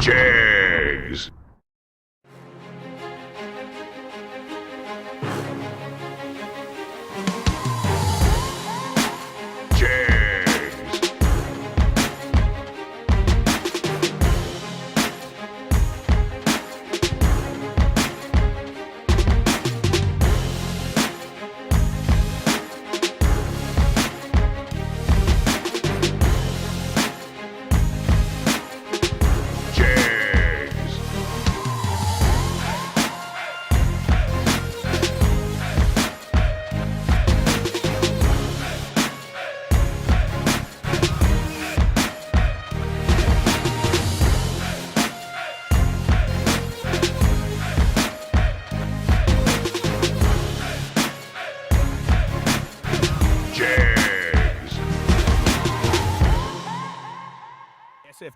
Jags.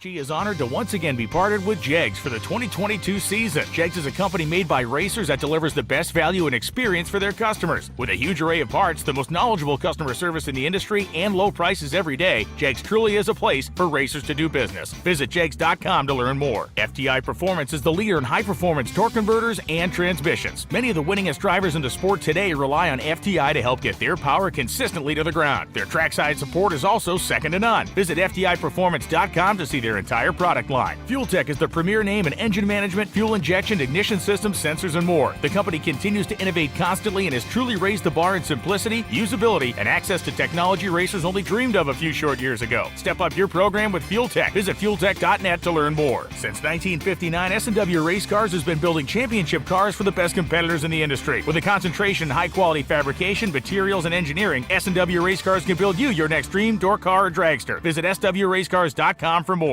SFG is honored to once again be partnered with Jegs for the 2022 season. Jegs is a company made by racers that delivers the best value and experience for their customers. With a huge array of parts, the most knowledgeable customer service in the industry, and low prices every day, Jegs truly is a place for racers to do business. Visit jegs.com to learn more. Fti Performance is the leader in high-performance torque converters and transmissions. Many of the winningest drivers in the sport today rely on Fti to help get their power consistently to the ground. Their trackside support is also second to none. Visit FTIperformance.com to see their entire product line. Fuel Tech is the premier name in engine management, fuel injection, ignition systems, sensors, and more. The company continues to innovate constantly and has truly raised the bar in simplicity, usability, and access to technology racers only dreamed of a few short years ago. Step up your program with Fuel Tech. Visit fueltech.net to learn more. Since 1959, S&W Race Cars has been building championship cars for the best competitors in the industry. With a concentration in high-quality fabrication, materials, and engineering, S&W Race Cars can build you your next dream, door car, or dragster. Visit swracecars.com for more.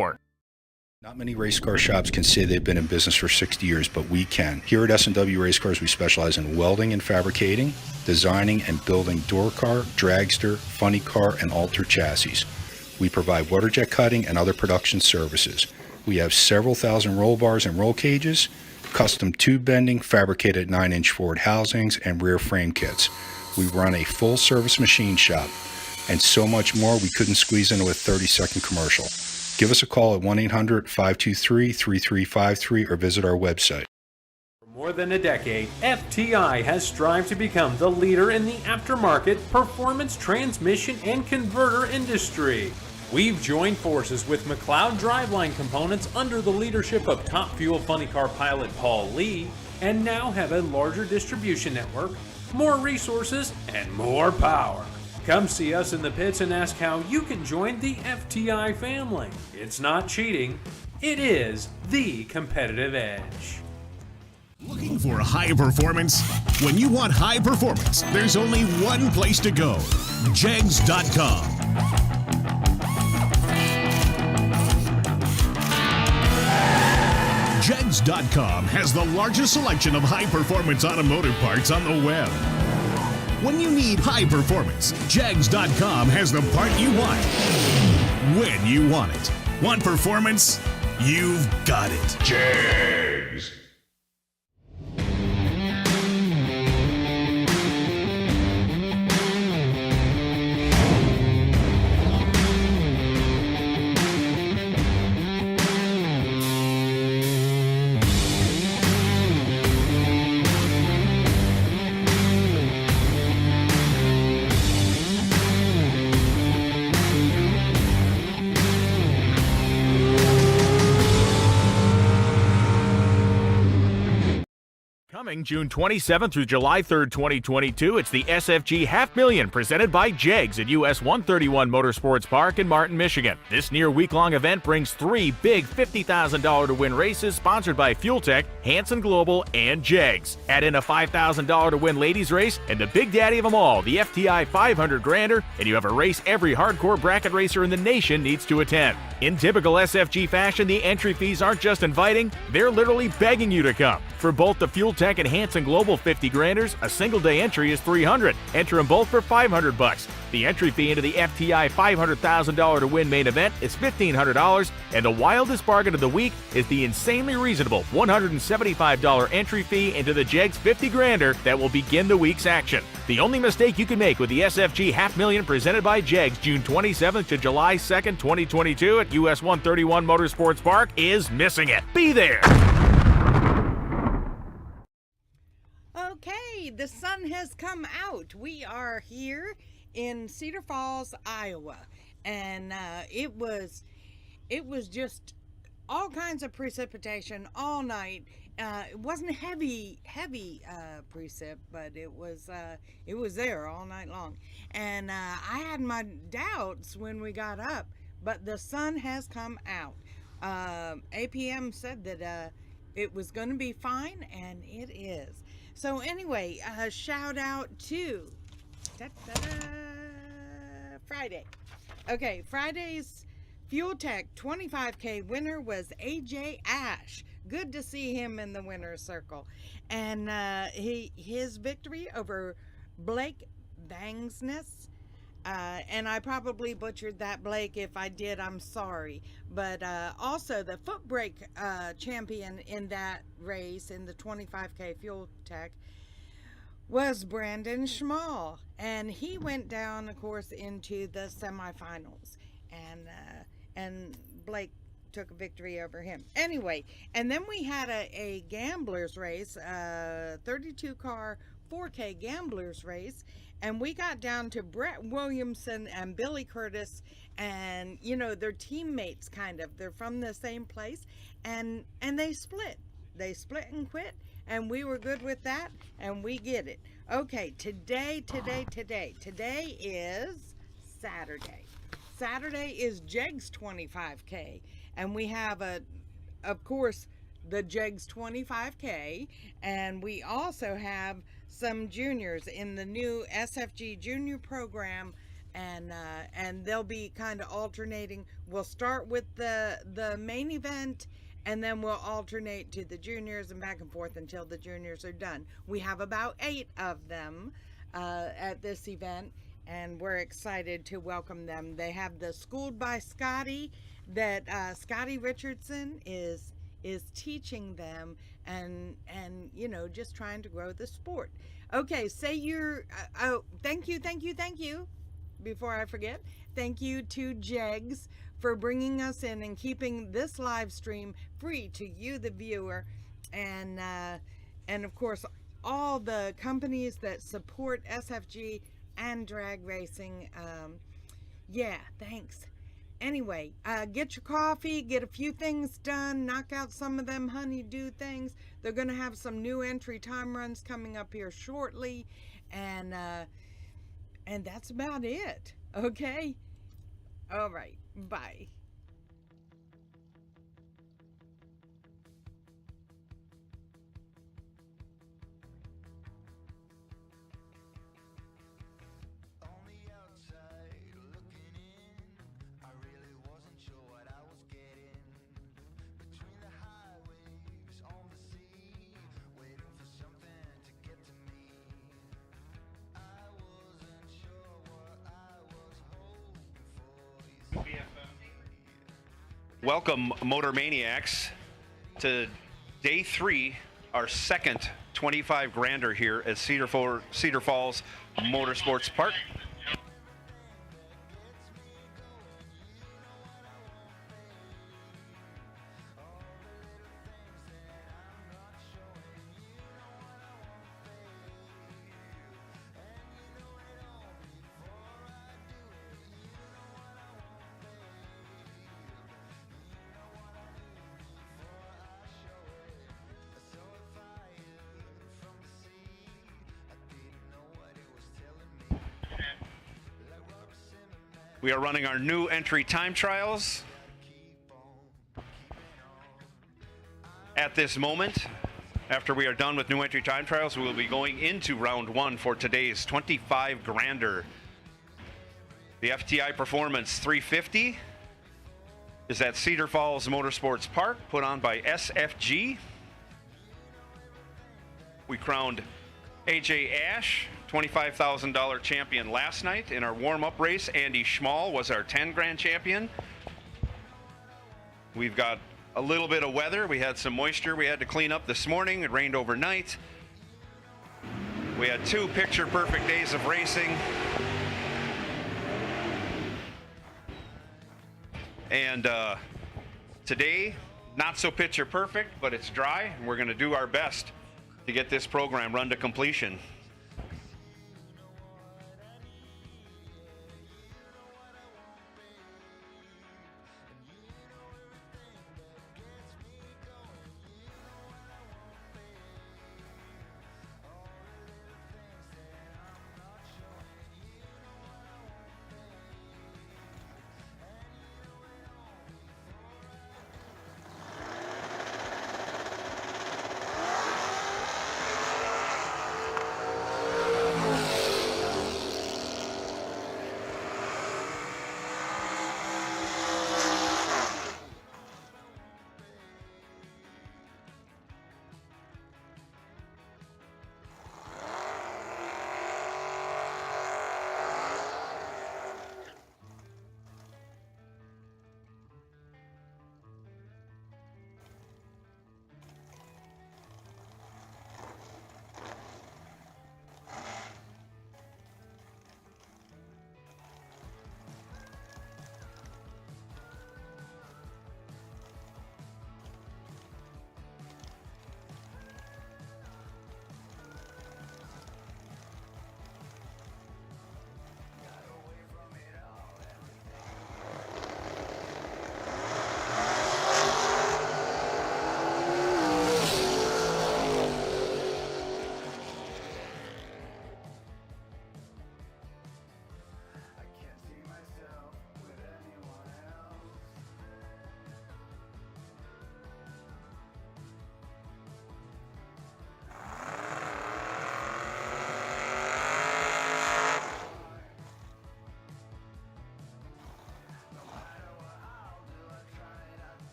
Not many race car shops can say they've been in business for 60 years, but we can. Here at S&W Race Cars, we specialize in welding and fabricating, designing and building door car, dragster, funny car, and alter chassis. We provide water jet cutting and other production services. We have several thousand roll bars and roll cages, custom tube bending, fabricated 9-inch forward housings, and rear frame kits. We run a full-service machine shop, and so much more we couldn't squeeze into a 30-second commercial. Give us a call at 1-800-523-3353 or visit our website. For more than a decade, FTI has strived to become the leader in the aftermarket performance transmission and converter industry. We've joined forces with McLeod Driveline Components under the leadership of Top Fuel Funny Car pilot Paul Lee, and now have a larger distribution network, more resources, and more power. Come see us in the pits and ask how you can join the FTI family. It's not cheating, it is the competitive edge. Looking for high performance? When you want high performance, there's only one place to go, Jegs.com. Jegs.com has the largest selection of high performance automotive parts on the web. When you need high performance, Jegs.com has the part you want, when you want it. Want performance? You've got it. Jags. Coming June 27th through July 3rd, 2022, it's the SFG $500,000 presented by Jegs at US 131 Motorsports Park in Martin, Michigan. This near week-long event brings three big $50,000 to win races sponsored by Fuel Tech, Hanson Global, and Jegs. Add in a $5,000 to win ladies race and the big daddy of them all, the FTI 500 Grander, and you have a race every hardcore bracket racer in the nation needs to attend. In typical SFG fashion, the entry fees aren't just inviting, they're literally begging you to come. For both the Fuel Tech second Hanson Global 50 granders, a single-day entry is $300. Enter them both for $500. The entry fee into the FTI $500,000 to win main event is $1,500, and the wildest bargain of the week is the insanely reasonable $175 entry fee into the Jegs 50 grander that will begin the week's action. The only mistake you can make with the SFG $500,000 presented by Jegs June 27th to July 2nd, 2022 at US 131 Motorsports Park is missing it. Be there! Okay, the sun has come out. We are here in Cedar Falls, Iowa, and it was just all kinds of precipitation all night. It wasn't heavy precip, but it was there all night long. And I had my doubts when we got up, but the sun has come out. APM said that it was going to be fine, and it is. So anyway, shout out to Friday. Okay, Friday's Fuel Tech 25K winner was AJ Ash. Good to see him in the winner's circle. And his victory over Blake Bangsness. And I probably butchered that, Blake. If I did, I'm sorry. But also the foot brake champion in that race, in the 25K Fuel Tech, was Brandon Schmall. And he went down, of course, into the semifinals. And Blake took a victory over him. Anyway, and then we had a gamblers race, 32 car 4K gamblers race, and we got down to Brett Williamson and Billy Curtis, and you know, they're teammates kind of. They're from the same place, and they split. They split and quit, and we were good with that, and we get it. Okay, today is Saturday. Saturday is Jegs 25K, and we have of course, the Jegs 25K, and we also have some juniors in the new SFG junior program, and they'll be kind of alternating. We'll start with the main event, and then we'll alternate to the juniors and back and forth until the juniors are done. We have about 8 of them at this event, and we're excited to welcome them. They have the Schooled by Scotty that Scotty Richardson is teaching them, and you know, just trying to grow the sport. Okay, say your thank you before I forget. Thank you to Jegs for bringing us in and keeping this live stream free to you, the viewer, and of course all the companies that support SFG and drag racing. Yeah, thanks. Anyway, get your coffee, get a few things done, knock out some of them honey-do things. They're going to have some new entry time runs coming up here shortly, and that's about it. Okay? All right. Bye. Welcome, Motor Maniacs, to day 3, our second 25 grander here at Cedar Falls Motorsports Park. We are running our new entry time trials at this moment. After we are done with new entry time trials, we will be going into round 1 for today's 25 grander. The Fti Performance 350 is at Cedar Falls Motorsports Park, put on by SFG. We crowned AJ Ash, $25,000 champion last night in our warm-up race. Andy Schmall was our 10 grand champion. We've got a little bit of weather. We had some moisture we had to clean up this morning. It rained overnight. We had 2 picture-perfect days of racing. And today, not so picture-perfect, but it's dry, and we're going to do our best to get this program run to completion.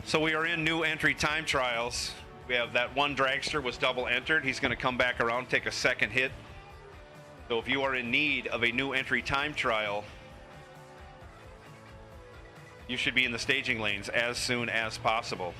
So we are in new entry time trials. We have that one dragster was double entered. He's going to come back around, take a second hit. So if you are in need of a new entry time trial, you should be in the staging lanes as soon as possible.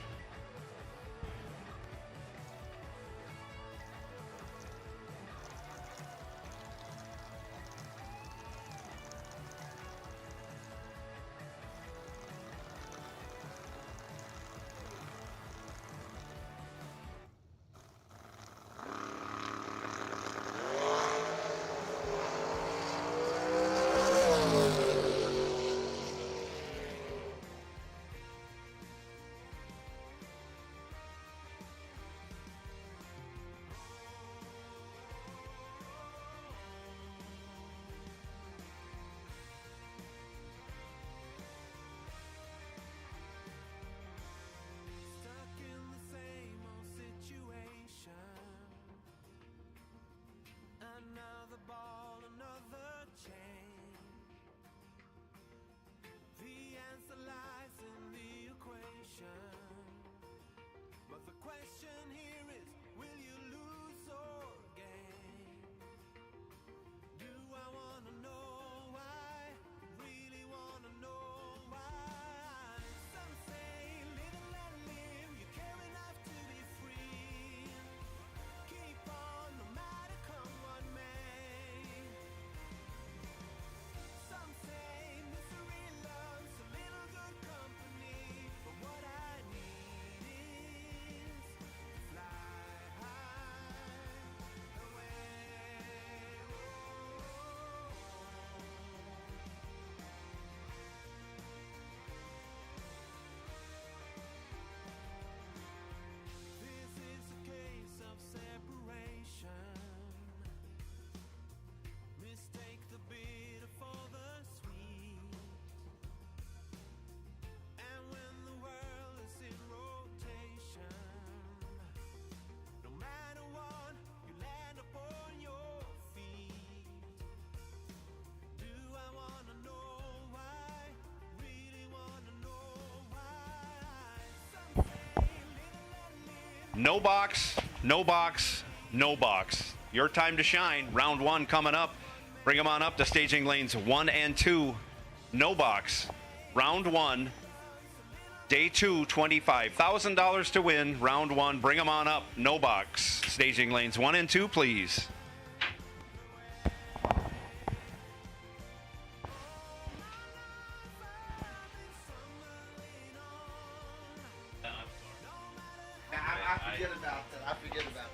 No box, no box, no box. Your time to shine. Round 1 coming up. Bring them on up to staging lanes 1 and 2. No box. Round 1. Day 2, $25,000 to win. Round 1. Bring them on up. No box. Staging lanes 1 and 2, please. I forget about that. I forget about that.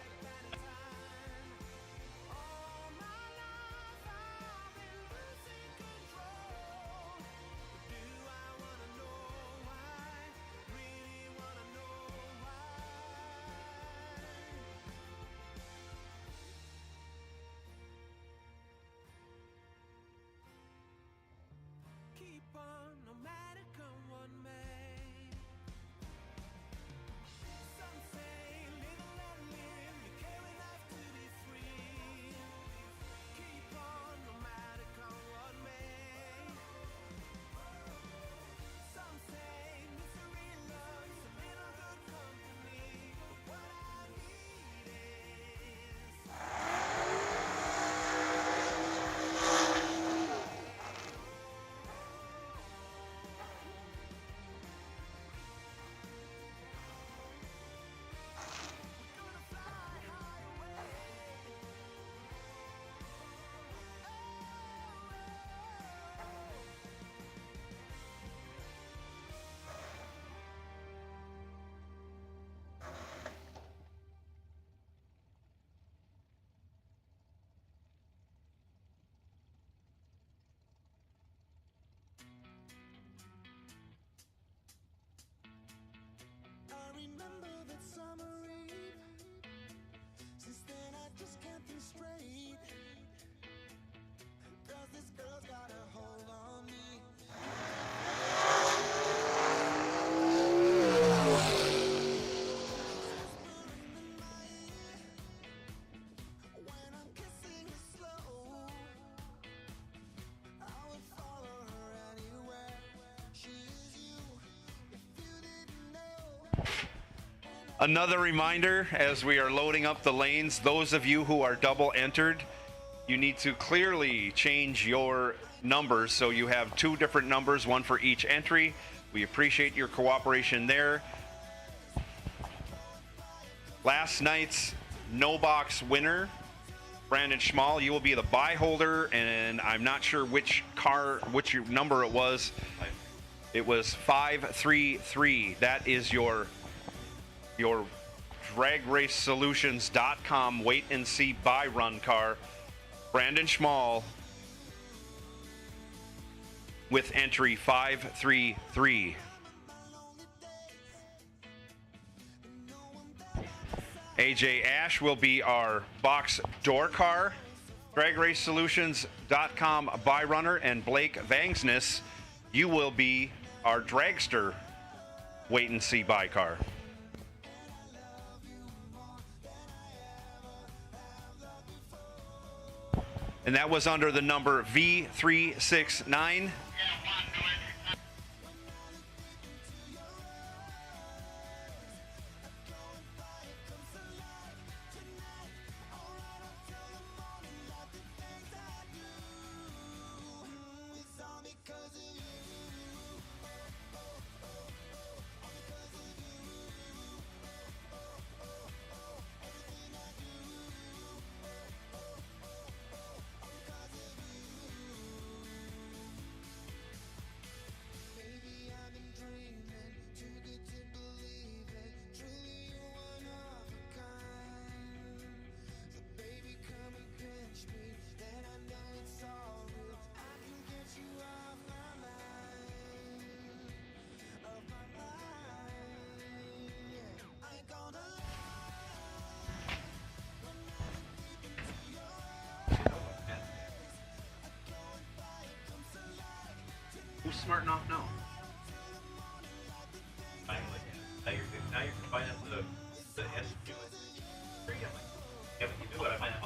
Another reminder as we are loading up the lanes, those of you who are double entered, you need to clearly change your numbers so you have 2 different numbers, one for each entry. We appreciate your cooperation there. Last night's no box winner, Brandon Schmall, you will be the buy holder, and I'm not sure which number it was. It was 533. That is your DragRaceSolutions.com wait and see buy run car. Brandon Schmall with entry 533. AJ Ash will be our box door car. DragRaceSolutions.com buy runner, and Blake Vangsness, you will be our Dragster wait and see buy car. And that was under the number V369. Who's smarting off now? Finally. Now you're combining the S. Yeah, but you do it. I find it.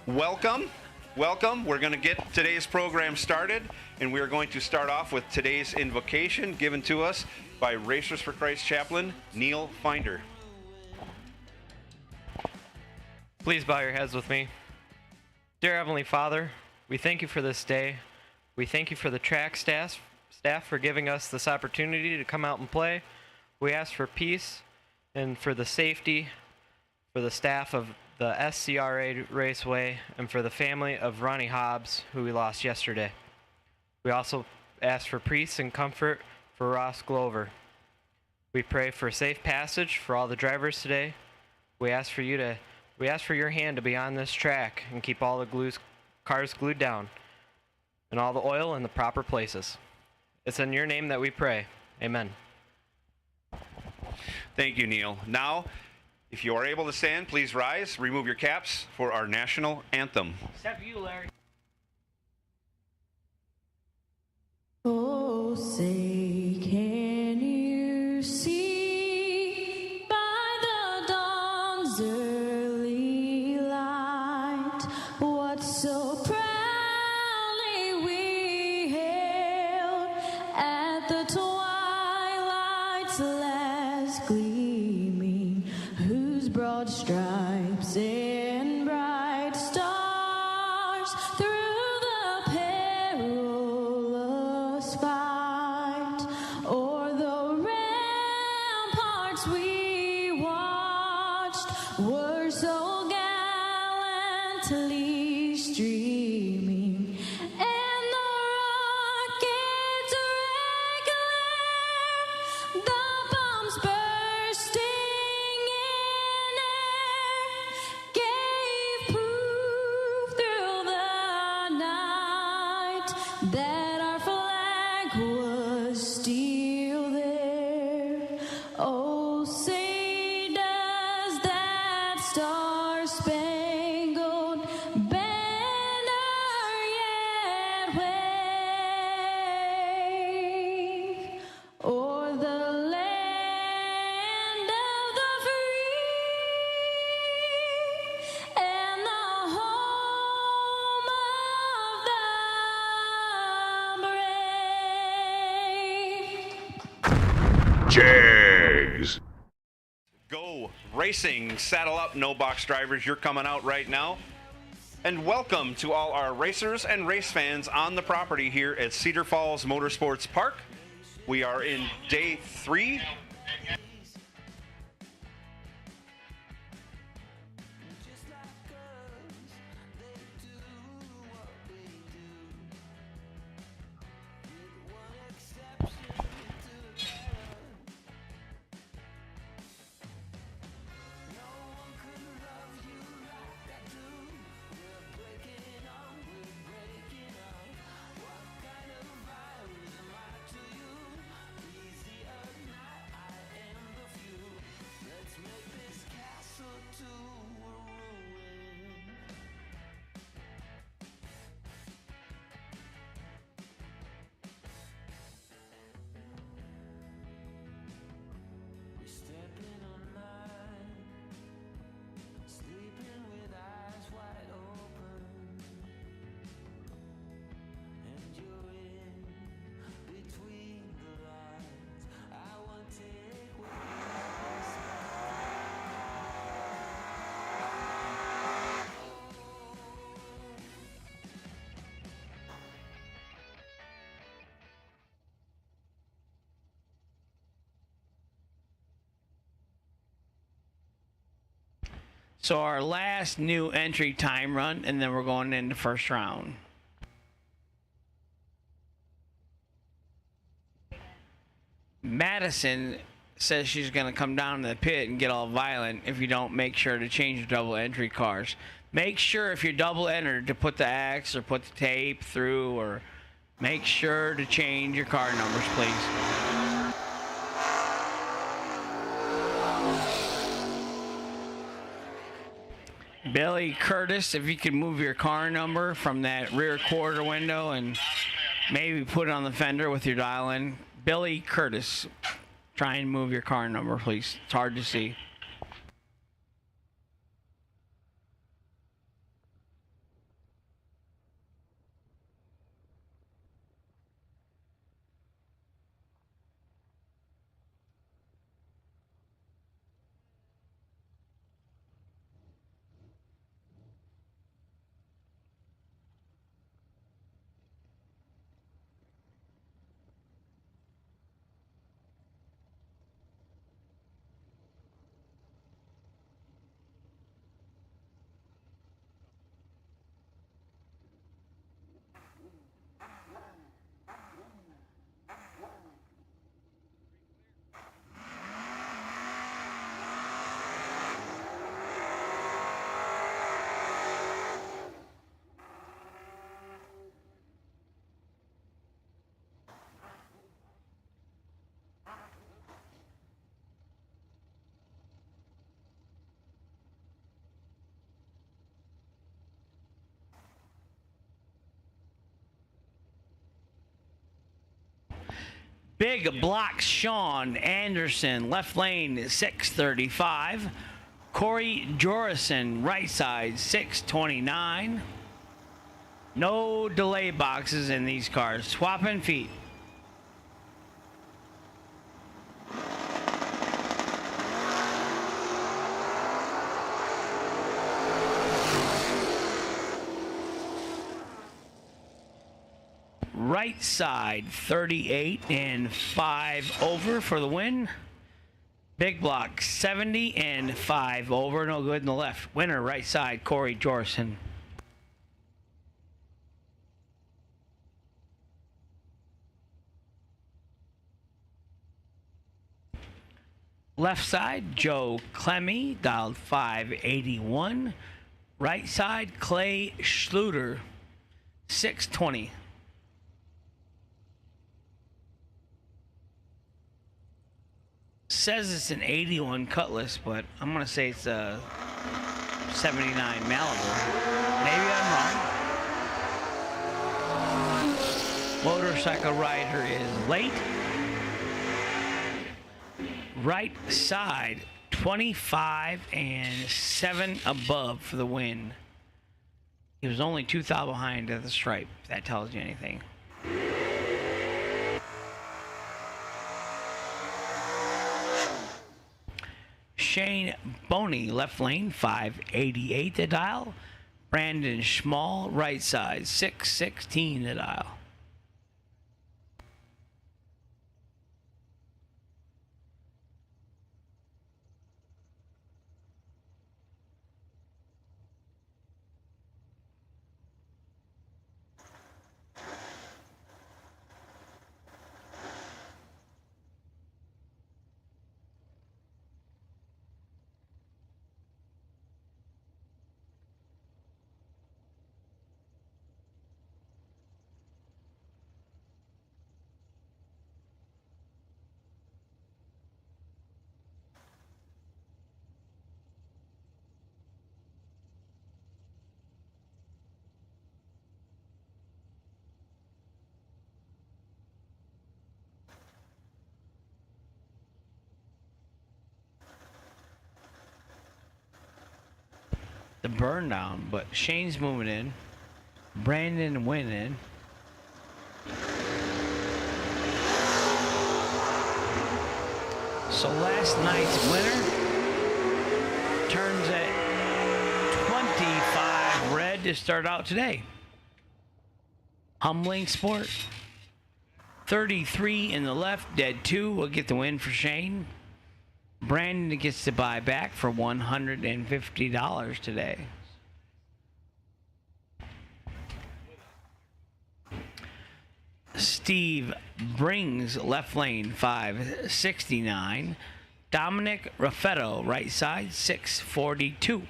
welcome. Welcome. We're going to get today's program started, and we are going to start off with today's invocation given to us by Racers for Christ chaplain Neil Finder. Please bow your heads with me. Dear Heavenly Father, we thank you for this day. We thank you for the track staff for giving us this opportunity to come out and play. We ask for peace and for the safety for the staff of the SCRA Raceway and for the family of Ronnie Hobbs, who we lost yesterday. We also ask for peace and comfort for Ross Glover. We pray for safe passage for all the drivers today. We ask for your hand to be on this track and keep all the cars glued down and all the oil in the proper places. It's in your name that we pray. Amen. Thank you, Neil. Now, if you are able to stand, please rise, remove your caps for our national anthem. Except for you, Larry. Oh, say, can you see by the dawn's early light what so proudly we hailed at the twilight's last gleaming, whose broad stripes and bright stars through the perilous fight o'er the ramparts we watched were so gallantly streaming, and the rockets regular, the bombs bursting in air, gave proof through the night that our flag was still there. Oh, say does that star-spangled banner yet wave o'er the land of the free and the home of the brave? Jags. Go racing, saddle up, no box drivers. You're coming out right now. And welcome to all our racers and race fans on the property here at Cedar Falls Motorsports Park. We are in day 3. So our last new entry time run, and then we're going into first round. Madison says she's going to come down to the pit and get all violent if you don't make sure to change your double entry cars. Make sure if you're double entered to put the X or put the tape through, or make sure to change your car numbers, please. Billy Curtis, if you could move your car number from that rear quarter window and maybe put it on the fender with your dial in. Billy Curtis, try and move your car number, please. It's hard to see. Big block Sean Anderson, left lane 635. Corey Jorison, right side 629. No delay boxes in these cars. Swapping feet. Right side 38 and 5 over for the win. Big block 70 and 5 over, no good in the left. Winner right side Corey Jorison. Left side Joe Clemmy, dialed 581. Right side Clay Schluter, 620. Says it's an 81 Cutlass, but I'm gonna say it's a 79 Malibu. Maybe I'm wrong. Motorcycle rider is late. Right side 25 and 7 above for the win. He was only 2 thou behind at the stripe, if that tells you anything. Shane Boney, left lane 588 the dial. Brandon Schmall, right side 616 the dial. The burn down, but Shane's moving in. Brandon winning. So last night's winner turns at 25 red to start out today. Humbling sport. 33 in the left, dead 2 will get the win for Shane. Brandon gets to buy back for $150 today. Steve Brings, left lane 569. Dominic Raffetto, right side 642.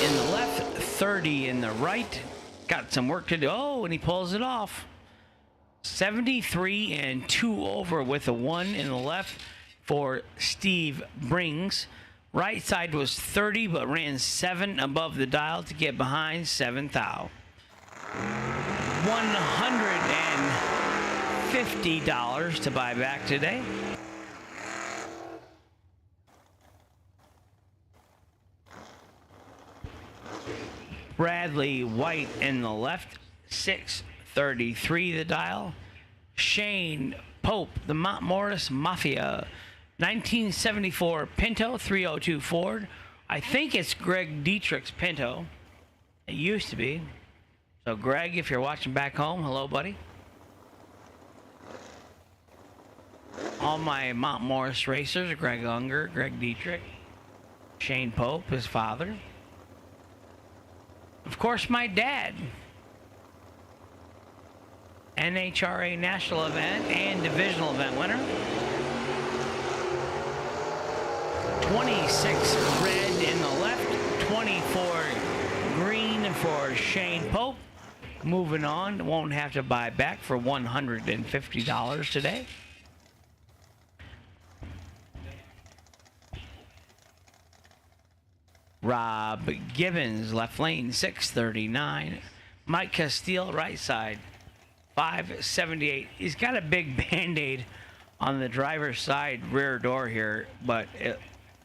In the left, 30 in the right. Got some work to do. Oh, and he pulls it off. 73 and 2 over with a 1 in the left for Steve Brings. Right side was 30, but ran 7 above the dial to get behind 7 thou. $150 to buy back today. Bradley White in the left, 633 the dial. Shane Pope, the Mount Morris Mafia, 1974 Pinto, 302 Ford. I think it's Greg Dietrich's Pinto. It used to be. So Greg, if you're watching back home, hello, buddy. All my Mount Morris racers, Greg Unger, Greg Dietrich, Shane Pope, his father. Of course, my dad. NHRA National Event and Divisional Event winner. 26 red in the left, 24 green for Shane Pope. Moving on, won't have to buy back for $150 today. Rob Gibbons, left lane, 639. Mike Castile, right side, 578. He's got a big Band-Aid on the driver's side rear door here, but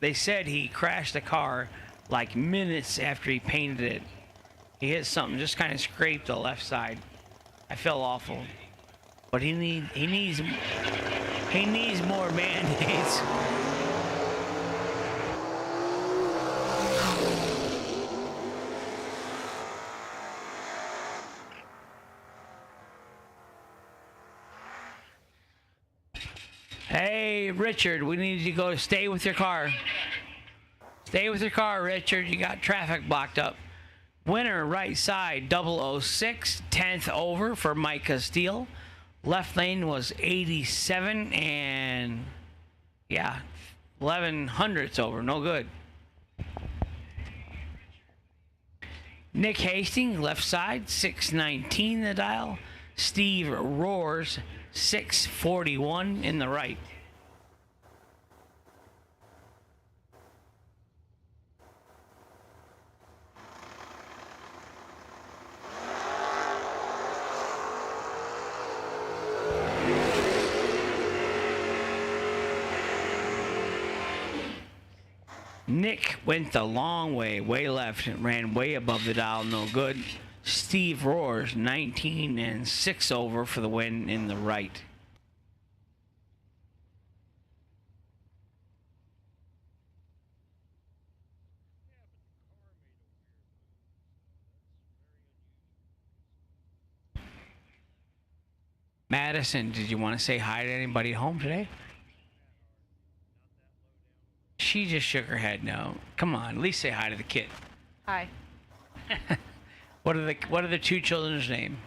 they said he crashed the car like minutes after he painted it. He hit something, just kind of scraped the left side. I feel awful, but he needs more Band-Aids. Hey, Richard, we need you to go stay with your car. Stay with your car, Richard. You got traffic blocked up. Winner, right side, 006, 10th over for Mike Castile. Left lane was 87, and yeah, 1100ths over. No good. Nick Hastings, left side, 619 the dial. Steve Roars, 641 in the right. Nick went the long way left, and ran way above the dial, no good. Steve Roars, 19 and 6 over for the win in the right. Madison, did you want to say hi to anybody at home today? She just shook her head no. Come on, at least say hi to the kid. Hi. What are the two children's name?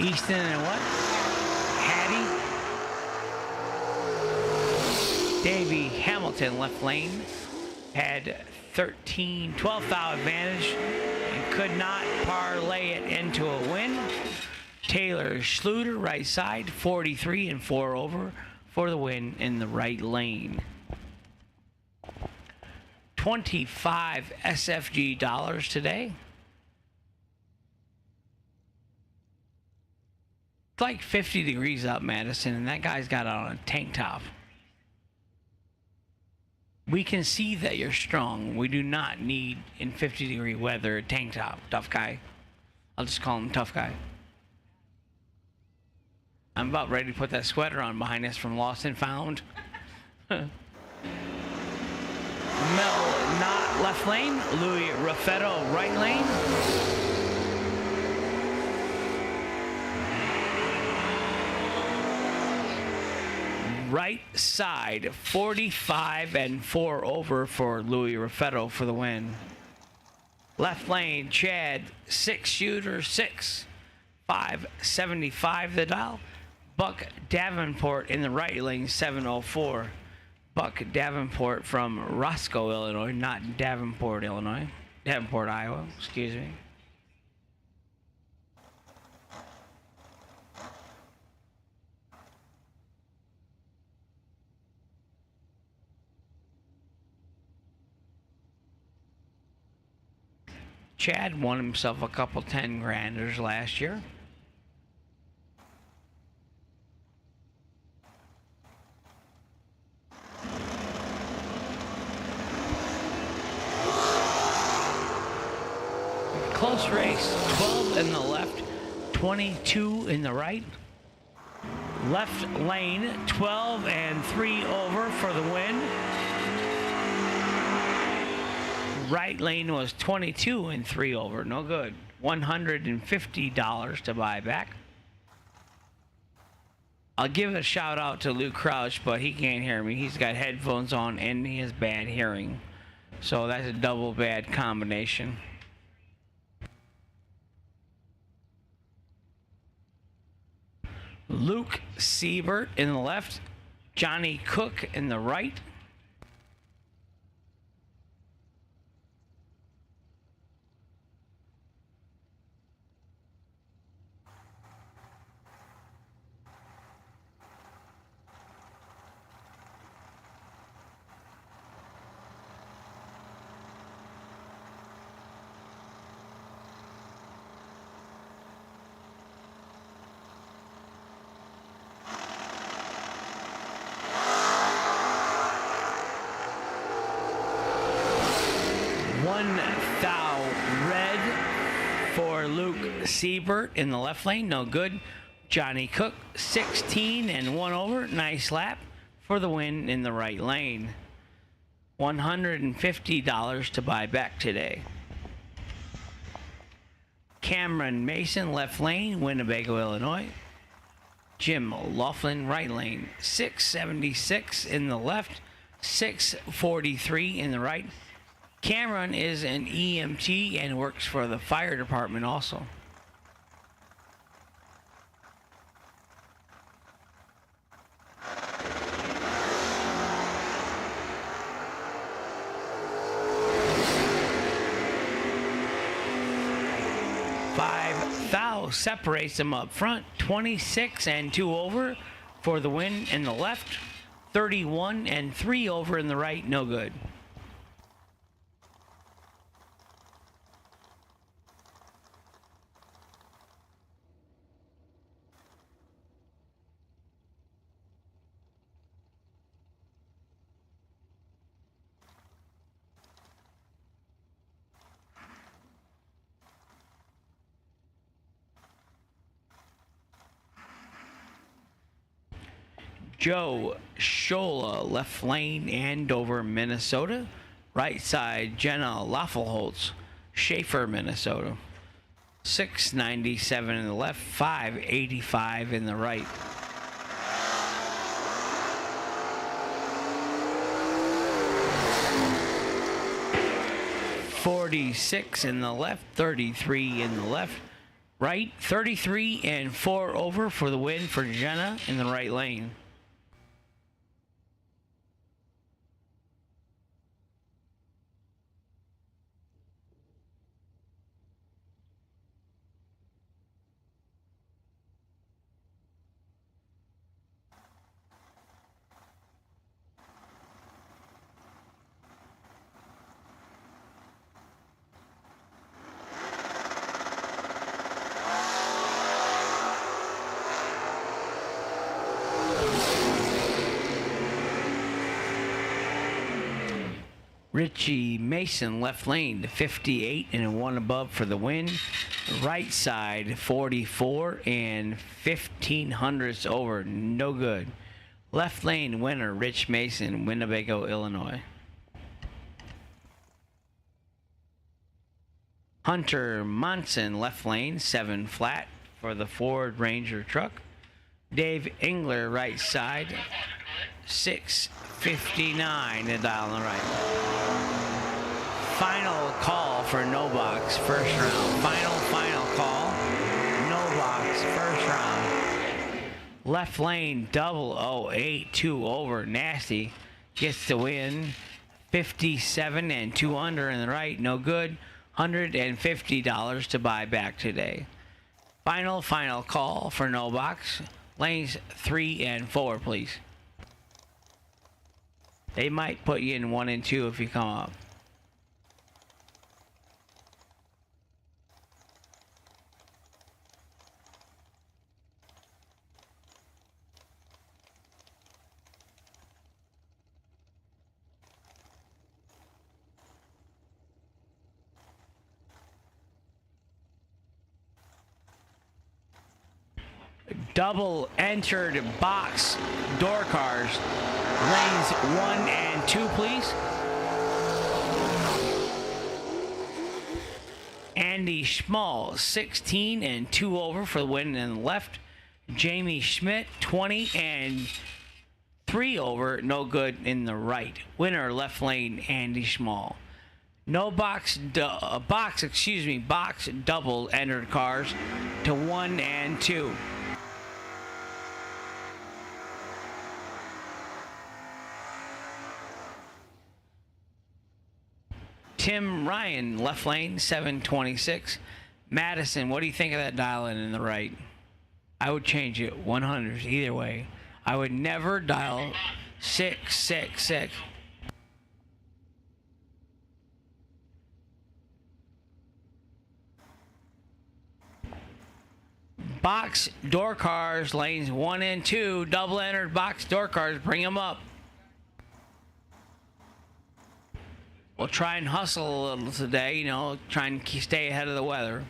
Easton and what? Hattie? Davey Hamilton, left lane, had 12 foul advantage and could not parlay it into a win. Taylor Schluter, right side, 43 and 4 over for the win in the right lane. 25 SFG dollars today. It's like 50 degrees up, Madison, and that guy's got on a tank top. We can see that you're strong. We do not need, in 50-degree weather, a tank top. Tough guy. I'll just call him tough guy. I'm about ready to put that sweater on behind us from Lost and Found. Mel Knott, left lane. Louis Raffetto, right lane. Right side, 45 and 4 over for Louis Raffetto for the win. Left lane, Chad, 6 shooter, 6, 575 the dial. Buck Davenport in the right lane, 704. Buck Davenport from Roscoe, Illinois, not Davenport, Illinois. Davenport, Iowa, excuse me. Chad won himself a couple 10 granders last year. Close race, 12 in the left, 22 in the right. Left lane, 12 and 3 over for the win. Right lane was 22 and 3 over, no good. $150 to buy back. I'll give a shout out to Luke Crouch, but he can't hear me. He's got headphones on and he has bad hearing. So that's a double bad combination. Luke Siebert in the left, Johnny Cook in the right. 1 thou red for Luke Siebert in the left lane, no good. Johnny Cook, 16 and 1 over, nice lap for the win in the right lane. $150 to buy back today. Cameron Mason, left lane, Winnebago, Illinois. Jim Laughlin, right lane, 676 in the left, 643 in the right. Cameron is an EMT and works for the fire department also. Thou separates them up front, 26 and 2 over for the win in the left, 31 and 3 over in the right, no good. Joe Schola, left lane, Andover, Minnesota. Right side, Jenna Laffelholtz, Schaefer, Minnesota. 697 in the left, 585 in the right. $46 in the left, 33 in the left. Right, 33 and 4 over for the win for Jenna in the right lane. Richie Mason, left lane, to 58 and 1 above for the win. Right side, 44 and 1500ths over, no good. Left lane winner, Rich Mason, Winnebago, Illinois. Hunter Monson, left lane, 7 flat for the Ford Ranger truck. Dave Engler, right side, 659 to dial on the right. Final call for no box, first round. Final call, no box, first round. Left lane, 008, 2 over, nasty, gets the win. 57 and 2 under in the right, no good. $150 to buy back today. Final call for no box. Lanes 3 and 4, please. They might put you in 1 and 2 if you come up. Double entered box door cars. Lanes 1 and 2, please. Andy Schmall, 16 and 2 over for the win in the left. Jamie Schmidt, 20 and 3 over, no good in the right. Winner, left lane, Andy Schmall. No box double entered cars to 1 and 2. Tim Ryan, left lane, 726. Madison, what do you think of that dial in the right? I would change it 100 either way. I would never dial 666. Box door cars, lanes 1 and 2, double entered box door cars, bring them up. We'll try and hustle a little today, you know, try and stay ahead of the weather.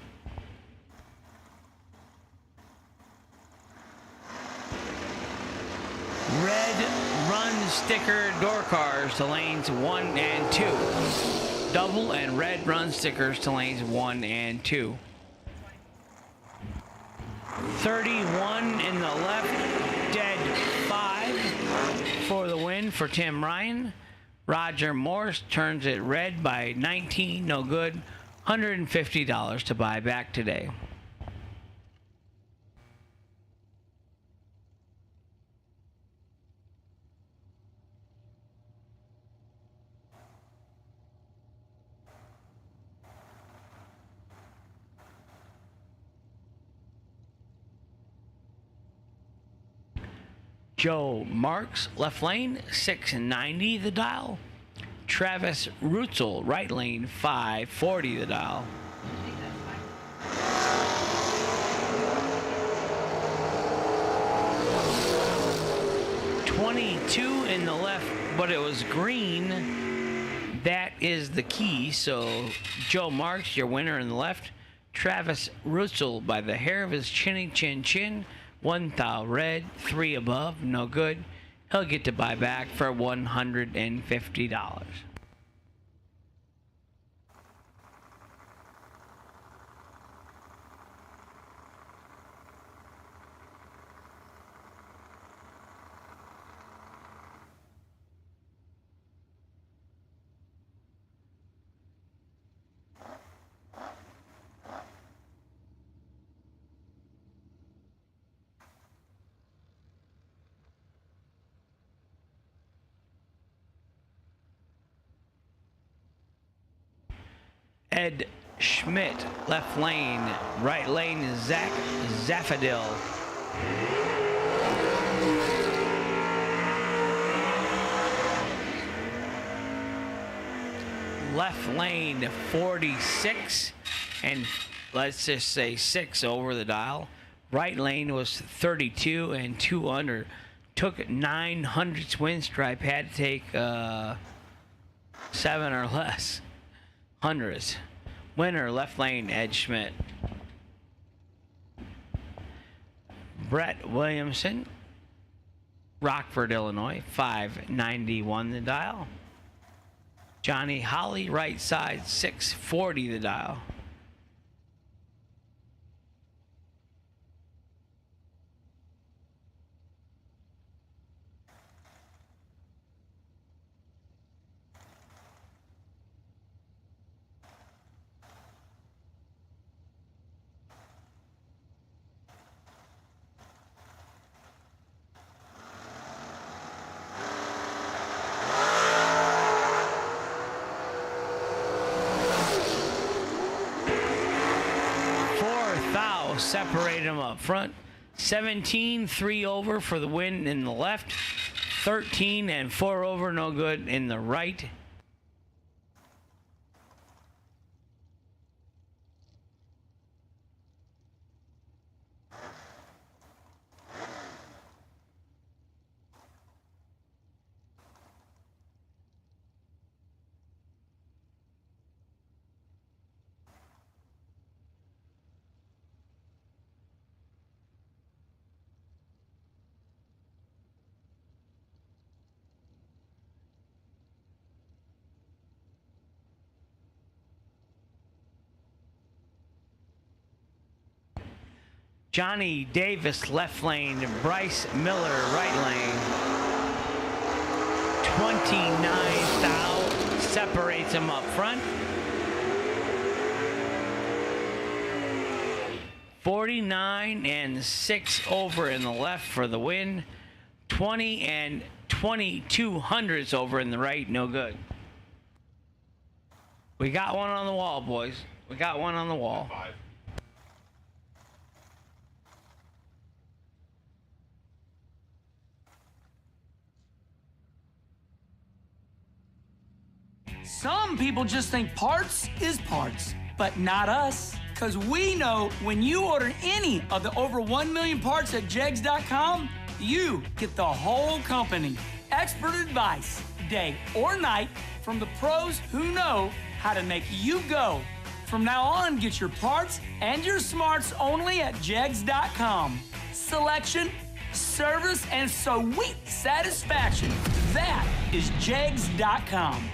Red run sticker door cars to lanes 1 and 2. Double and red run stickers to lanes 1 and 2. 31 in the left, dead 5 for the win for Tim Ryan. Roger Morse turns it red by 19, no good. $150 to buy back today. Joe Marks, left lane, 690 the dial. Travis Rutzel, right lane, 540 the dial. .22 in the left, but it was green. That is the key. So Joe Marks, your winner in the left. Travis Rutzel by the hair of his chinny chin. 1 thou red, 3 above, no good. He'll get to buy back for $150. Ed Schmidt, left lane, right lane, Zach Zaffadil. Left lane, 46, and let's just say 6 over the dial. Right lane was 32 and 2 under. Took 900 win stripe, had to take 7 or less. Hundreds. Winner, left lane, Ed Schmidt. Brett Williamson, Rockford, Illinois, 591 the dial. Johnny Holly, right side, 640 the dial. Separate them up front. 17, 3 over for the win in the left. 13 and 4 over, no good in the right. Johnny Davis, left lane. Bryce Miller, right lane. 29 thou separates him up front. 49 and 6 over in the left for the win. 20 and 22 hundredths over in the right, no good. We got one on the wall, boys. We got one on the wall. Some people just think parts is parts, but not us. Because we know when you order any of the over 1 million parts at jegs.com, you get the whole company. expert advice, day or night, from the pros who know how to make you go. From now on, get your parts and your smarts only at jegs.com. Selection, service, and sweet satisfaction. That is jegs.com.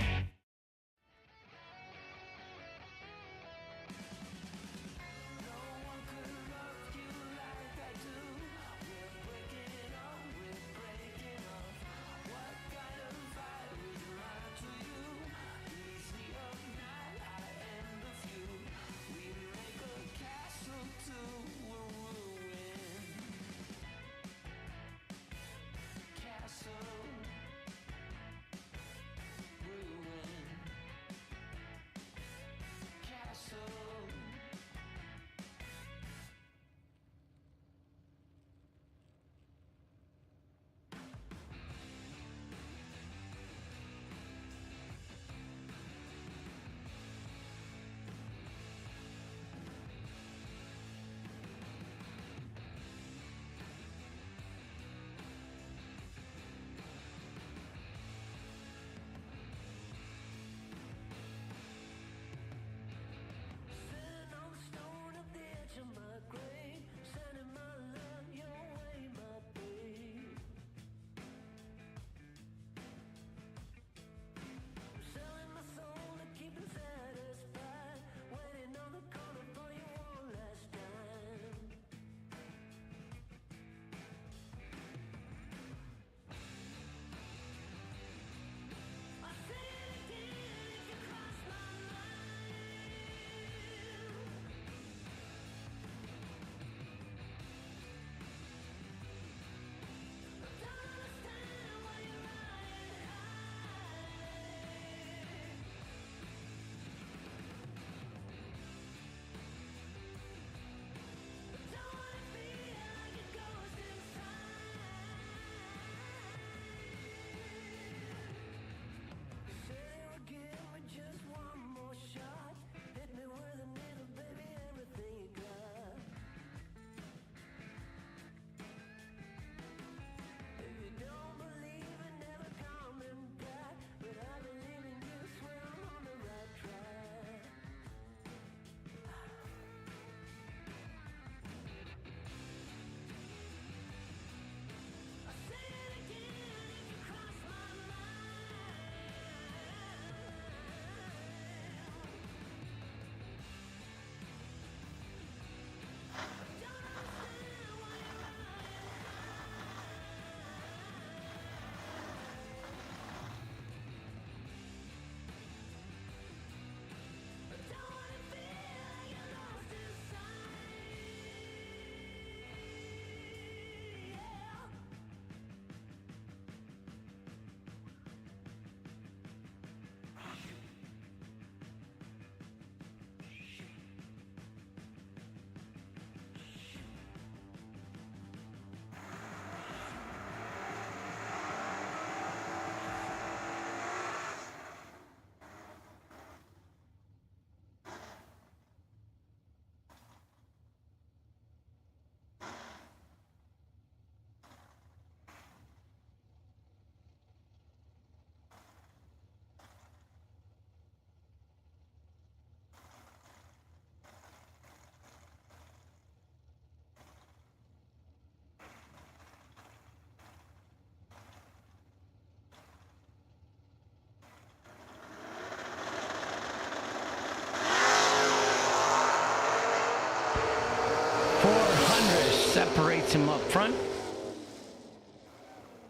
Separates him up front.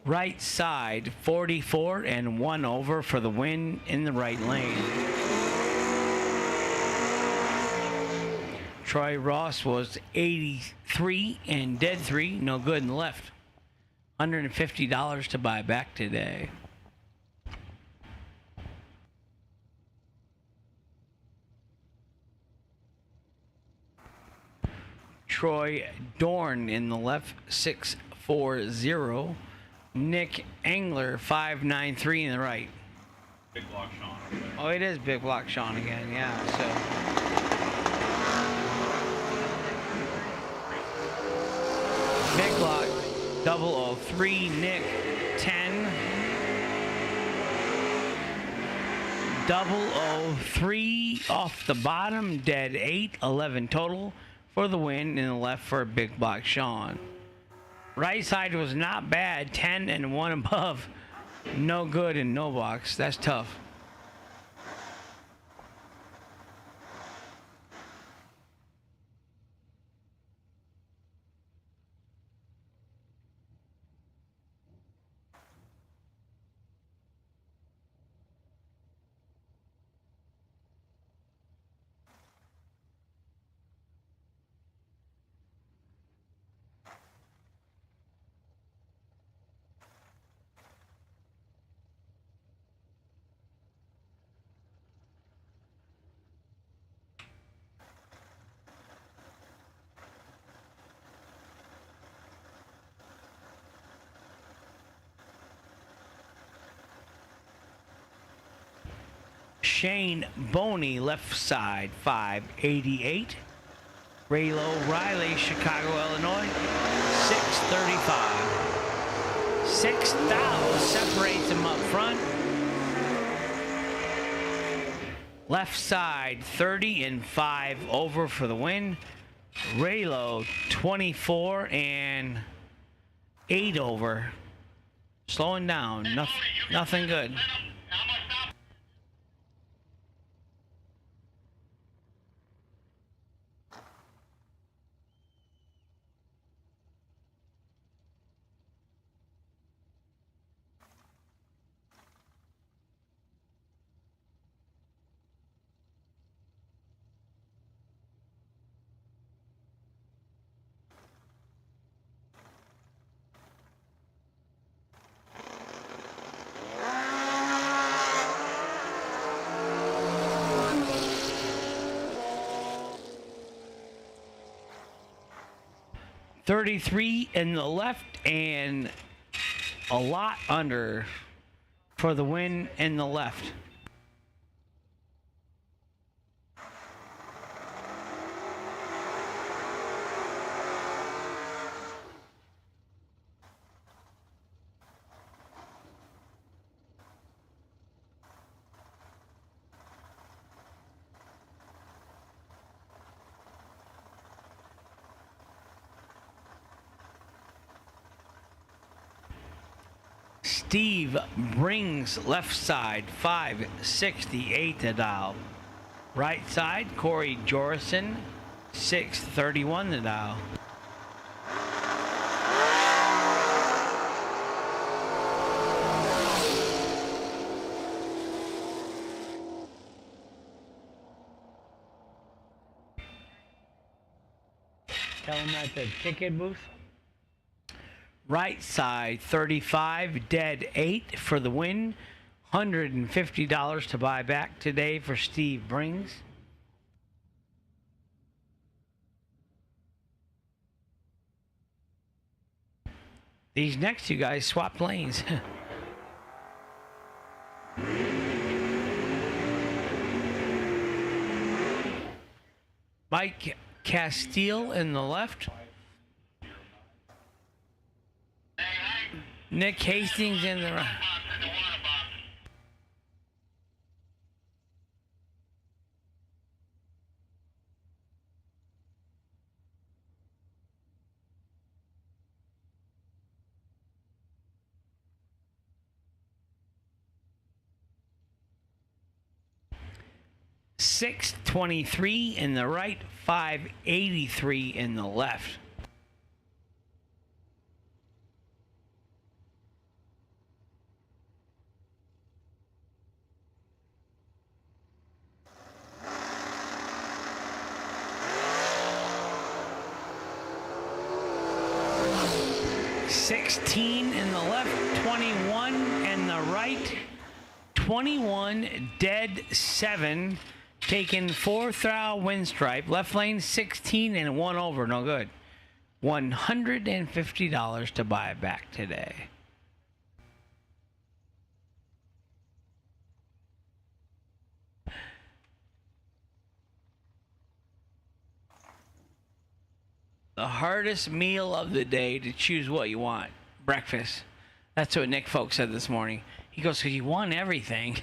Right side, 44 and 1 over for the win in the right lane. Troy Ross was 83 and dead 3, no good in the left. $150 to buy back today. Troy Dorn in the left, 640. Nick Engler, 593 in the right. Big block Sean. Oh, it is big block Sean again, yeah. So big block 003, Nick 10. 003 off the bottom, dead 8, 11 total for the win, in the left for Big Block Sean. Right side was not bad, 10 and 1 above. No good in no box. That's tough. Shane Boney, left side, 588. Raylo Riley, Chicago, Illinois, 635. 6,000 separates him up front. Left side, 30 and 5 over for the win. Raylo, 24 and 8 over. Slowing down, nothing good. 33 in the left and a lot under for the win in the left. Steve Brings, left side, 568 to dial. Right side, Corey Jorison, 631 to dial. Tell him at the ticket booth. Right side, 35, dead 8 for the win. $150 to buy back today for Steve Brings. These next two guys swapped lanes. Mike Castile in the left. Nick Hastings in the right. $623 in the right, $583 in the left. $16 in the left, 21 in the right, 21 dead 7, taking 4th throw win stripe, left lane 16 and 1 over, no good. $150 to buy it back today. The hardest meal of the day to choose what you want. Breakfast. That's what Nick Folk said this morning. He goes, 'cause you want everything.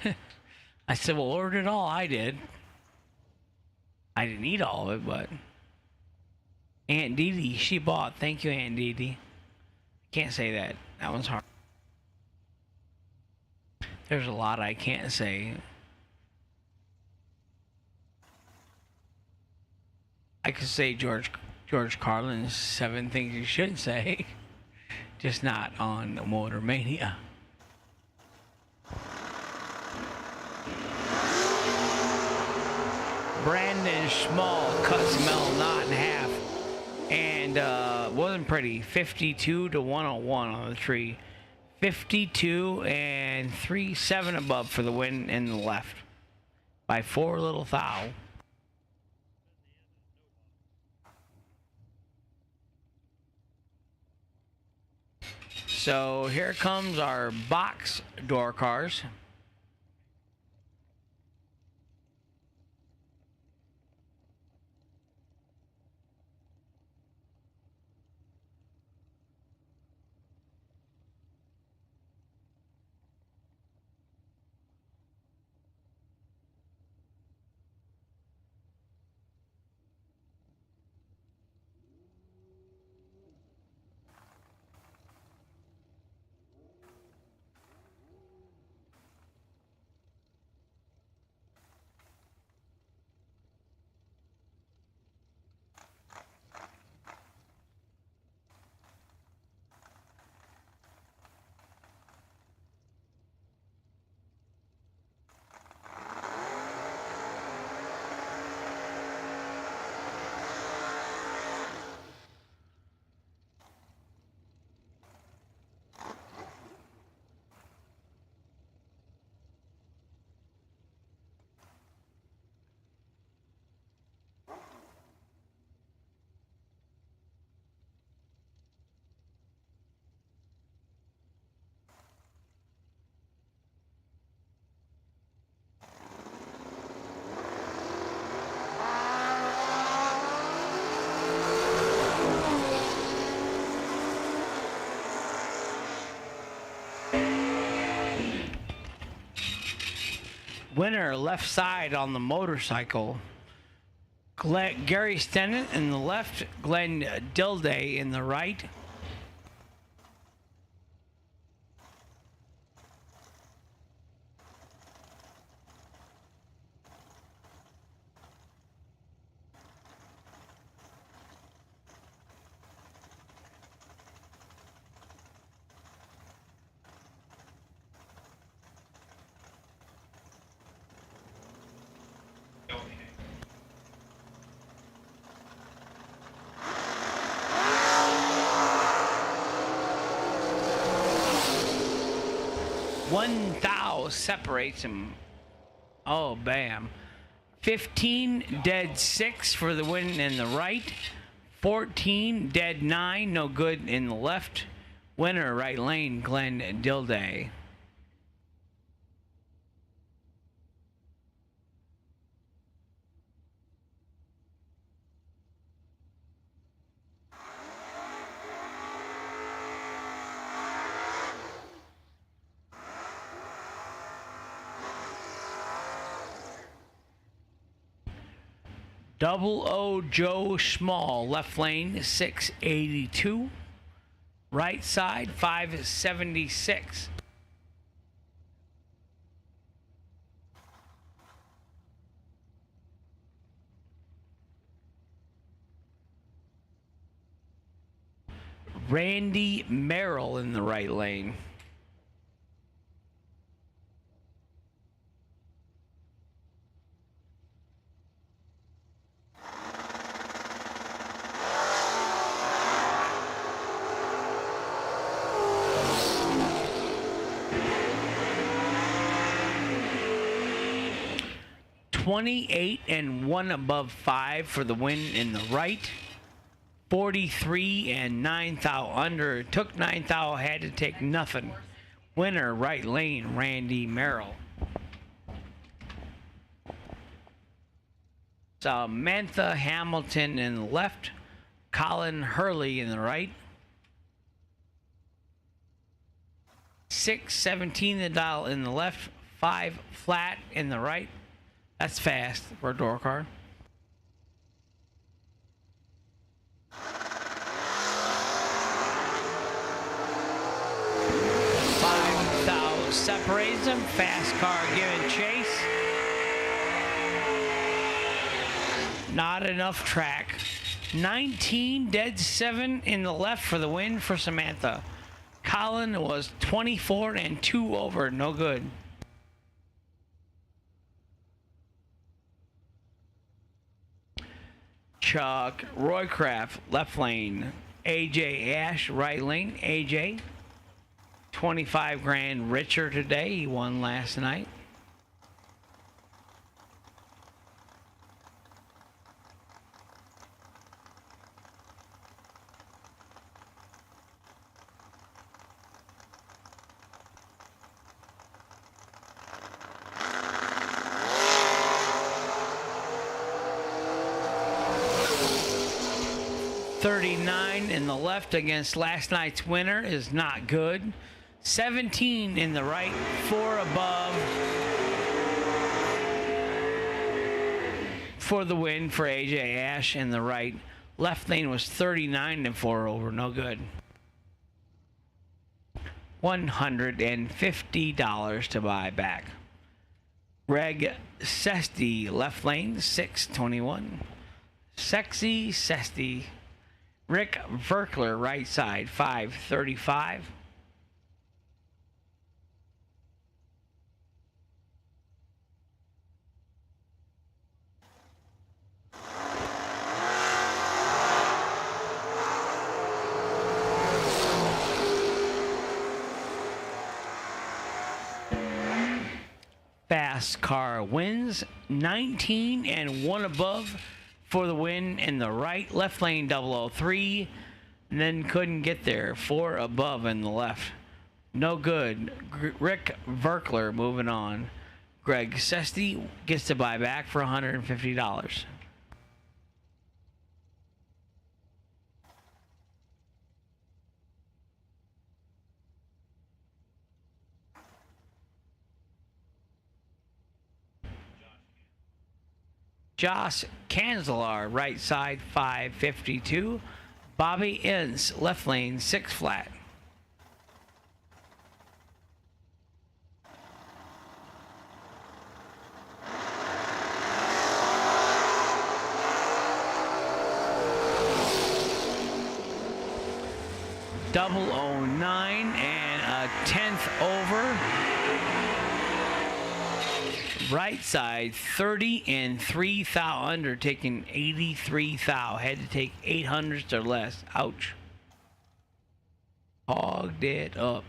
I said, well, order it all. I did. I didn't eat all of it, but Aunt Dee Dee, she bought. Thank you, Aunt Dee Dee. Can't say that. That one's hard. There's a lot I can't say. I could say George Carlin's 7 things you shouldn't say, just not on Motor Mania. Brandon Schmall cuts Mel Knott in half, and wasn't pretty. 52 to 101 on the tree. 52 and 3-7 above for the win in the left by 4 little thou. So here comes our box door cars. Winner left side on the motorcycle. Gary Stennett in the left, Glenn Dilday in the right. One thou separates him. Oh, bam. 15 dead 6 for the win in the right. 14 dead 9, no good in the left. Winner right lane, Glenn Dilday. Double O Joe Schmall, left lane 682, right side 576. Randy Merrill in the right lane. $28 and 1 above 5 for the win in the right. 43 and 9 thou under. Took 9 thou, had to take nothing. Winner right lane, Randy Merrill. Samantha Hamilton in the left. Colin Hurley in the right. 617 the dial in the left. 5 flat in the right. That's fast for a door car. 5 thou separates them. Fast car giving chase. Not enough track. 19 dead 7 in the left for the win for Samantha. Colin was 24 and 2 over. No good. Chuck Roycraft, left lane. AJ Ash, right lane. AJ, 25 grand richer today. He won last night. $39 in the left against last night's winner is not good. 17 in the right, 4 above for the win for AJ Ash in the right. Left lane was 39 and 4 over, no good. $150 to buy back. Greg Sesty, left lane, 621. Sexy Sesty. Rick Verkler, right side, 535. Fast car wins, 19 and 1 above for the win in the right. Left lane 003, and then couldn't get there. 4 above in the left. No good. Rick Verkler moving on. Greg Sesty gets to buy back for $150. Josh Kanzler, right side, 552. Bobby Ince, left lane, 6 flat. .009 and a 10th over. Right side, 30 and 3 thou under, taking 83 thou. Had to take 800s or less. Ouch. Hogged it up.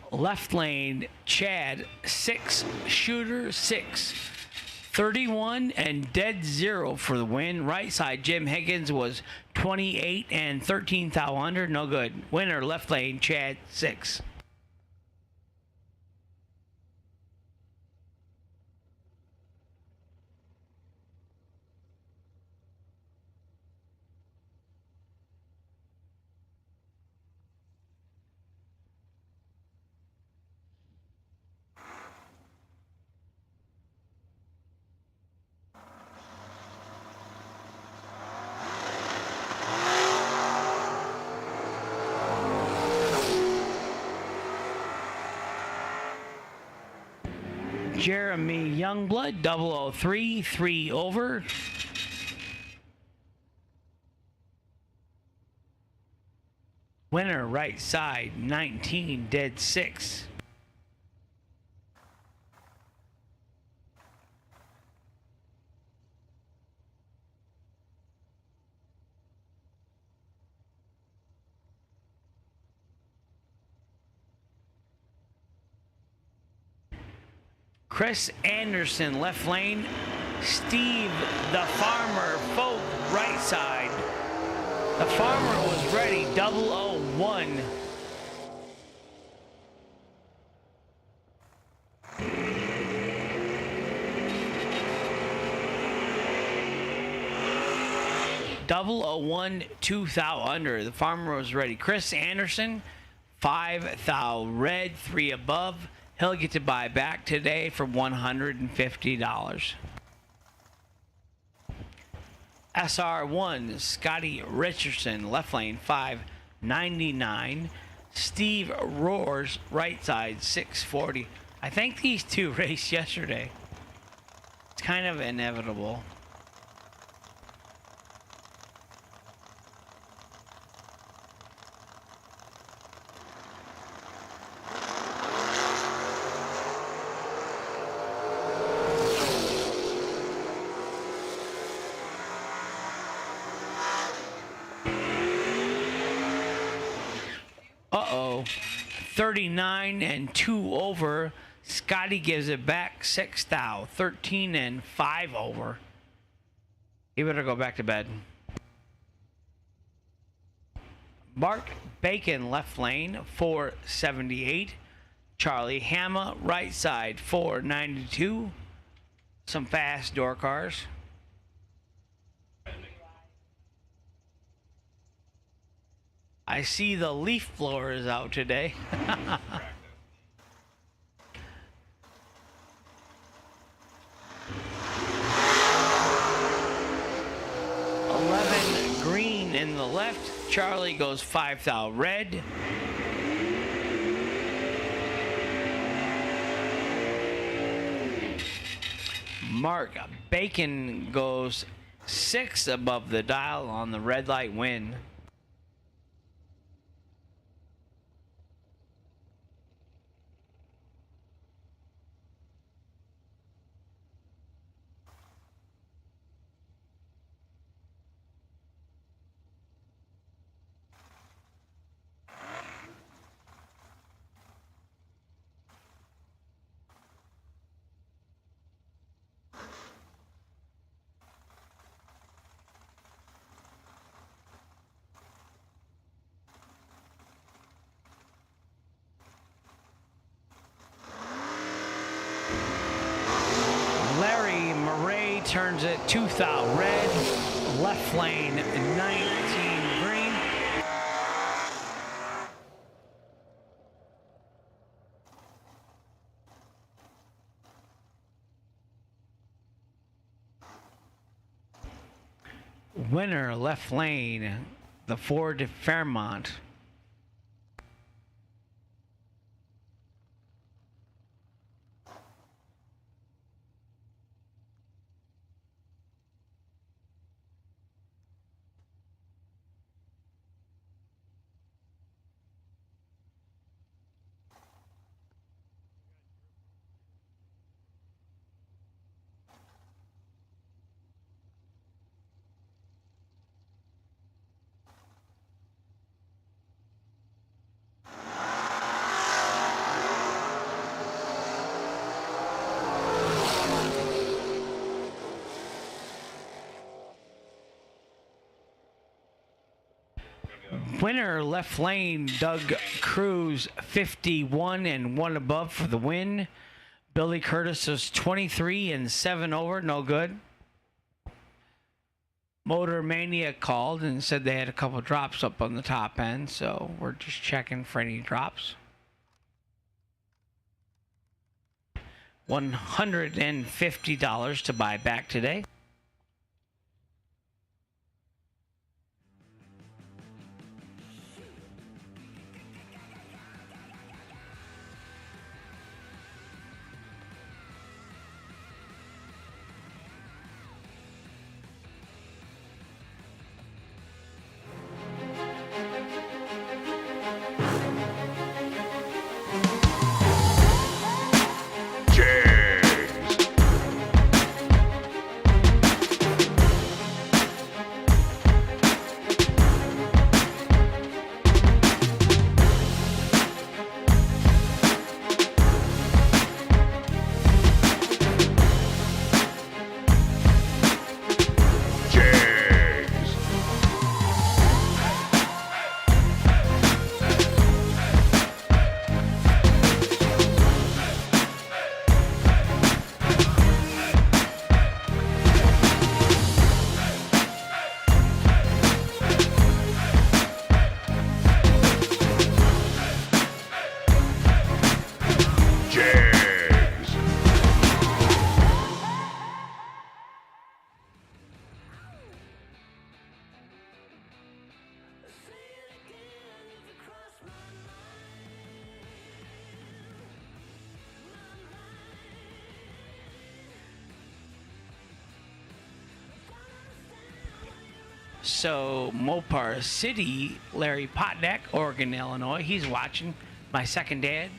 Left lane, Chad, 6, shooter, 6. 31 and dead 0 for the win. Right side, Jim Higgins was 28 and 13 thou under, no good. Winner, left lane, Chad, 6. Jeremy Youngblood, 003, 3 over. Winner, right side, 19, dead 6. Chris Anderson, left lane. Steve, the farmer, Folk, right side. The farmer was ready, 001. Double 01, 2,000 under. The farmer was ready. Chris Anderson, 5,000 red, 3 above. He'll get to buy back today for $150. SR1, Scotty Richardson, left lane, 599. Steve Roars, right side, 640. I think these two raced yesterday. It's kind of inevitable. Uh-oh. 39 and 2 over. Scotty gives it back 6,000. 13 and 5 over. He better go back to bed. Mark Bacon, left lane, 478. Charlie Hammer, right side, 492. Some fast door cars. I see the leaf blower is out today. 11 green in the left. Charlie goes 5,000 red. Mark Bacon goes 6 above the dial on the red light win. Larry Murray turns it 2,000 red, left lane 19 green. Winner, left lane, the Ford Fairmont. Winner, left lane, Doug Cruz, 51 and 1 above for the win. Billy Curtis was 23 and 7 over, no good. Motor Mania called and said they had a couple drops up on the top end, so we're just checking for any drops. $150 to buy back today. So Mopar City, Larry Potneck, Oregon, Illinois. He's watching. My second dad.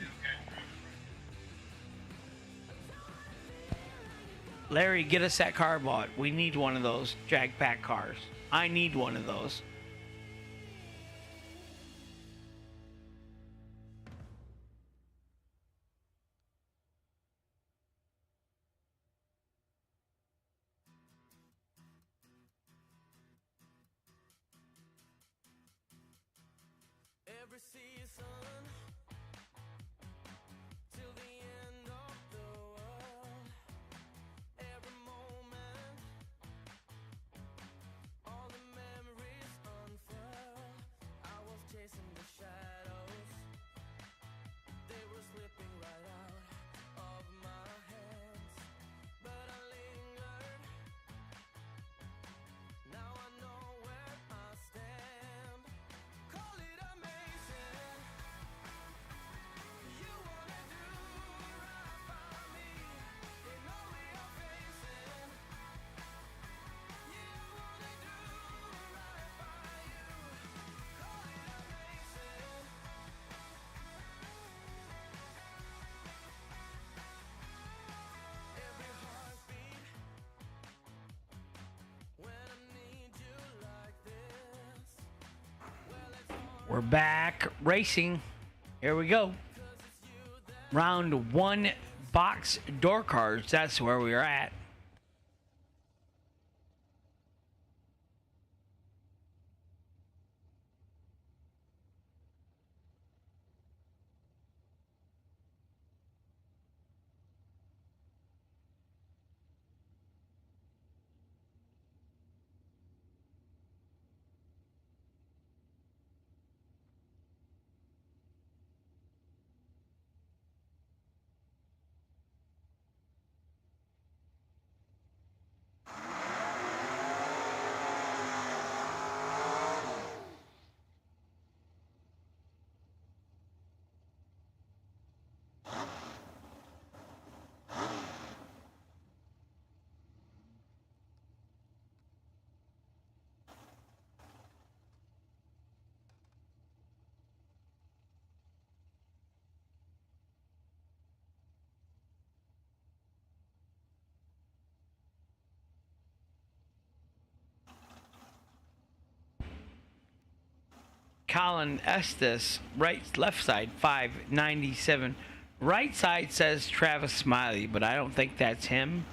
Larry, get us that car bought. We need one of those drag pack cars. I need one of those. Every season till the end of the world, every moment, all the memories unfurl. I was chasing the shadows, they were slipping right out of my hands, but I lingered. Now I know where I stand. Call it amazing. You wanna do right by me. They know we are facing. You wanna do right by you. Call it amazing. Every heartbeat when I need you like this. Well, it's hard. We're back racing. Here we go. Round 1 box door cards. That's where we are at. Colin Estes, left side, 597. Right side says Travis Smiley, but I don't think that's him.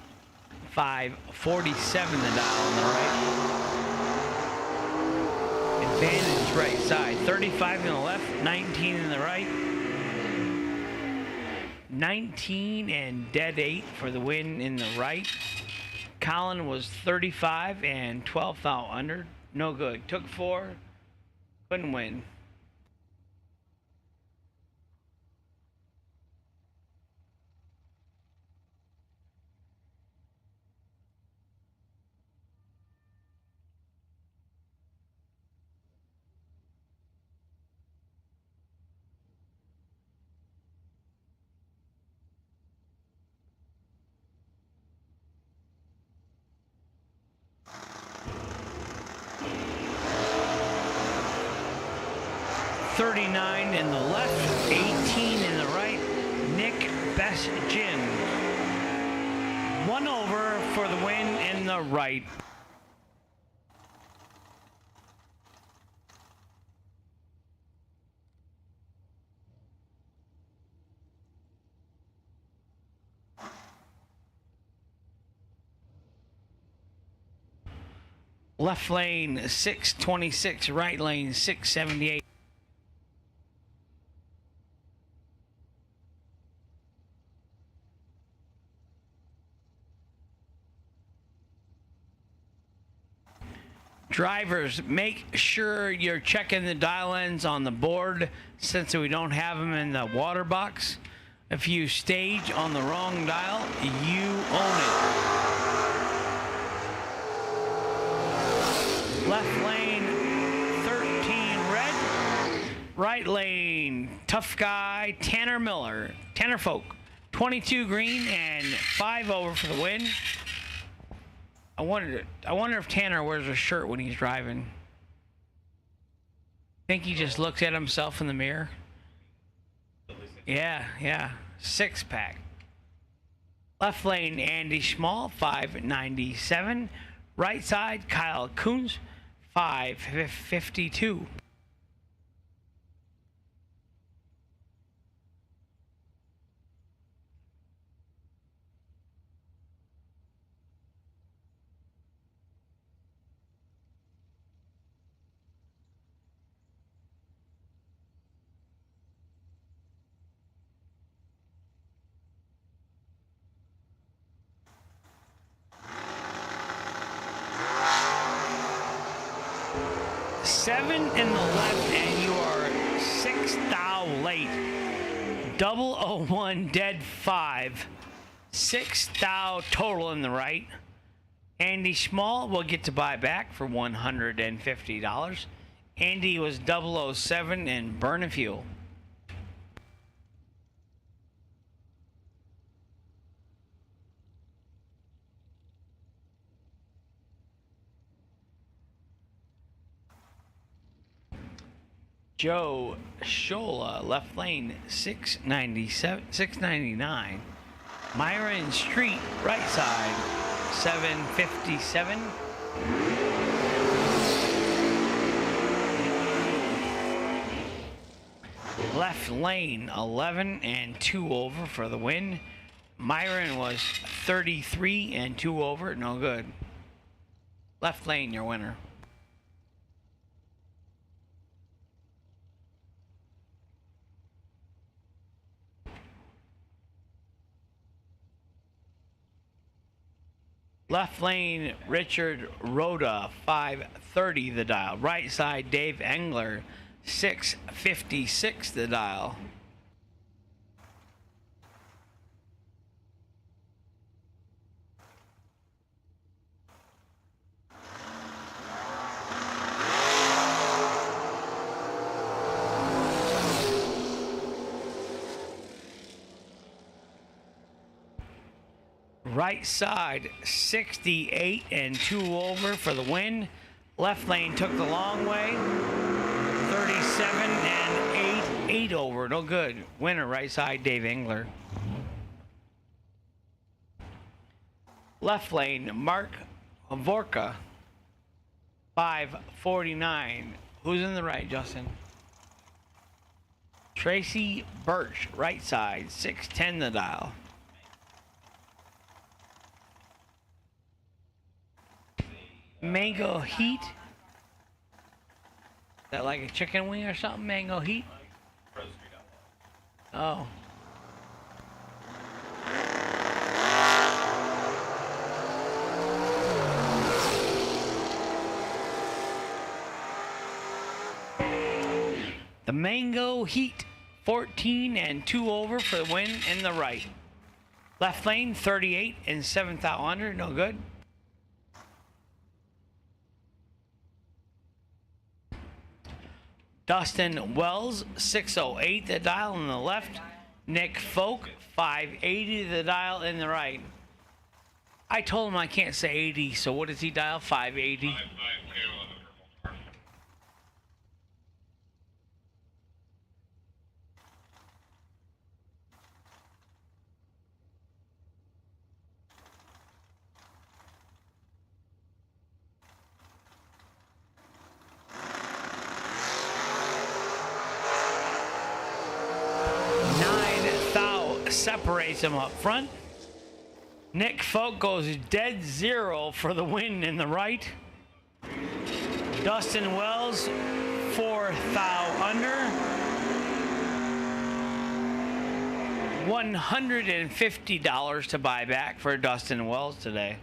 547 the dial on the right. Advantage right side. 35 in the left, 19 in the right. 19 and dead 8 for the win in the right. Colin was 35 and 12th out under. No good. Took 4. Couldn't win. $39 in the left, 18 in the right. Nick Bestjin. 1 over for the win in the right. Left lane 626, right lane 678. Drivers, make sure you're checking the dial ends on the board since we don't have them in the water box. If you stage on the wrong dial, you own it. Left lane 13 red. Right lane tough guy Tanner Miller. Tanner Folk 22 green and 5 over for the win. I wonder if Tanner wears a shirt when he's driving. Think he just looks at himself in the mirror? Yeah. 6-pack. Left lane, Andy Schmall, 597. Right side, Kyle Coons, 552. Seven in the left, and you are 6 thou late. 001 dead 5. 6 thou total in the right. Andy Schmall will get to buy back for $150. Andy was 007 and burn a fuel. Joe Shola, left lane, 699. Myron Street, right side, 757. Left lane, 11 and 2 over for the win. Myron was 33 and 2 over, no good. Left lane, your winner. Left lane, Richard Rhoda, 530 the dial. Right side, Dave Engler, 656 the dial. Right side, 68 and 2 over for the win. Left lane took the long way. 37 and 8 over. No good. Winner, right side, Dave Engler. Left lane, Mark Vorka, 549. Who's in the right, Justin? Tracy Birch, right side, 610 the dial. Mango Heat. Is that like a chicken wing or something? Mango Heat? Oh. The Mango Heat, 14 and 2 over for the win in the right. Left lane, 38 and 7 thou under, no good. Dustin Wells, 608 the dial on the left. Nick Folk, 580 the dial in the right. I told him I can't say 80, so what does he dial? 580. Separates him up front. Nick Folk goes dead 0 for the win in the right. Dustin Wells, 4 thou under. $150 to buy back for Dustin Wells today.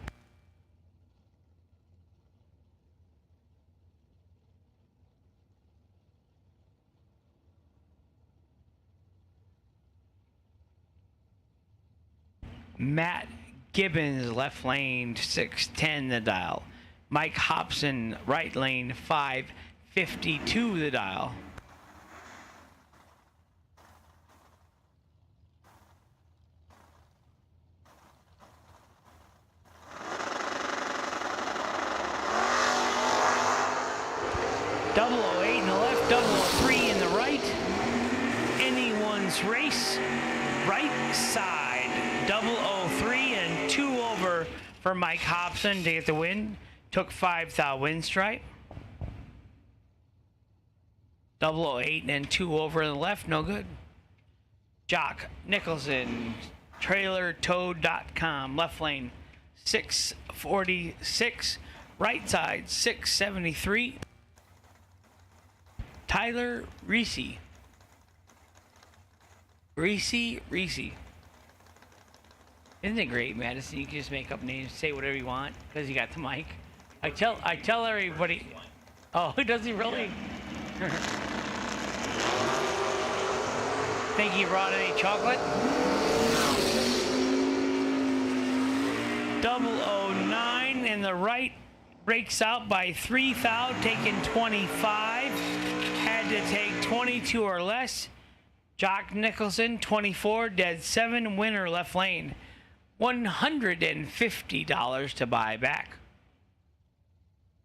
Matt Gibbons, left lane, 610 the dial. Mike Hobson, right lane, 552 the dial. 008 in the left, 003 in the right. Anyone's race, right side. 003 and 2 over for Mike Hobson to get the win. Took 5 thou win stripe. 008 and 2 over in the left, no good. Jock Nicholson, trailertoad.com, left lane 646, right side 673. Tyler Reese. Reese. Isn't it great, Madison? You can just make up names, say whatever you want, because you got the mic. I tell everybody. Oh, does he really? Think you brought any chocolate? 009 in the right breaks out by 3 thou, taking 25. Had to take 22 or less. Jock Nicholson, 24, dead 7, winner left lane. $150 to buy back.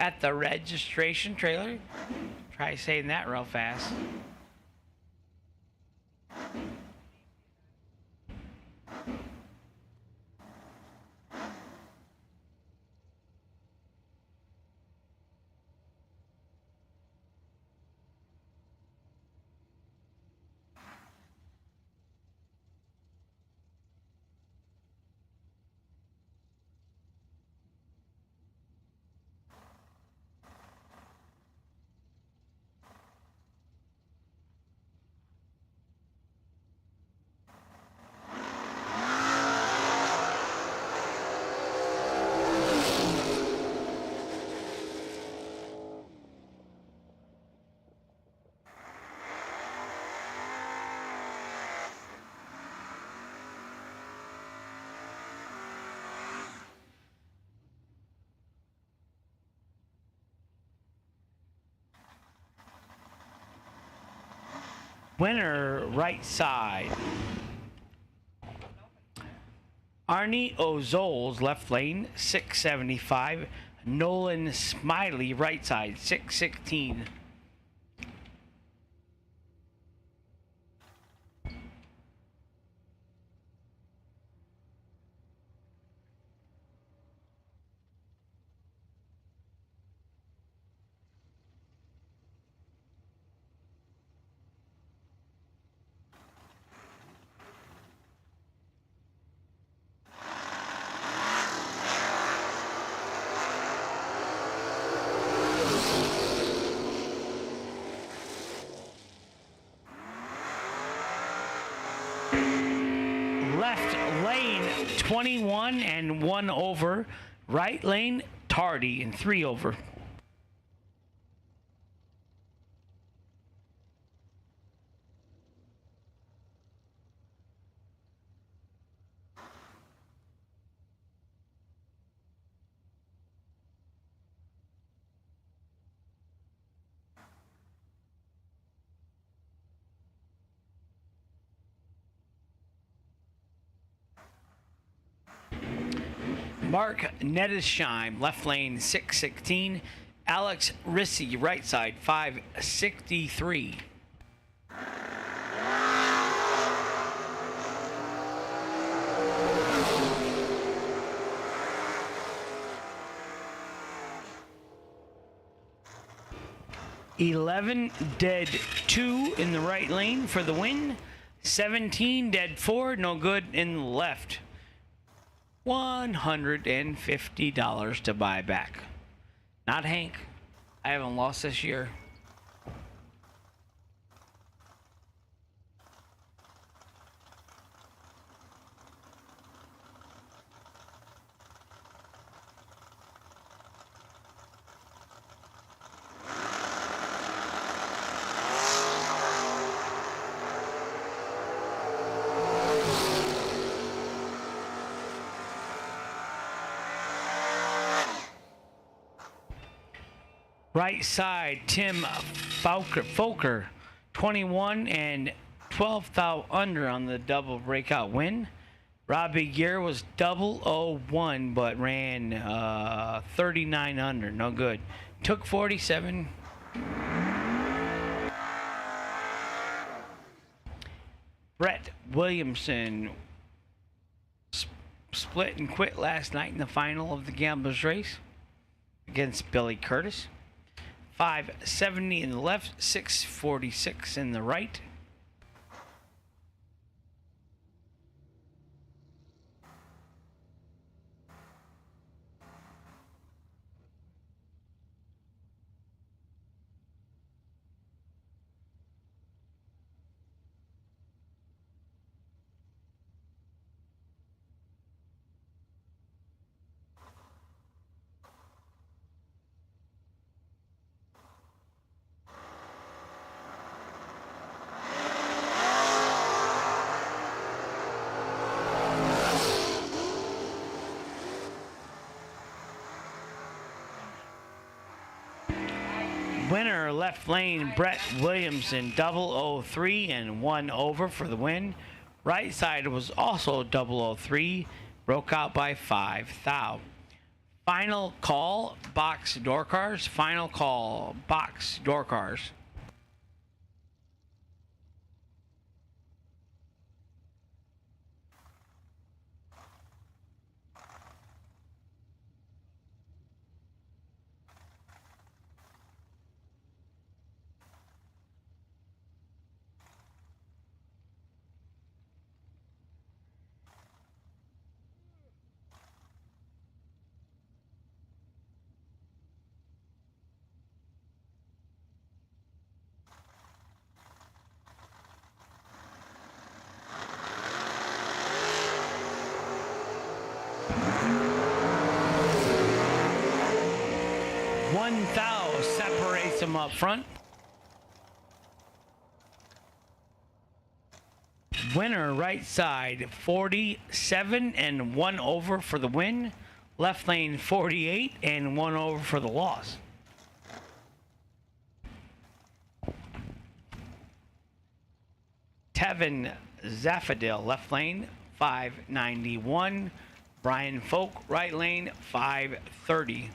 At the registration trailer. Try saying that real fast. Winner, right side. Arnie Ozols, left lane, 675. Nolan Smiley, right side, 616. Left lane 21 and 1 over. Right lane tardy and 3 over. Mark Nettesheim, left lane 616. Alex Rissy, right side 563. $11 dead 2 in the right lane for the win. 17 dead 4, no good in the left. $150 to buy back. Not Hank. I haven't lost this year. Right side, Tim Folker, 21 and 12 thou under on the double breakout win. Robbie Gear was 001 but ran 39 under, no good. Took 47. Brett Williamson split and quit last night in the final of the Gamblers race against Billy Curtis. 570 in the left, 646 in the right. Winner left lane, Brett Williamson, 003 and 1 over for the win. Right side was also 003, broke out by 5 thou. Final call, box door cars. Final call, box door cars. One thou separates them up front. Winner right side, 47 and 1 over for the win. Left lane, 48 and 1 over for the loss. Tevin Zaffadil, left lane, 591. Brian Folk, right lane, 530.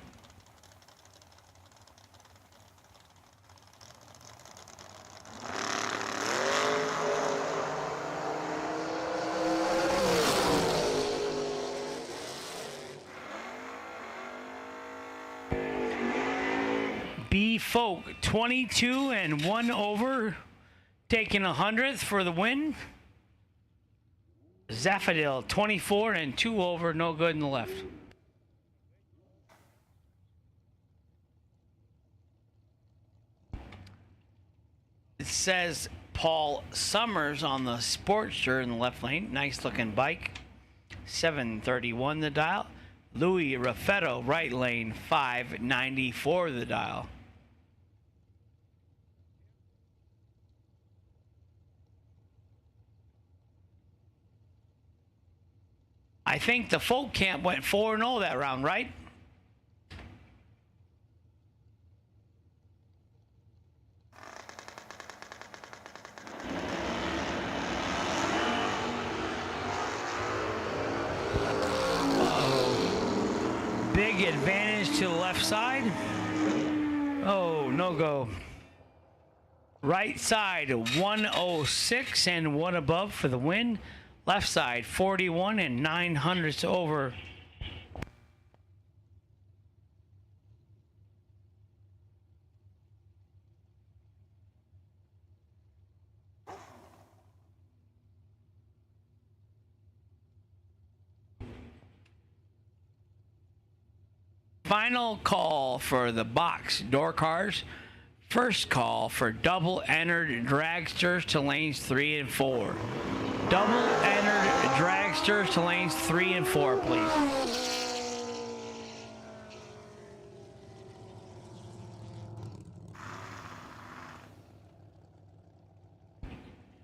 B Folk, 22 and 1 over, taking 100th for the win. Zaffadil, 24 and 2 over, no good in the left. It says Paul Summers on the Sportster in the left lane. Nice looking bike. 731 the dial. Louis Raffetto, right lane, 594 the dial. I think the Folk camp went 4-0 that round, right? Big advantage to the left side. Oh, no go. Right side, 106 and 1 above for the win. Left side, 41 and 900ths over. Final call for the box door cars. First call for double entered dragsters to lanes 3 and 4. Double entered dragsters to lanes 3 and 4, please.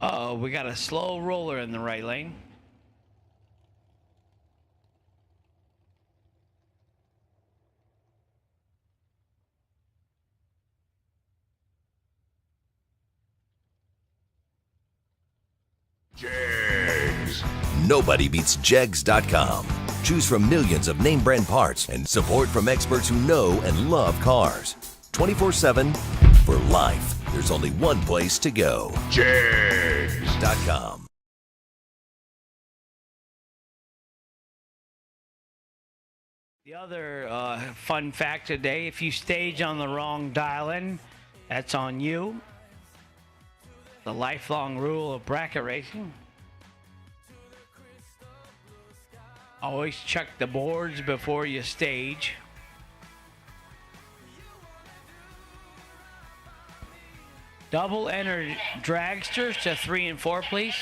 Uh-oh, we got a slow roller in the right lane. Jegs. Nobody beats Jegs.com. Choose from millions of name brand parts and support from experts who know and love cars. 24/7 for life. There's only one place to go. Jegs.com. The other fun fact today, if you stage on the wrong dial-in, that's on you. The lifelong rule of bracket racing. Always check the boards before you stage. Double enter dragsters to 3 and 4, please.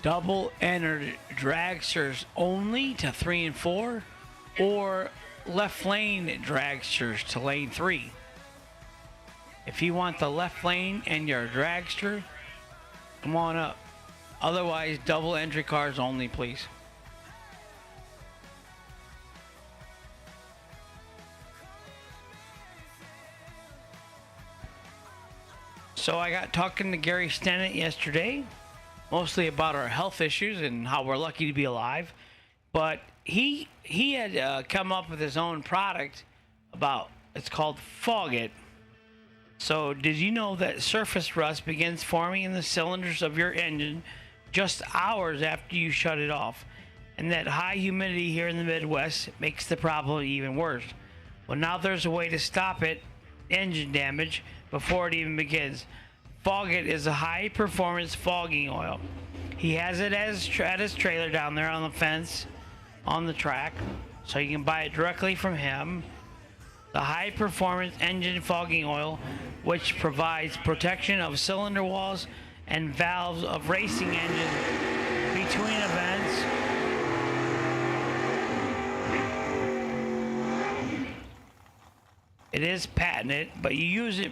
Double enter dragsters only to 3 and 4, or left lane dragsters to lane 3. If you want the left lane and your dragster, come on up. Otherwise, double entry cars only, please. So I got talking to Gary Stennett yesterday, mostly about our health issues and how we're lucky to be alive. But he had come up with his own product it's called Fog It. So did you know that surface rust begins forming in the cylinders of your engine just hours after you shut it off? And that high humidity here in the Midwest makes the problem even worse. Well, now there's a way to stop engine damage before it even begins. Fog It is a high-performance fogging oil. He has it at his trailer down there on the fence on the track, so you can buy it directly from him. The high-performance engine fogging oil, which provides protection of cylinder walls and valves of racing engines between events. It is patented, but you use it,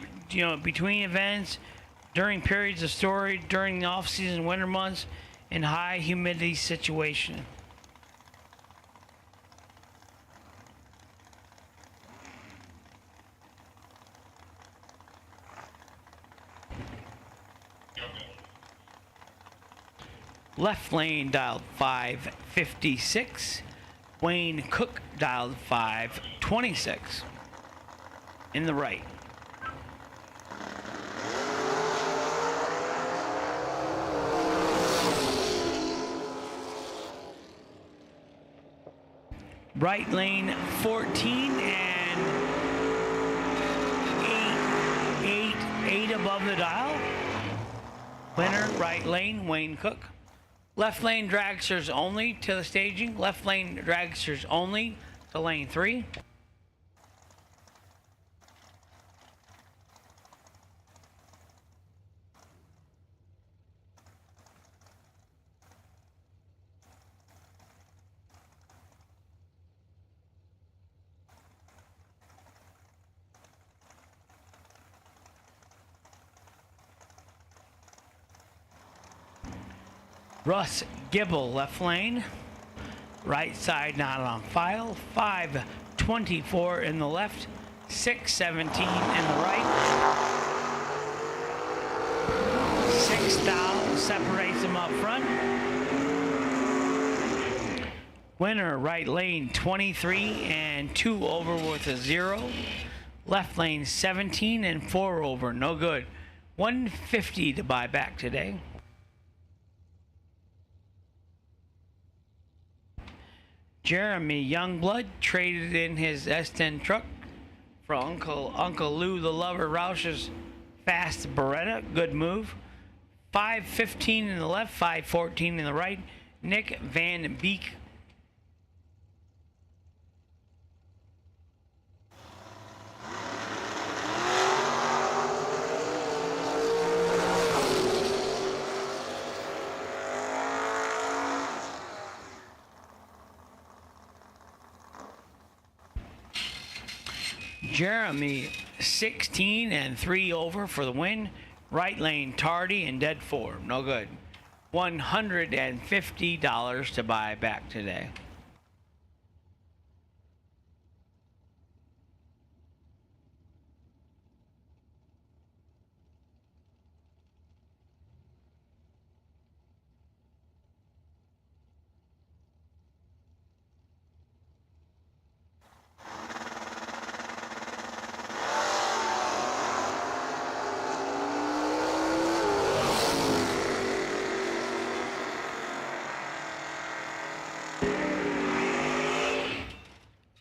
between events, during periods of storage, during the off-season winter months, in high humidity situation. Left lane dialed 556. Wayne Cook dialed 526. In the right. Right lane 14 and 8 above the dial. Winner, right lane, Wayne Cook. Left lane dragsters only to the staging. Left lane dragsters only to lane 3. Russ Gibble, left lane. Right side not on file. 524 in the left. 617 in the right. 6 down separates them up front. Winner, right lane 23 and 2 over with a 0. Left lane 17 and 4 over, no good. 150 to buy back today. Jeremy Youngblood traded in his S10 truck for Uncle Lou the Lover Roush's fast Beretta. Good move. 515 in the left, 514 in the right. Nick Van Beek. Jeremy 16 and 3 over for the win. Right lane tardy and dead 4. No good. $150 to buy back today.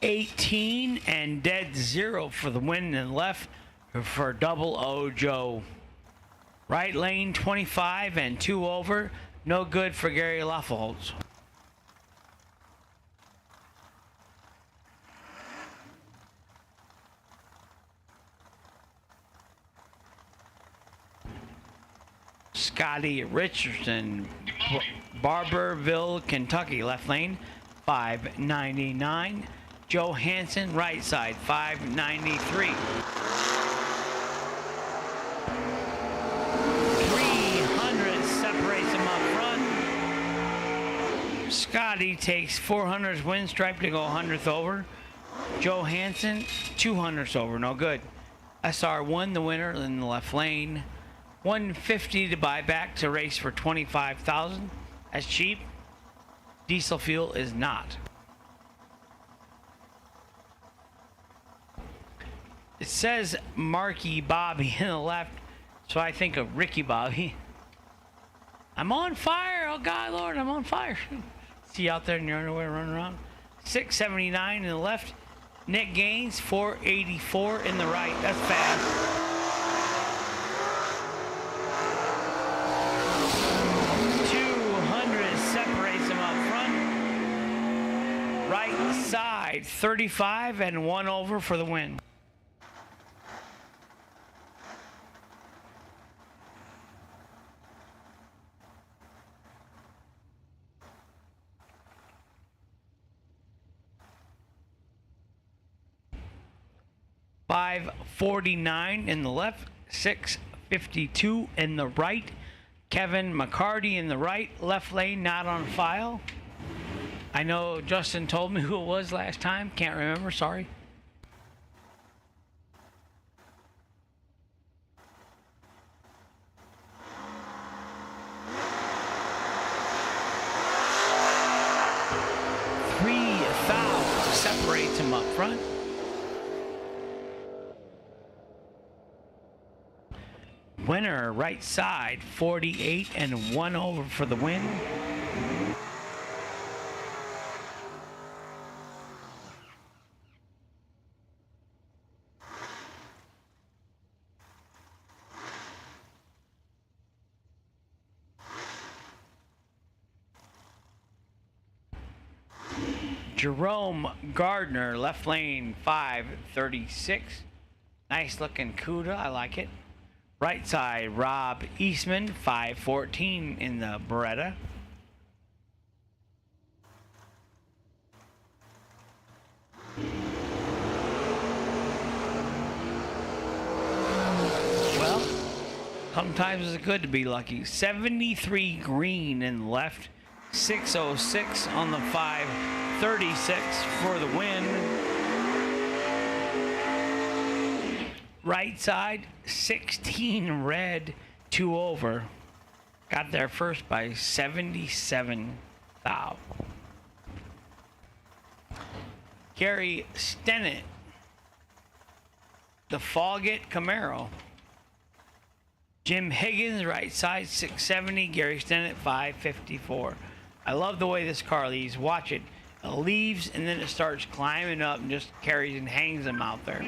$18 and dead 0 for the win and left for Double O Joe. Right lane 25 and 2 over. No good for Gary Laffoltz. Scotty Richardson, Barberville, Kentucky, left lane, $5.99. Joe Hansen, right side, $5.93. 300 separates him up front. Scotty takes 400's win stripe to go 100th over. Joe Hansen, 200's over, no good. SR1, the winner in the left lane. $150 to buy back to race for $25,000. That's cheap. Diesel fuel is not. It says Marky Bobby in the left, so I think of Ricky Bobby. I'm on fire. Oh God, Lord, I'm on fire. See you out there in your underwear running around. $6.79 in the left. Nick Gaines, $4.84 in the right. That's fast. Right side, 35 and 1 over for the win. $5.49 in the left, $6.52 in the right. Kevin McCarty in the right, left lane not on file. I know Justin told me who it was last time. Can't remember. Sorry. $3,000 separates him up front. Winner, right side, 48 and 1 over for the win. Jerome Gardner, left lane, 536. Nice looking CUDA, I like it. Right side, Rob Eastman, 514 in the Beretta. Well, sometimes it's good to be lucky. 73 green in the left, 606 on the 536 for the win. Right side, 16 red, 2 over. Got there first by 77 thou. Gary Stennett, the Foggett Camaro. Jim Higgins, right side, 670. Gary Stennett, 554. I love the way this car leaves. Watch it. It leaves and then it starts climbing up and just carries and hangs them out there.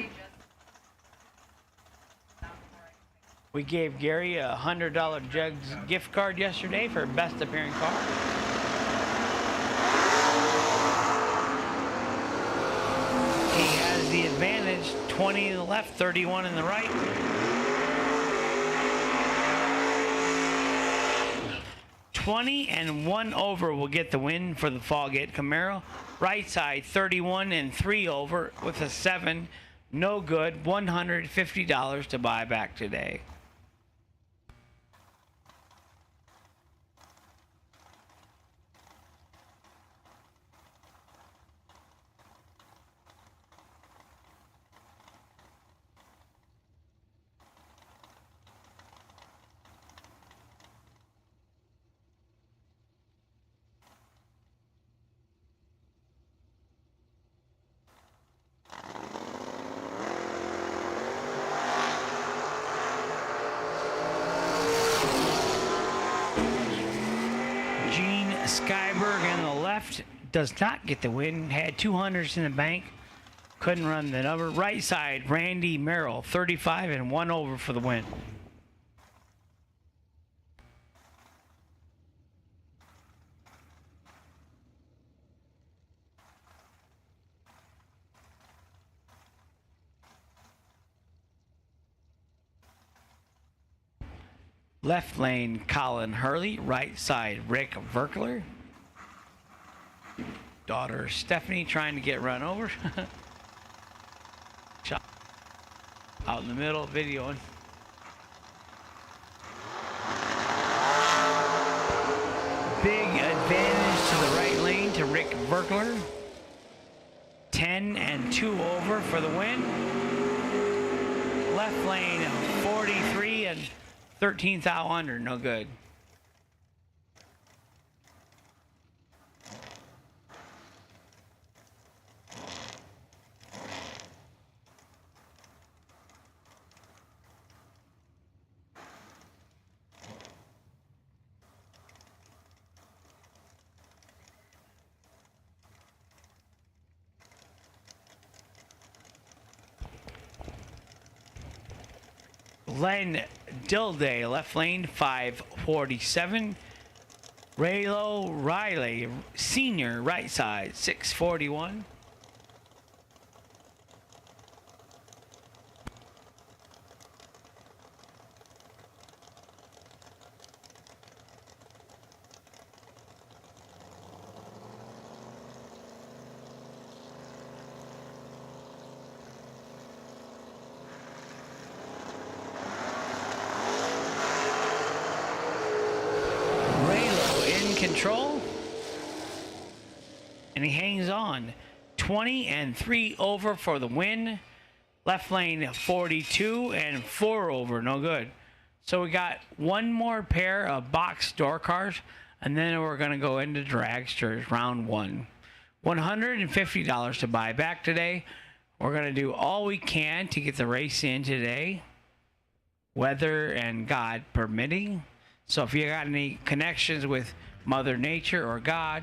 We gave Gary a $100 Jugs gift card yesterday for best appearing car. He has the advantage, 20 in the left, 31 in the right. $20 and 1 over will get the win for the Foggett Camaro. Right side, 31 and 3 over with a 7. No good. $150 to buy back today. Skyberg on the left does not get the win. Had 200s in the bank. Couldn't run the number. Right side, Randy Merrill, 35 and 1 over for the win. Left lane, Colin Hurley. Right side, Rick Verkler. Daughter Stephanie trying to get run over. Shot out in the middle, videoing. Big advantage to the right lane to Rick Verkler. 10 and 2 over for the win. Left lane, 43 and 13th out under, no good. Len Dilday, left lane, 547. Raylo Riley, senior, right side, 641. Control, and he hangs on. 20 and 3 over for the win. Left lane, 42 and 4 over, no good. So we got one more pair of box door cars, and then we're going to go into Dragsters round 1. $150 to buy back today. We're going to do all we can to get the race in today, weather and God permitting. So if you got any connections with Mother Nature or God,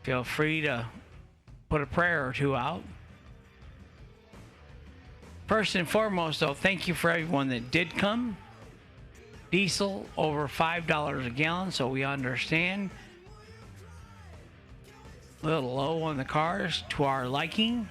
feel free to put a prayer or two out. First and foremost, though, thank you for everyone that did come. Diesel over $5 a gallon, so we understand. A little low on the cars to our liking.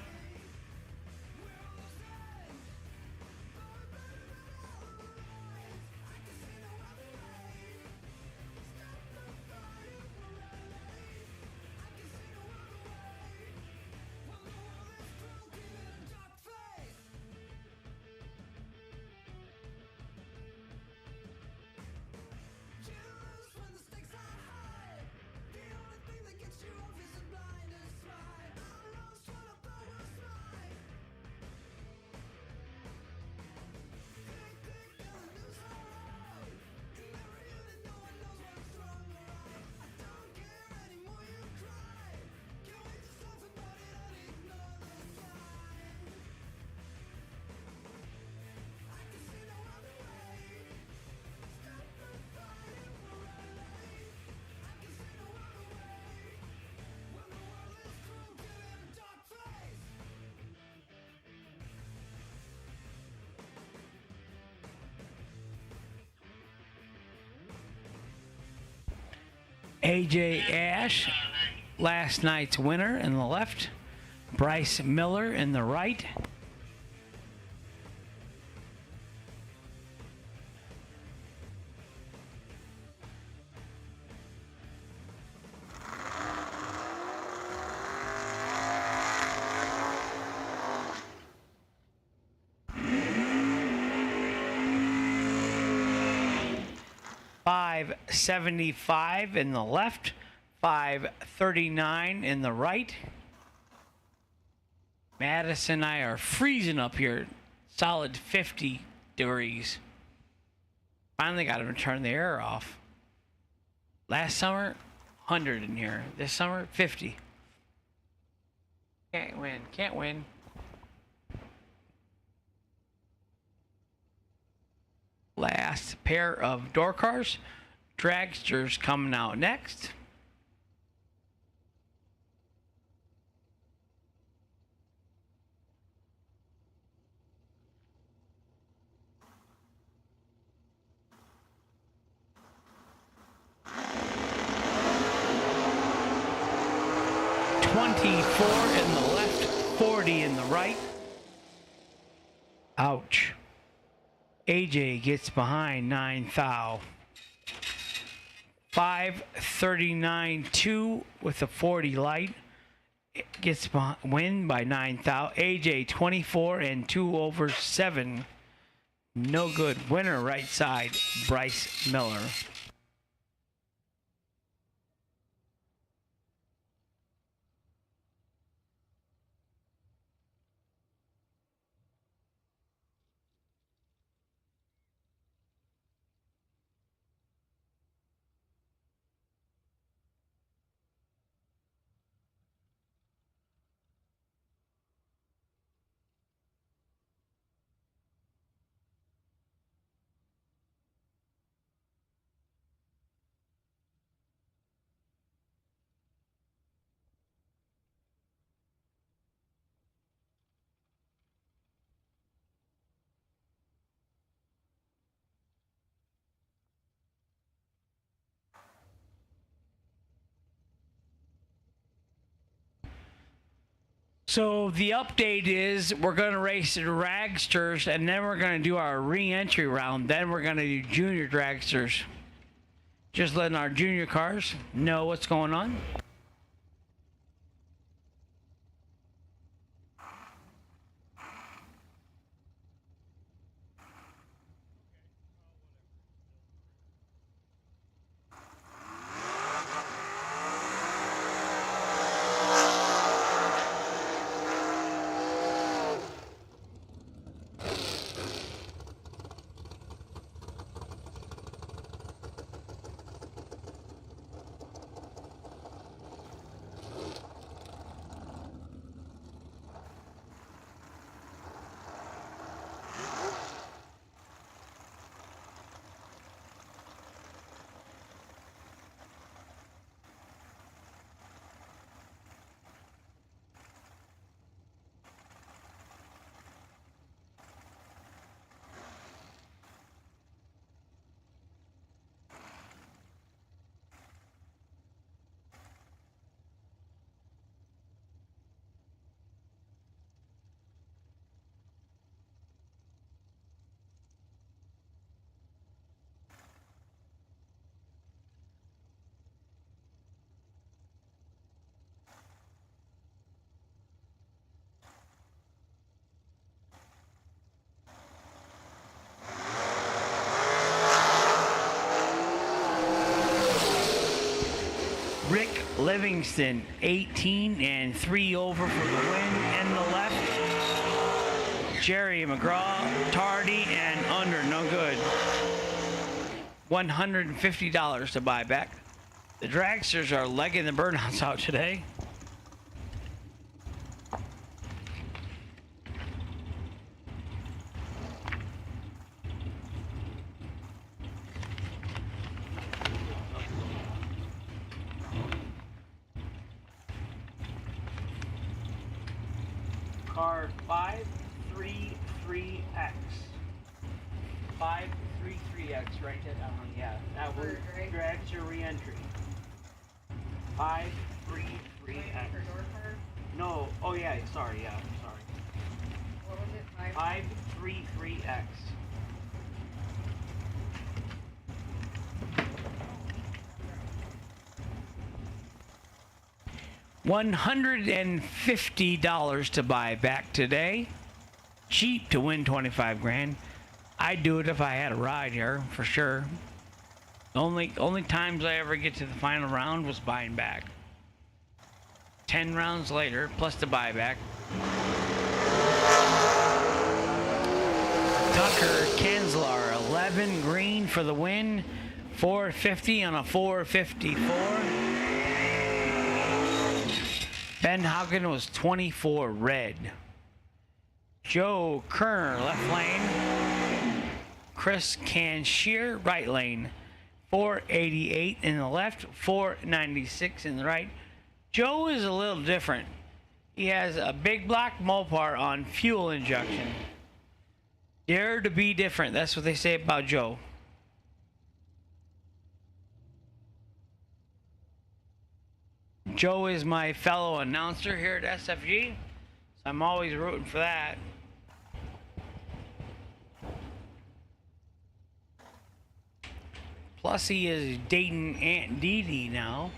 AJ Ash, last night's winner in the left. Bryce Miller in the right. 575 in the left, 539 in the right. Madison and I are freezing up here, solid 50 degrees. Finally got him to turn the air off. Last summer, 100 in here. This summer, 50. Can't win, can't win. Last pair of door cars. Dragsters coming out next. $24 in the left, 40 in the right. Ouch. AJ gets behind 9 thou. 539.2 with the 40 light. It gets win by 9 thou. AJ 24 and 2 over 7. No good. Winner right side, Bryce Miller. So the update is we're going to race the Dragsters, and then we're going to do our re-entry round. Then we're going to do junior Dragsters. Just letting our junior cars know what's going on. Livingston 18 and 3 over for the win in the left. Jerry McGraw, tardy and under, no good. $150 to buy back. The Dragsters are legging the burnouts out today. Car 533X. 533X, write that down. Yeah, that was Dragster Reentry. 533X. No, oh yeah, sorry, sorry. What was it? 533X. $150 to buy back today. Cheap to win 25 grand. I'd do it if I had a ride here, for sure. Only times I ever get to the final round was buying back. 10 rounds later, plus the buyback. Tucker Kenslar, 11 green for the win. 450 on a 454. Ben Haugen was 24 red. Joe Kerner, left lane. Chris Canshear, right lane. 488 in the left, 496 in the right. Joe is a little different. He has a big black Mopar on fuel injection. Dare to be different. That's what they say about Joe. Joe is my fellow announcer here at SFG, so I'm always rooting for that. Plus, he is dating Aunt Dee Dee now.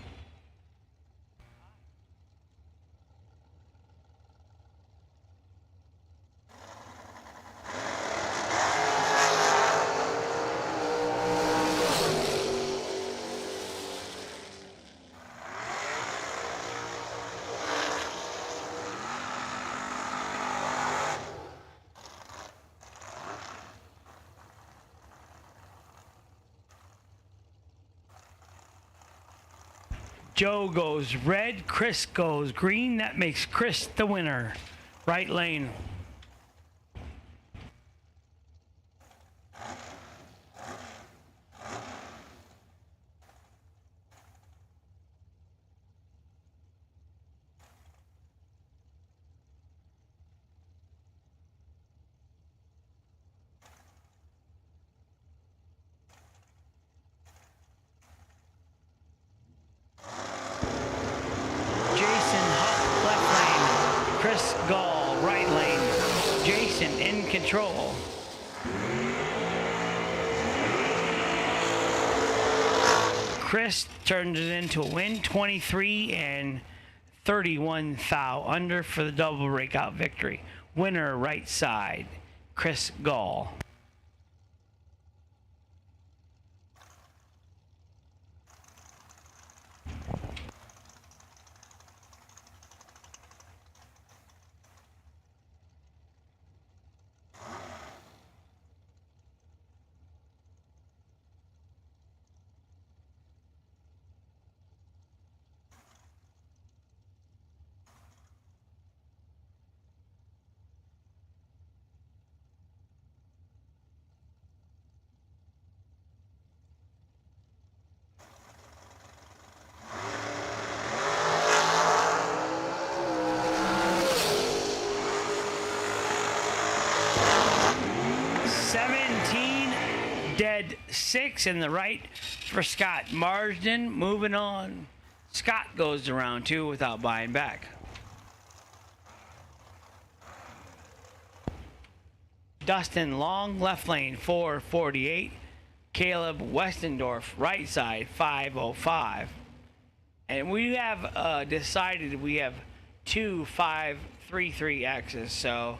Joe goes red, Chris goes green. That makes Chris the winner. Right lane. Control. Chris turned it into a win, 23 and 31 thou under for the double breakout victory. Winner right side, Chris Gall. Dead 6 in the right for Scott Marsden. Moving on. Scott goes to round 2 without buying back. Dustin Long, left lane, 448. Caleb Westendorf, right side, 505. And we have decided we have 2 533 X's, so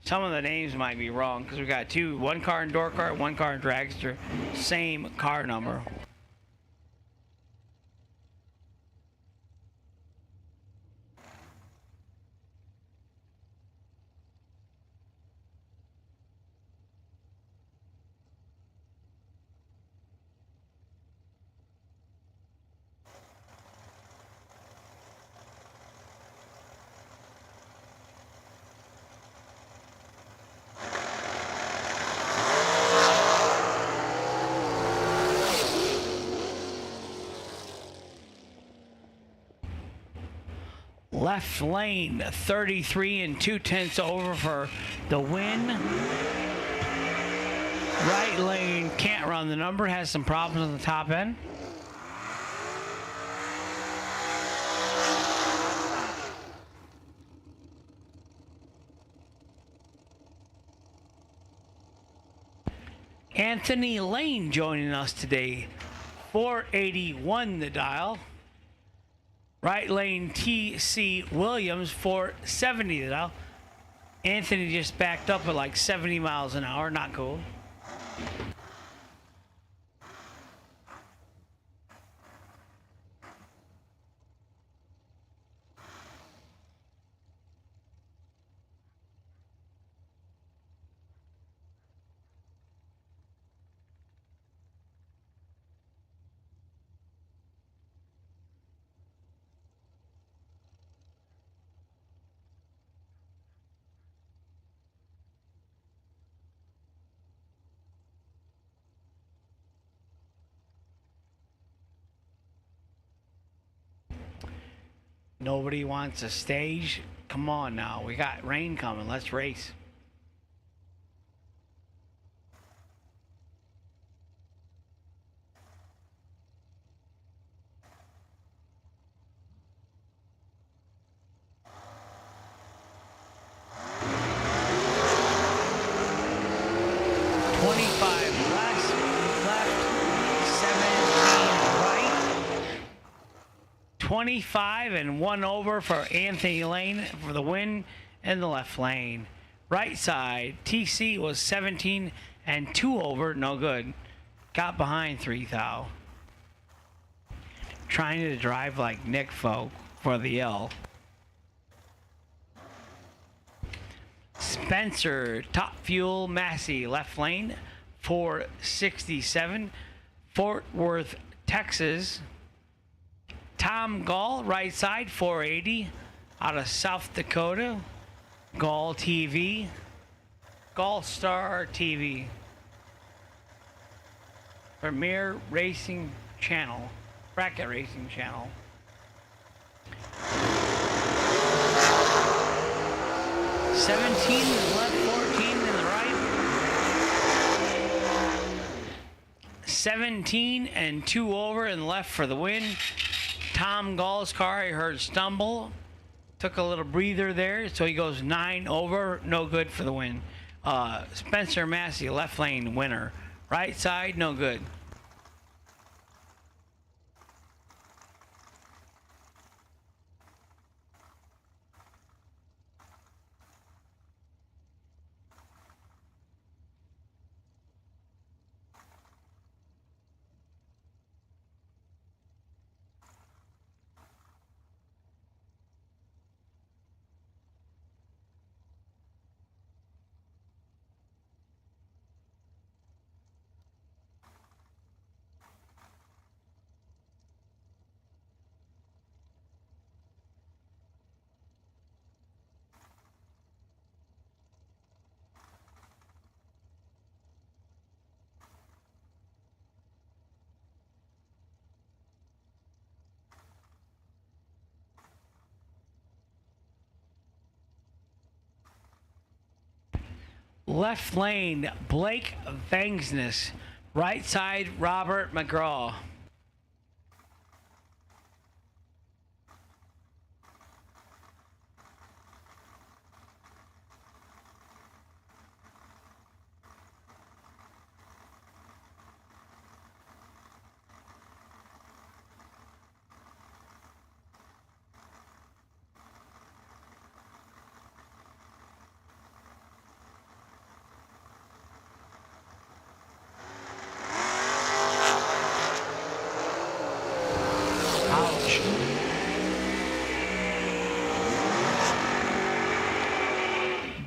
some of the names might be wrong because we got one car in door cart, one car in dragster, same car number. Left lane, 33 and 2/10 over for the win. Right lane, can't run the number, has some problems on the top end. Anthony Lane joining us today, 481 the dial. Right lane, T.C. Williams, 470 the dial. Anthony just backed up at like 70 miles an hour, not cool. Nobody wants a stage? Come on now. We got rain coming. Let's race. Left, 17 right, 25 and 1 over for Anthony Lane for the win in the left lane. Right side, TC was 17 and 2 over, no good. Got behind 3 thou. Trying to drive like Nick Folk for the L. Spencer, Top Fuel, Massey, left lane, 467. Fort Worth, Texas. Tom Gall, right side, 480. Out of South Dakota. Gall TV. Gall Star TV. Premier Racing Channel. Bracket Racing Channel. 17 in the left, 14 in the right. 17 and 2 over in the left for the win. Tom Gall's car, I heard stumble. Took a little breather there, so he goes 9 over, no good for the win. Spencer Massey, left lane winner. Right side, no good. Left lane, Blake Vangsness. Right side, Robert McGraw.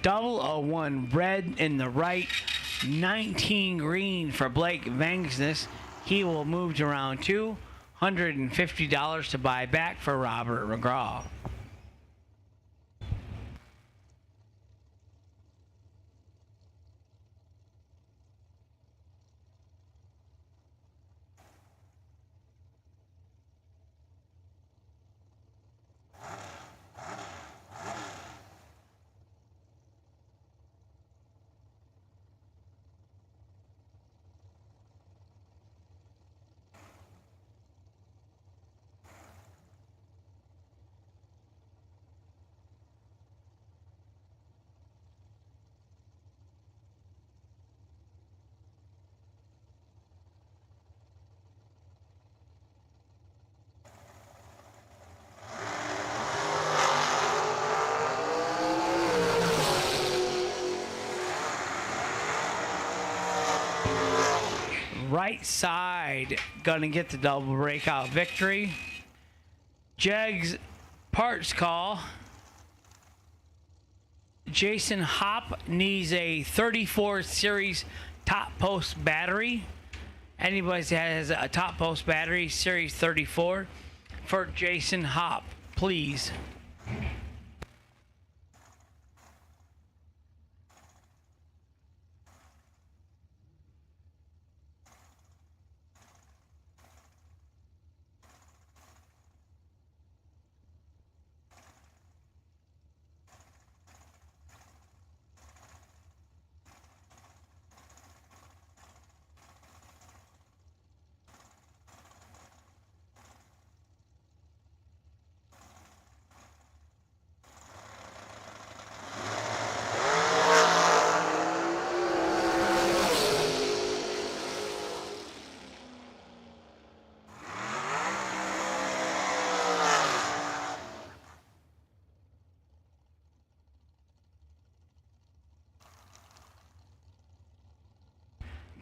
Double 01 red in the right, 19 green for Blake Vangsness. He will move to round 2. $150 to buy back for Robert McGraw. Right side, gonna get the double breakout victory. Jegs parts call. Jason Hopp needs a 34 series top post battery. Anybody that has a top post battery, series 34, for Jason Hopp, please.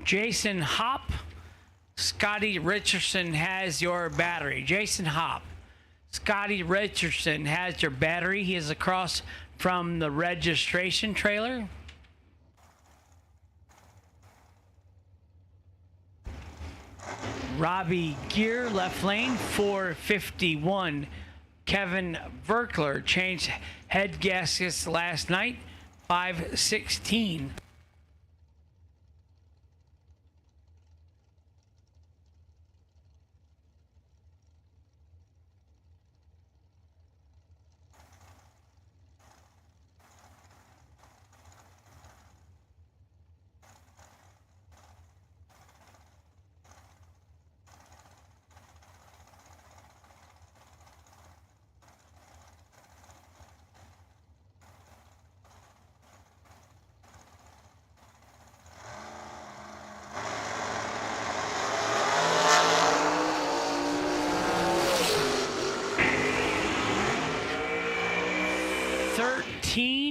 Jason Hop, Scotty Richardson has your battery. Jason Hop, Scotty Richardson has your battery. He is across from the registration trailer. Robbie Gear, left lane, 451. Kevin Verkler changed head gaskets last night, 516.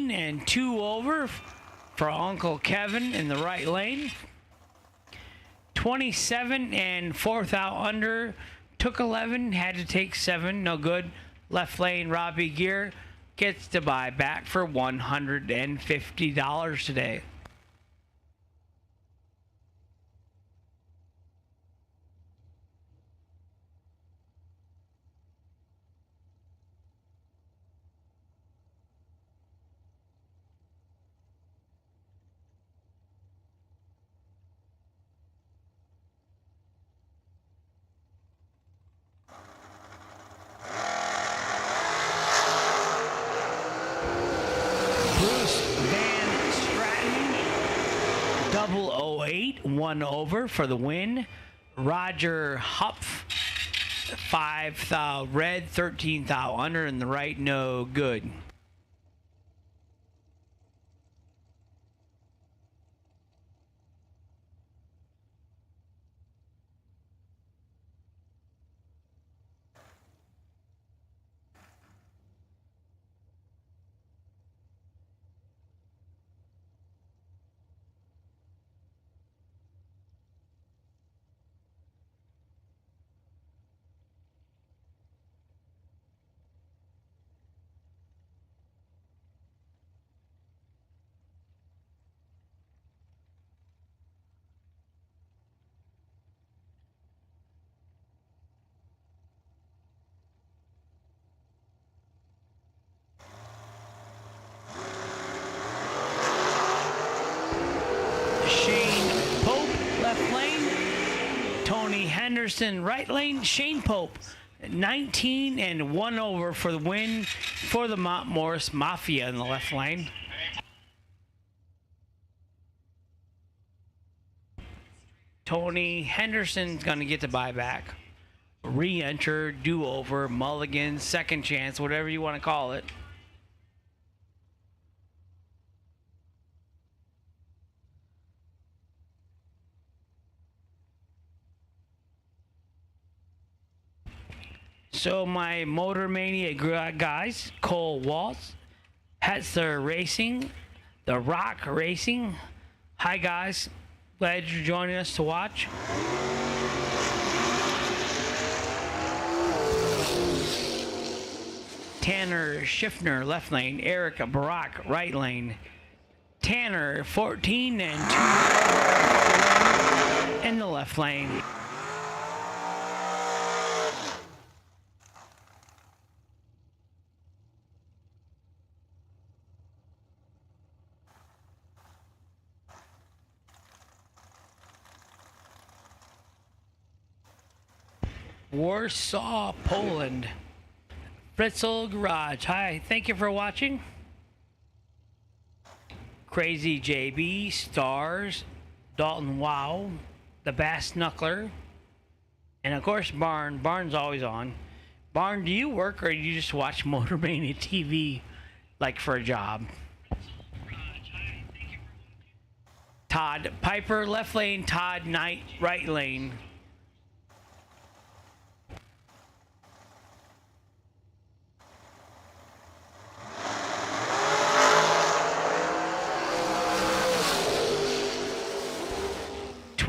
And 2 over for Uncle Kevin in the right lane. 27 and 4th out under. Took 11, had to take 7, no good. Left lane, Robbie Gear gets to buy back for $150 today. Double 08, 1 over for the win. Roger Hupf, 5 thou red, 13 thou under in the right, no good. Henderson right lane, Shane Pope 19 and 1 over for the win for the Mont Morris Mafia in the left lane. Tony Henderson's gonna get the buyback. Re-enter, do-over, mulligan, second chance, whatever you want to call it. So my Motor Mania guys, Cole Waltz, Hetzer Racing, The Rock Racing. Hi guys, glad you're joining us to watch. Tanner Schiffner, left lane. Eric Barak, right lane. Tanner, 14 and 2 in the left lane. Warsaw, Poland. Fritzel Garage. Hi, thank you for watching. Crazy JB, Stars, Dalton Wow, the Bass Knuckler, and of course Barn. Barn's always on. Barn, do you work or do you just watch Motor Mania TV like for a job? Todd Piper, left lane. Todd Knight, right lane.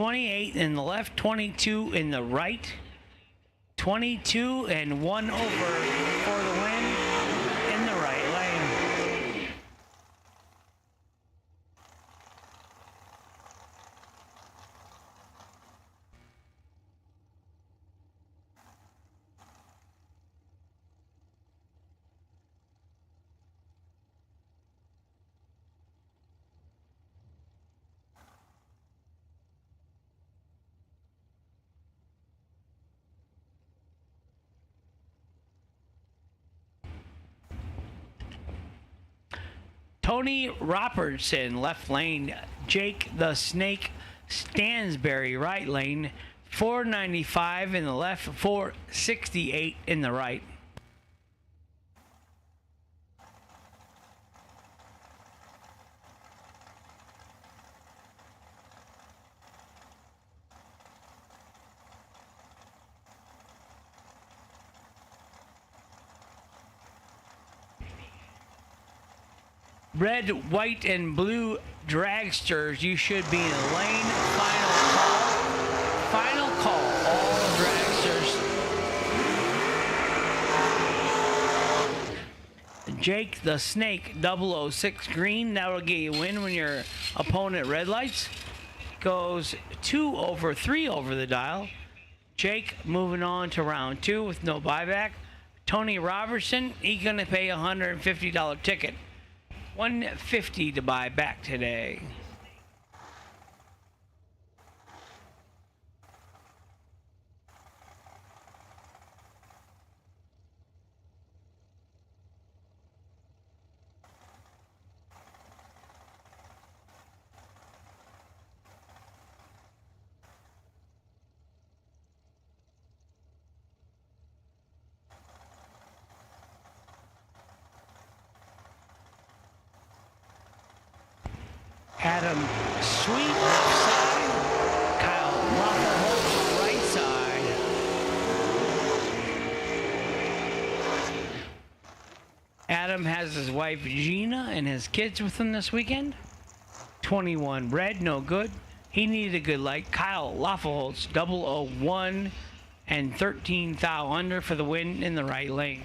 28 in the left, 22 in the right, 22 and 1 over for the win in the right lane. Tony Robertson, left lane. Jake the Snake Stansberry, right lane. 495 in the left, 468 in the right. Red, white, and blue dragsters, you should be in the lane. Final call. Final call, all dragsters. Jake the Snake 006 green. That'll get you in when your opponent red lights. Goes 2 over 3 over the dial. Jake moving on to round 2 with no buyback. Tony Robertson, he's going to pay a $150 ticket. $150 to buy back today. Adam Sweet left side. Kyle Lafferholt right side. Adam has his wife Gina and his kids with him this weekend. 21 red, no good. He needed a good light. Kyle Lafferholt's 001 and 13 thou under for the win in the right lane.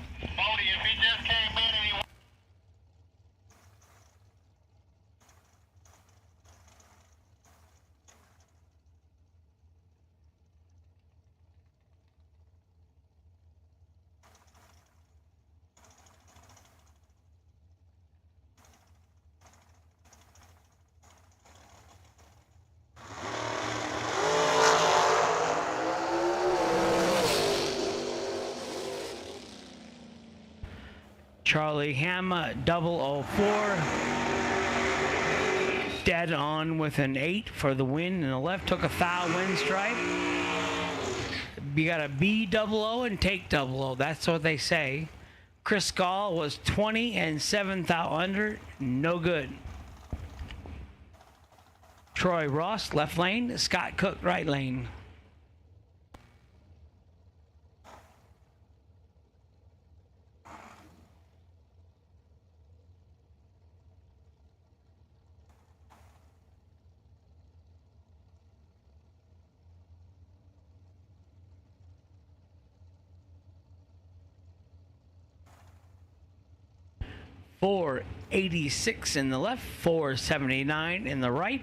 Charlie Hamma 004. Dead on with an 8 for the win. In the left took a foul win stripe. You got to be 00 and take 00. That's what they say. Chris Gall was 20 and 7 thou under. No good. Troy Ross left lane. Scott Cook right lane. $486 in the left, $479 in the right.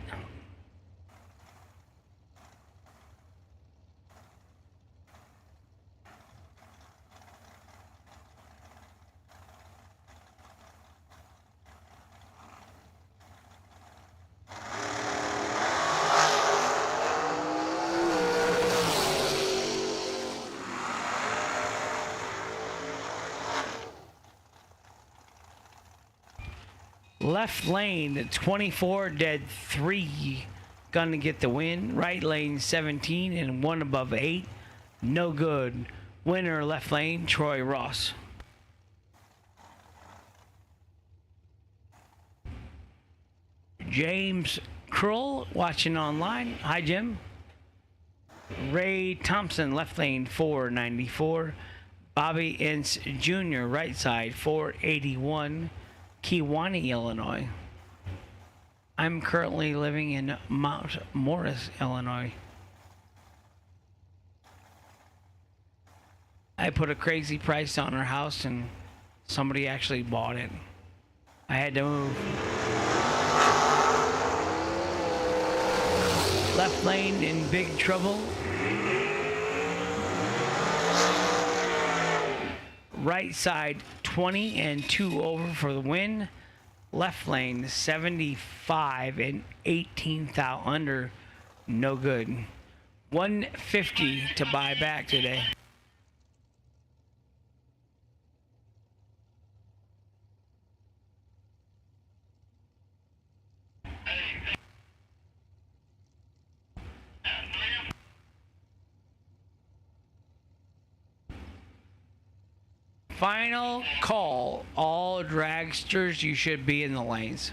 Left lane 24 dead 3, gonna get the win. Right lane 17 and 1 above 8, no good. Winner left lane Troy Ross. James Krull watching online. Hi Jim. Ray Thompson left lane 494. Bobby Ince Jr. right side 481. Kewanee, Illinois. I'm currently living in Mount Morris, Illinois. I put a crazy price on our house and somebody actually bought it. I had to move. Left lane in big trouble. Right side 20 and 2 over for the win. Left lane 75 and 18th under. No good. 150 to buy back today. Final call. All dragsters, you should be in the lanes.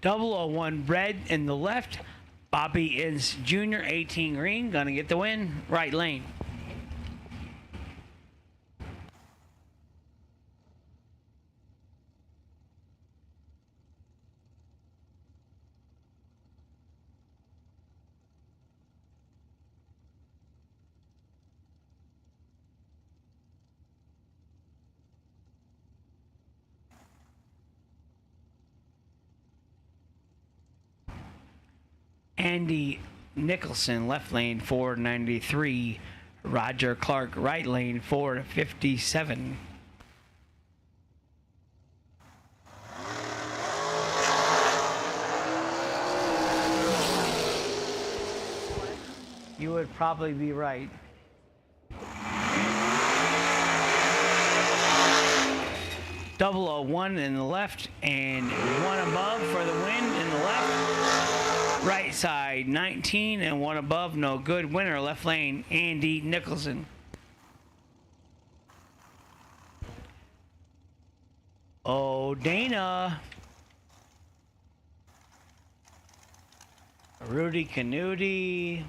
Double 01 red in the left. Bobby Inns Jr. 18 green. Gonna get the win. Right lane. Andy Nicholson, left lane 493. Roger Clark, right lane 457. You would probably be right. Double 01 in the left and 1 above for the win in the left. Right side 19 and 1 above, no good. Winner, left lane, Andy Nicholson. Oh, Dana. Rudy Canuti.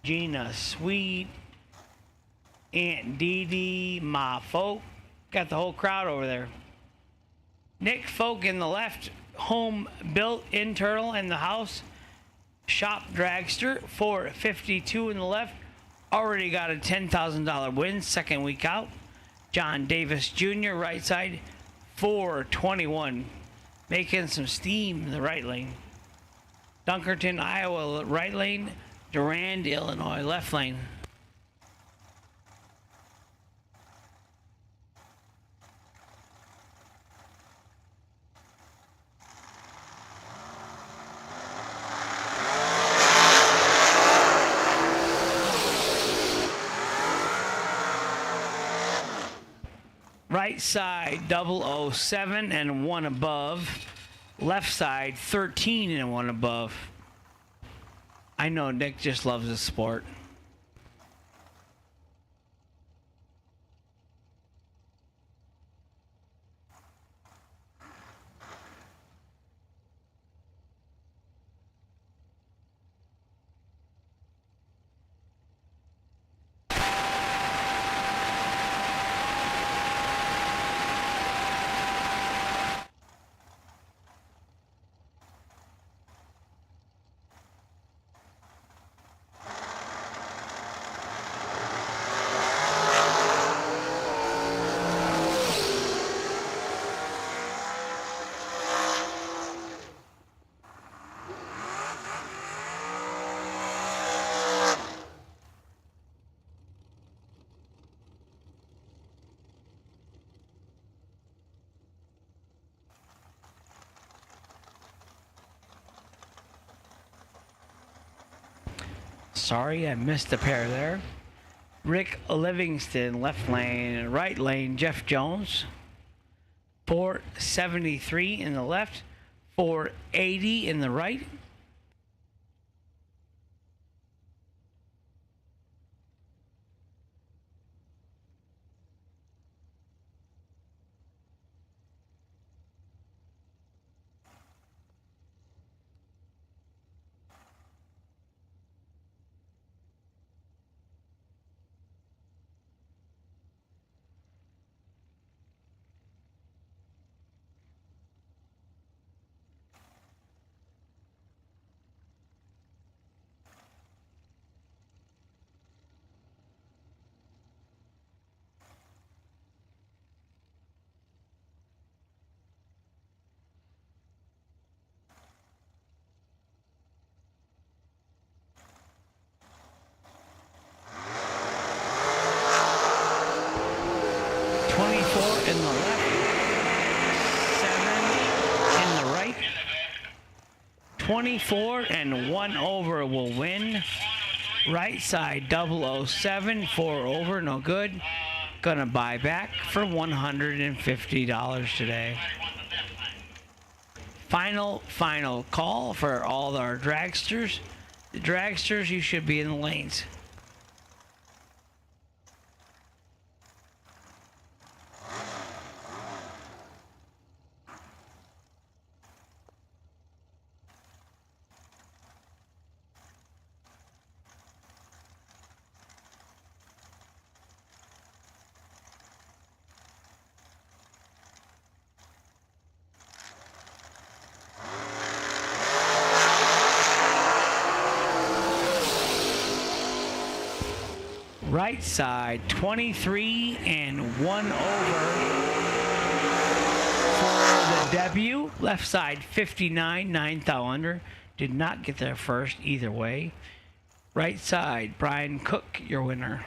Gina Sweet. Aunt Dee Dee. Ma Folk. Got the whole crowd over there. Nick Folk in the left. Home built internal in the house. Shop Dragster 452 in the left. Already got a $10,000 win. Second week out. John Davis Jr. right side 421. Making some steam in the right lane. Dunkerton, Iowa right lane. Durand, Illinois left lane. Right side 007 and 1 above. Left side 13 and 1 above. I know Nick just loves the sport. Sorry, I missed a pair there. Rick Livingston, left lane. Right lane, Jeff Jones. 473 in the left. 480 in the right. In the left, 7 in the right, 24 and 1 over will win. Right side 007, 4 over, no good. Gonna buy back for $150 today. Final call for all our dragsters. The dragsters, you should be in the lanes. Right side 23 and 1 over for the debut. Left side 59, 9th under. Did not get there first either way. Right side Brian Cook, your winner.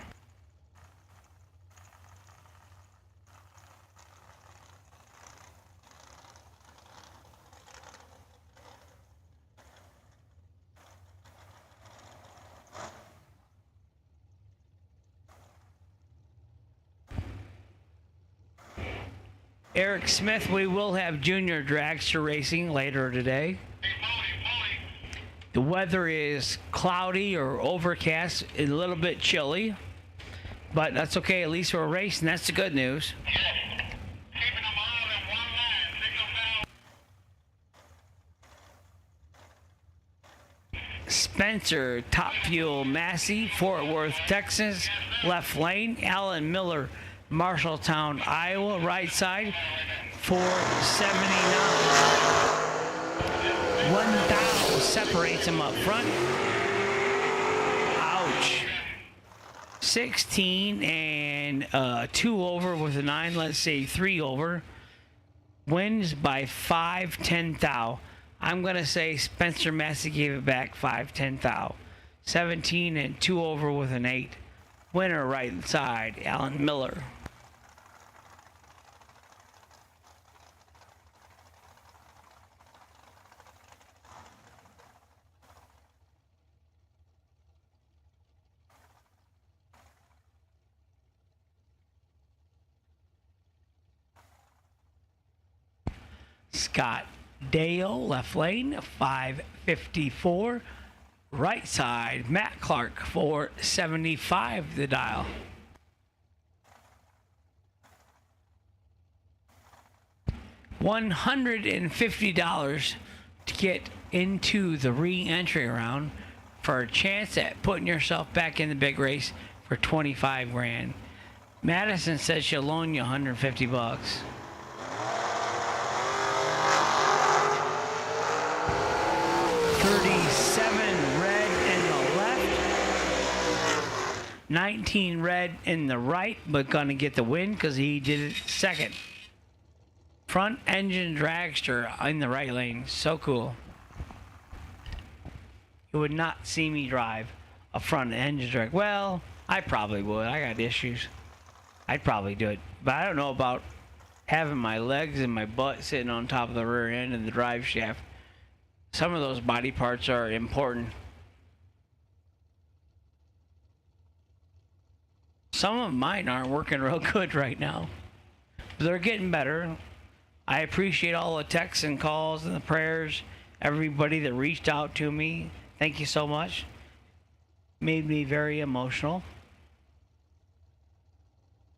Eric Smith, we will have junior dragster racing later today. The weather is cloudy or overcast, a little bit chilly, but that's okay. At least we're racing. That's the good news. Spencer, Top Fuel Massey, Fort Worth, Texas, left lane. Alan Miller, Marshalltown, Iowa, right side, 479. 1,000 separates him up front. Ouch. 16 and 2 over with a 9, let's say 3 over. Wins by 5, 10 thou. I'm going to say Spencer Massey gave it back 5, 10 thou. 17 and 2 over with an 8. Winner right side, Alan Miller. Scott Dale, left lane, 554. Right side, Matt Clark, 475 the dial. $150 to get into the re-entry round for a chance at putting yourself back in the big race for 25 grand. Madison says she'll loan you 150 bucks. 37 red in the left, 19 red in the right, but gonna get the win because he did it second. Front engine dragster in the right lane, so cool. You would not see me drive a front engine drag. Well, I probably would. I got issues. I'd probably do it, but I don't know about having my legs and my butt sitting on top of the rear end of the drive shaft. Some of those body parts are important. Some of mine aren't working real good right now. But they're getting better. I appreciate all the texts and calls and the prayers. Everybody that reached out to me. Thank you so much. Made me very emotional.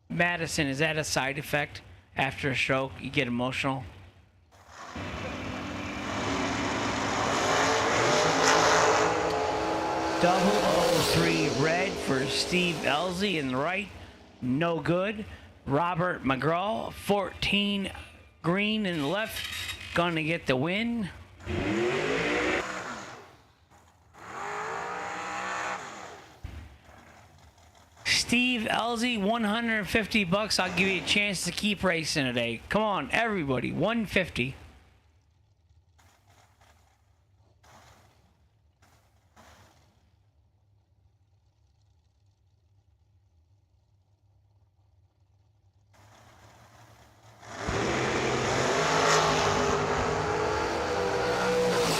Madison, is that a side effect? After a stroke, you get emotional? 003 red for Steve Elzy in the right. No good. Robert McGraw, 14 green in the left. Gonna get the win. Steve Elzy, 150 bucks. I'll give you a chance to keep racing today. Come on, everybody, 150.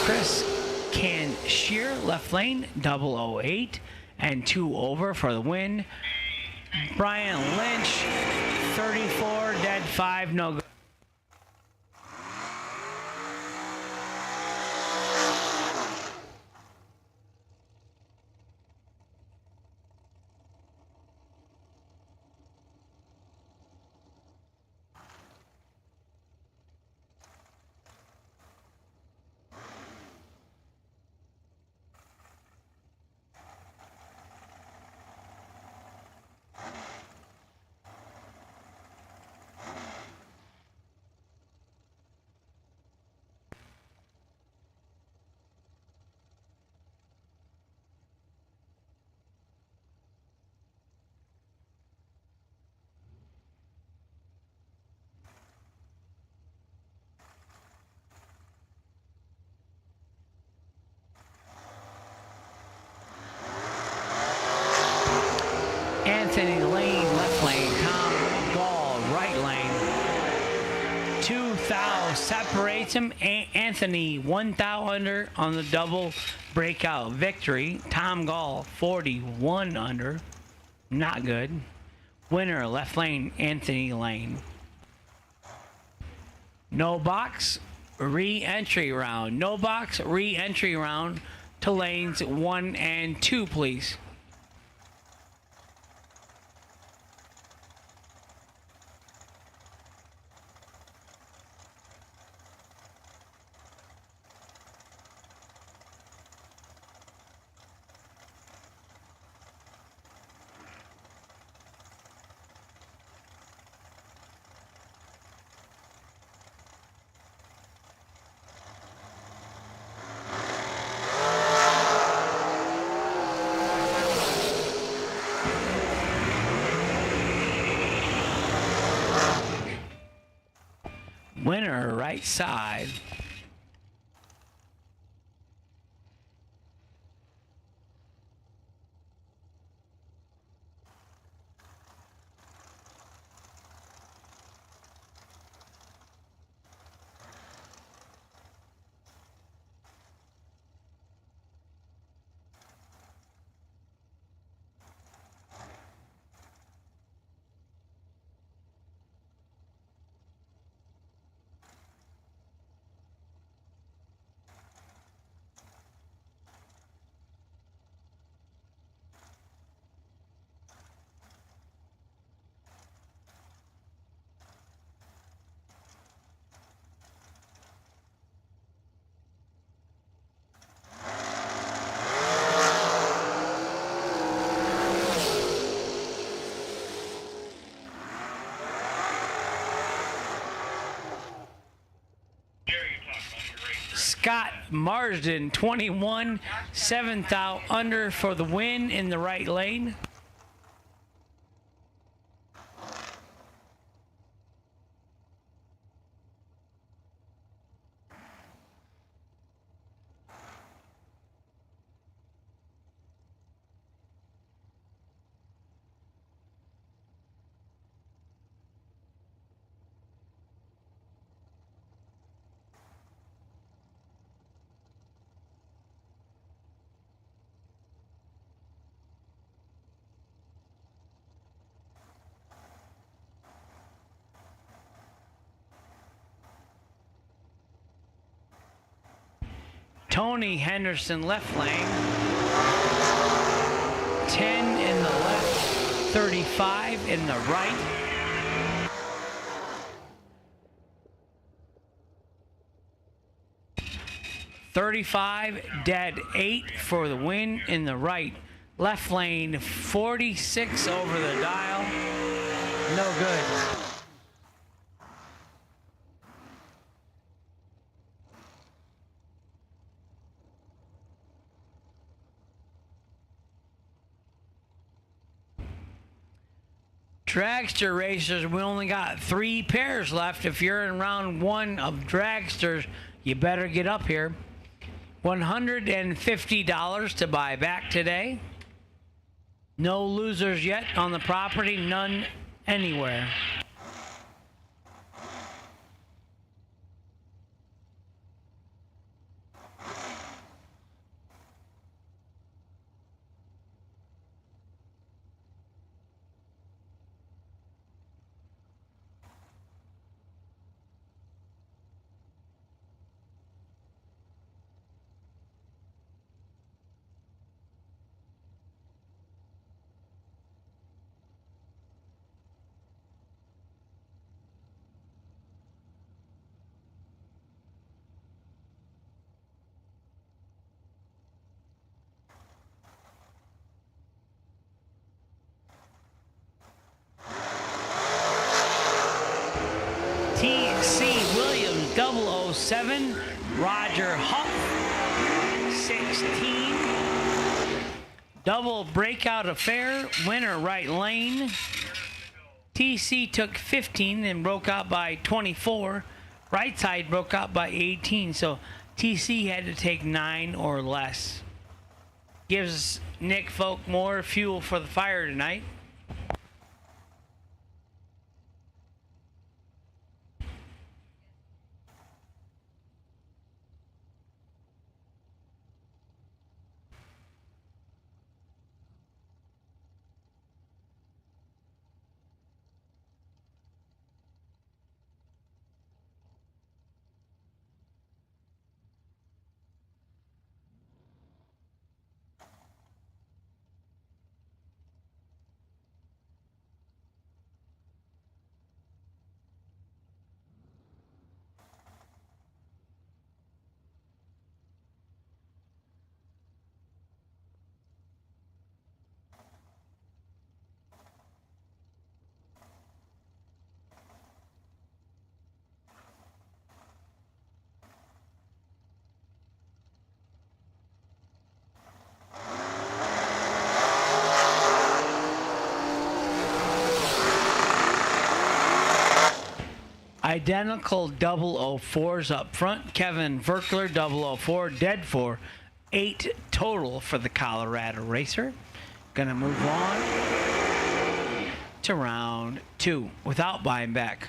Chris Can Shear, left lane, 008, and 2 over for the win. Brian Lynch, 34, dead 5, no good. Anthony Lane, left lane. Tom Gall, right lane. 2 thou separates him. Anthony, 1 thou under on the double breakout victory. Tom Gall, 41 under. Not good. Winner, left lane, Anthony Lane. No box, re-entry round. No box, re-entry round to lanes 1 and 2, please. Winner, right side. Scott Marsden, 21, 7th out under for the win in the right lane. Tony Henderson left lane. 10 in the left, 35 in the right. Dead 8 for the win in the right. Left lane 46 over the dial. No good. Dragster racers, we only got 3 pairs left. If you're in round 1 of Dragsters, you better get up here. $150 to buy back today. No losers yet on the property, none anywhere. T.C. Williams 007, Roger Huff 16, double breakout affair, winner right lane. TC took 15 and broke out by 24. Right side broke out by 18, so TC had to take 9 or less. Gives Nick Folk more fuel for the fire tonight. Identical 004s up front. Kevin Verkler 004, dead for 8 total for the Colorado racer. Gonna move on to round 2 without buying back.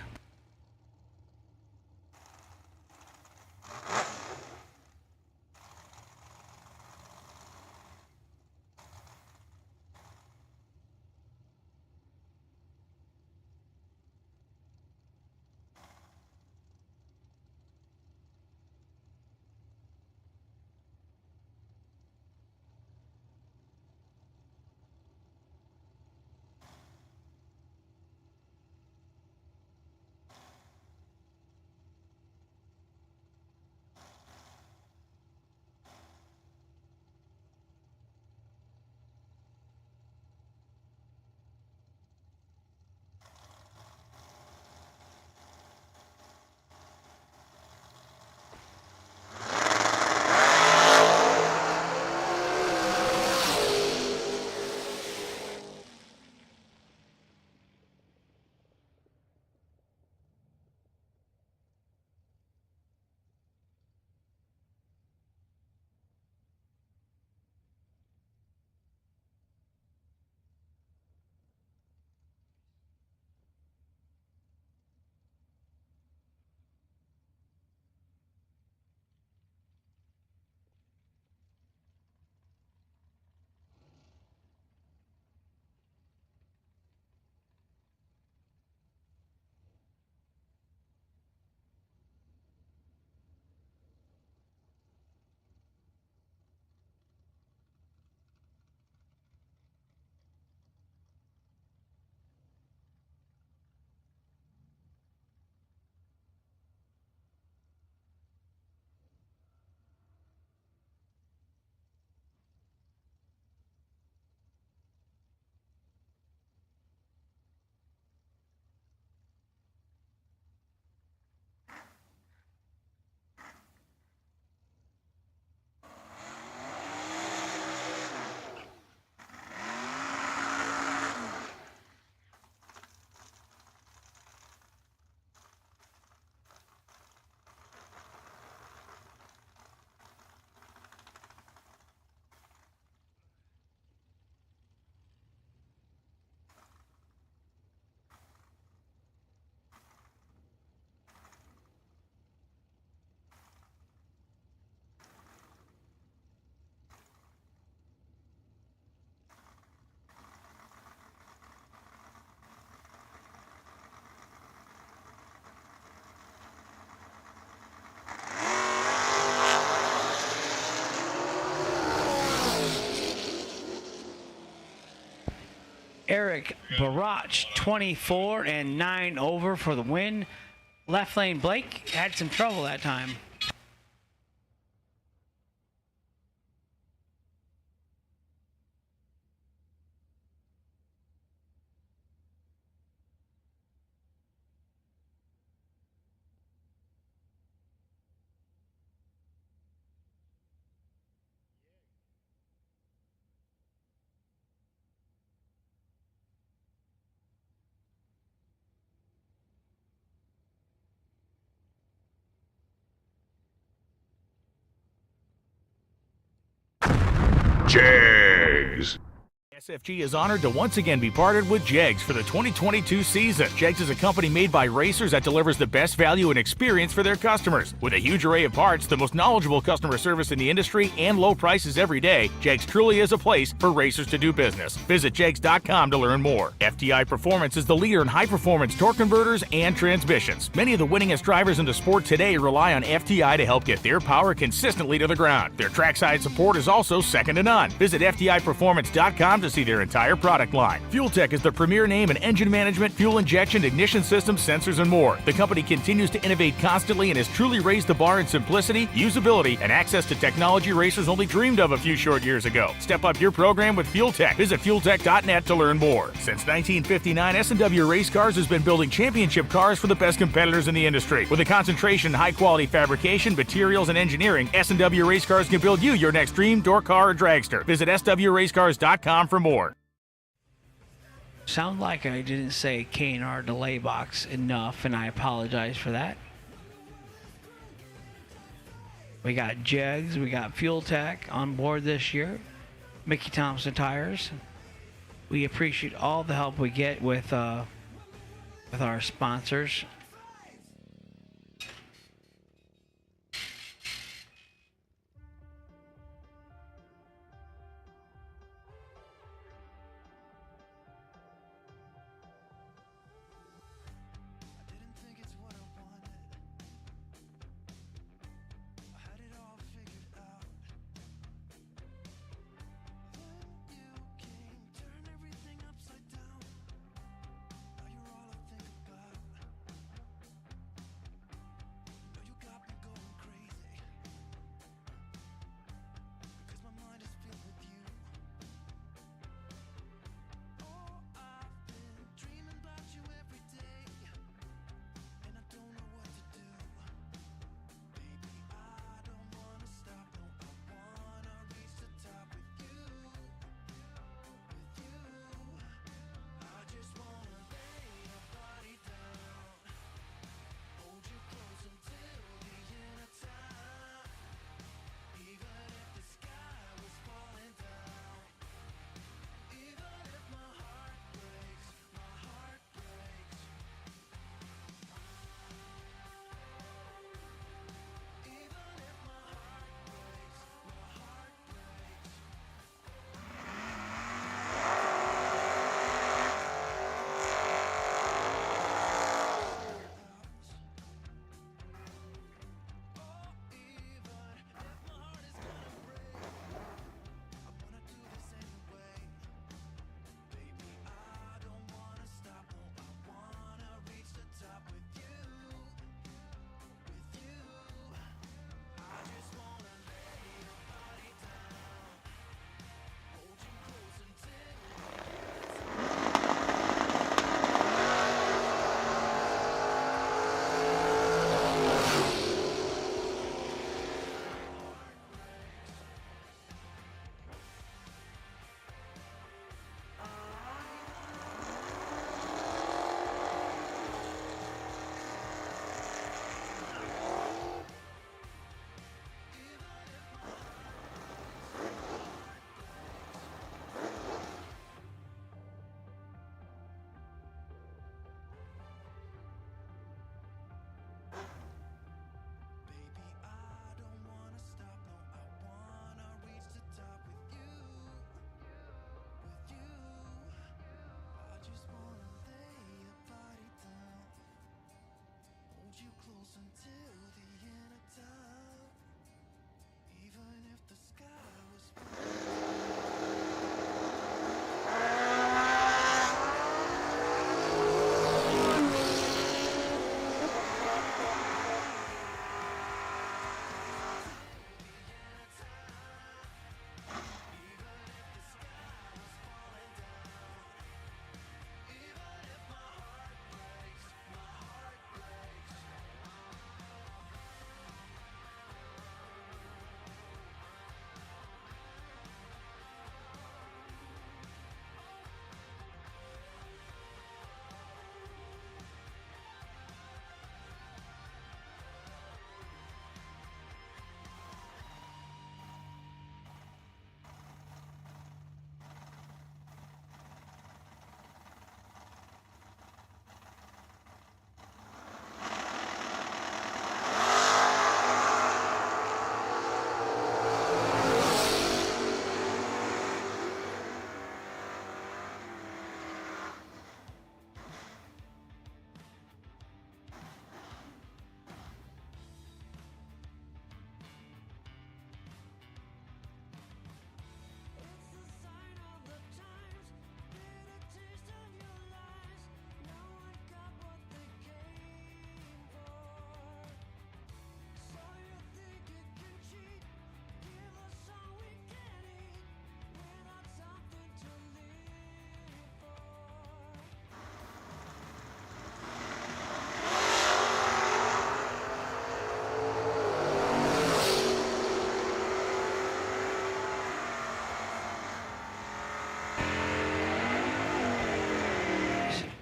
Eric Barach, 24 and 9 over for the win. Left lane Blake had some trouble that time. Jegs. SFG is honored to once again be partnered with Jegs for the 2022 season. Jegs is a company made by racers that delivers the best value and experience for their customers. With a huge array of parts, the most knowledgeable customer service in the industry, and low prices every day, Jegs truly is a place for racers to do business. Visit Jegs.com to learn more. Fti Performance is the leader in high-performance torque converters and transmissions. Many of the winningest drivers in the sport today rely on Fti to help get their power consistently to the ground. Their trackside support is also second to none. Visit FTIperformance.com to see their entire product line. Fuel Tech is the premier name in engine management, fuel injection, ignition systems, sensors, and more. The company continues to innovate constantly and has truly raised the bar in simplicity, usability, and access to technology racers only dreamed of a few short years ago. Step up your program with Fuel Tech. Visit fueltech.net to learn more. Since 1959, S&W Race Cars has been building championship cars for the best competitors in the industry. With a concentration in high-quality fabrication, materials, and engineering, S&W Race Cars can build you your next dream, door car, or dragster. Visit swracecars.com for more. Sound like I didn't say K&R delay box enough, and I apologize for that. We got Jegs, we got Fuel Tech on board this year. Mickey Thompson Tires. We appreciate all the help we get with our sponsors.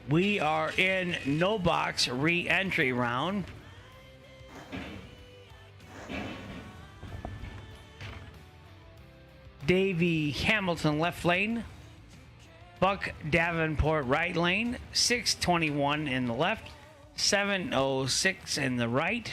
We are in no box re-entry round. Davey Hamilton left lane. Buck Davenport right lane. 621 in the left. 706 in the right.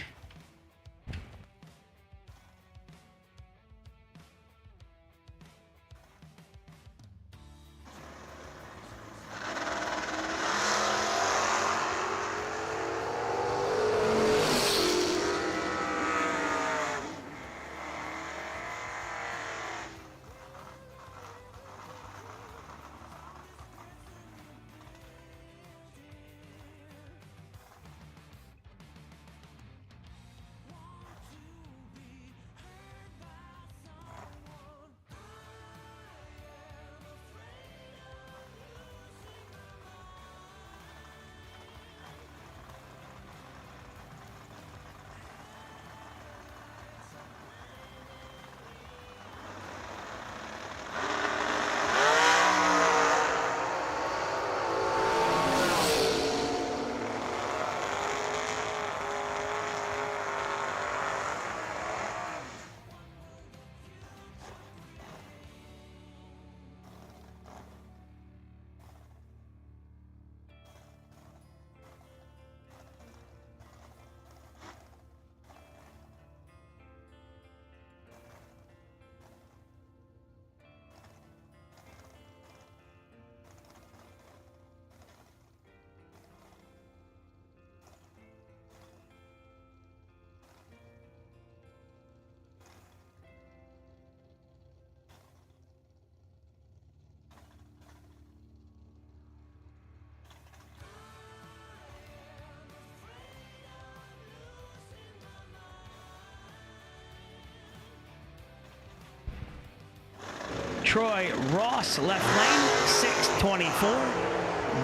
Troy Ross left lane, 624.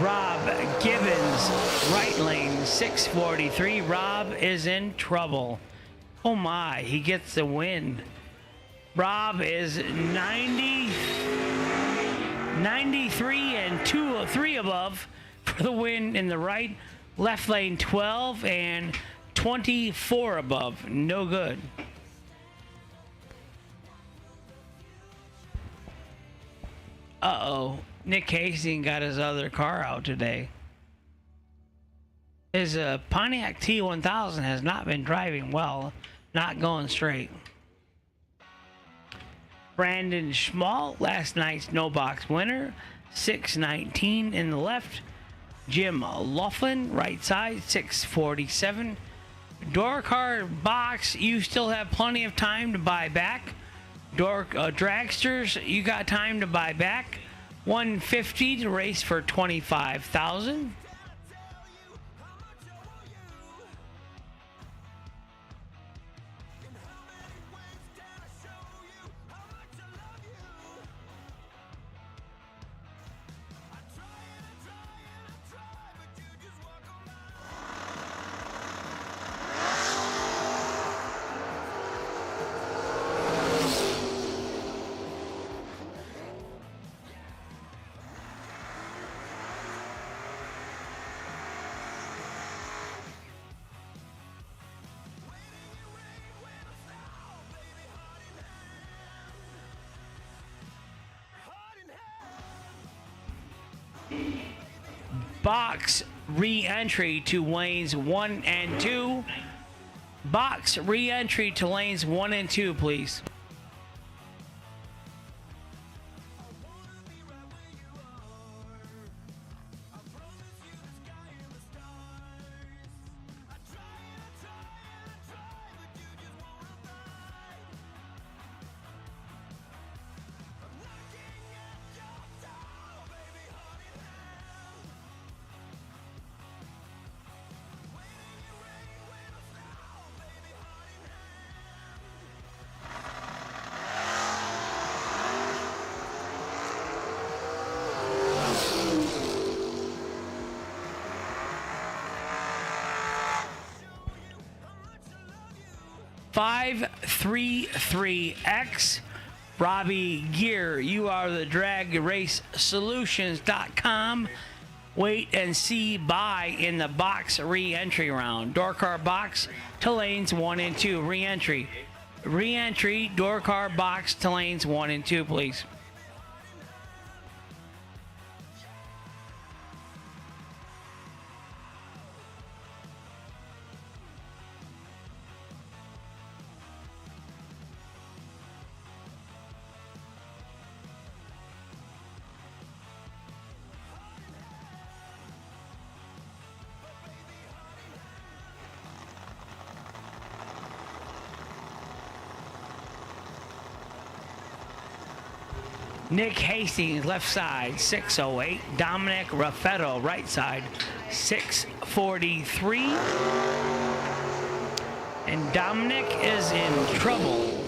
Rob Gibbons right lane, 643. Rob is in trouble. Oh my, he gets the win. Rob is 93 and 3 above for the win in the right. Left lane 12 and 24 above. No good. Uh-oh. Nick Hastings got his other car out today. His Pontiac T1000 has not been driving well. Not going straight. Brandon Schmall, last night's no box winner. 619 in the left. Jim Laughlin, right side, 647. Door car box, you still have plenty of time to buy back. Dragsters, you got time to buy back. 150 to race for 25,000. Box re-entry to lanes 1 and 2. Box re-entry to lanes 1 and 2, please. $533X. Robbie Gear, you are the DragRaceSolutions.com. wait and see bye in the box re-entry round. Door car box to lanes 1 and 2. Re-entry. Re-entry, door car box to lanes 1 and 2, please. Nick Hastings, left side, 608. Dominic Raffetto, right side, 643. And Dominic is in trouble.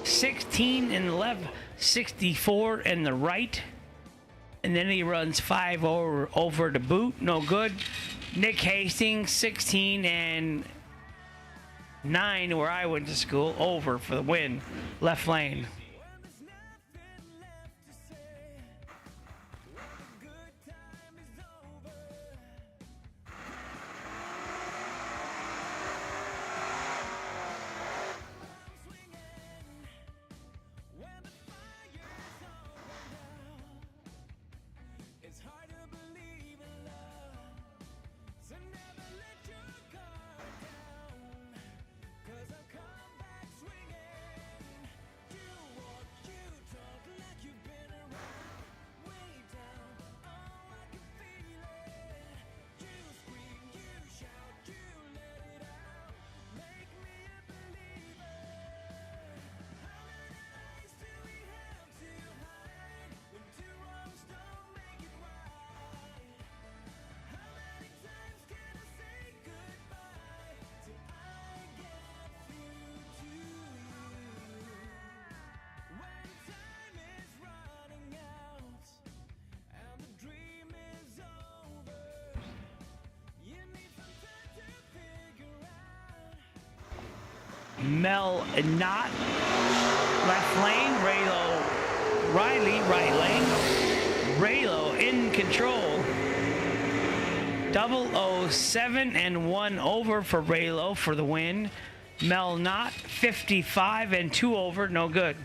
16 in the left, 64 in the right. And then he runs 5 over to boot, no good. Nick Hastings, 16 and 9, where I went to school, over for the win, left lane. Mel Knott, left lane. Raylo Riley, right lane. Raylo in control. 007 and 1 over for Raylo for the win. Mel Knott, 55 and 2 over, no good.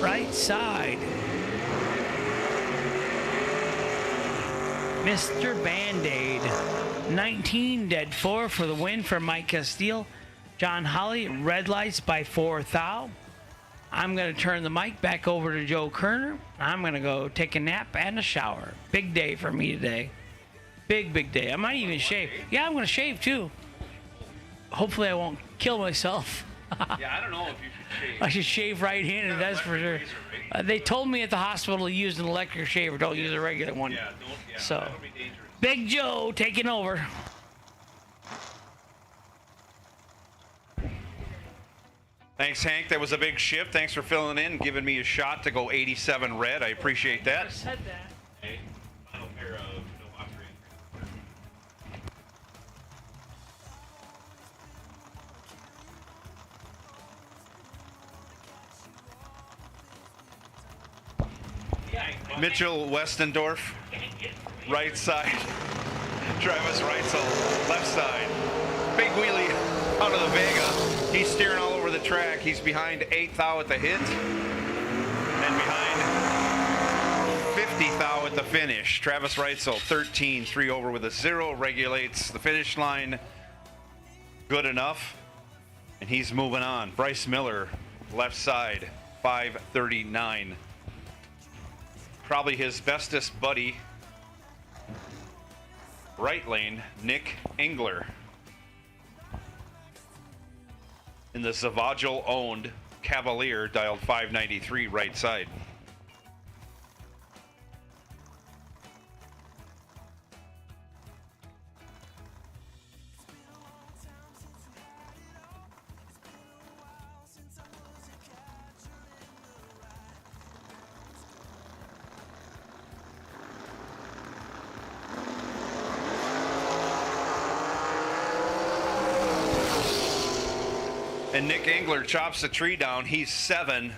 Right side. Mr. Band-Aid. 19 dead 4 for the win for Mike Castile. John Holly, red lights by 4 thou. I'm going to turn the mic back over to Joe Kerner. I'm going to go take a nap and a shower. Big day for me today. Big day. I might even shave. Yeah, I'm going to shave too. Hopefully I won't kill myself. Yeah, I don't know if you should shave. I should shave right-handed, that's for sure. They told me at the hospital to use an electric shaver. Don't use a regular one. Yeah, don't. Yeah, so, that'll be dangerous. Big Joe taking over. Thanks, Hank. That was a big shift. Thanks for filling in, giving me a shot to go 87 red. I appreciate that. I said that. Hey, final pair of no box reentry. Mitchell Westendorf, right side. Travis Reitzel, left side. Big wheelie out of the Vega. He's steering all over the track. He's behind 8 thou at the hit. And behind 50 thou at the finish. Travis Reitzel, 13, 3 over with a 0. Regulates the finish line. Good enough. And he's moving on. Bryce Miller, left side, 539. Probably his bestest buddy, right lane, Nick Engler. in the Zavagil-owned Cavalier, dialed 593, right side. And Nick Engler chops the tree down. He's 7,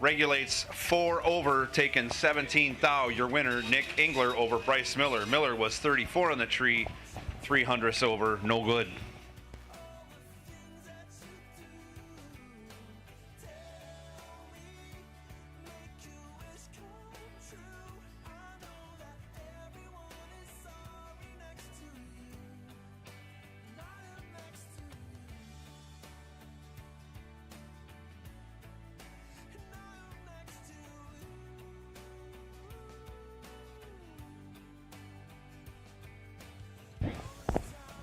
regulates 4 over, taking 17 thou. Your winner, Nick Engler over Bryce Miller. Miller was 34 on the tree, 300ths over, no good.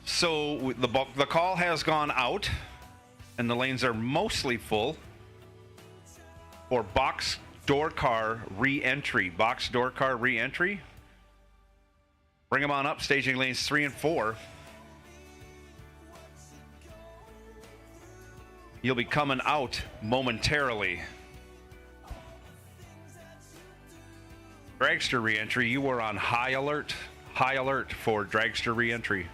So the call has gone out, and the lanes are mostly full for box door car re-entry. Box door car re-entry. Bring them on up, staging lanes 3 and 4. You'll be coming out momentarily. Dragster Reentry, you were on high alert for Dragster Reentry.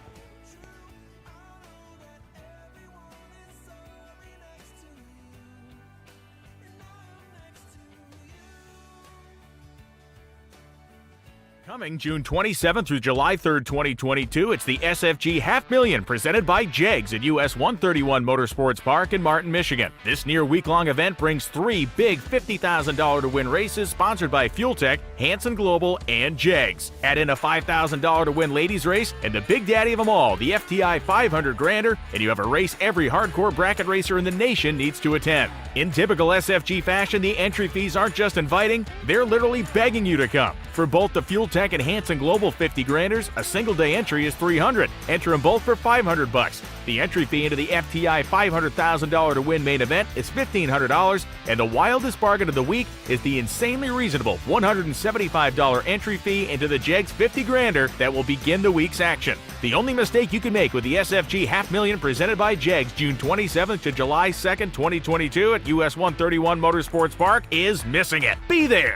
Coming June 27th through July 3rd, 2022, it's the SFG $500,000 presented by Jegs at US 131 Motorsports Park in Martin, Michigan. This near week-long event brings 3 big $50,000 to win races sponsored by Fuel Tech, Hanson Global, and Jegs. Add in a $5,000 to win ladies race and the big daddy of them all, the FTI 500 Grander, and you have a race every hardcore bracket racer in the nation needs to attend. In typical SFG fashion, the entry fees aren't just inviting, they're literally begging you to come. For both the Fuel Tech and Hanson Global 50 Granders, a single day entry is $300. Enter them both for $500. The entry fee into the FTI $500,000 to win main event is $1,500, and the wildest bargain of the week is the insanely reasonable $175 entry fee into the Jegs 50 Grander that will begin the week's action. The only mistake you can make with the SFG $500,000 presented by Jegs June 27th to July 2nd, 2022 at US 131 Motorsports Park is missing it. Be there!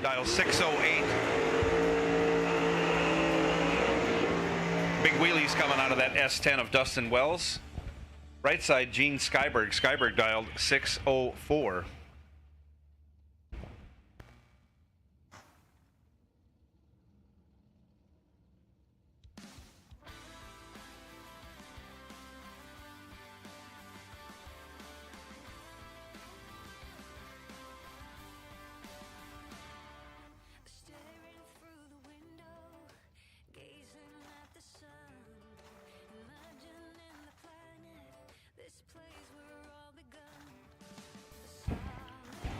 Dial 608. Big wheelies coming out of that S10 of Dustin Wells. Right side, Gene Skyberg. Skyberg dialed 604.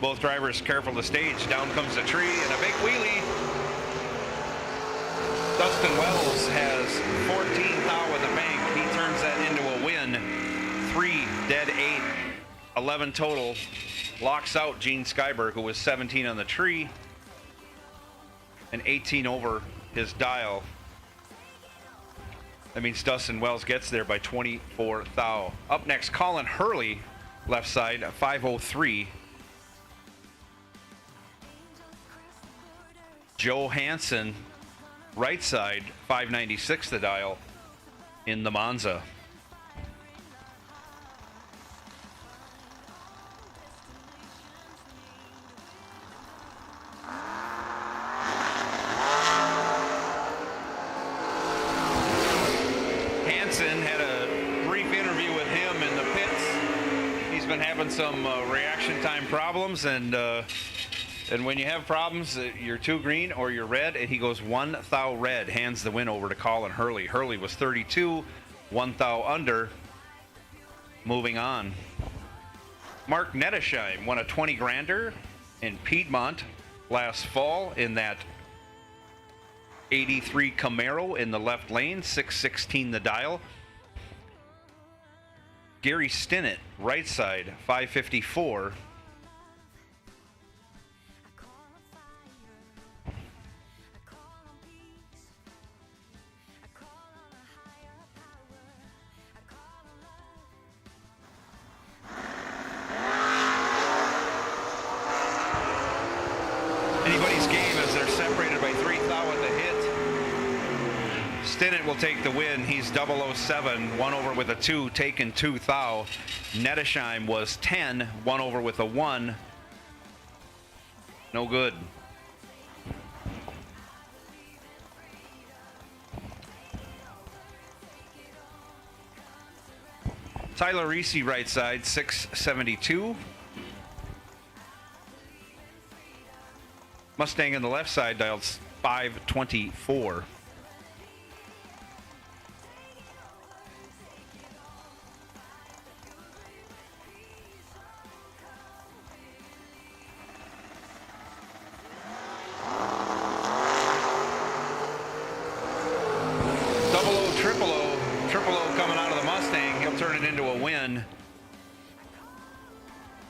Both drivers careful to stage. Down comes the tree and a big wheelie. Dustin Wells has 14 thou in the bank. He turns that into a win. 3 dead 8, 11 total. Locks out Gene Skyberg, who was 17 on the tree and 18 over his dial. That means Dustin Wells gets there by 24 thou. Up next, Colin Hurley, left side, 503. Joe Hansen, right side, 596 the dial in the Monza. Hansen had a brief interview with him in the pits. He's been having some reaction time problems, and when you have problems, you're 2 green or you're red, and he goes 1 thou red, hands the win over to Colin Hurley. Hurley was 32, 1 thou under. Moving on. Mark Nettesheim won a 20 grander in Piedmont last fall in that 83 Camaro in the left lane, 616 the dial. Gary Stinnett, right side, 554. Anybody's game as they're separated by 3 thou at the hit. Stinnett will take the win. He's 007, 1 over with a 2, taken 2 thou. Nettesheim was 10, 1 over with a 1. No good. Tyler Reese, right side, 672. Mustang on the left side dialed 524. Triple O coming out of the Mustang. He'll turn it into a win.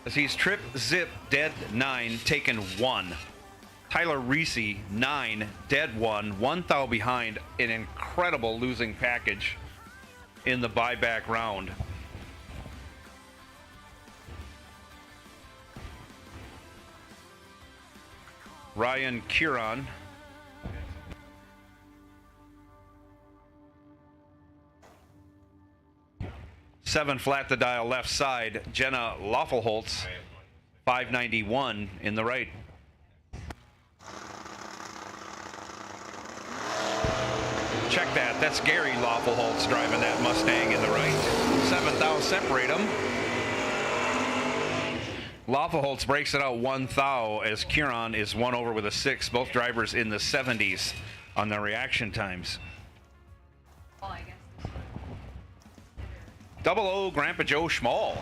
As he's trip, zip, dead 9, taken 1. Tyler Reese, 9, dead 1 thou behind. An incredible losing package in the buyback round. Ryan Curon. Seven flat to dial left side. Jenna Loffelholtz, 591 in the right. Check that. That's Gary Loffelholtz driving that Mustang in the right. 7 thou separate them. Loffelholtz breaks it out 1 thou as Curon is 1 over with a 6. Both drivers in the 70s on their reaction times. 00 Grandpa Joe Schmall,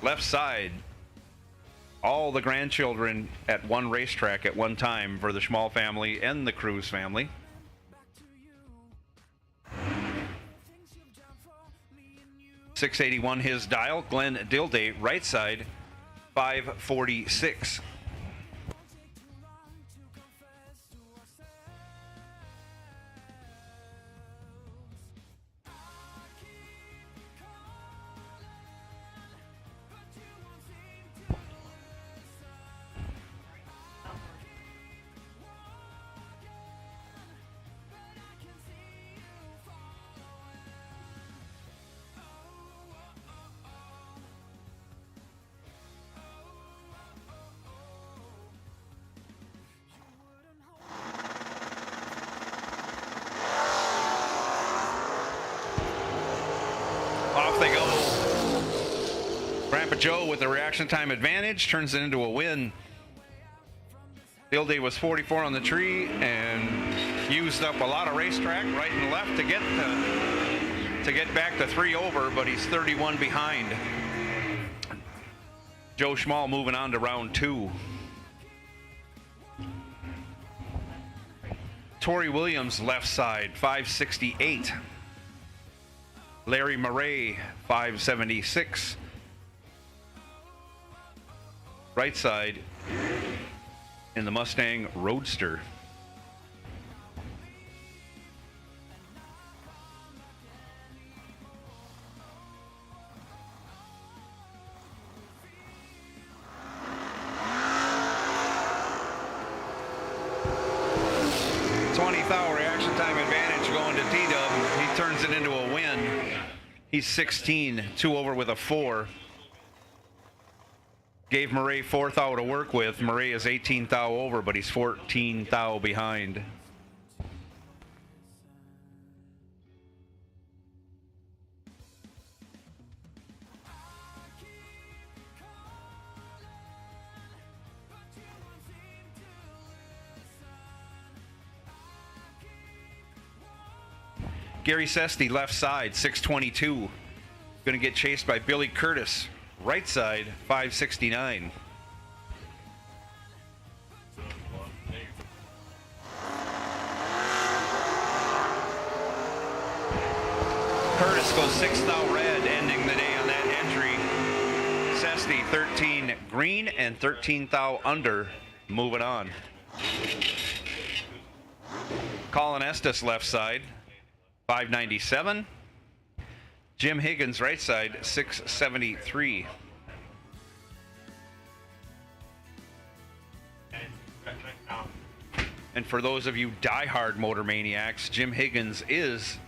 left side. All the grandchildren at one racetrack at one time for the Schmall family and the Cruz family. .681 his dial. Glenn Dilday, right side, 546. Off they go. Grandpa Joe with the reaction time advantage turns it into a win. Field day was 44 on the tree and used up a lot of racetrack right and left to get back to 3 over, but he's 31 behind. Joe Schmall moving on to round 2. Tori Williams left side, 568. Larry Murray, 576. Right side in the Mustang Roadster. .20 reaction time advantage going to T-Dub. He turns it into a win. He's 16, 2 over with a 4. Gave Murray 4 thou to work with. Murray is 18 thou over, but he's 14 thou behind. Gary Sesty, left side, 622. Going to get chased by Billy Curtis, right side, 569. Curtis goes 6 thou red, ending the day on that entry. Cesty 13 green and 13 thou under, moving on. Colin Estes left side, 597. Jim Higgins right side, 673. And for those of you diehard motor maniacs, Jim Higgins is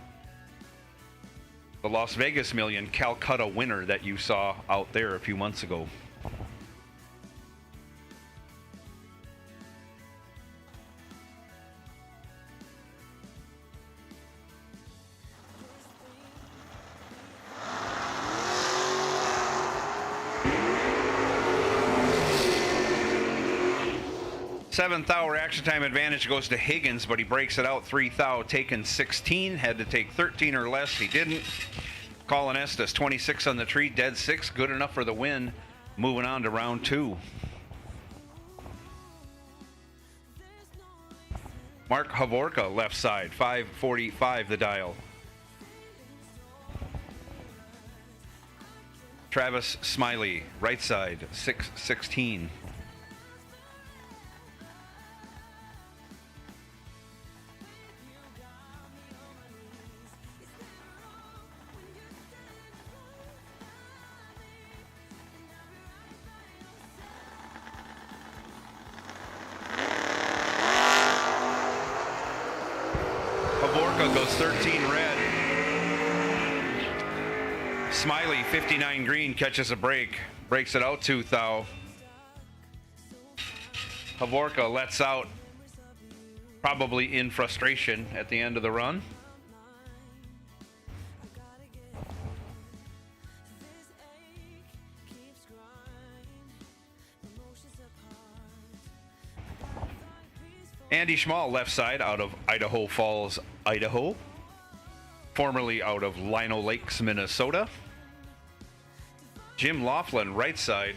the Las Vegas Million Calcutta winner that you saw out there a few months ago. Seventh thou reaction time advantage goes to Higgins, but he breaks it out. 3 thou taken 16, had to take 13 or less. He didn't. Colin Estes 26 on the tree, dead 6, good enough for the win. Moving on to round 2. Mark Havorka left side, 545 the dial. Travis Smiley right side, 616. Goes 13 red. Smiley 59 green catches a break, breaks it out 2 thou. Havorka lets out, probably in frustration at the end of the run. Andy Schmall left side out of Idaho Falls, Idaho. Formerly out of Lino Lakes, Minnesota. Jim Laughlin right side,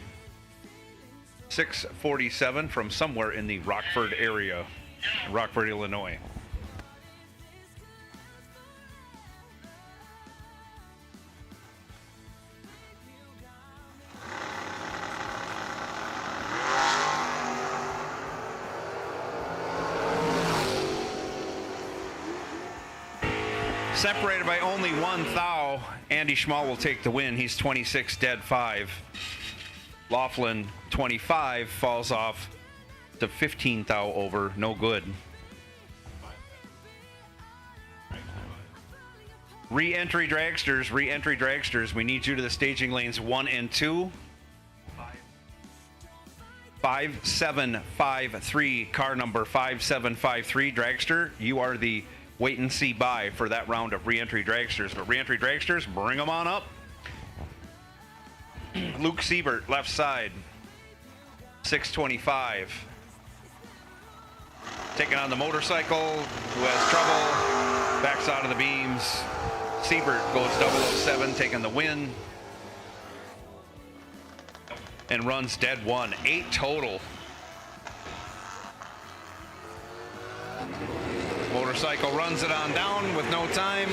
647 from somewhere in the Rockford area, Rockford, Illinois. Separated by only 1 thou, Andy Schmall will take the win. He's 26, dead 5. Laughlin, 25, falls off to 15 thou over, no good. Re-entry dragsters, we need you to the staging lanes 1 and 2. 5753, car number 5753, dragster, you are the wait and see buy for that round of re-entry dragsters. But re-entry dragsters, bring them on up. Luke Siebert, left side, 625. Taking on the motorcycle, who has trouble, backs out of the beams. Siebert goes 007, taking the win. And runs dead 1, 8 total. Motorcycle runs it on down with no time,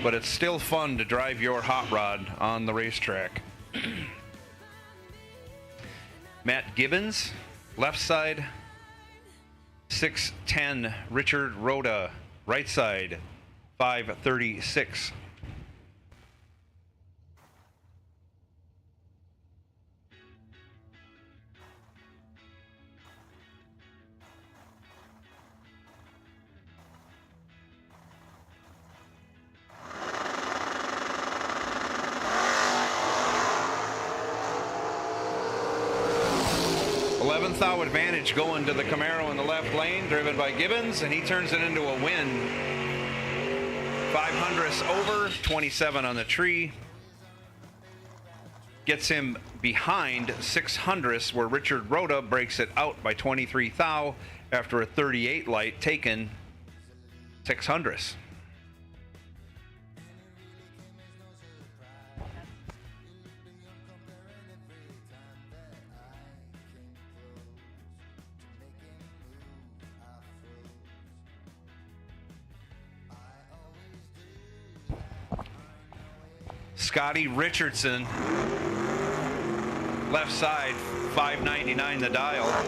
but it's still fun to drive your hot rod on the racetrack. Matt Gibbons, left side, 610. Richard Rhoda, right side, 536. Thou advantage going to the Camaro in the left lane, driven by Gibbons, and he turns it into a win. 500ths over, 27 on the tree. Gets him behind 600ths, where Richard Rhoda breaks it out by 23 thou after a 38 light taken 600ths. Scotty Richardson, left side, $5.99 the dial.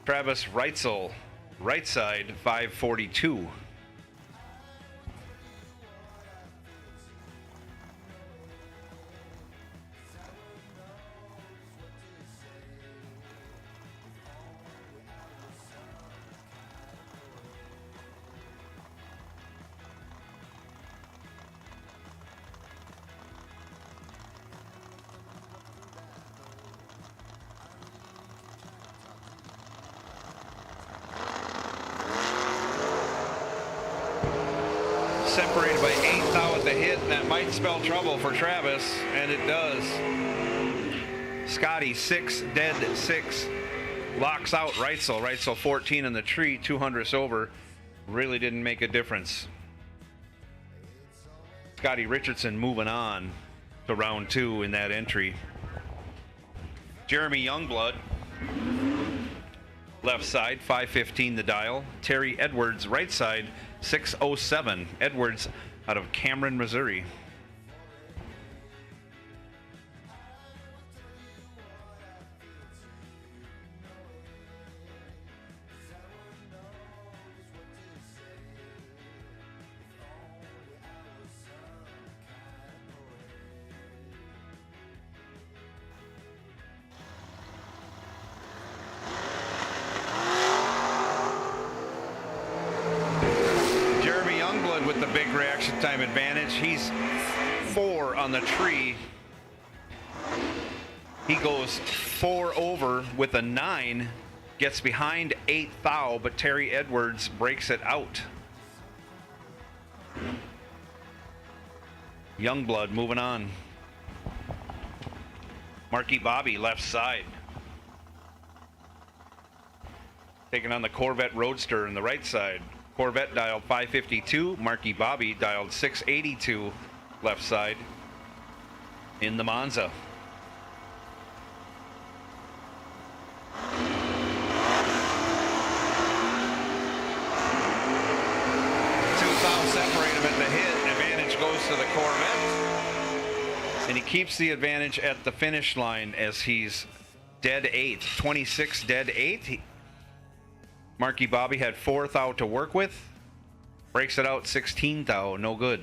Travis Reitzel, right side, $5.42. Separated by 8th out at the hit, and that might spell trouble for Travis, and it does. Scotty 6, dead 6, locks out Reitzel. Reitzel 14 in the tree, 200ths over. Really didn't make a difference. Scotty Richardson moving on to round 2 in that entry. Jeremy Youngblood, left side, $5.15 the dial. Terry Edwards, right side, $6.07. Edwards out of Cameron, Missouri. With the big reaction time advantage. He's 4 on the tree. He goes 4 over with a 9, gets behind 8th thou, but Terry Edwards breaks it out. Youngblood moving on. Marky Bobby left side. Taking on the Corvette Roadster in the right side. Corvette dialed 552. Marky Bobby dialed 682 left side in the Monza. Separate him at the hit. Advantage goes to the Corvette. And he keeps the advantage at the finish line as he's dead 8th. 26 dead 8th. Marky Bobby had 4th out to work with. Breaks it out 16th out. No good.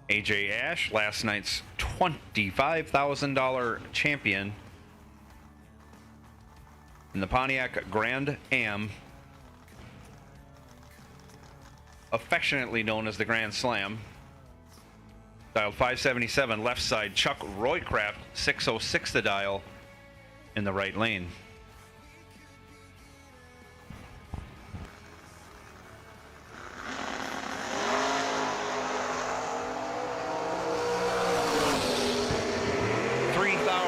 AJ Ash, last night's $25,000 champion in the Pontiac Grand Am, affectionately known as the Grand Slam. Dialed 577 left side. Chuck Roycraft, 606 the dial in the right lane.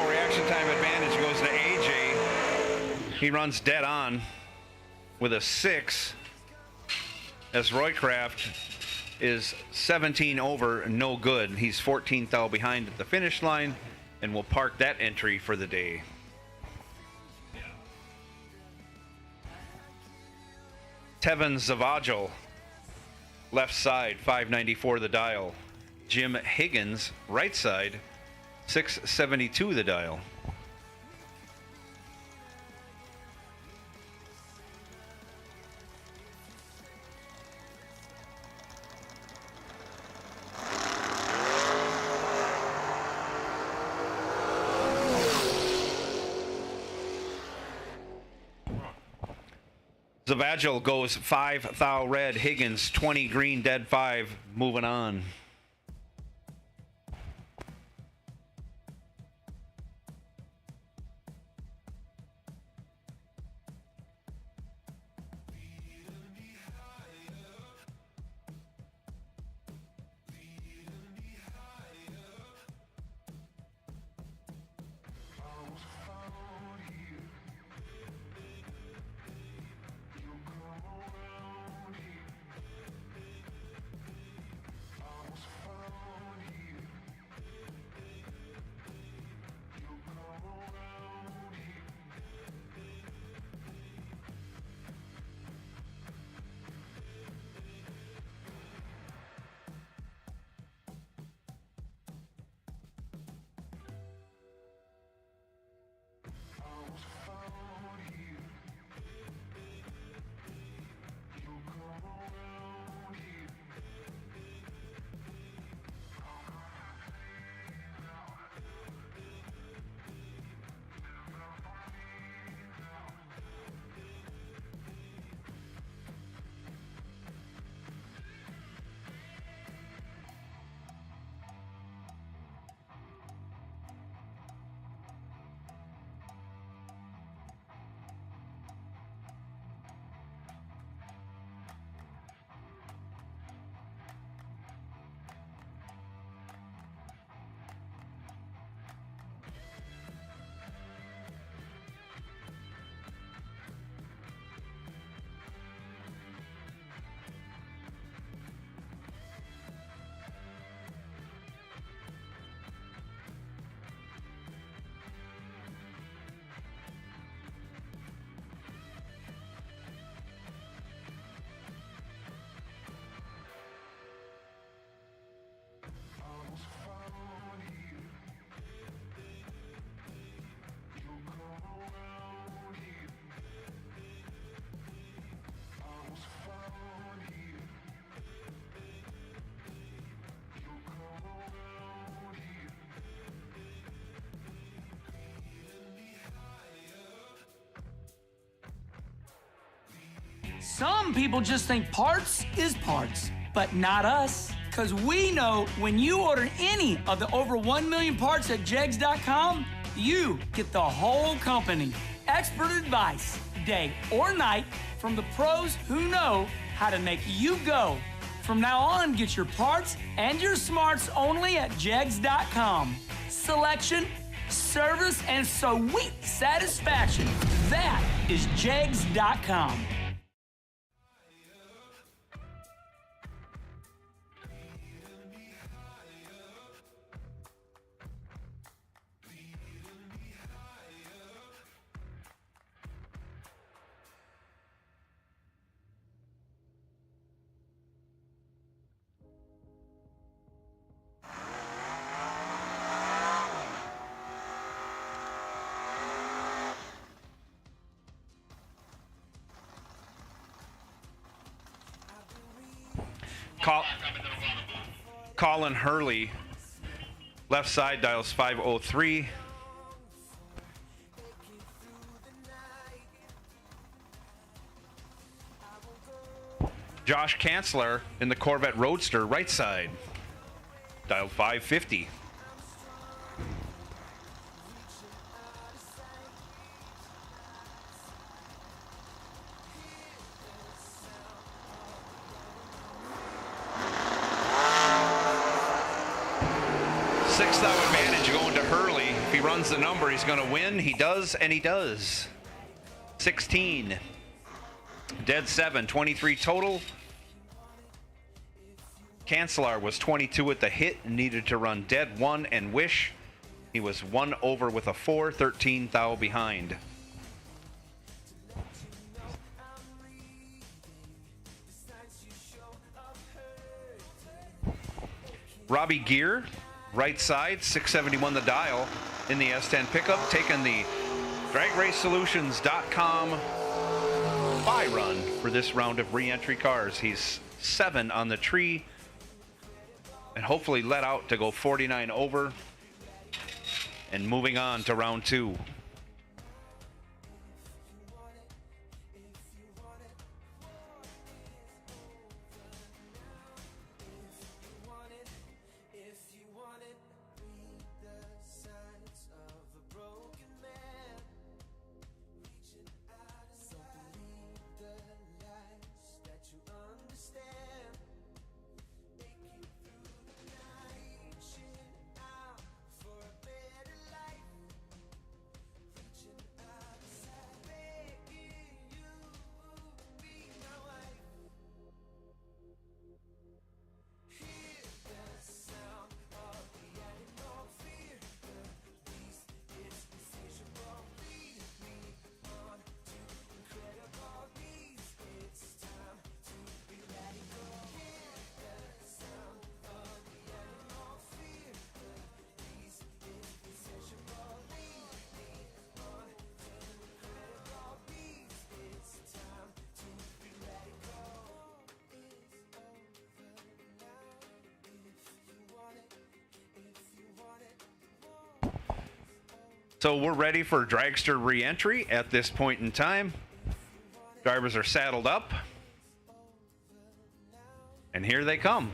Reaction time advantage goes to AJ. He runs dead on with a 6 as Roycraft is 17 over, no good. He's 14th thou behind at the finish line and will park that entry for the day. Tevin Zavagel, left side, 594 the dial. Jim Higgins, right side, 672 the dial. Zavagel goes 5 thou red, Higgins 20 green, dead 5, moving on. Some people just think parts is parts, but not us. Because we know when you order any of the over 1 million parts at jegs.com, you get the whole company. Expert advice, day or night, from the pros who know how to make you go. From now on, get your parts and your smarts only at jegs.com. Selection, service, and sweet satisfaction. That is jegs.com. Colin Hurley, left side, dials 503. Josh Kanzler in the Corvette Roadster, right side, dial 550. Sixth out advantage going to Hurley. If he runs the number, he's going to win. He does, and he does. 16. Dead 7, 23 total. Kanzler was 22 at the hit and needed to run dead 1 and wish. He was 1 over with a 4, 13 thou behind. Robbie Gear, right side, 671 the dial in the S10 pickup, taking the DragRaceSolutions.com buy run for this round of re-entry cars. He's 7 on the tree and hopefully let out to go 49 over and moving on to round 2. So we're ready for Dragster Reentry at this point in time. Drivers are saddled up. And here they come.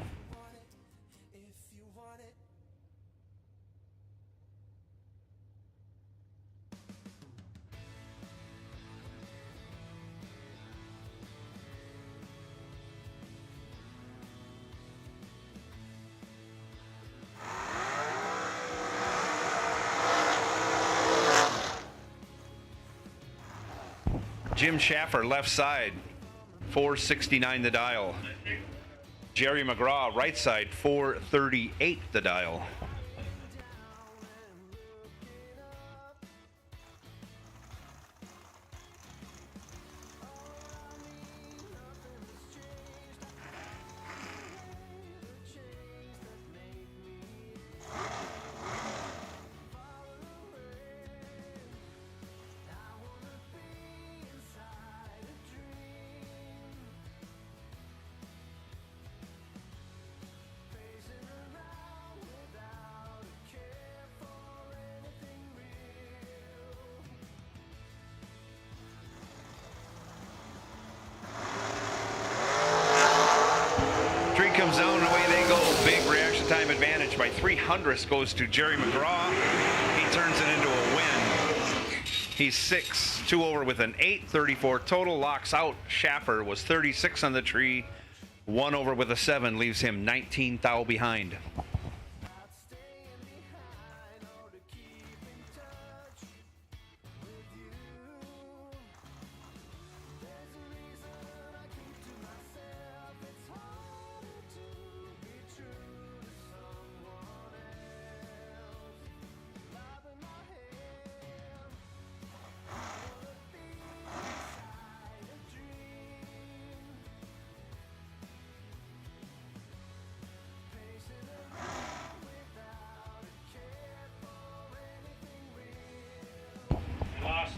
Jim Schaffer, left side, 469 the dial. Jerry McGraw, right side, 438 the dial. Comes down and away they go. Big reaction time advantage by 300ths goes to Jerry McGraw. He turns it into a win. He's 6-2 over with an 8:34 total. Locks out. Schaffer was 36 on the tree. 1 over with a 7 leaves him 19 thou behind.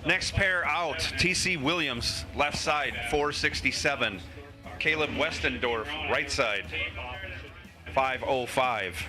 Next pair out, TC Williams, left side, 467. Caleb Westendorf, right side, 505.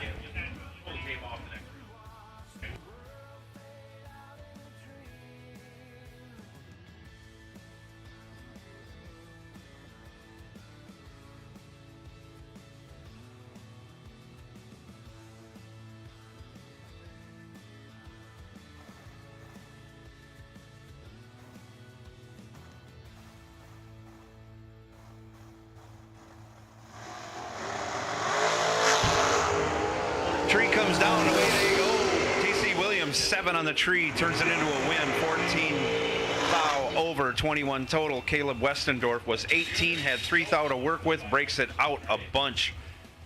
Tree comes down, away they go. TC Williams, 7 on the tree, turns it into a win. 14 thou over, 21 total. Caleb Westendorf was 18, had 3 thou to work with, breaks it out a bunch.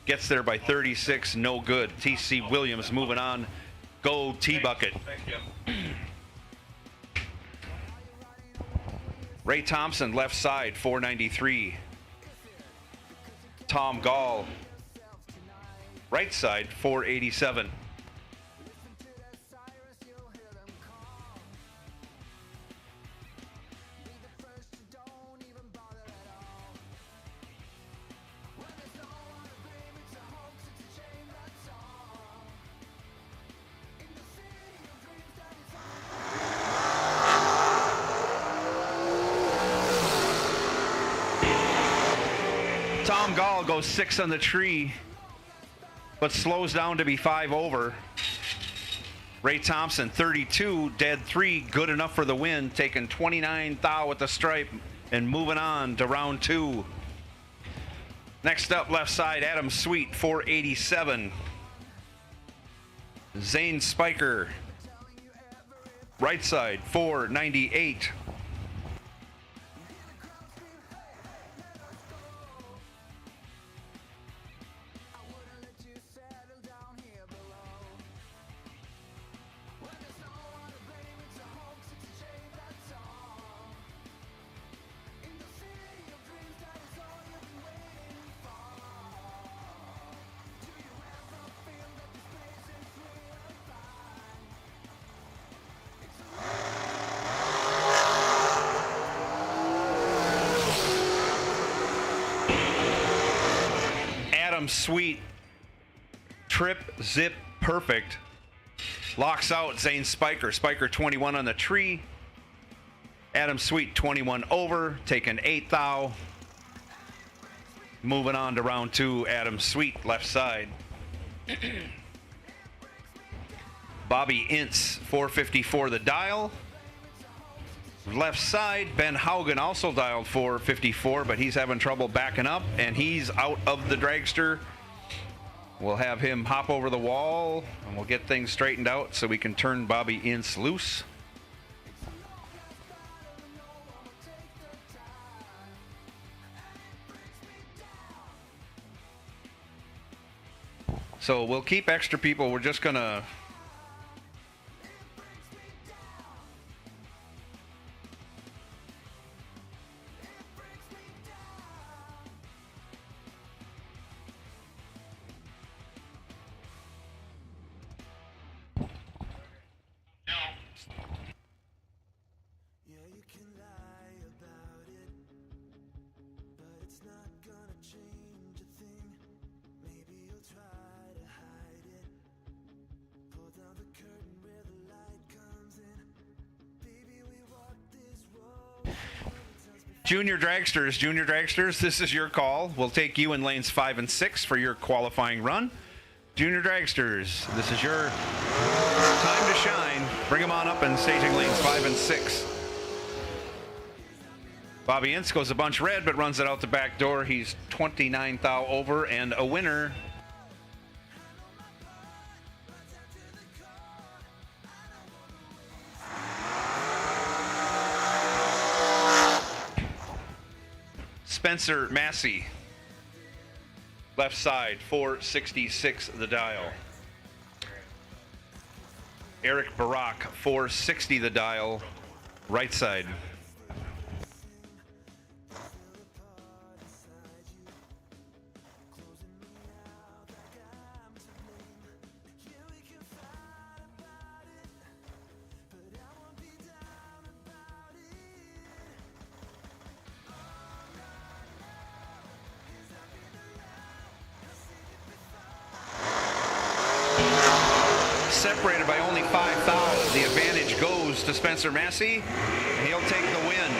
Gets there by 36, no good. TC Williams moving on. Go T-Bucket. Ray Thompson, left side, 493. Tom Gall, right side, 487. Tom Gall goes 6 on the tree, but slows down to be 5 over. Ray Thompson, 32, dead 3, good enough for the win, taking 29 thou at the stripe and moving on to round 2. Next up, left side, Adam Sweet, 487. Zane Spiker, right side, 498. Sweet, trip, zip, perfect. Locks out Zane Spiker. Spiker 21 on the tree. Adam Sweet 21 over, taking 8 thou. Moving on to round 2, Adam Sweet left side. Bobby Ince 454 the dial. Left side, Ben Haugen also dialed 454, but he's having trouble backing up, and he's out of the dragster. We'll have him hop over the wall, and we'll get things straightened out so we can turn Bobby Ince loose. So we'll keep extra people. We're just going to... Junior Dragsters, this is your call. We'll take you in lanes 5 and 6 for your qualifying run. Junior Dragsters, this is your time to shine. Bring them on up in staging lanes 5 and 6. Bobby Ince goes a bunch red, but runs it out the back door. He's 29 thou over and a winner. Spencer Massey, left side, 466 the dial. Eric Barak, 460 the dial, right side. Separated by only 5 thou. The advantage goes to Spencer Massey. He'll take the win.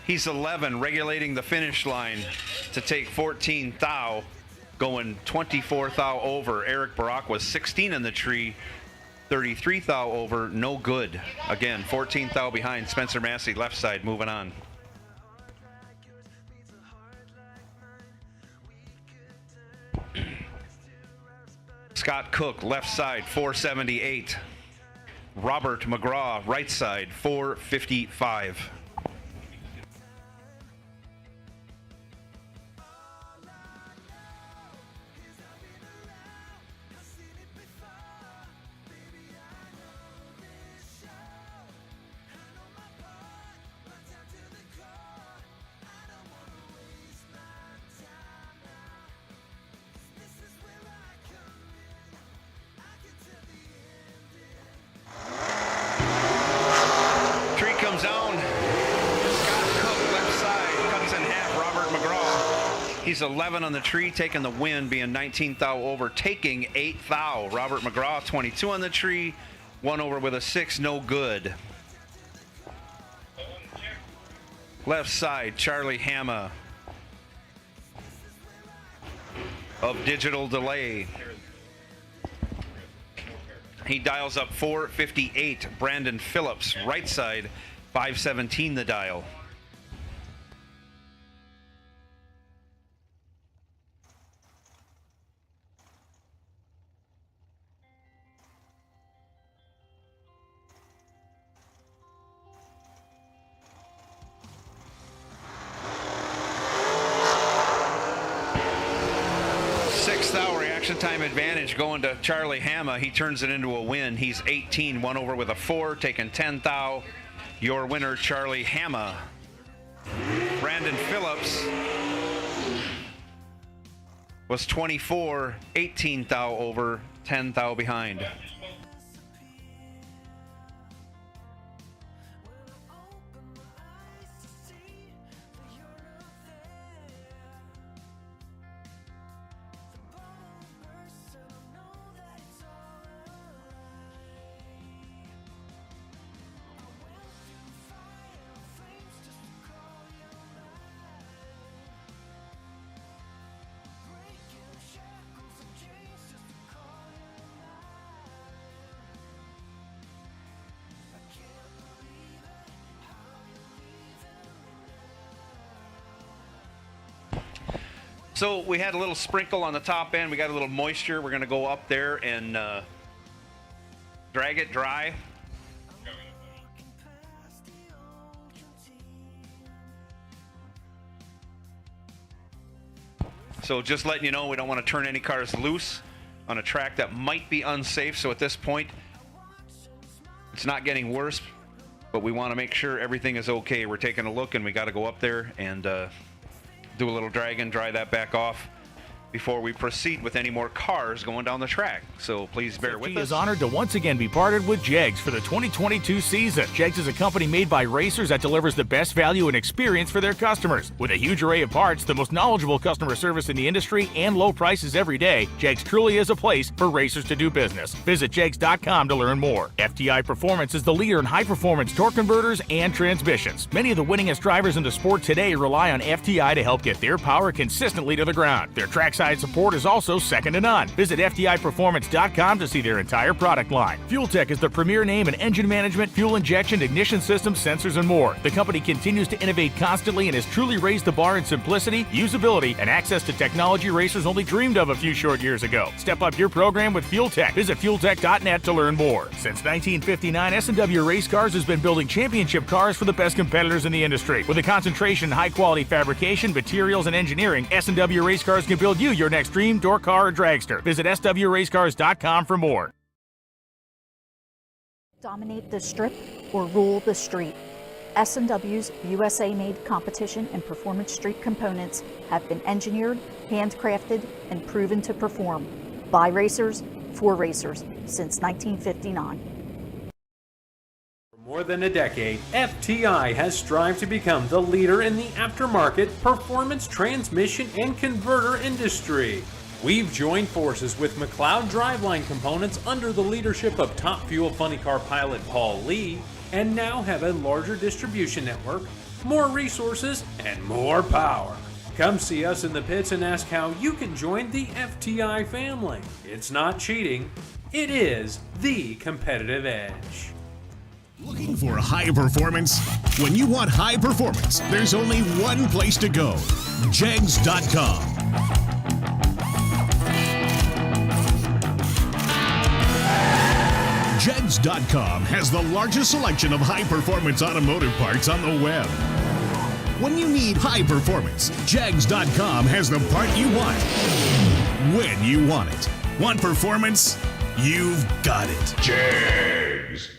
He's 11, regulating the finish line to take 14 thou, going 24 thou over. Eric Barak was 16 in the tree, 33 thou over, no good. Again, 14 thou behind Spencer Massey, left side, moving on. Scott Cook, left side, 478. Robert McGraw, right side, 455. He's 11 on the tree, taking the win, being 19 thou over, taking 8 thou. Robert McGraw, 22 on the tree, 1 over with a 6, no good. Left side, Charlie Hama of Digital Delay. He dials up 458. Brandon Phillips, right side, 517 the dial. Time advantage going to Charlie Hama. He turns it into a win. He's 18, 1 over with a 4, taking 10 thou. Your winner, Charlie Hama. Brandon Phillips was 24, 18 thou over, 10 thou behind. So we had a little sprinkle on the top end. We got a little moisture. We're going to go up there and drag it dry. So just letting you know, we don't want to turn any cars loose on a track that might be unsafe. So at this point, it's not getting worse, but we want to make sure everything is okay. We're taking a look, and we got to go up there and do a little drag and dry that back off before we proceed with any more cars going down the track. So please bear with Fti us. is honored to once again be partnered with Jegs for the 2022 season. Jegs is a company made by racers that delivers the best value and experience for their customers. With a huge array of parts, the most knowledgeable customer service in the industry, and low prices every day, Jegs truly is a place for racers to do business. Visit jegs.com to learn more. Fti Performance is the leader in high-performance torque converters and transmissions. Many of the winningest drivers in the sport today rely on Fti to help get their power consistently to the ground. Their trackside support is also second to none. Visit FTIperformance.com to see their entire product line. FuelTech is the premier name in engine management, fuel injection, ignition systems, sensors, and more. The company continues to innovate constantly and has truly raised the bar in simplicity, usability, and access to technology racers only dreamed of a few short years ago. Step up your program with FuelTech. Visit fueltech.net to learn more. Since 1959, S&W Race Cars has been building championship cars for the best competitors in the industry. With a concentration in high-quality fabrication, materials, and engineering, S&W Race Cars can build you your next dream, door car, or dragster. Visit swracecars.com for more. Dominate the strip or rule the street. S&W's USA-made competition and performance street components have been engineered, handcrafted, and proven to perform by racers for racers since 1959. For more than a decade, FTI has strived to become the leader in the aftermarket performance transmission and converter industry. We've joined forces with McLeod Driveline Components under the leadership of Top Fuel Funny Car pilot Paul Lee, and now have a larger distribution network, more resources, and more power. Come see us in the pits and ask how you can join the FTI family. It's not cheating, it is the competitive edge. Looking for high performance? When you want high performance, there's only one place to go. Jegs.com. Jegs.com has the largest selection of high-performance automotive parts on the web. When you need high performance, Jegs.com has the part you want, when you want it. Want performance? You've got it. Jegs.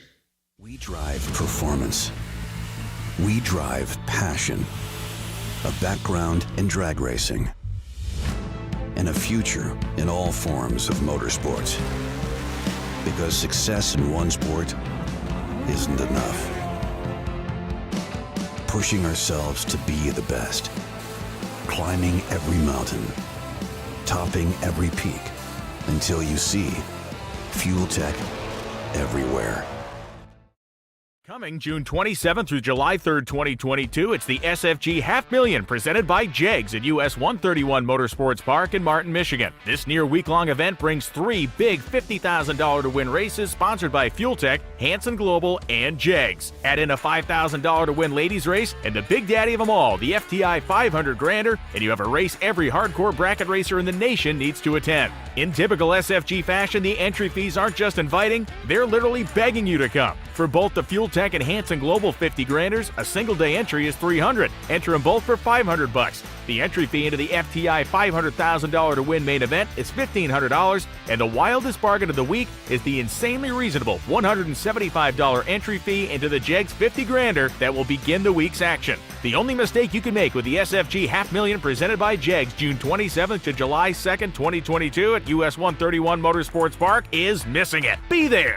We drive performance. We drive passion. A background in drag racing. And a future in all forms of motorsports. Because success in one sport isn't enough. Pushing ourselves to be the best. Climbing every mountain. Topping every peak. Until you see Fuel Tech everywhere. Coming June 27th through July 3rd, 2022, it's the SFG $500,000 presented by Jegs at US 131 Motorsports Park in Martin, Michigan. This near week-long event brings three big $50,000 to win races sponsored by FuelTech, Hanson Global, and Jegs. Add in a $5,000 to win ladies race and the big daddy of them all, the FTI 500 Grander, and you have a race every hardcore bracket racer in the nation needs to attend. In typical SFG fashion, the entry fees aren't just inviting, they're literally begging you to come. For both the FuelTech and Hanson Global 50 Granders, a single day entry is $300. Enter them both for $500. The entry fee into the FTI $500,000 to win main event is $1,500, and the wildest bargain of the week is the insanely reasonable $175 entry fee into the Jegs 50 Grander that will begin the week's action. The only mistake you can make with the SFG $500,000 presented by Jegs June 27th to July 2nd, 2022 at US 131 Motorsports Park is missing it. Be there!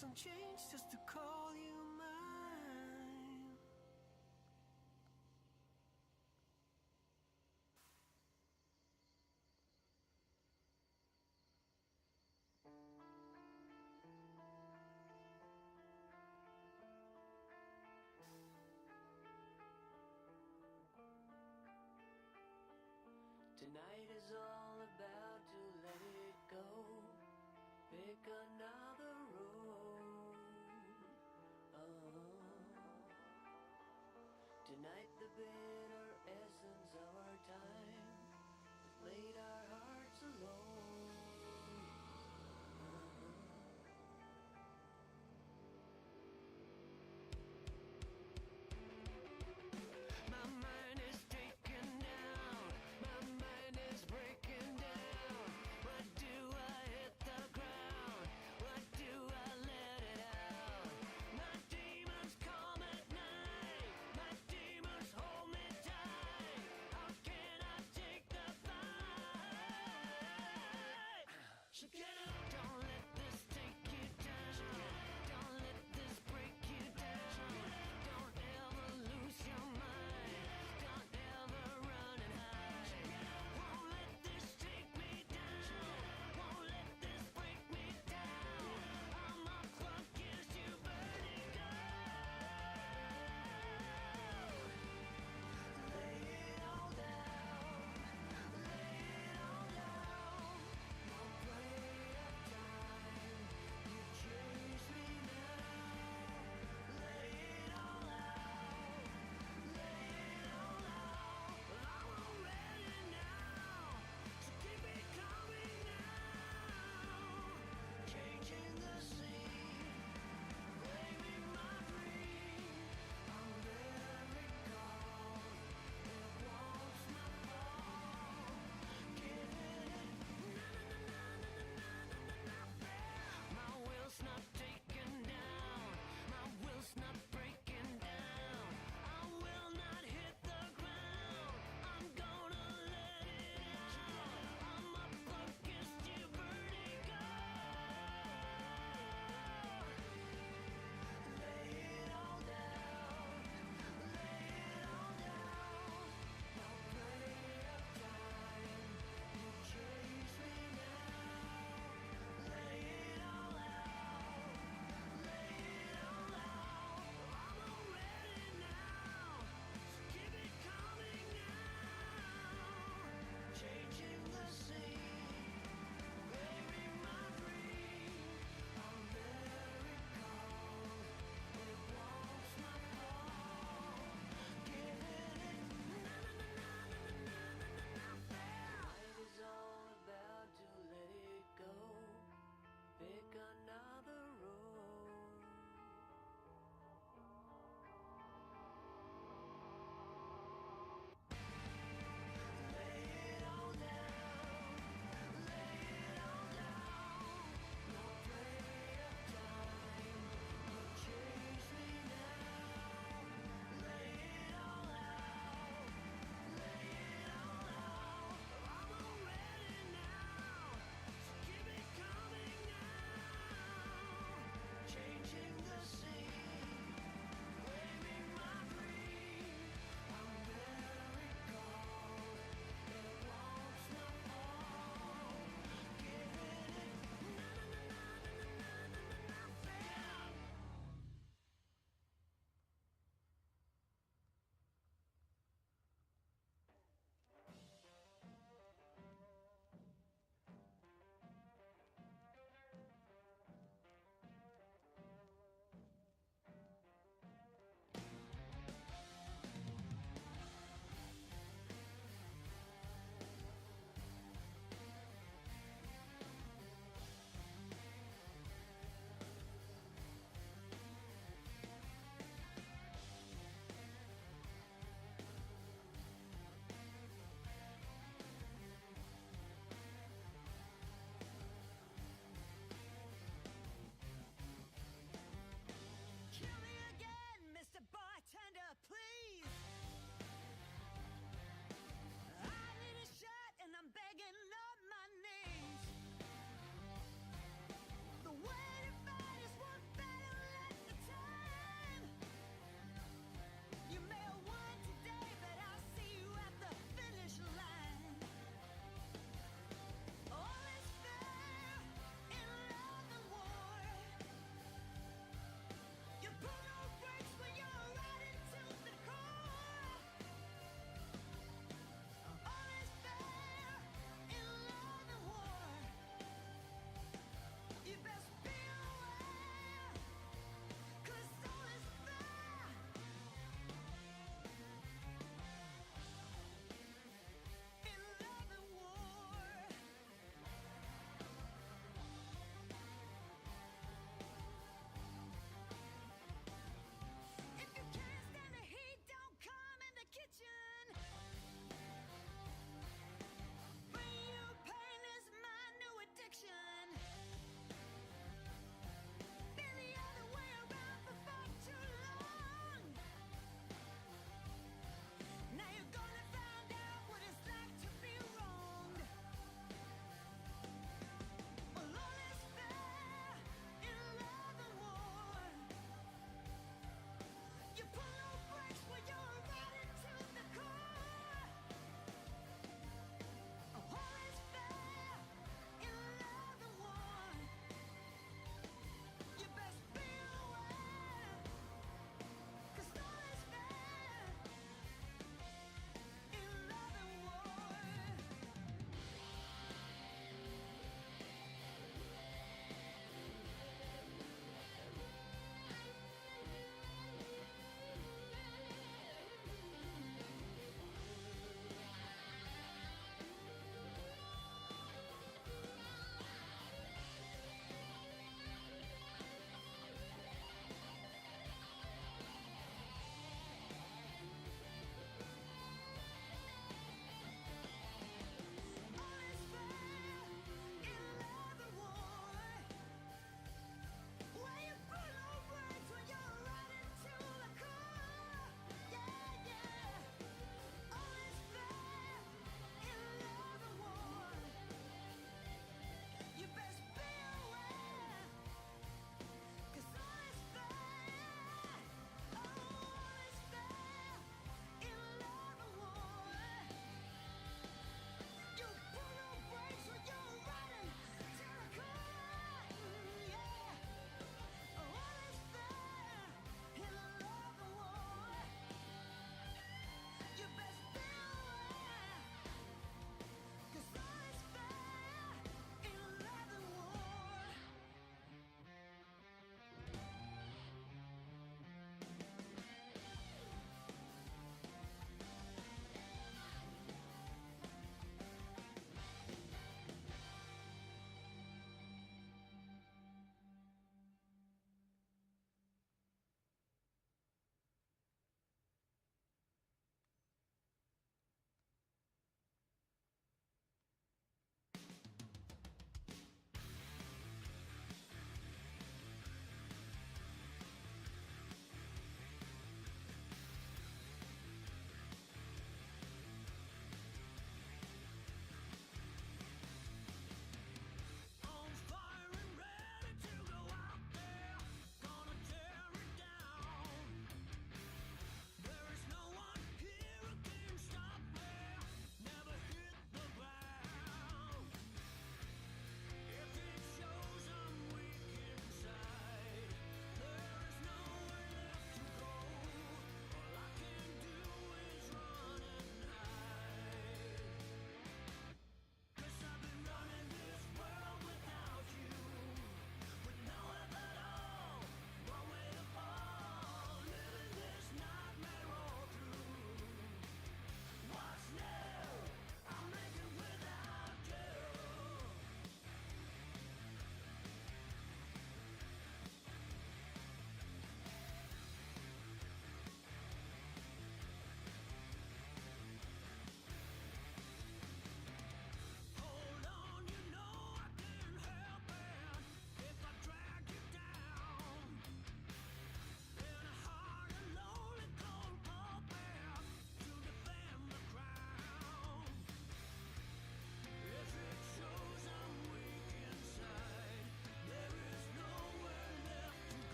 some change just to call you mine. Tonight is all about to let it go. Pick another road. Tonight the bitter essence of our time has laid our hearts alone. My mind is taken down. My mind is breaking down. What do I hit the ground? What do I let it out? My demons come at night. My demons hold me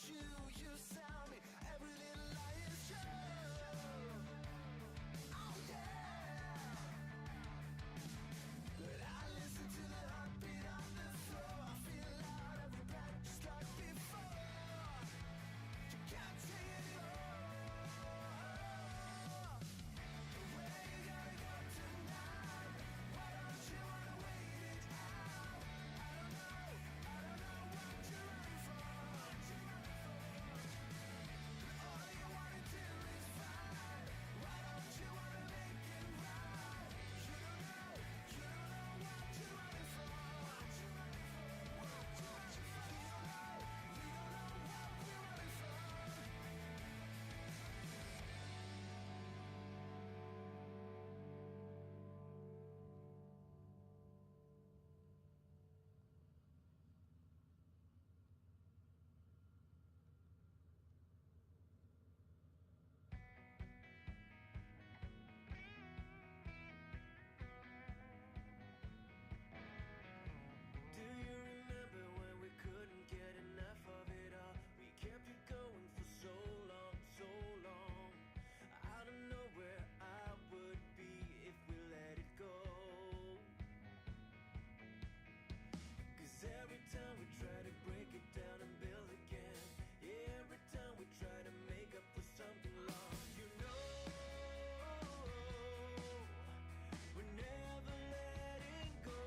you sell me every little lie is true. Oh yeah. But I listen to the heartbeat on the floor. I feel loud every breath just like before. You can't take it anymore. Where you gonna go tonight? Why don't you wanna wait it out? I don't know what you're running from. All you wanna do is fight. Why don't you wanna make it right? You don't know what you're running from. You don't know what you're running from. Do you remember when we couldn't get enough of it all? We kept it going for so long, so long. I don't know where I would be if we let it go. 'Cause every time we try to break it down and build again, yeah, every time we try to make up for something lost, you know, we're never letting go.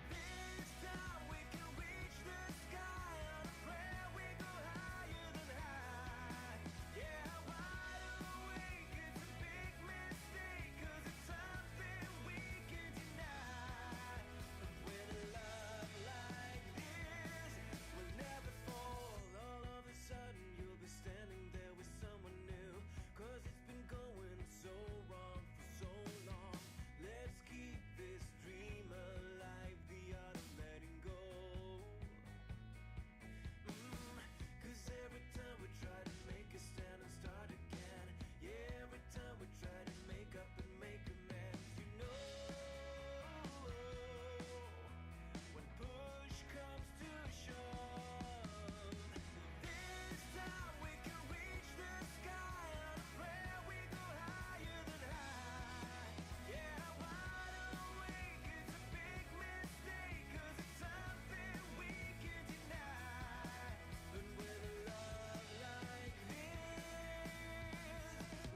This time we can reach the sky on a prayer. We go higher than high. Yeah, wide awake, it's a big mistake, 'cause it's something we can deny. But with a love like this, we'll never fall. All of a sudden you'll be standing there with someone new, 'cause it's been going so wrong for so long. Let's keep this dream alive, the art of letting go. 'Cause every time we try to make a stand and start again, yeah, every time we try to make up and make amends, you know, when push comes to shove, this time we can reach the sky on a prayer. We go higher than high. Yeah, wide awake, it's a big mistake, 'cause it's something we can deny. But with a love like this,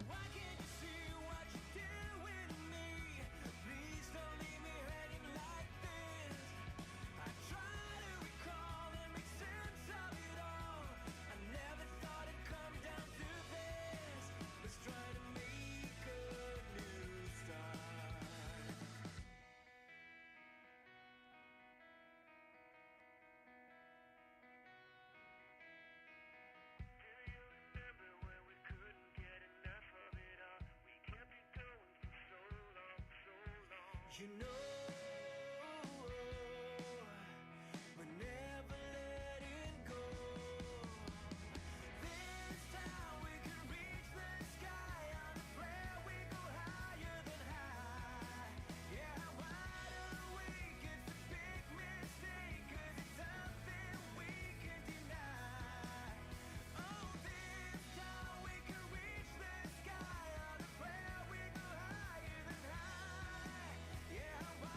why can't you see what you're doing to me? Please don't leave me hanging like this. I try to recall and make sense of it all. I never thought it'd come down to this. Let's try to make a new start. Do you remember when we couldn't get enough of it all? We kept it going for so long, so long. You know, we're never letting go. This time we can reach the sky on a prayer. We go higher than high. Yeah, wide awake, it's a big mistake, 'cause it's something we can deny. Oh, this time we can reach the sky on a prayer. We go higher than high. Yeah, wide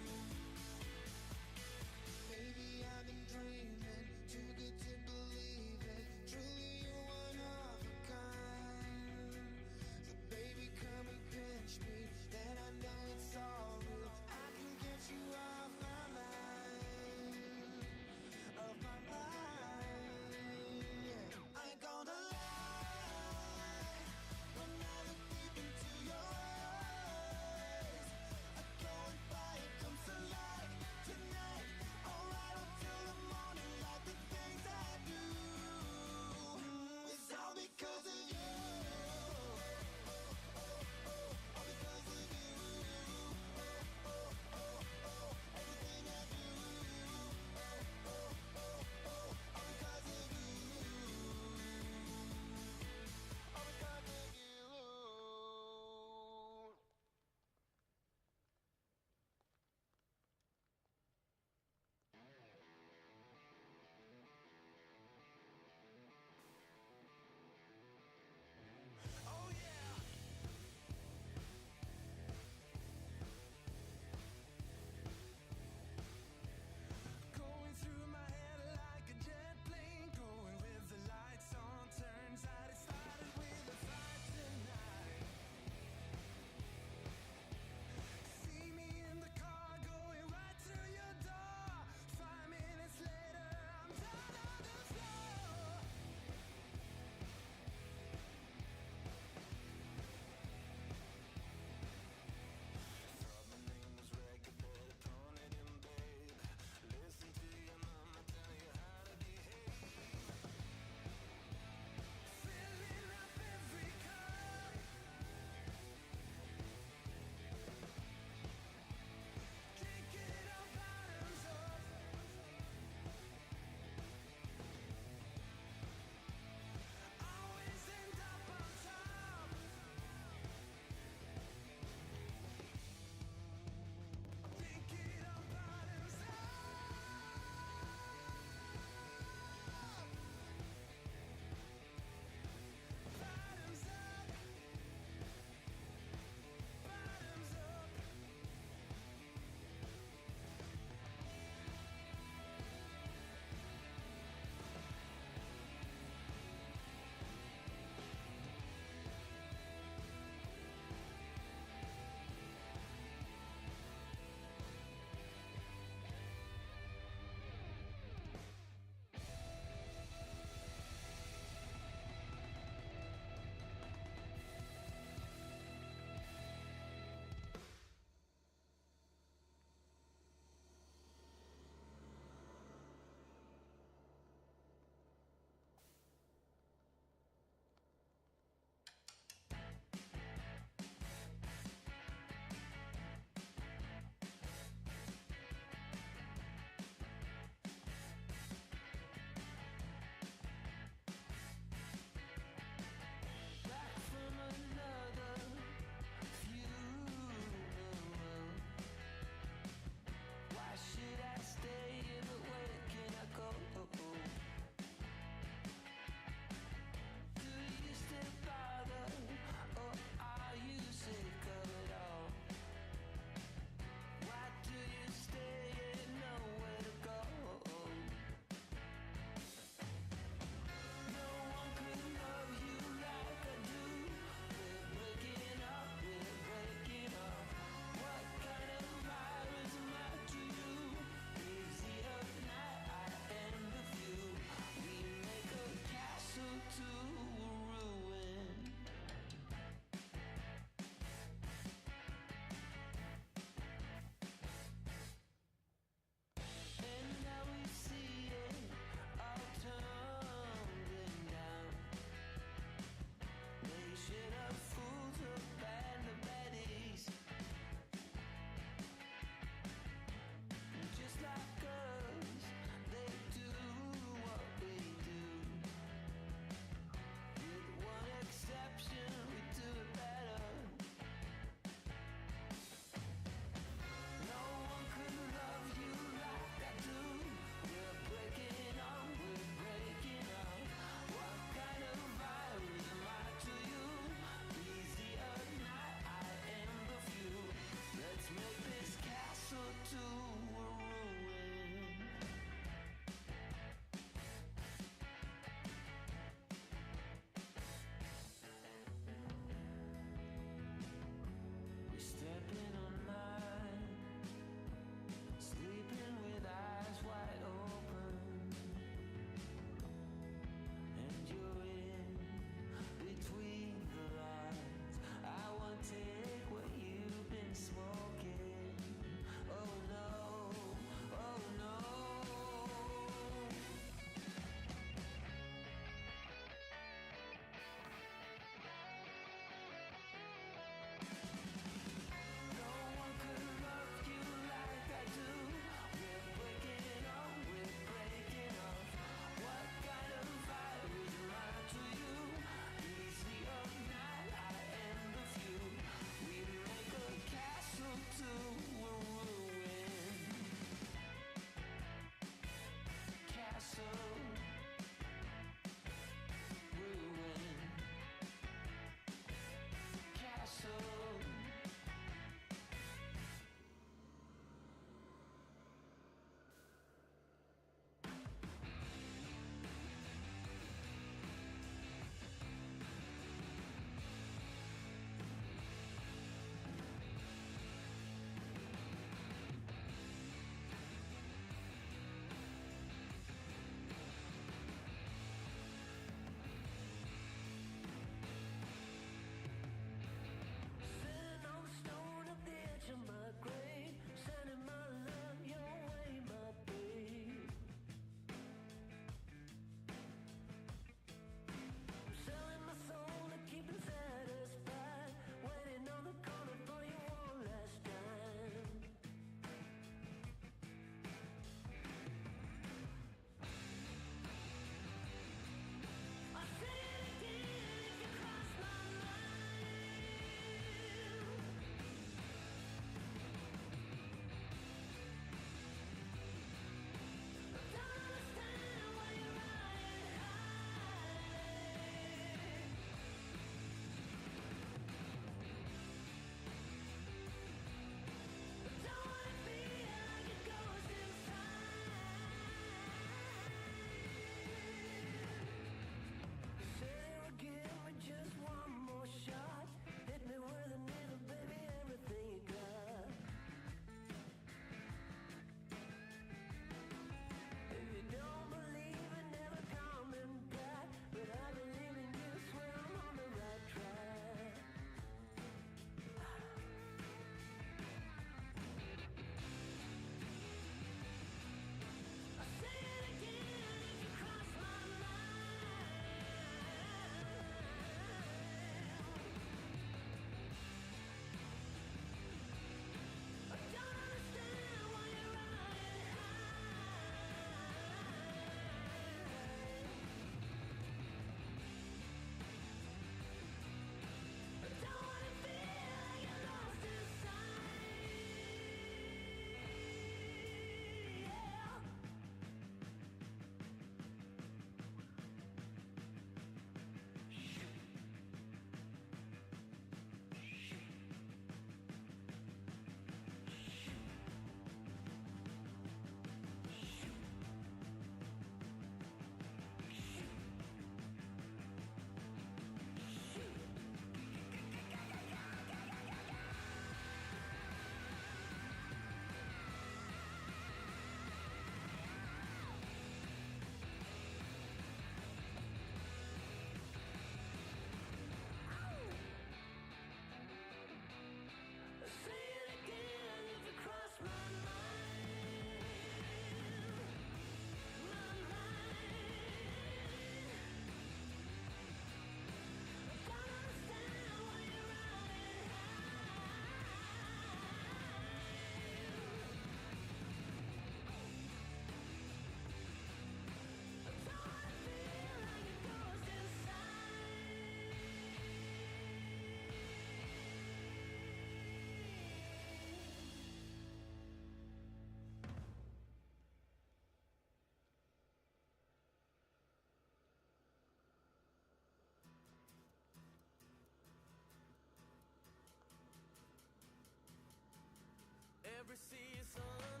every season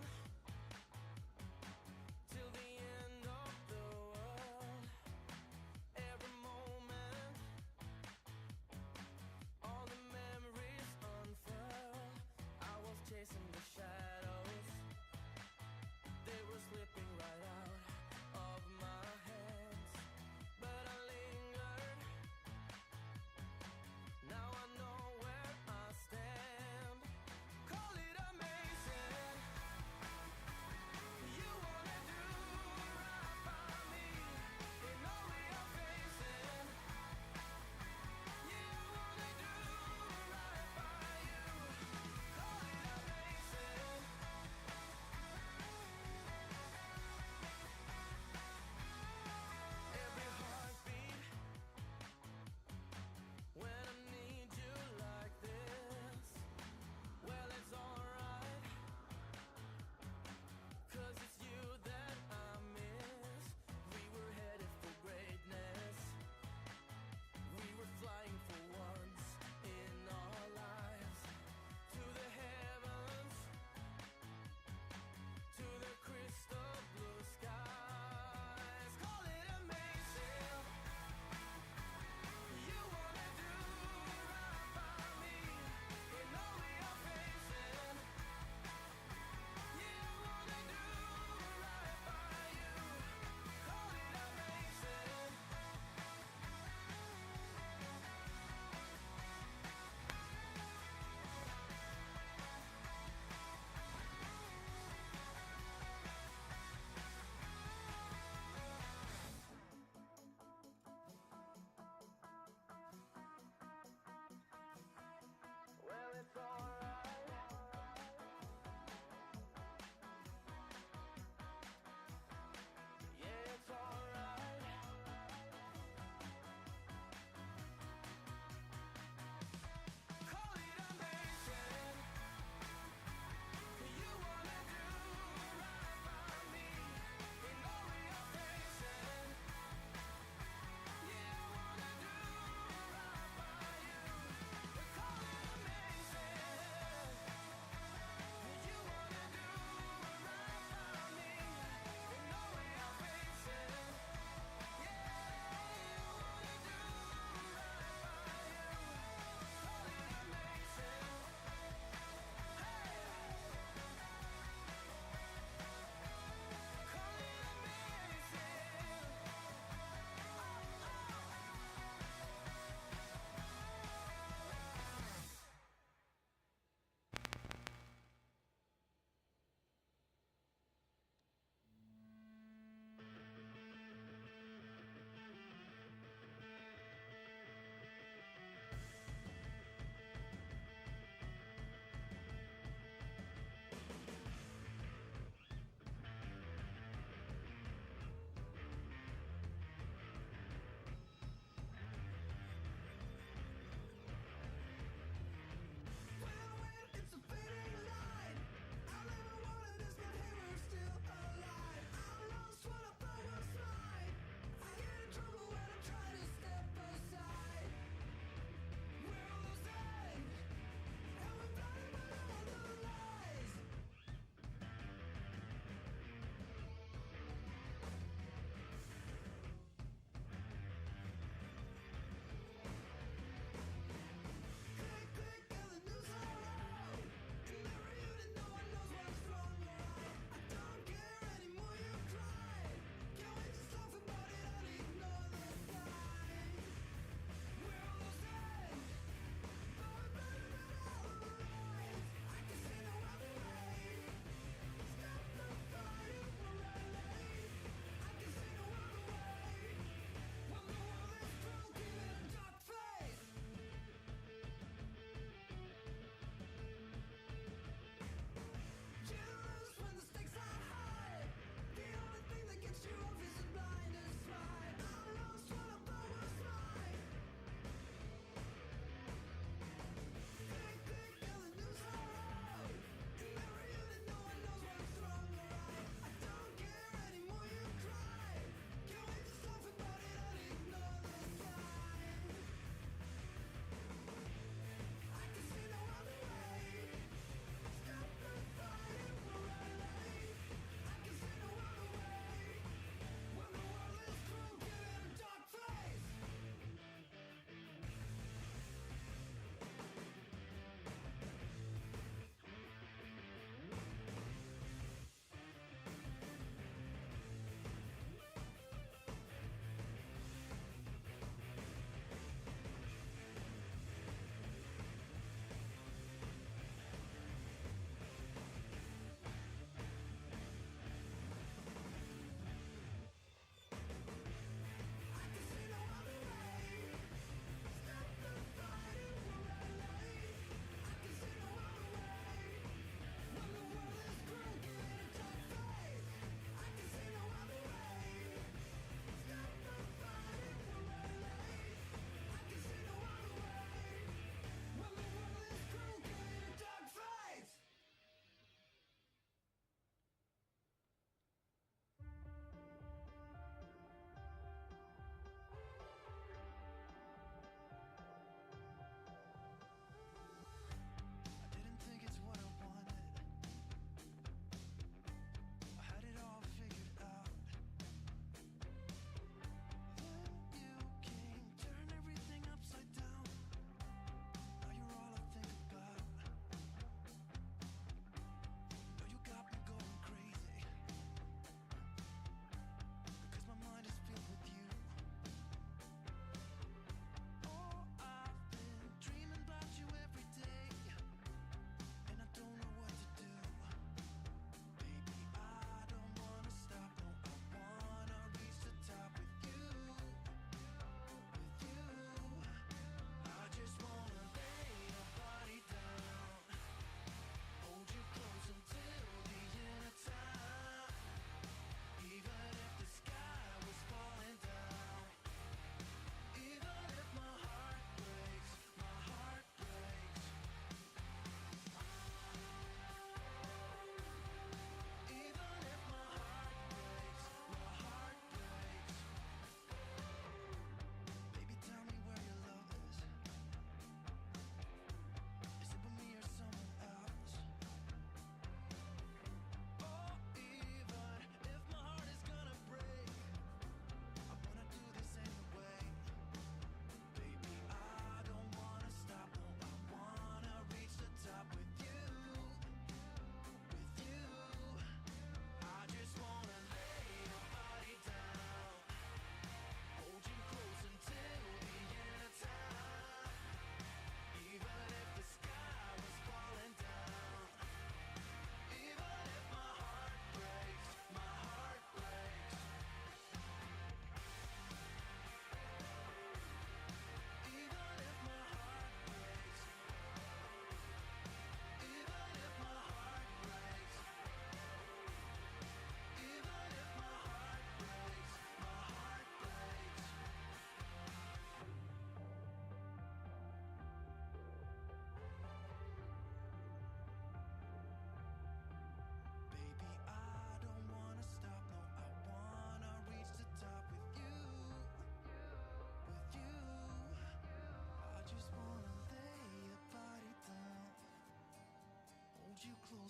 till the end of the world. Every moment, all the memories unfurl. I was chasing the shadows, they were slipping right out of my hands, but I lingered. Now I know where I stand. Call it amazing,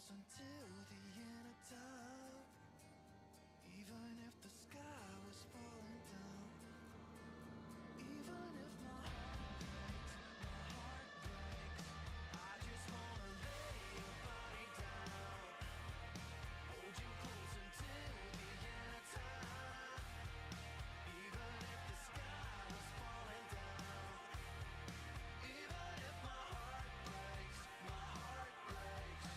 close until the end of time. Even if the sky was falling down. Even if my heart breaks, I just wanna lay your body down. Hold you close until the end of time. Even if the sky was falling down. Even if my heart breaks, my heart breaks.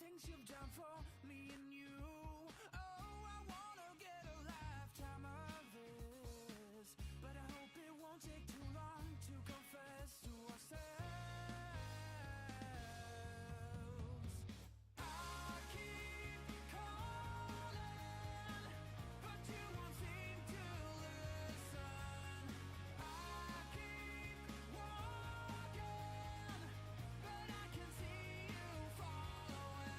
things you've done for me and you. Oh, I wanna get a lifetime of this, but I hope it won't take too long to confess to ourselves. I keep calling, but you won't seem to listen. I keep walking, but I can see you following.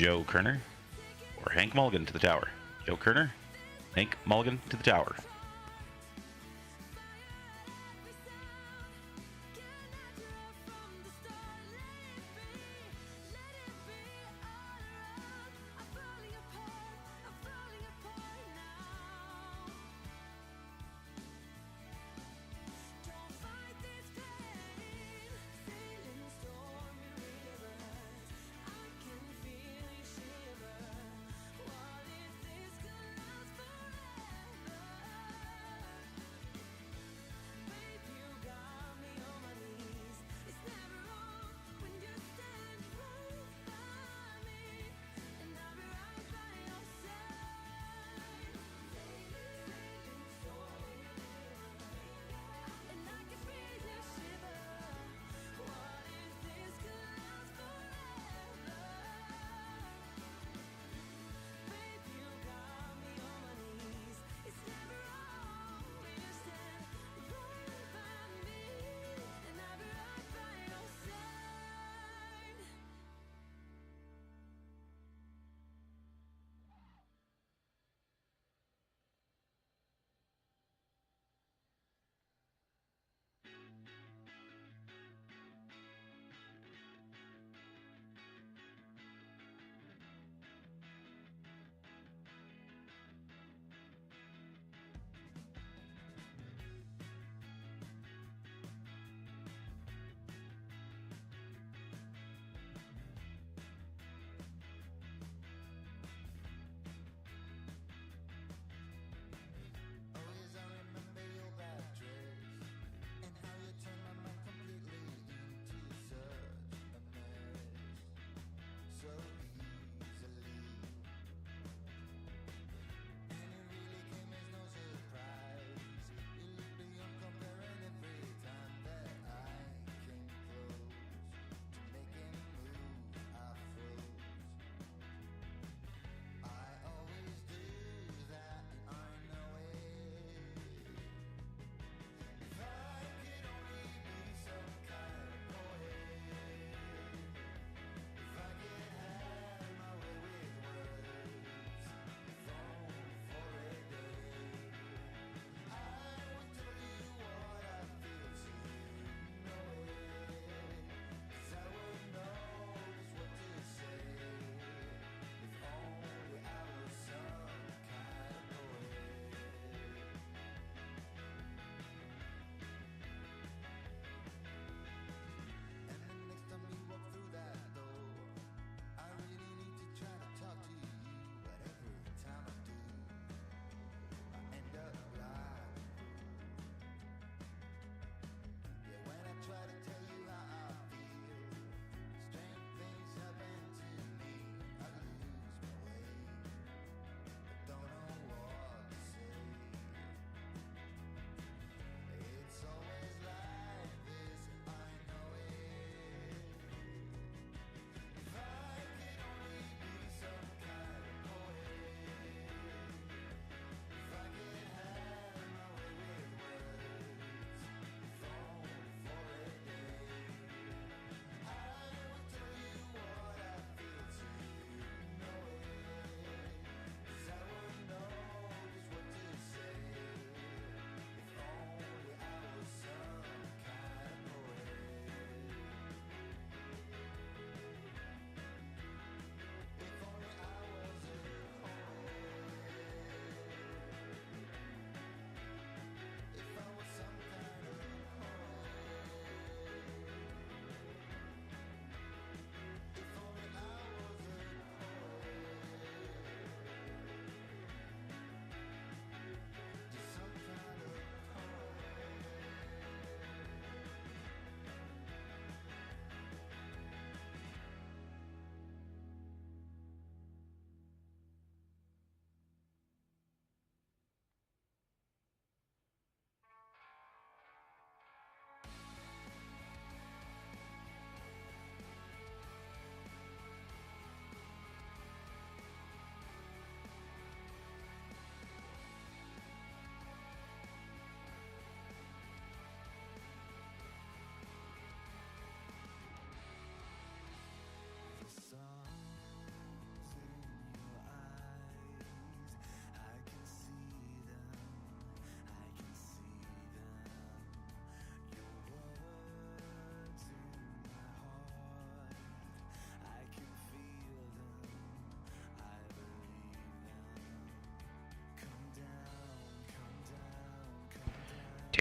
Joe Kerner or Hank Mulligan to the tower? Joe Kerner, Hank Mulligan to the tower.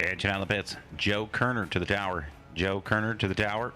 Catching out of the pits. Joe Kerner to the tower. Joe Kerner to the tower.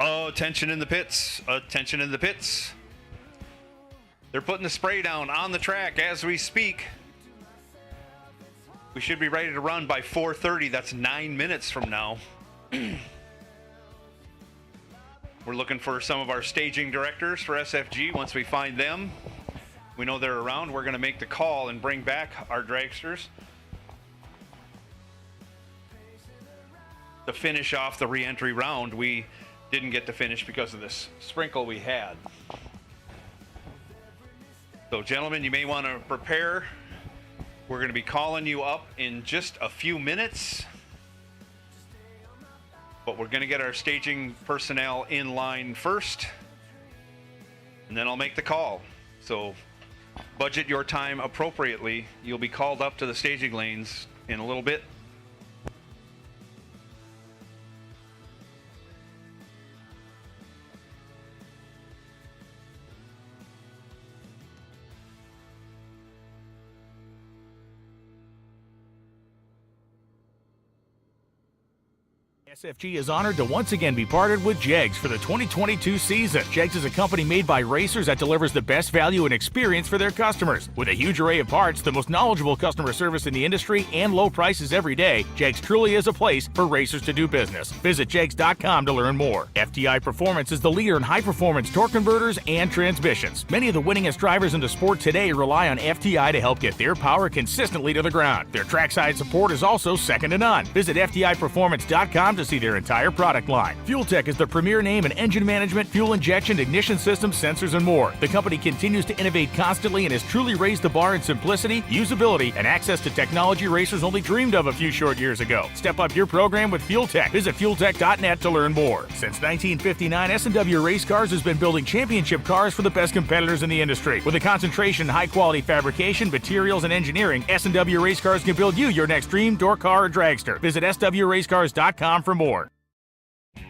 Oh, attention in the pits. Attention in the pits. They're putting the spray down on the track as we speak. We should be ready to run by 4:30. That's 9 minutes from now. We're looking for some of our staging directors for SFG. Once we find them, we know they're around, we're going to make the call and bring back our dragsters to finish off the re-entry round. We didn't get to finish because of this sprinkle we had. So gentlemen, you may want to prepare. We're going to be calling you up in just a few minutes, but we're going to get our staging personnel in line first, and then I'll make the call. So budget your time appropriately. You'll be called up to the staging lanes in a little bit. SFG is honored to once again be partnered with Jegs for the 2022 season. Jegs is a company made by racers that delivers the best value and experience for their customers. With a huge array of parts, the most knowledgeable customer service in the industry, and low prices every day, Jegs truly is a place for racers to do business. Visit Jegs.com to learn more. Fti Performance is the leader in high-performance torque converters and transmissions. Many of the winningest drivers in the sport today rely on Fti to help get their power consistently to the ground. Their trackside support is also second to none. Visit FTIperformance.com to see their entire product line. Fuel Tech is the premier name in engine management, fuel injection, ignition systems, sensors, and more. The company continues to innovate constantly and has truly raised the bar in simplicity, usability, and access to technology racers only dreamed of a few short years ago. Step up your program with Fuel Tech. Visit fueltech.net to learn more. Since 1959, S&W Race Cars has been building championship cars for the best competitors in the industry. With a concentration in high-quality fabrication, materials, and engineering, S&W Race Cars can build you your next dream, door car, or dragster. Visit swracecars.com for more.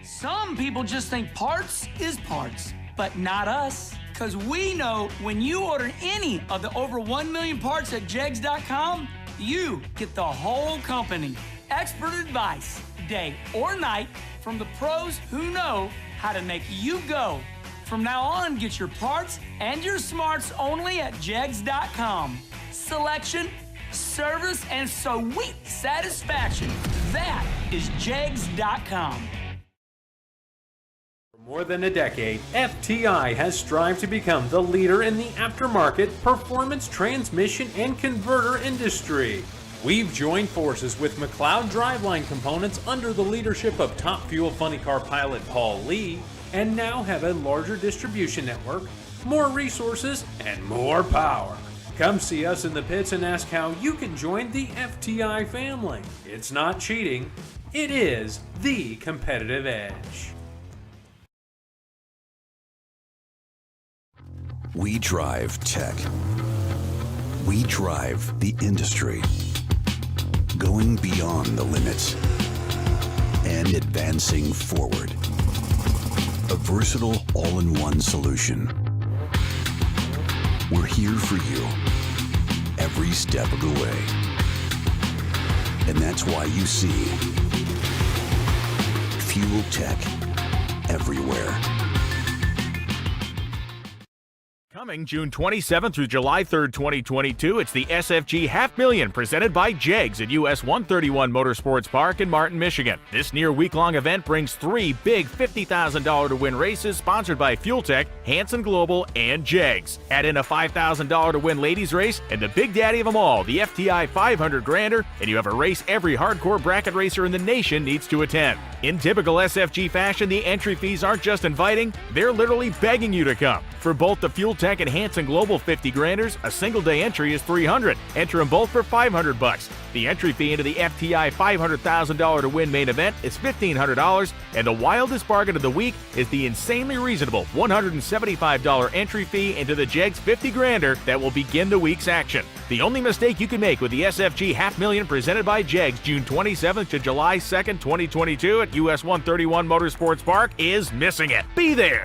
Some people just think parts is parts, but not us. Because we know when you order any of the over 1 million parts at Jegs.com, you get the whole company. Expert advice, day or night, from the pros who know how to make you go. From now on, get your parts and your smarts only at Jegs.com. Selection, service, and sweet satisfaction. That is Jegs.com. For more than a decade, FTI has strived to become the leader in the aftermarket performance transmission and converter industry. We've joined forces with McLeod Driveline Components under the leadership of Top Fuel Funny Car pilot Paul Lee, and now have a larger distribution network, more resources, and more power. Come see us in the pits and ask how you can join the FTI family. It's not cheating, it is the competitive edge. We drive tech. We drive the industry. Going beyond the limits and advancing forward. A versatile all-in-one solution. We're here for you every step of the way. And that's why you see Fuel Tech everywhere. Coming June 27th through July 3rd, 2022, it's the SFG $500,000 presented by Jegs at US 131 Motorsports Park in Martin, Michigan. This near week-long event brings 3 big $50,000 to win races sponsored by Fuel Tech, Hanson Global, and Jegs. Add in a $5,000 to win ladies race and the big daddy of them all, the FTI 500 Grander, and you have a race every hardcore bracket racer in the nation needs to attend. In typical SFG fashion, the entry fees aren't just inviting, they're literally begging you to come. For both the Fuel Tech and Hanson Global 50 Granders, a single-day entry is $300. Enter them both for $500. The entry fee into the FTI $500,000 to win main event is $1,500, and the wildest bargain of the week is the insanely reasonable $175 entry fee into the Jegs 50 Grander that will begin the week's action. The only mistake you can make with the SFG $500,000 presented by Jegs June 27th to July 2nd, 2022 at US 131 Motorsports Park is missing it. Be there!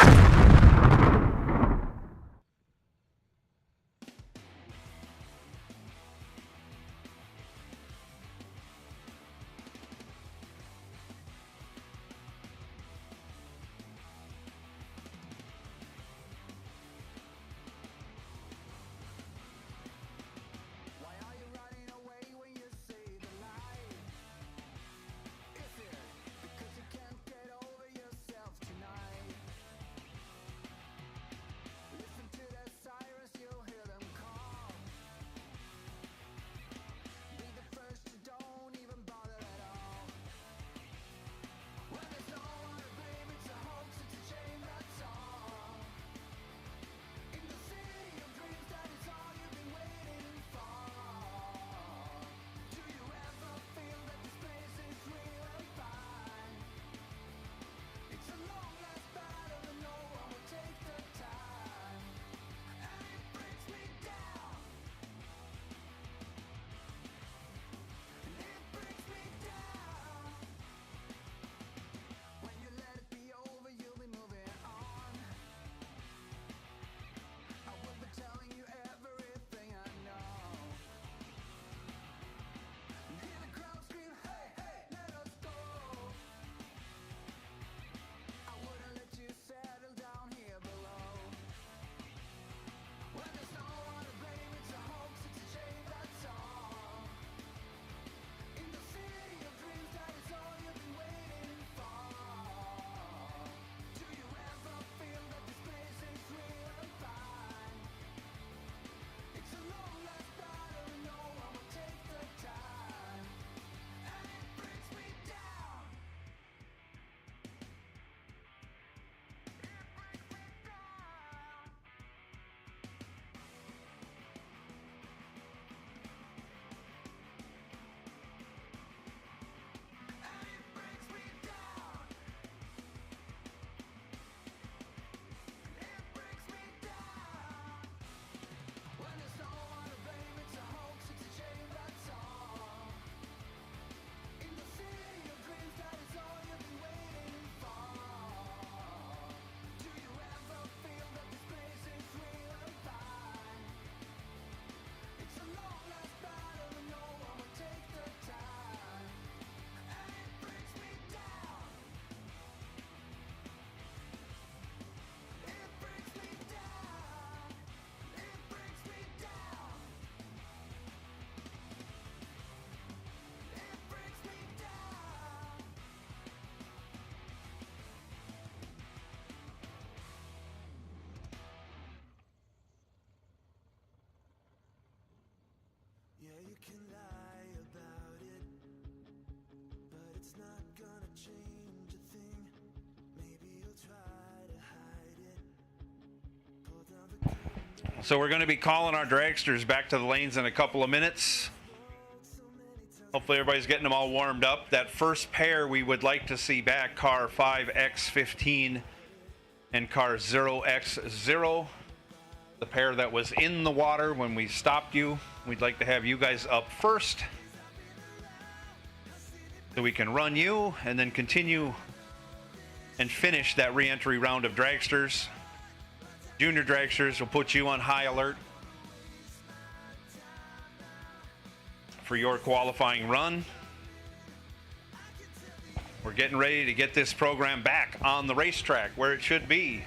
So we're going to be calling our dragsters back to the lanes in a couple of minutes. Hopefully everybody's getting them all warmed up. That first pair we would like to see back, car 5X15 and car 0X0. The pair that was in the water when we stopped you. We'd like to have you guys up first so we can run you and then continue and finish that re-entry round of dragsters. Junior dragsters will put you on high alert for your qualifying run. We're getting ready to get this program back on the racetrack where it should be.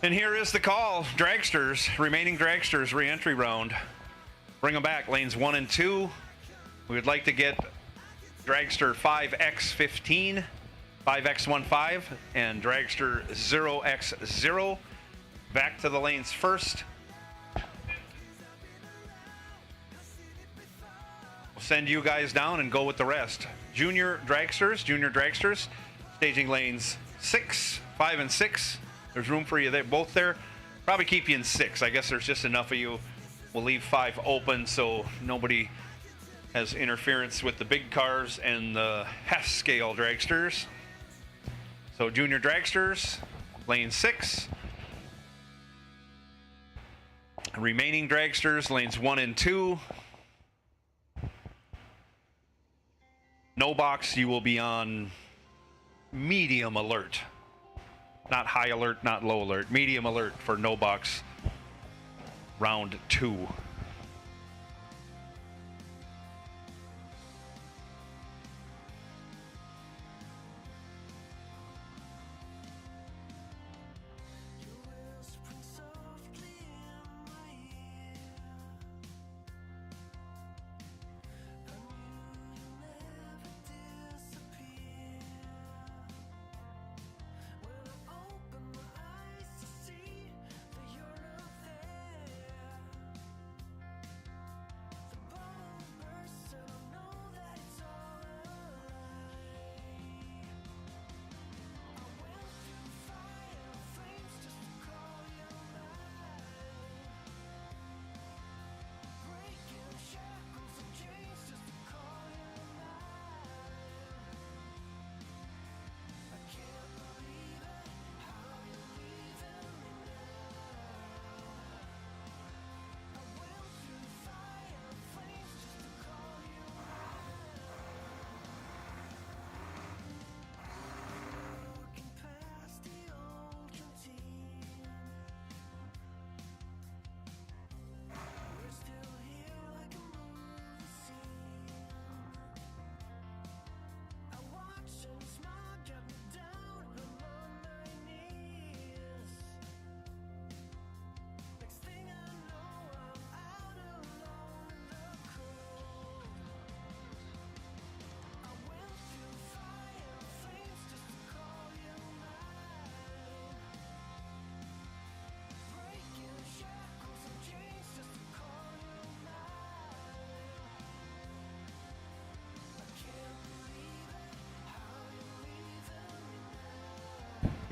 And here is the call. Dragsters, remaining dragsters re-entry round. Bring them back, lanes 1 and 2. We would like to get dragster 5X15, 5X15, and dragster 0X0 back to the lanes first. We'll send you guys down and go with the rest. Junior dragsters, staging lanes 6, 5, and 6. There's room for you there, both there. Probably keep you in 6. I guess there's just enough of you. We'll leave 5 open so nobody has interference with the big cars and the half scale dragsters. So junior dragsters, lane 6. Remaining dragsters, lanes 1 and 2. No box, you will be on medium alert. Not high alert, not low alert. Medium alert for no box round 2.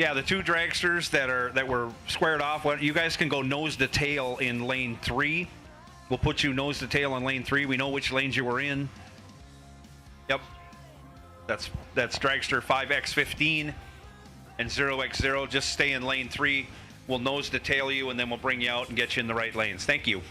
Yeah, the two dragsters that were squared off. You guys can go nose to tail in lane 3. We'll put you nose to tail in lane 3. We know which lanes you were in. Yep. That's Dragster 5X15 and 0X0. Just stay in lane 3. We'll nose to tail you, and then we'll bring you out and get you in the right lanes. Thank you.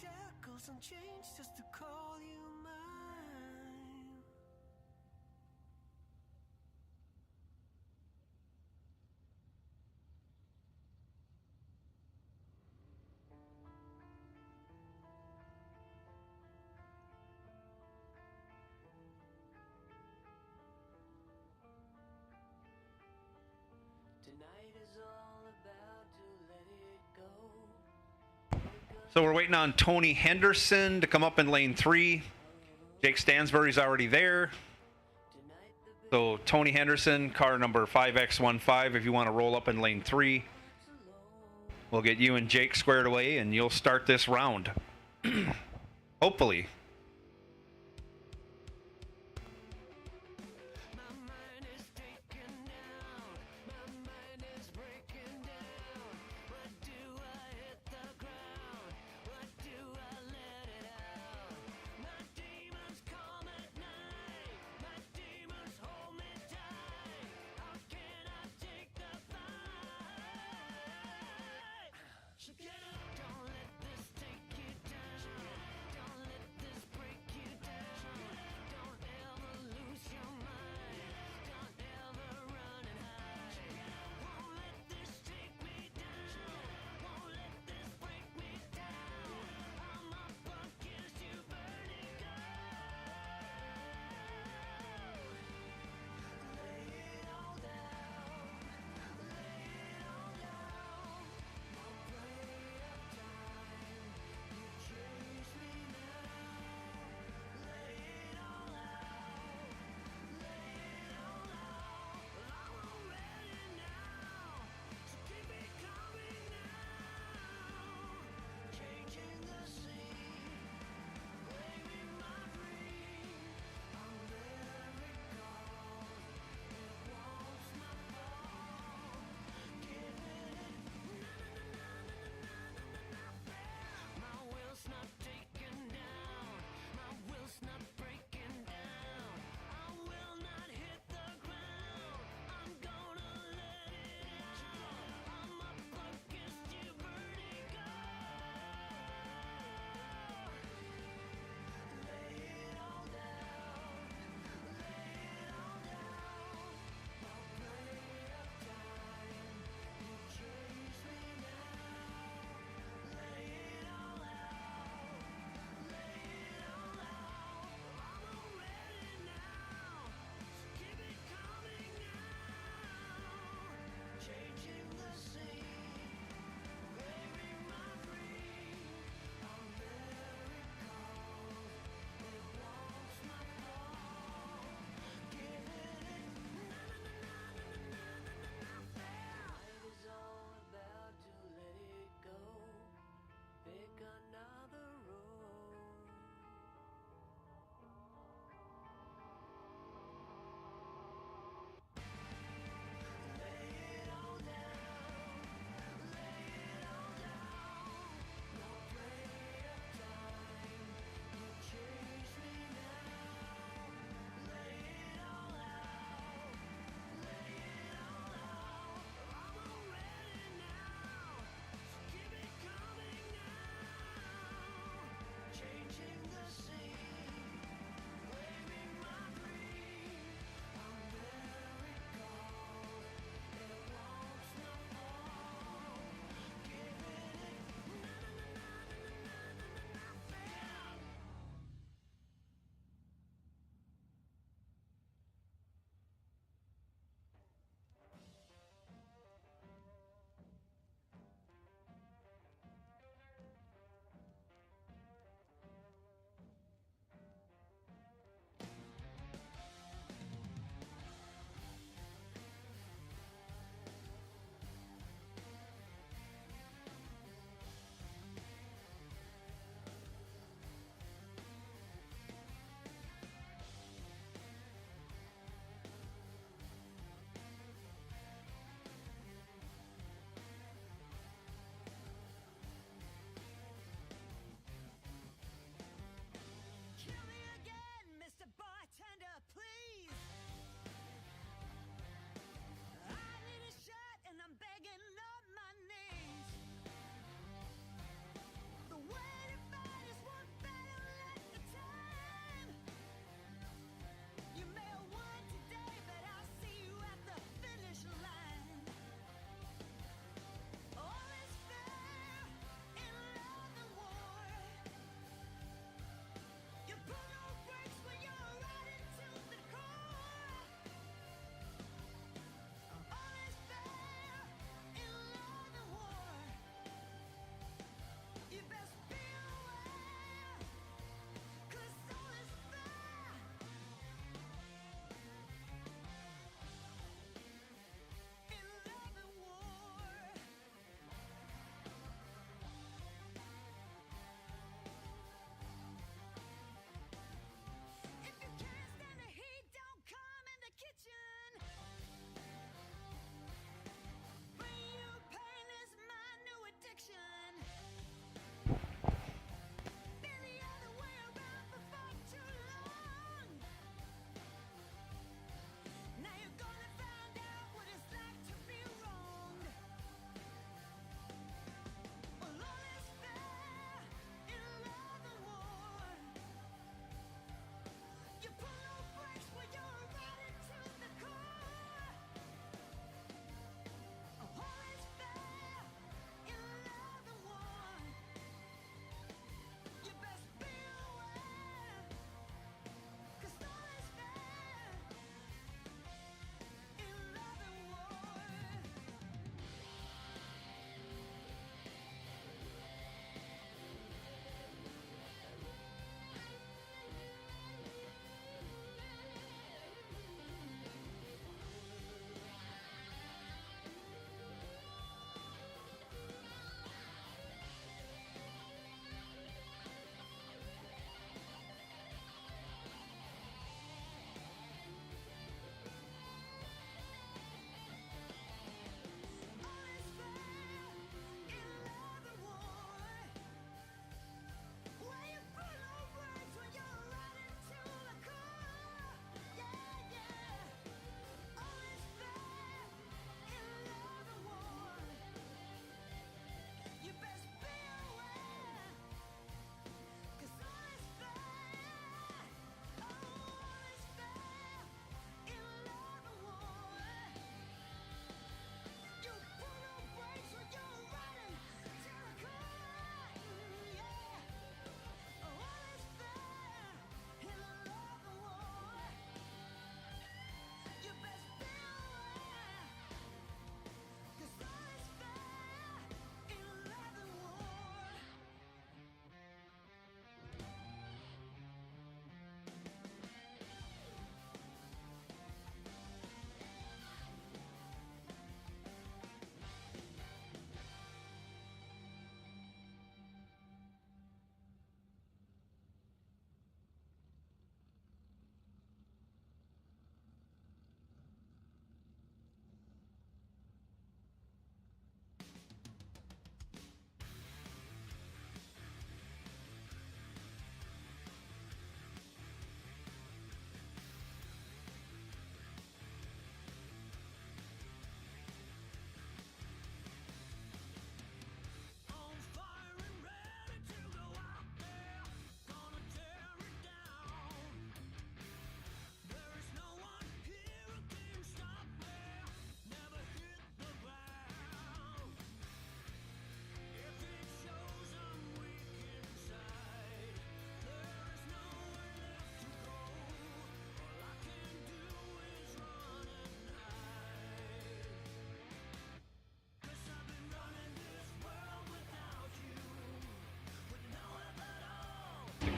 Shackles and chains just to call you mine. Tonight is all about to let it go. So we're waiting on Tony Henderson to come up in lane 3. Jake Stansbury's already there. So Tony Henderson, car number 5X15, if you want to roll up in lane 3. We'll get you and Jake squared away, and you'll start this round. Hopefully.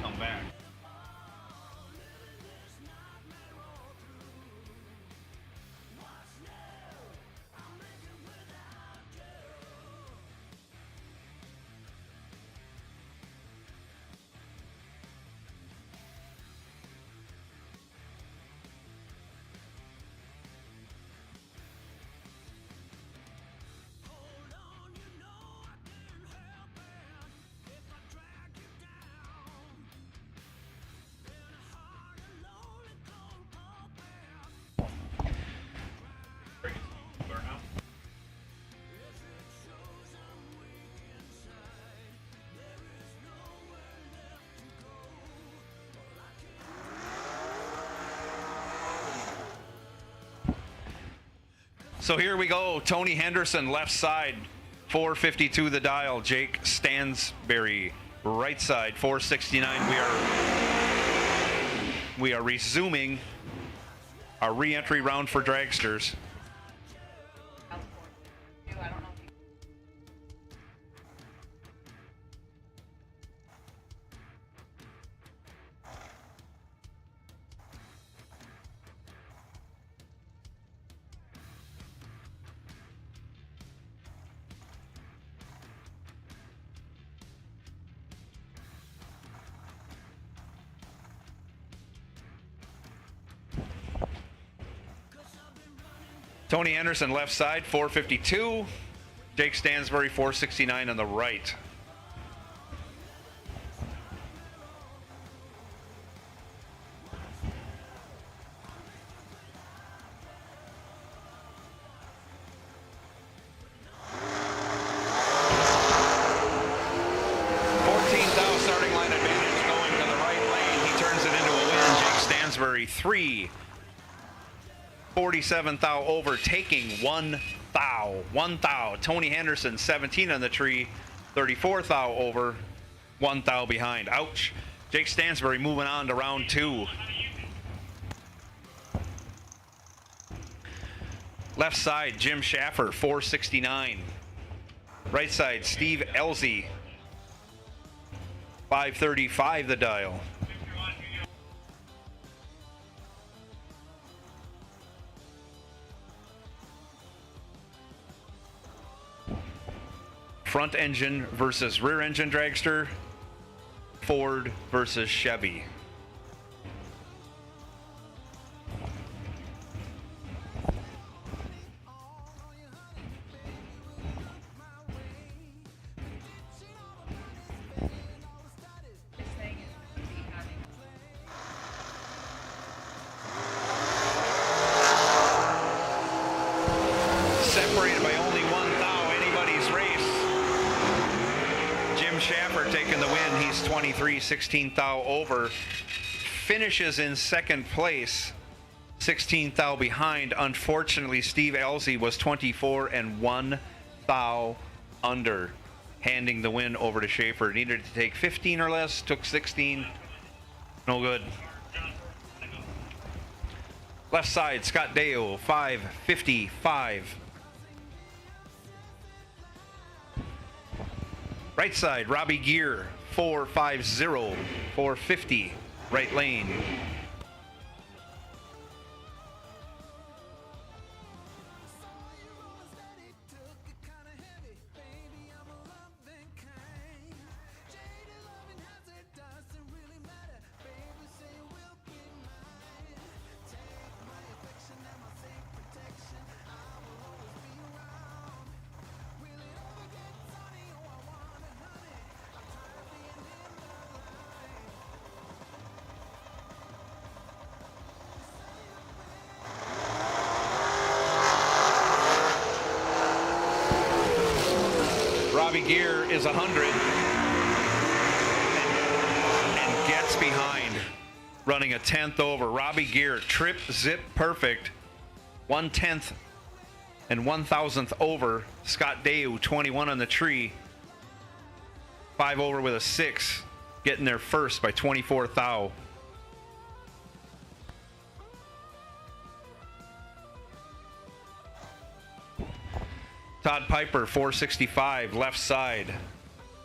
come back. So here we go. Tony Henderson, left side, 452 the dial. Jake Stansberry, right side, 469. We are resuming our re-entry round for Dragsters. Tony Henderson, left side, 452. Jake Stansberry, 469 on the right. Starting line advantage going to the right lane. He turns it into a win. Jake Stansberry, 3. 47 thou over, taking 1 thou. 1 thou. Tony Henderson, 17 on the tree. 34 thou over, 1 thou behind. Ouch. Jake Stansberry moving on to round 2. Left side, Jim Schaffer, 469. Right side, Steve Elzy, 535 the dial. Front engine versus rear engine dragster. Ford versus Chevy. Separated by only 1 thou, anybody's race. Jim Schaffer taking the win. He's 23, 16 thou over. Finishes in second place, 16 thou behind. Unfortunately, Steve Elzy was 24 and 1 thou under, handing the win over to Schaffer. Needed to take 15 or less, took 16. No good. Left side, Scott Deo, 555. Right side, Robbie Gear, 450, 450, right lane. Robbie Gear is 100 and gets behind, running a 10th over. Robbie Gear, trip, zip, perfect, 1/10 and 1,000th over. Scott Dayu, 21 on the tree, 5 over with a 6, getting there first by 24 thou. Todd Piper, 465, left side.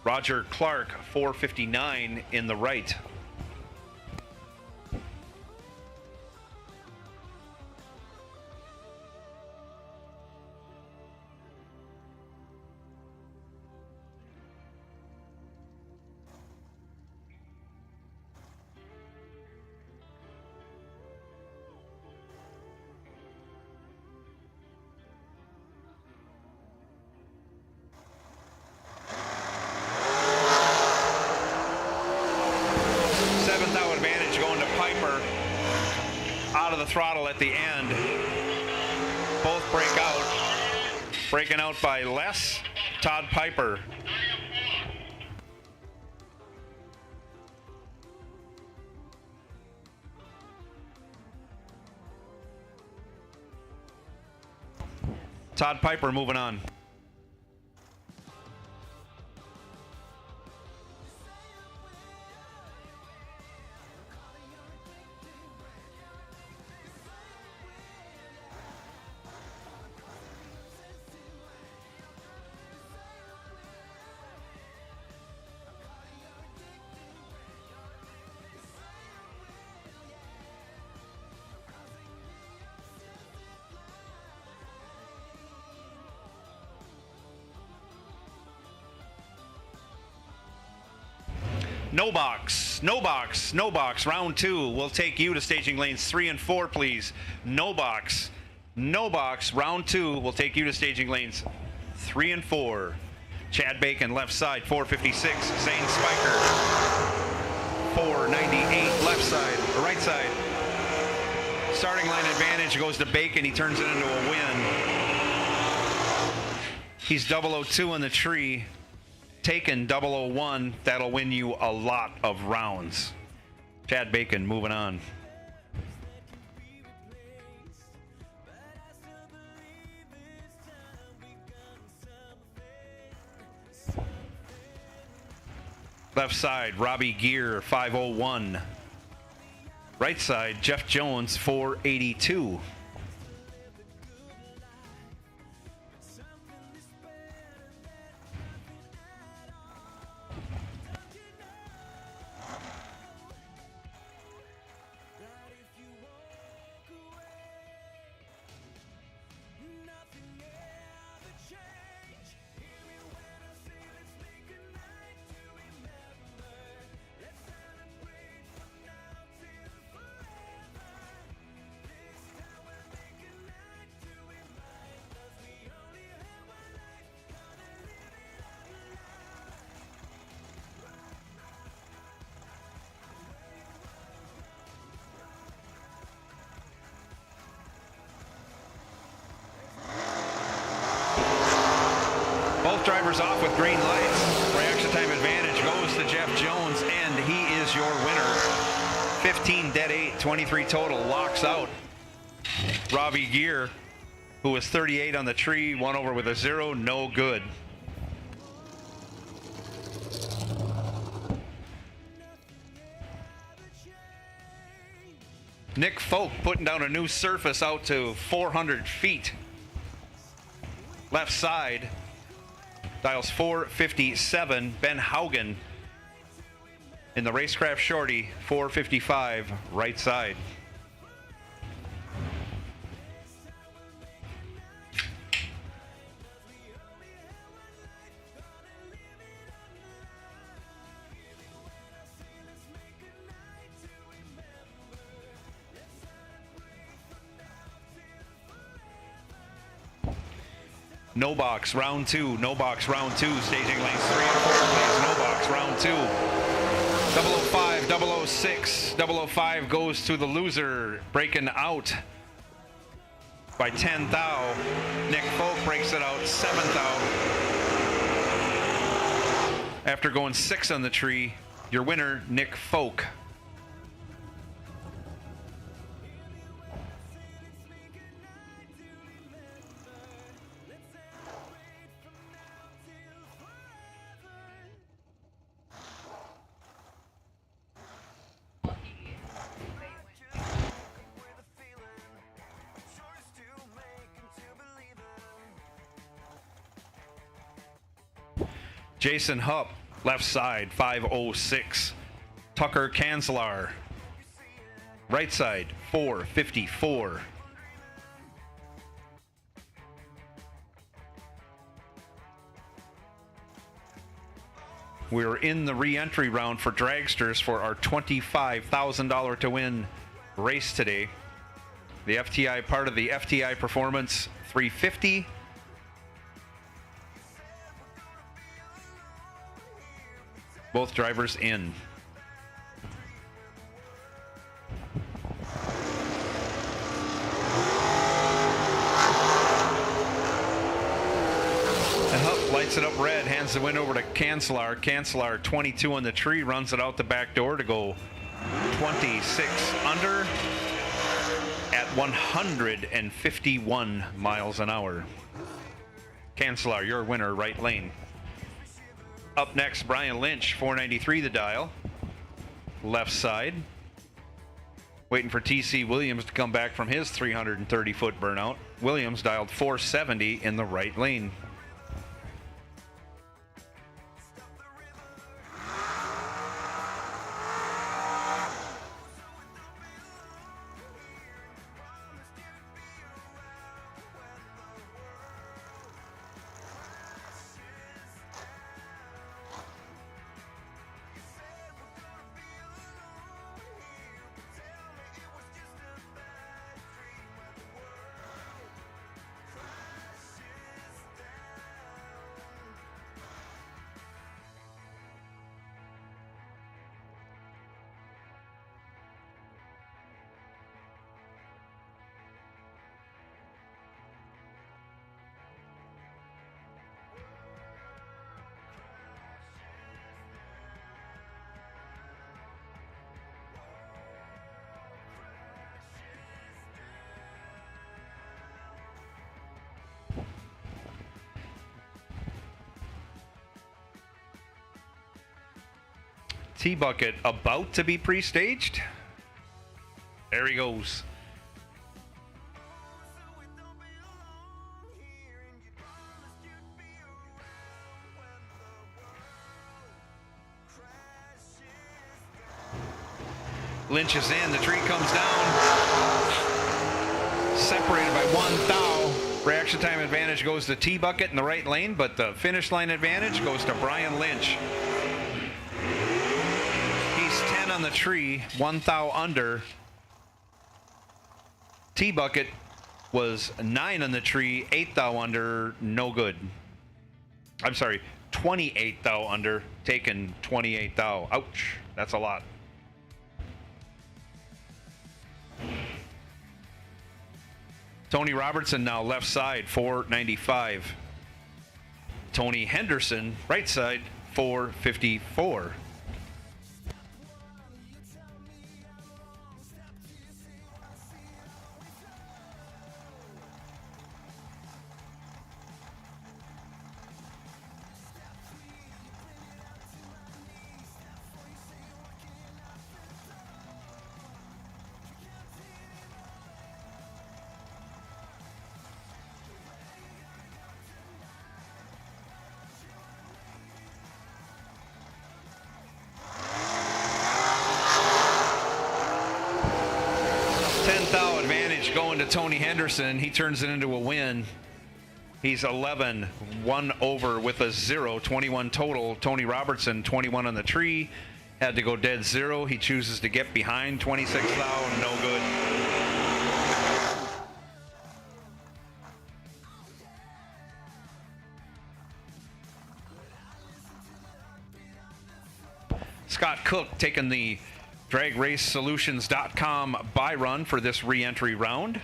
Roger Clark, 459 in the right. of the throttle at the end. Both break out. Breaking out by Les, Todd Piper. Todd Piper moving on. No box, no box, no box. Round 2 will take you to staging lanes 3 and 4, please. No box, no box. Round 2 will take you to staging lanes 3 and 4. Chad Bacon, left side, 456. Zane Spiker, 498. Left side, right side. Starting line advantage goes to Bacon. He turns it into a win. He's 002 on the tree. Taken 001, that'll win you a lot of rounds. Chad Bacon moving on. Left side, Robbie Gear, 501. Right side, Jeff Jones, 482. Both drivers off with green lights. Reaction time advantage goes to Jeff Jones, and he is your winner. 15 dead 8, 23 total, locks out Robbie Gear, who was 38 on the tree, one over with a 0, no good. Nick Folk putting down a new surface out to 400 feet. Left side, dials 457. Ben Haugen in the Racecraft Shorty, 455, right side. No box, round 2. No box, round 2. Staging lanes 3 and 4, please. No box, round 2. 005, 006. 005 goes to the loser, breaking out by 10 thou. Nick Folk breaks it out 7 thou. After going 6 on the tree, your winner, Nick Folk. Jason Hupp, left side, 506. Tucker Kanzlar, right side, 454. We're in the re-entry round for Dragsters for our $25,000 to win race today. The FTI part of the FTI Performance 350. Both drivers in. hands the win over to Cancelar. Cancelar 22 on the tree, runs it out the back door to go 26 under at 151 miles an hour. Cancelar, your winner, right lane. Up next, Brian Lynch, 493 the dial, left side. Waiting for TC Williams to come back from his 330-foot burnout. Williams dialed 470 in the right lane. T-Bucket about to be pre-staged. There he goes. Lynch is in. The tree comes down. Separated by 1 thou. Reaction time advantage goes to T-Bucket in the right lane, but the finish line advantage goes to Brian Lynch. He's 10 on the tree, 1 thou under. T-Bucket was 9 on the tree, 8 thou under, no good. I'm sorry, 28 thou under, taken 28 thou. Ouch, that's a lot. Tony Robertson now left side, 495. Tony Henderson, right side, 454. Going to Tony Henderson. He turns it into a win. He's 11, 1 over with a 0, 21 total. Tony Robertson, 21 on the tree. Had to go dead 0. He chooses to get behind 26 thou, no good. Scott Cook taking the DragRaceSolutions.com buy run for this re-entry round.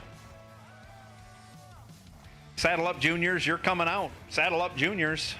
Saddle up, juniors. You're coming out. Saddle up, juniors.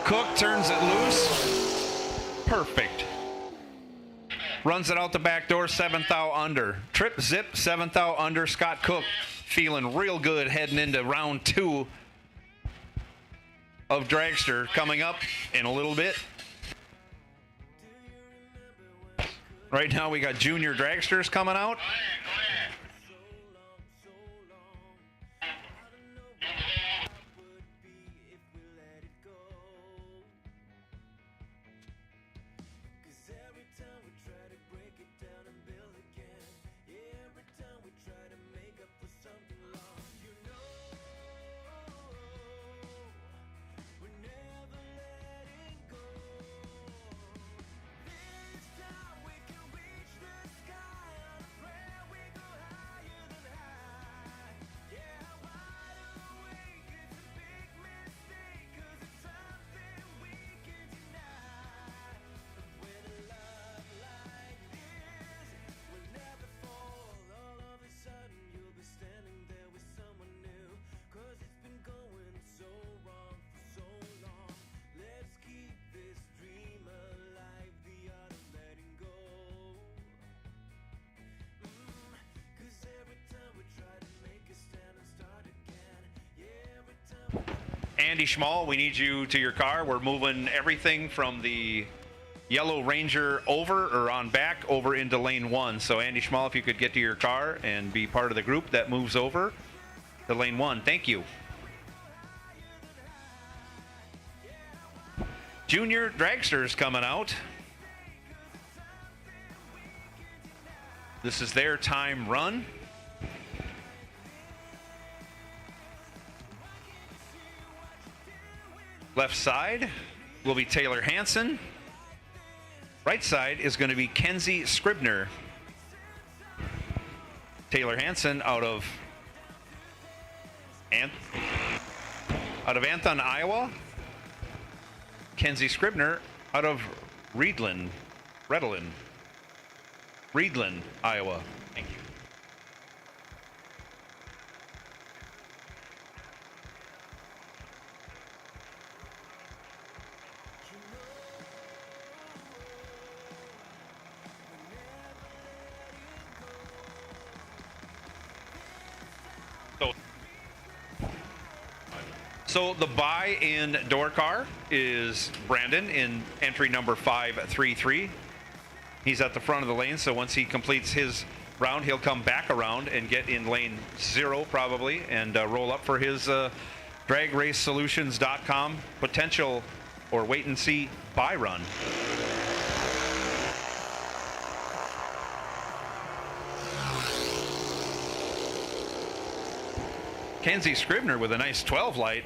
Cook turns it loose. Perfect. Runs it out the back door, 7 thou under. Trip zip, 7 thou under. Scott Cook feeling real good heading into round 2 of Dragster coming up in a little bit. Right now we got junior Dragsters coming out. Andy Schmall, we need you to your car. We're moving everything from the Yellow Ranger over into lane 1. So Andy Schmall, if you could get to your car and be part of the group that moves over to lane 1. Thank you. Junior Dragsters coming out. This is their time run. Left side will be Taylor Hansen. Right side is going to be Kenzie Scribner. Taylor Hansen out of Anthem, Iowa. Kenzie Scribner out of Reedland, Iowa. Thank you. So the buy in door car is Brandon in entry number 533. He's at the front of the lane, so once he completes his round, he'll come back around and get in lane 0 probably and roll up for his DragRaceSolutions.com potential or wait and see buy run. Kenzie Scribner with a nice 12 light.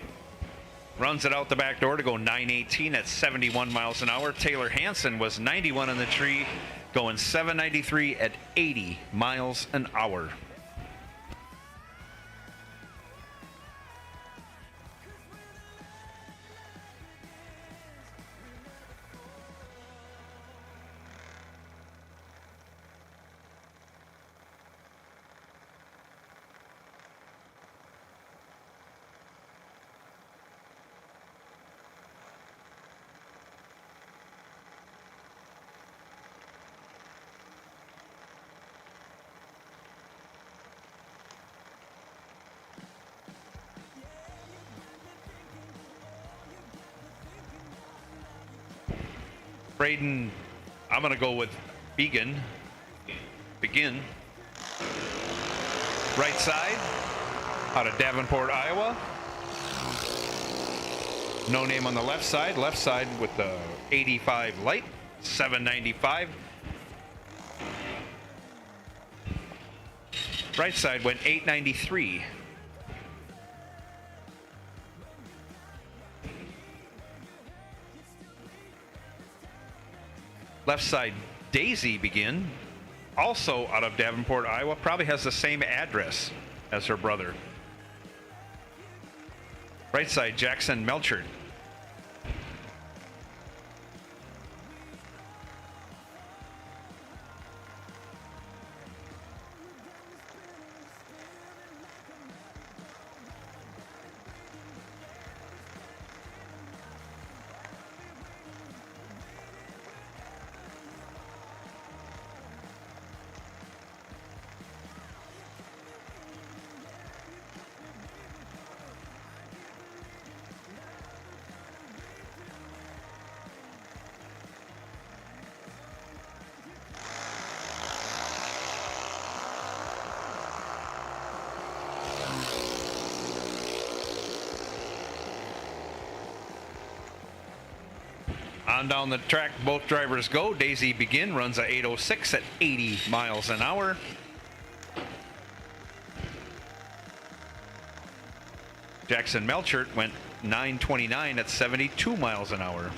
Runs it out the back door to go 918 at 71 miles an hour. Taylor Hansen was 91 on the tree, going 793 at 80 miles an hour. Braden, I'm going to go with Begin. Right side, out of Davenport, Iowa. No name on the left side. Left side with the 85 light, 795. Right side went 893. Left side, Daisy Begin, also out of Davenport, Iowa, probably has the same address as her brother. Right side, Jackson Melchard. On down the track, both drivers go. Daisy Begin runs a 806 at 80 miles an hour. Jackson Melchert went 929 at 72 miles an hour.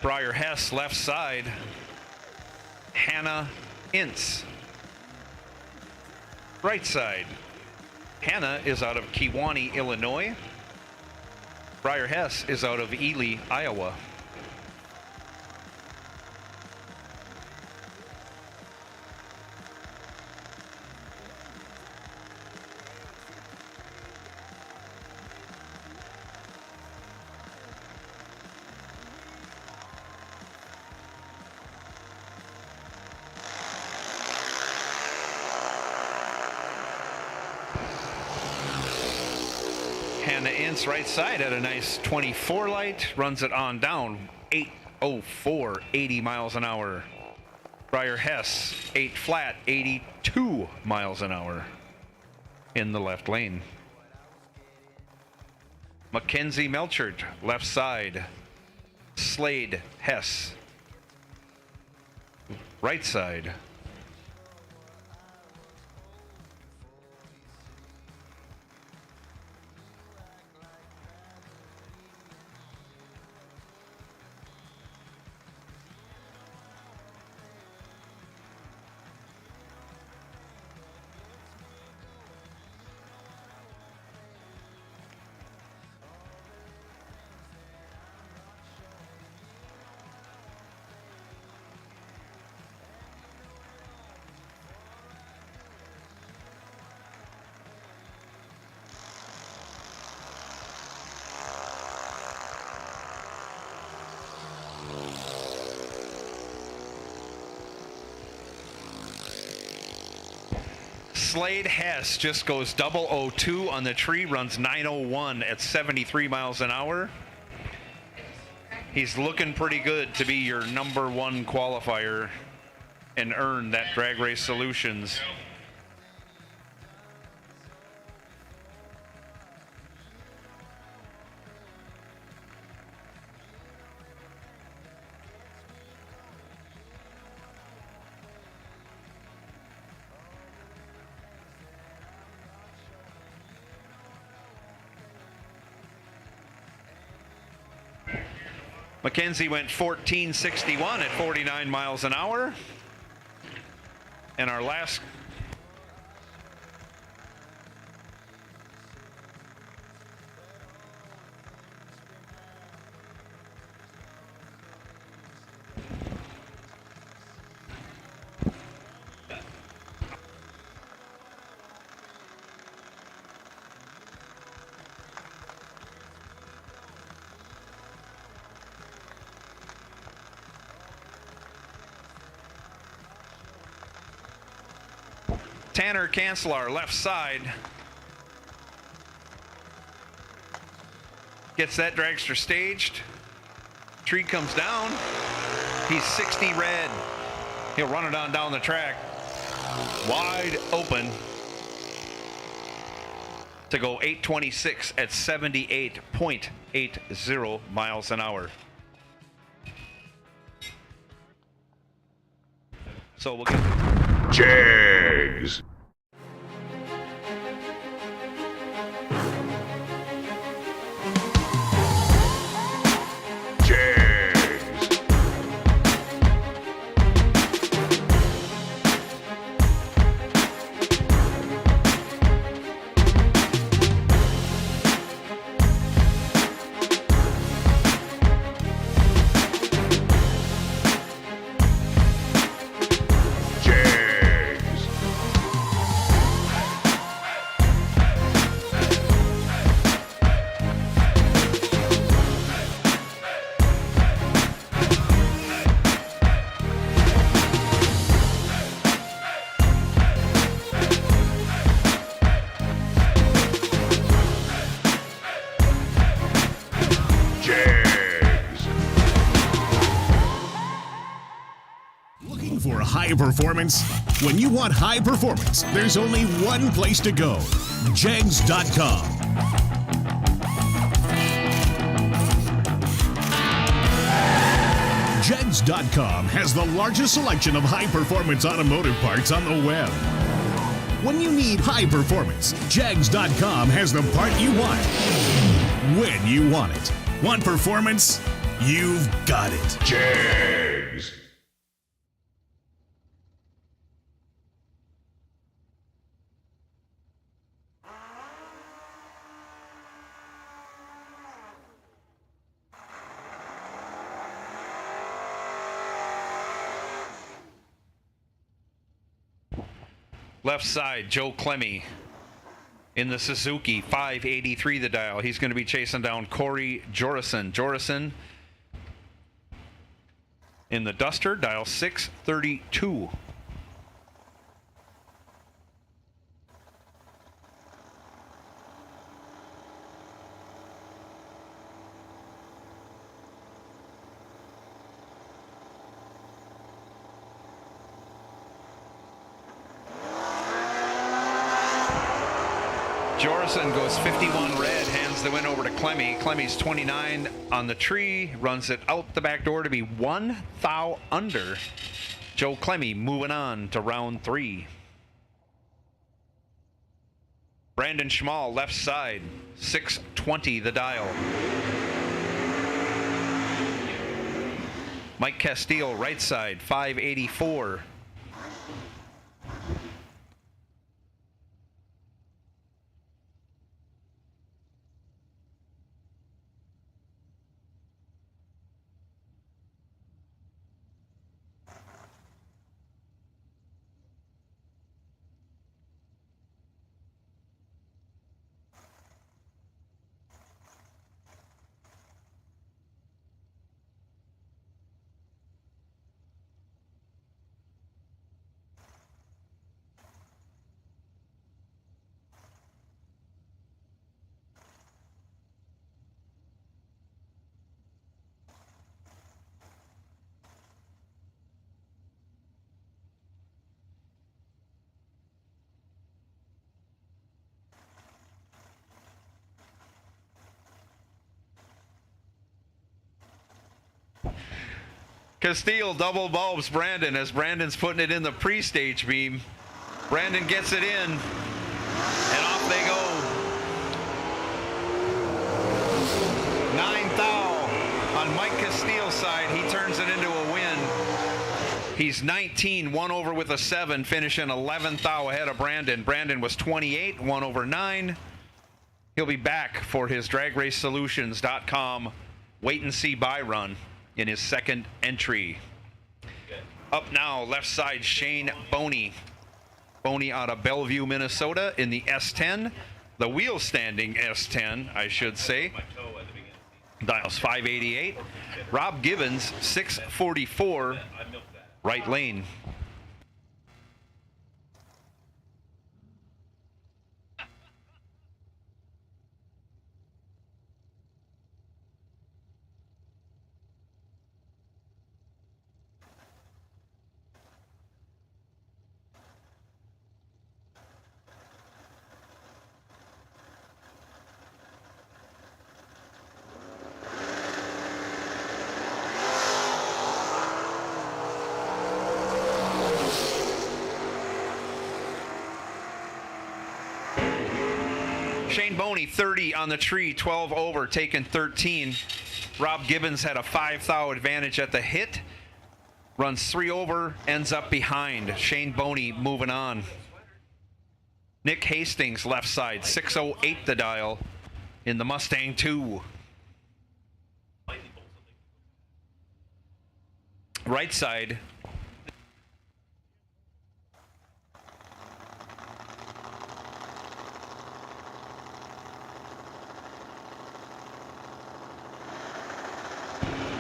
Briar Hess left side, Hannah Ince. Right side, Hannah is out of Kewanee, Illinois. Briar Hess is out of Ely, Iowa. Hannah Ince right side at a nice 24 light, runs it on down 8:04, 80 miles an hour. Briar Hess 8 flat, 82 miles an hour in the left lane. Mackenzie Melchert left side, Slade Hess right side. Slade Hess just goes 002 on the tree, runs 901 at 73 miles an hour. He's looking pretty good to be your #1 qualifier and earn that Drag Race Solutions. Mackenzie went 1461 at 49 miles an hour. And our last Tanner Kanzler, left side. Gets that dragster staged. Tree comes down. He's 60 red. He'll run it on down the track. Wide open to go 826 at 78.80 miles an hour. So we'll get Jags. High performance? When you want high performance, there's only one place to go. Jags.com. Jags.com has the largest selection of high performance automotive parts on the web. When you need high performance, Jags.com has the part you want when you want it. Want performance? You've got it. Jags. Left side, Joe Clemmy. In the Suzuki, 583 the dial. He's going to be chasing down Corey Jorison. Jorison in the Duster, dial 632. Jorison goes 51 red, hands the win over to Clemmy. Clemmy's 29 on the tree, runs it out the back door to be 1 thou under. Joe Clemmy moving on to round 3. Brandon Schmall, left side, 620 the dial. Mike Castile, right side, 584. Castile double bulbs Brandon as Brandon's putting it in the pre-stage beam. Brandon gets it in, and off they go. 9 thou on Mike Castile's side. He turns it into a win. He's 19, 1 over with a 7, finishing 11 thou ahead of Brandon. Brandon was 28, 1 over 9. He'll be back for his DragRaceSolutions.com wait and see buy run in his second entry. Up now, left side, Shane Boney. Boney out of Bellevue, Minnesota in the S10. The wheel standing S10, I should say. Dials 588. Rob Gibbons, 644. Right lane. Shane Boney, 30 on the tree, 12 over, taking 13. Rob Gibbons had a 5 thou advantage at the hit. Runs 3 over, ends up behind. Shane Boney moving on. Nick Hastings, left side, 608 the dial in the Mustang 2. Right side.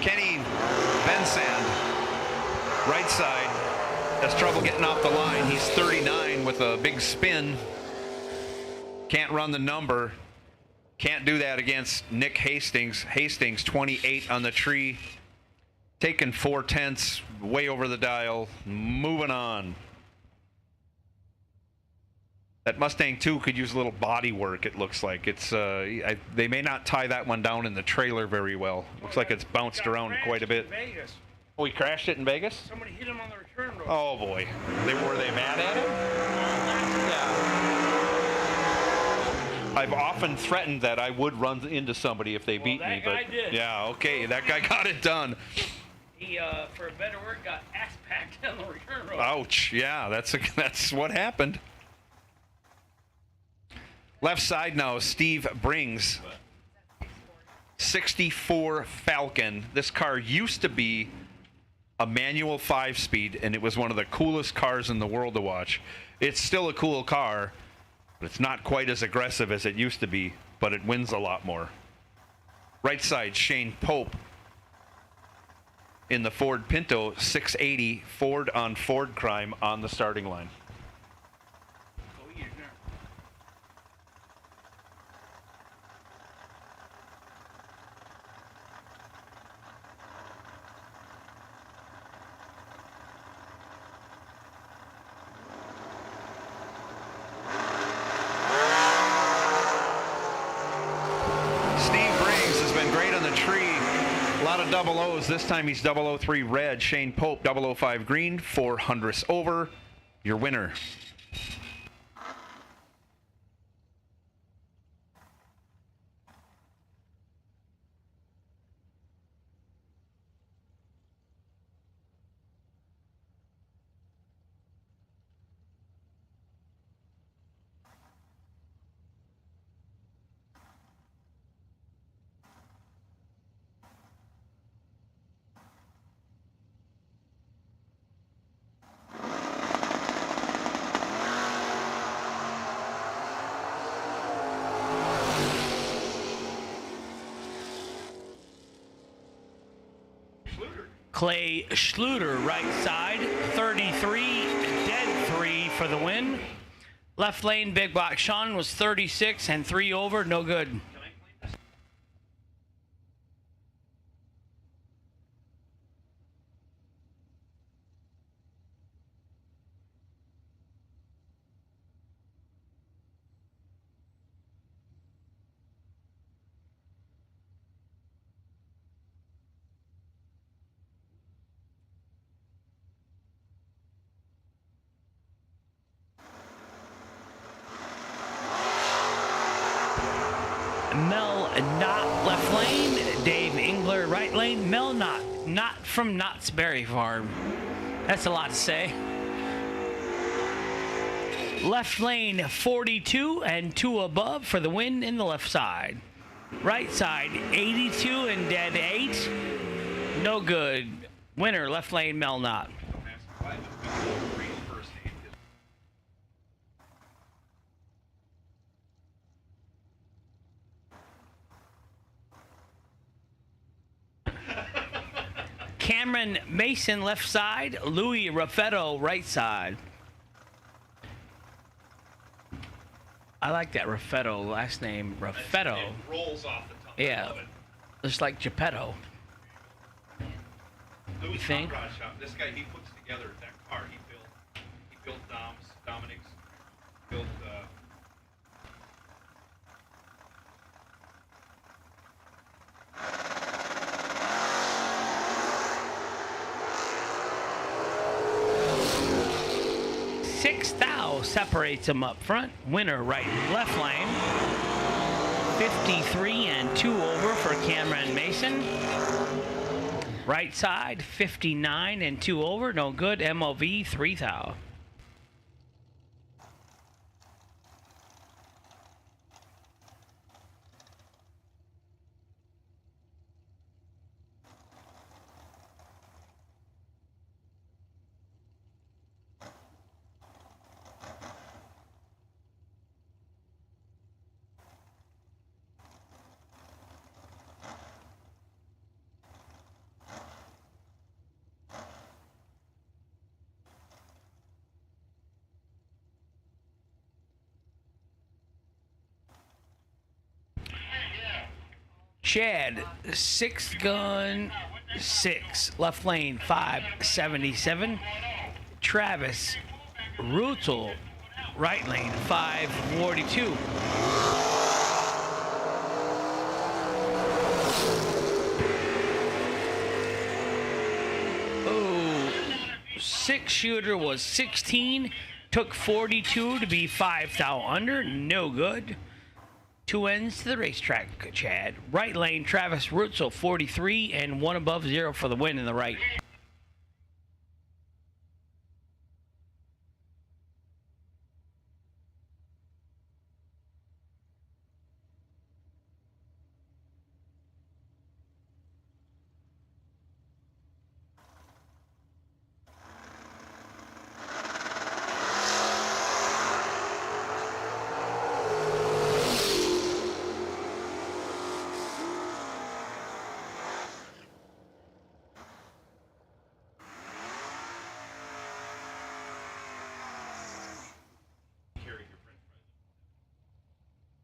Kenny Bensand, right side, has trouble getting off the line. He's 39 with a big spin. Can't run the number. Can't do that against Nick Hastings. Hastings, 28 on the tree. Taking 4/10, way over the dial. Moving on. That Mustang 2 could use a little body work, it looks like. It's they may not tie that one down in the trailer very well. Looks like it's bounced around quite a bit. Vegas. Oh, he crashed it in Vegas? Somebody hit him on the return road. Oh, boy. Were they mad at him? Yeah. I've often threatened that I would run into somebody if they beat me. That guy did. Yeah, okay. That guy got it done. He, for a better word, got ass-packed on the return road. Ouch. Yeah, that's what happened. Left side now, Steve Brings. 64 Falcon. This car used to be a manual 5-speed, and it was one of the coolest cars in the world to watch. It's still a cool car, but it's not quite as aggressive as it used to be, but it wins a lot more. Right side, Shane Pope in the Ford Pinto 680 Ford on Ford crime on the starting line. Double O's. This time he's 003 red. Shane Pope 005 green. 400 over. Your winner. Clay Schluter, right side, 33, dead 3 for the win. Left lane, Big Box Sean was 36 and 3 over, no good. Mel Knott left lane, Dave Engler right lane, Mel Knott from Knott's Berry Farm. That's a lot to say. Left lane 42 and 2 above for the win in the left side. Right side 82 and dead 8. No good. Winner left lane Mel Knott. Cameron Mason left side, Louis Raffetto right side. I like that Raffetto last name, Raffetto. It rolls off the tongue. Yeah, I love it. just like Geppetto. Louis You think? Hot Rod Shop. This guy, he puts together that car. He built Dominic's, built. Six thou separates them up front. Winner right and left lane. 53 and 2 over for Cameron Mason. Right side 59 and 2 over. No good. MOV 3 thou. Chad, 6 gun 6, left lane 577. Travis Rutel, right lane 542. Oh, 6 shooter was 16, took 42 to be 5 thou under, no good. 2 ends to the racetrack, Chad. Right lane, Travis Rutzel, 43, and 1 above 0 for the win in the right.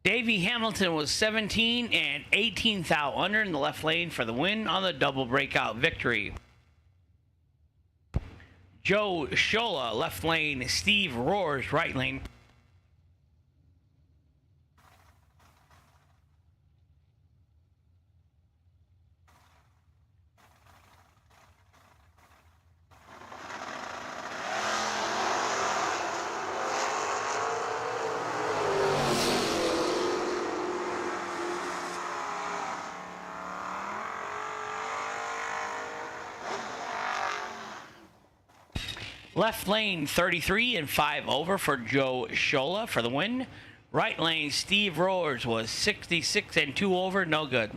Davey Hamilton was 17 and 18 thou under in the left lane for the win on the double breakout victory. Joe Shola, left lane. Steve Roars, right lane. Left lane 33 and 5 over for Joe Shola for the win. Right lane Steve Roars was 66 and 2 over, no good.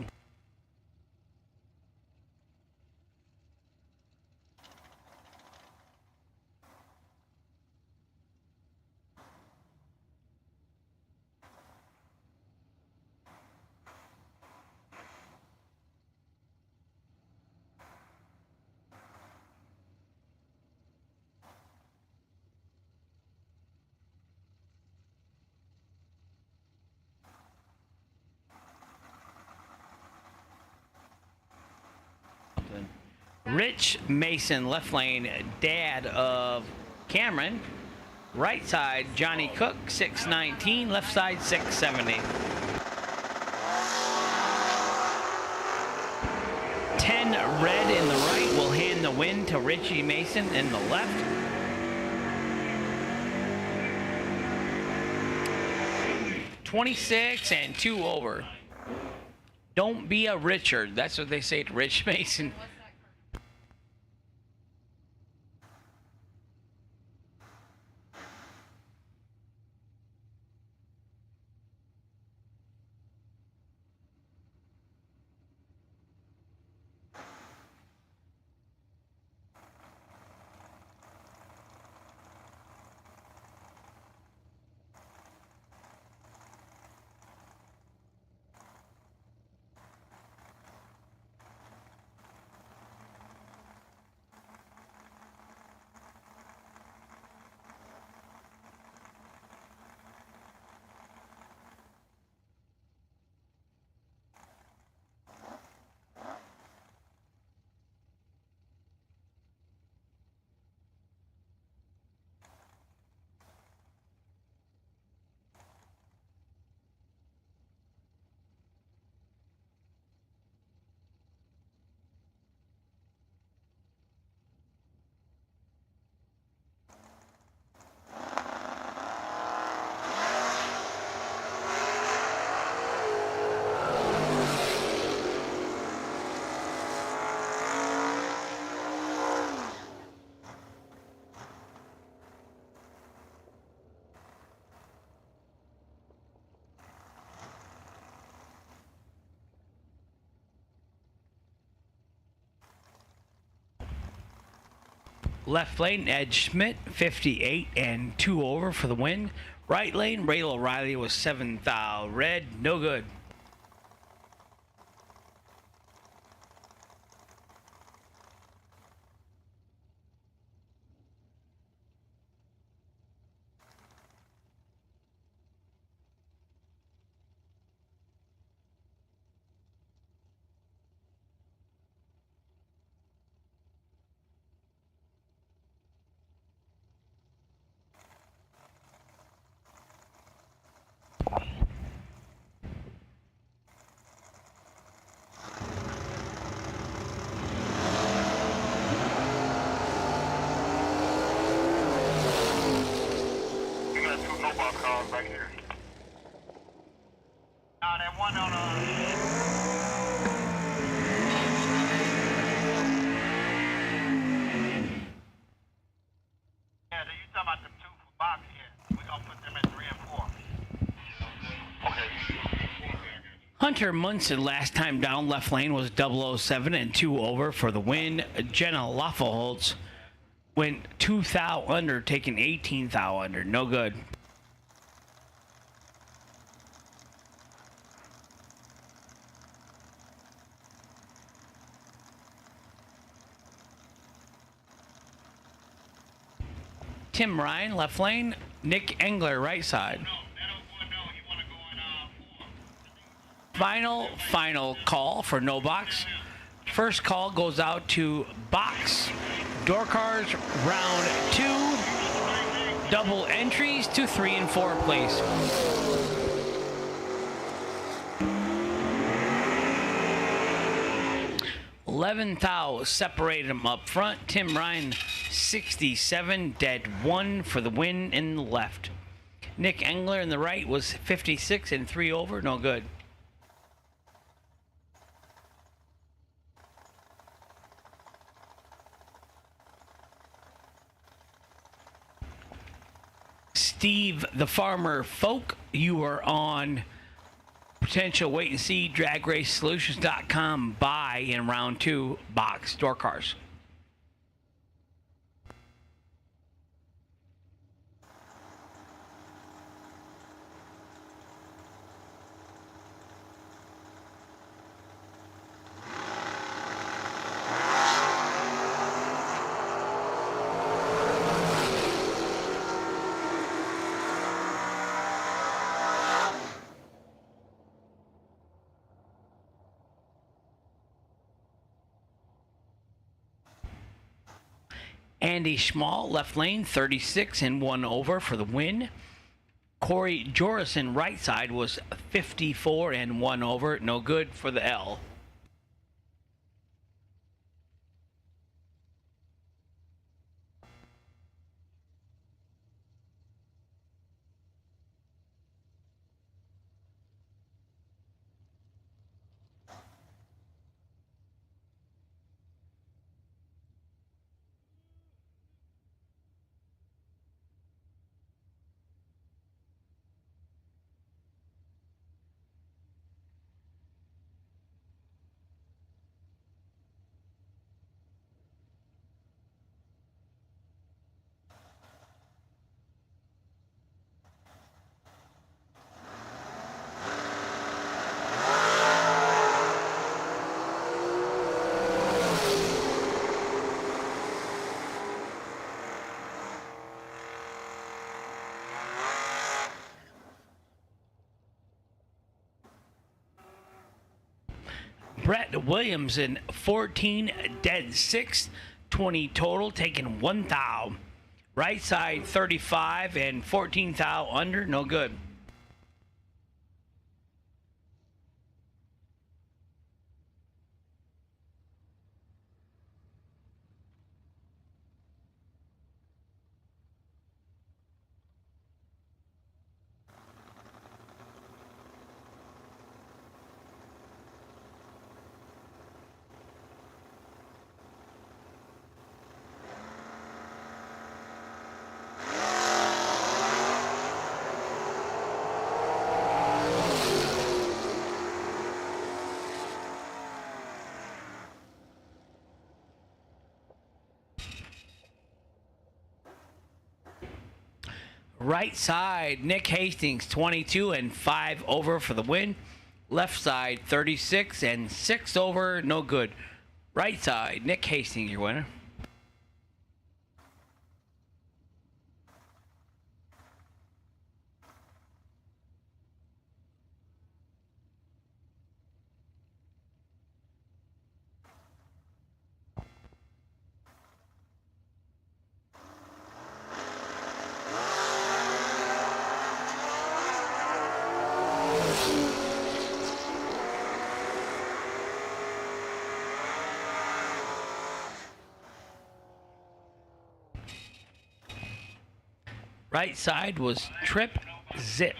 Rich Mason, left lane, dad of Cameron. Right side, Johnny Cook, 619. Left side, 670. 10 red in the right will hand the win to Richie Mason in the left. $26 and 2 over. Don't be a Richard. That's what they say to Rich Mason. Left lane, Ed Schmidt, 58 and 2 over for the win. Right lane, Rayl O'Reilly was 7 thou red, no good. Hunter Munson, last time down, left lane was 007 and 2 over for the win. Jenna Laffelholtz went 2 thou under, taking 18 thou under, no good. Tim Ryan, left lane. Nick Engler, right side. Final call for no box. First call goes out to box. Door cars, round 2. Double entries to 3 and 4, please. $11,000 separated them up front. Tim Ryan, 67, dead 1 for the win in the left. Nick Engler in the right was 56 and 3 over, no good. Steve the Farmer Folk, you are on potential wait and see dragracesolutions.com buy in round 2 box door cars. Andy Schmall, left lane, 36 and 1 over for the win. Corey Jorison, right side, was 54 and 1 over, no good for the L. Brett Williamson, 14, dead 6, 20 total, taking 1 thou. Right side 35 and 14 thou under, no good. Right side, Nick Hastings, 22 and 5 over for the win. Left side, 36 and 6 over, no good. Right side, Nick Hastings, your winner. Right side was Trip Zip.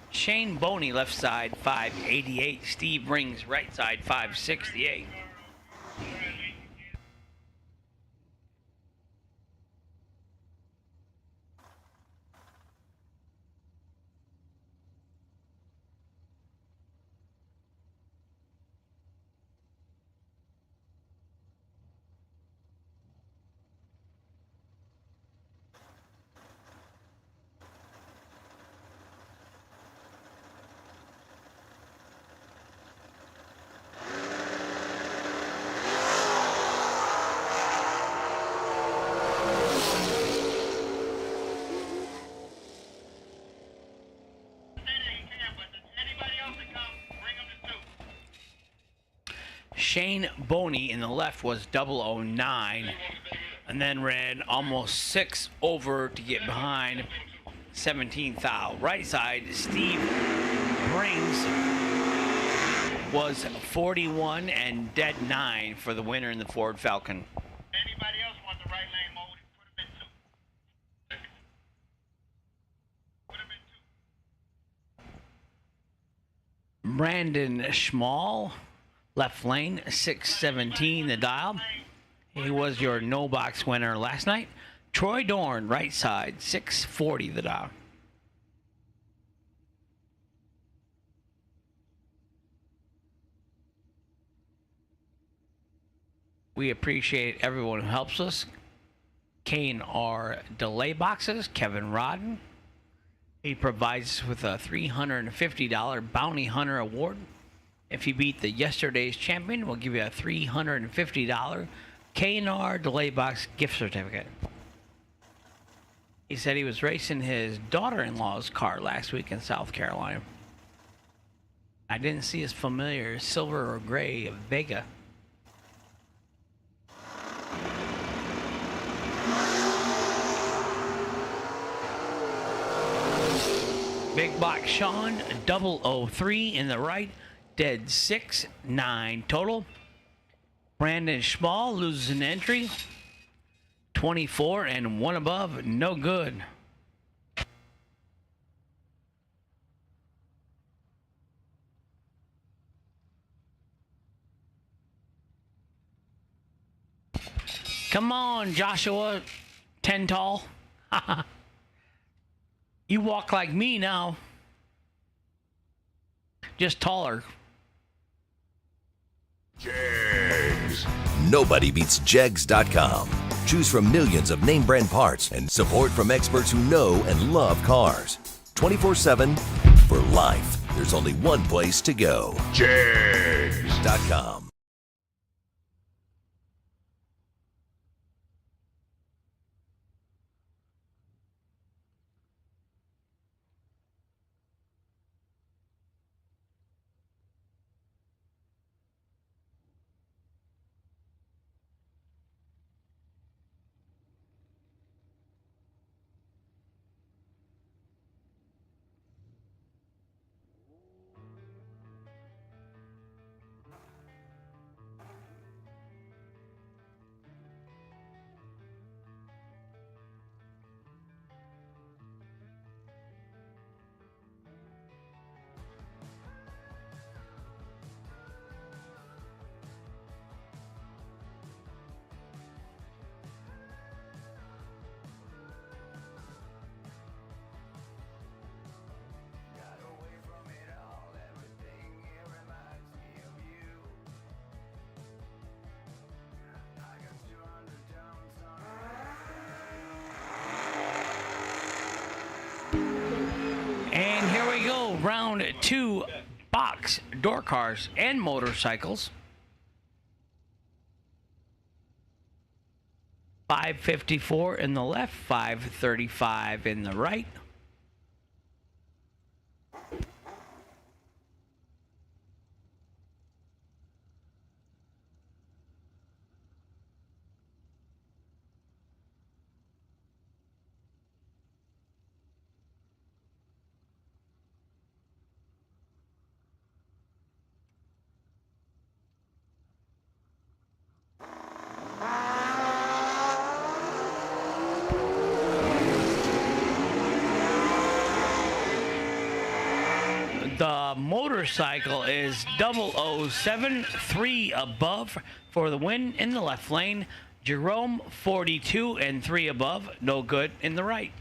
Shane Boney, left side, 588. Steve Rings, right side, 568. Shane Boney in the left was 009, and then ran almost 6 over to get behind 17 thou. Right side, Steve Brings was 41 and dead 9 for the winner in the Ford Falcon. Anybody else want the right lane mode? Put him in 2. Brandon Schmall, left lane, 617 the dial. He was your no box winner last night. Troy Dorn, right side, 640 the dial. We appreciate everyone who helps us. Kane R. Delay Boxes, Kevin Rodden. He provides us with a $350 Bounty Hunter Award. If you beat the yesterday's champion, we'll give you a $350 K&R Delay Box gift certificate. He said he was racing his daughter-in-law's car last week in South Carolina. I didn't see his familiar silver or gray Vega. Big Box Sean, 003 in the right, dead 6, 9 total. Brandon Schmall loses an entry, 24 and 1 above, no good. Come on, Joshua, 10 tall. You walk like me now. Just taller. Jegs. Nobody beats Jegs.com. Choose from millions of name brand parts and support from experts who know and love cars. 24/7 for life. There's only one place to go. Jegs.com. And here we go, round 2, box, door cars, and motorcycles. 554 in the left, 535 in the right. The motorcycle is 007, 3 above for the win in the left lane. Jerome, 42 and 3 above, no good in the right.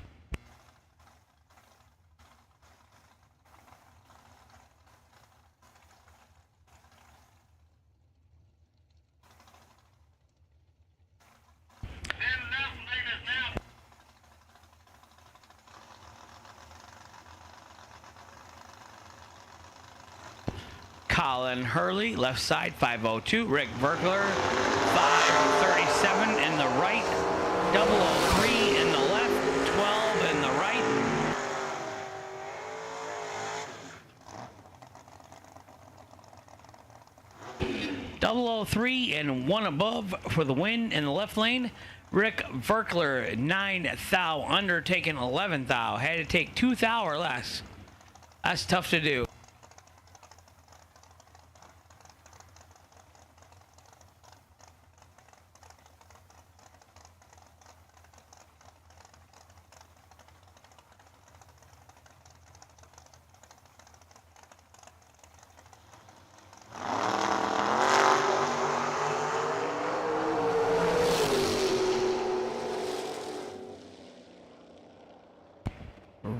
Colin Hurley, left side, 502. Rick Berkler, 537 in the right. 003 in the left. 12 in the right. 003 and 1 above for the win in the left lane. Rick Verkler, 9 thou under, taking 11 thou. Had to take 2 thou or less. That's tough to do.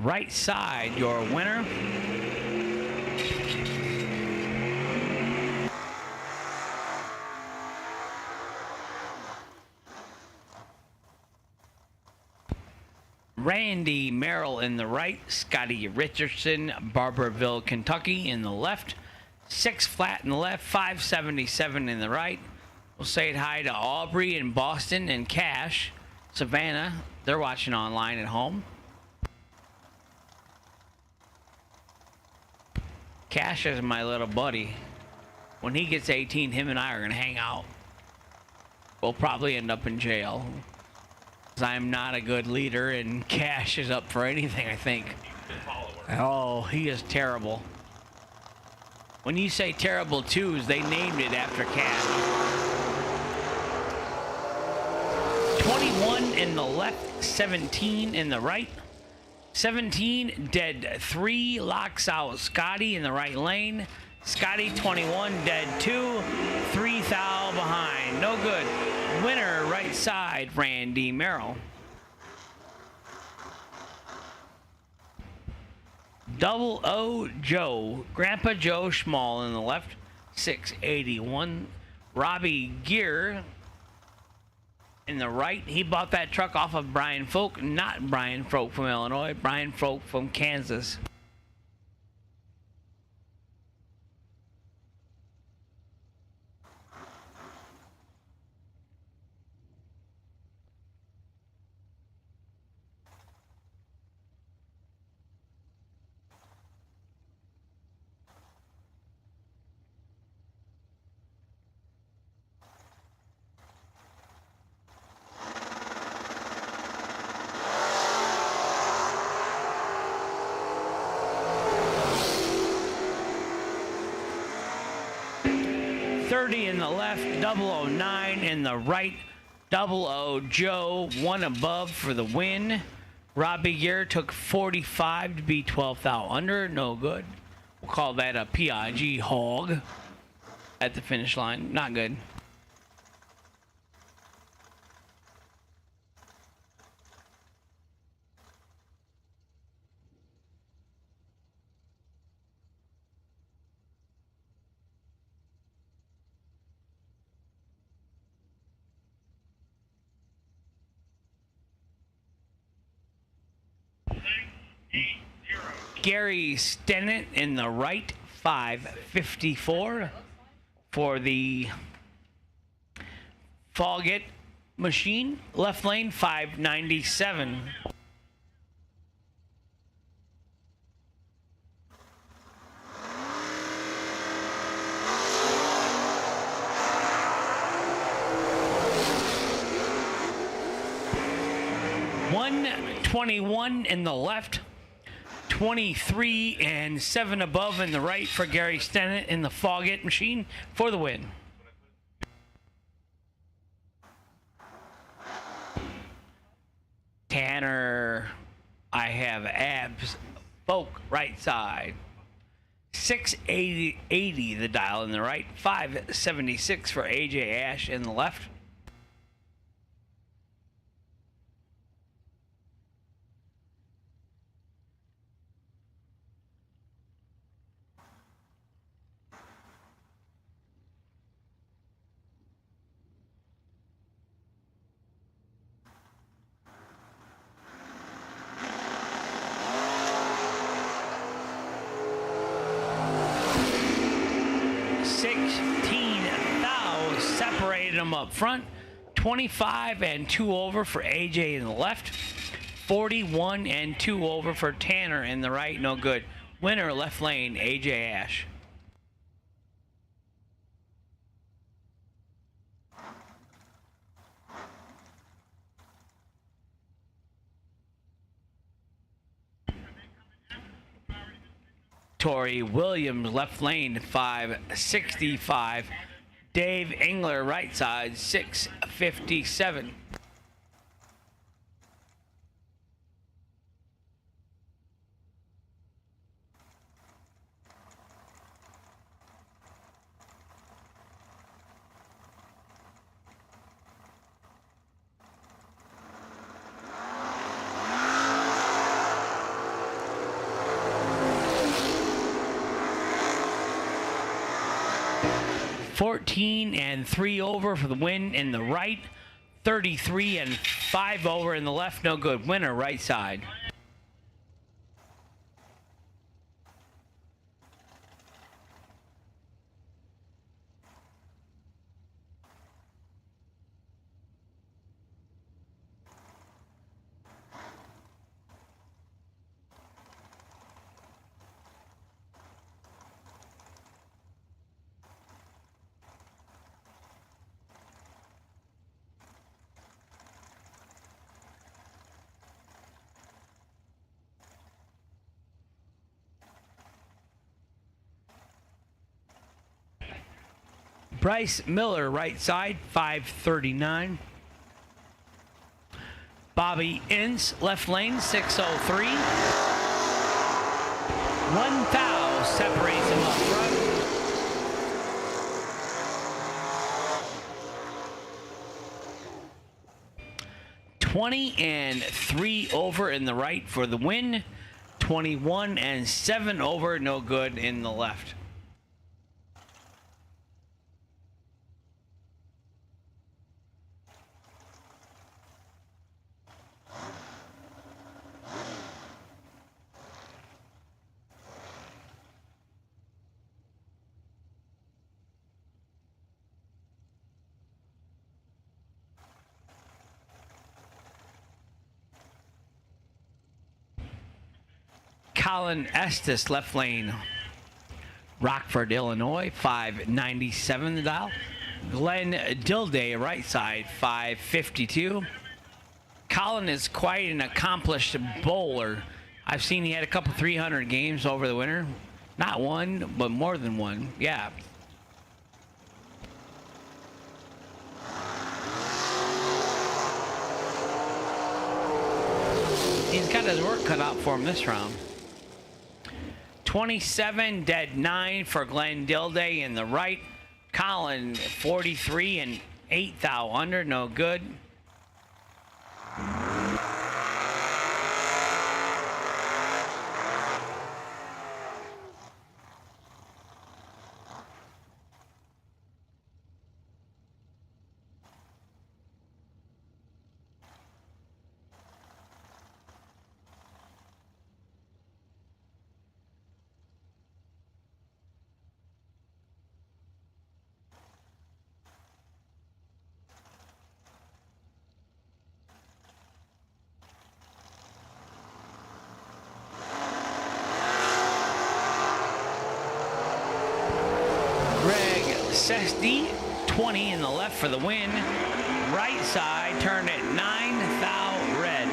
Right side, your winner. Randy Merrill in the right, Scotty Richardson, Barberville, Kentucky in the left, 6 flat in the left, 577 in the right. We'll say it hi to Aubrey in Boston and Cash, Savannah. They're watching online at home. Cash is my little buddy. When he gets 18, him and I are going to hang out. We'll probably end up in jail. 'Cause I'm not a good leader, and Cash is up for anything, I think. Oh, he is terrible. When you say terrible twos, they named it after Cash. 21 in the left, 17 in the right. 17 dead 3, locks out Scotty in the right lane. Scotty 21 dead 2, 3 thou behind. No good. Winner right side, Randy Merrill. Double O Joe, Grandpa Joe Schmall in the left, 681. Robbie Gear in the right. He bought that truck off of Brian Folk, not Brian Folk from Illinois, Brian Folk from Kansas. In the left, 009 in the right, 00 Joe, 1 above for the win. Robbie Gear took 45 to be 12 thou under, no good. We'll call that a PIG hog at the finish line, not good. Gary Stennett in the right, 554 for the Foggett machine. Left lane, 597. $121 in the left. 23 and 7 above in the right for Gary Stennett in the Foggett machine for the win. Tanner, I have abs, Folk right side. 680 the dial in the right, 576 for AJ Ash in the left. Up front, 25 and 2 over for AJ in the left, 41 and 2 over for Tanner in the right, no good. Winner left lane, AJ Ash. Tori Williams, left lane, 565. Dave Engler, right side, 657. And 3 over for the win in the right. 33 and 5 over in the left. No good. Winner, right side. Bryce Miller, right side, 539. Bobby Ince, left lane, 603. 1 foul separates him up front. And 3 over in the right for the win. 21 and 7 over, no good in the left. Colin Estes, left lane, Rockford, Illinois, 597 the dial. Glenn Dilday, right side, 552. Colin is quite an accomplished bowler. I've seen he had a couple 300 games over the winter. Not one, but more than one. Yeah. He's got his work cut out for him this round. 27, dead 9 for Glenn Dilday in the right. Colin, 43 and 8 thou under, no good. Sesty, 20 in the left for the win. Right side, turned at 9 thou red.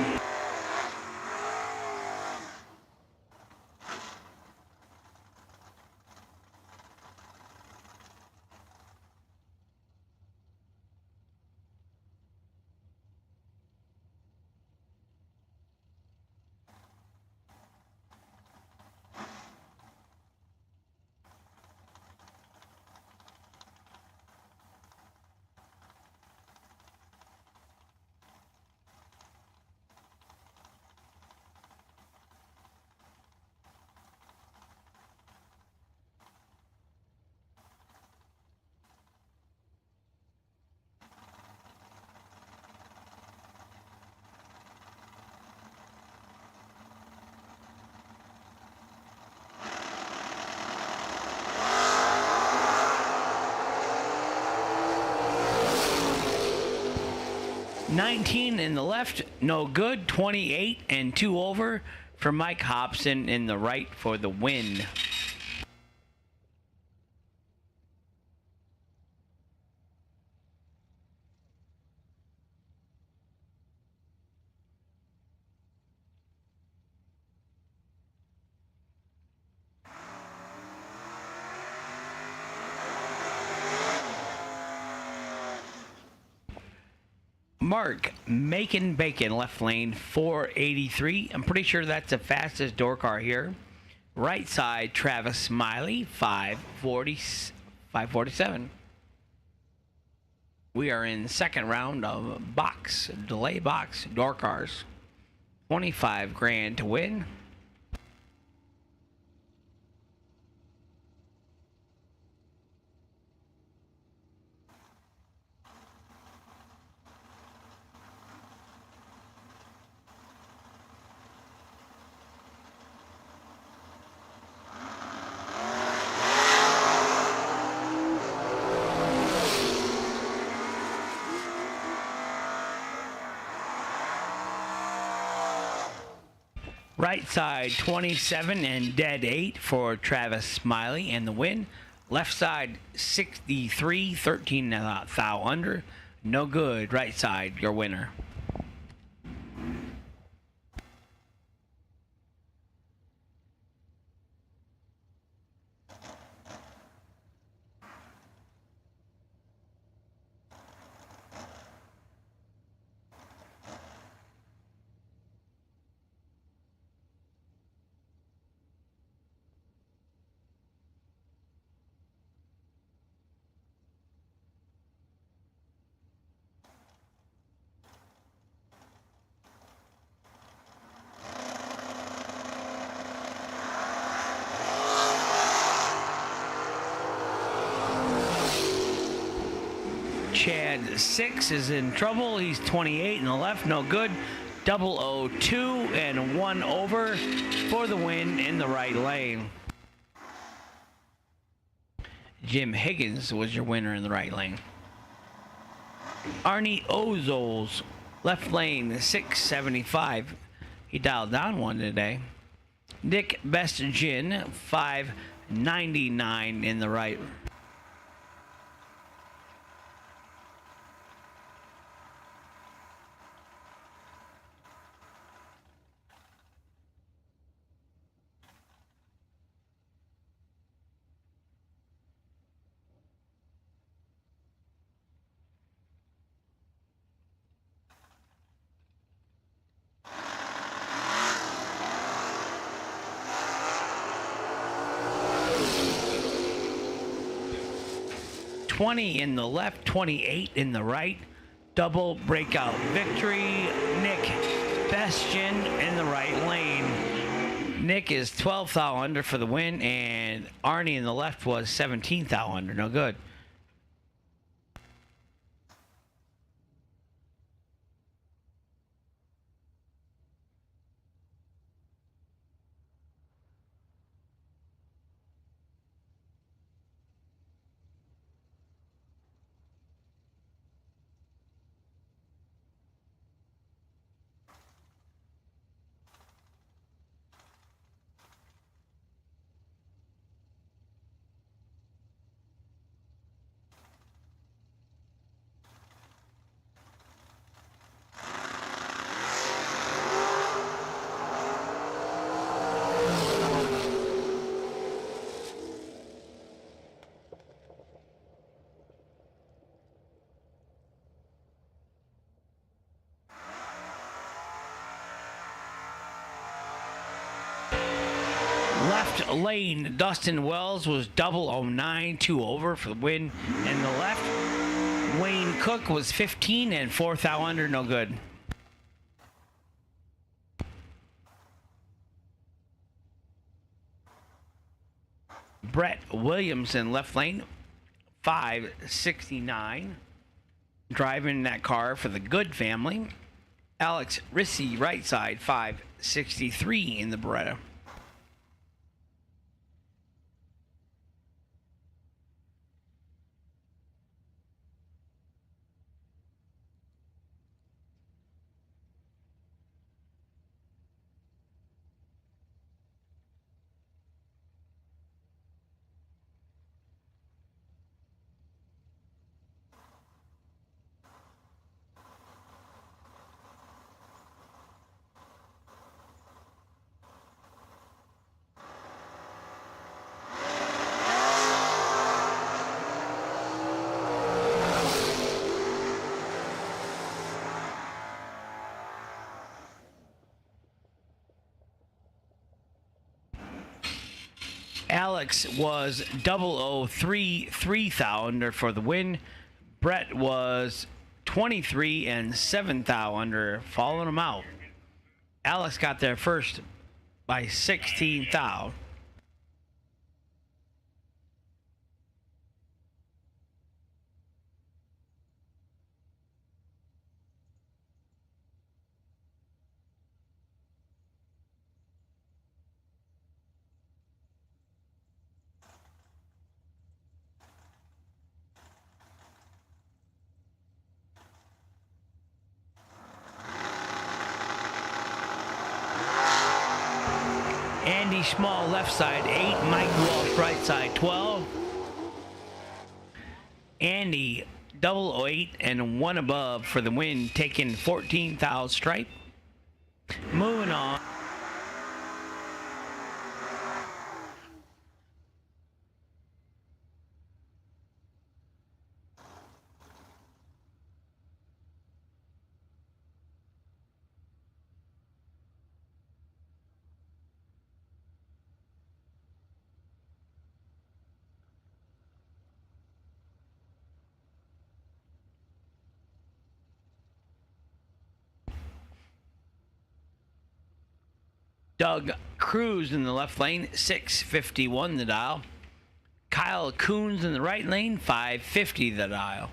$19 in the left, no good. 28 and 2 over for Mike Hobson in the right for the win. Mark Macon Bacon, left lane 483. I'm pretty sure that's the fastest door car here. Right side, Travis Smiley, 547. We are in second round of delay box door cars. 25 grand to win. Right side 27 and dead 8 for Travis Smiley and the win. Left side 63, 13 thou under. No good. Right side, your winner. Chad 6 is in trouble. He's 28 in the left, no good. 002 and 1 over for the win in the right lane. Jim Higgins was your winner in the right lane. Arnie Ozols, left lane 675. He dialed down one today. Nick Bestagin, 599 in the right. In the left, 28 in the right. Double breakout victory. Nick Bestien in the right lane. Nick is 12 thou under for the win, and Arnie in the left was 17 thou under. No good. Left lane, Dustin Wells was 009, 2 over for the win. And the left, Wayne Cook was 15 and 4 thou under, no good. Brett Williamson, left lane, 569. Driving that car for the Good family. Alex Rissy, right side, 563 in the Beretta. Alex was 0033 thou under for the win. Brett was 23 and 7 thou under, following him out. Alex got there first by 16 thou. Andy Small left side 8, Mike Walsh right side 12. Andy 008 and 1 above for the win, taking 14 thou stripe. Moving on. Doug Cruz in the left lane, 651 the dial. Kyle Coons in the right lane, 550 the dial.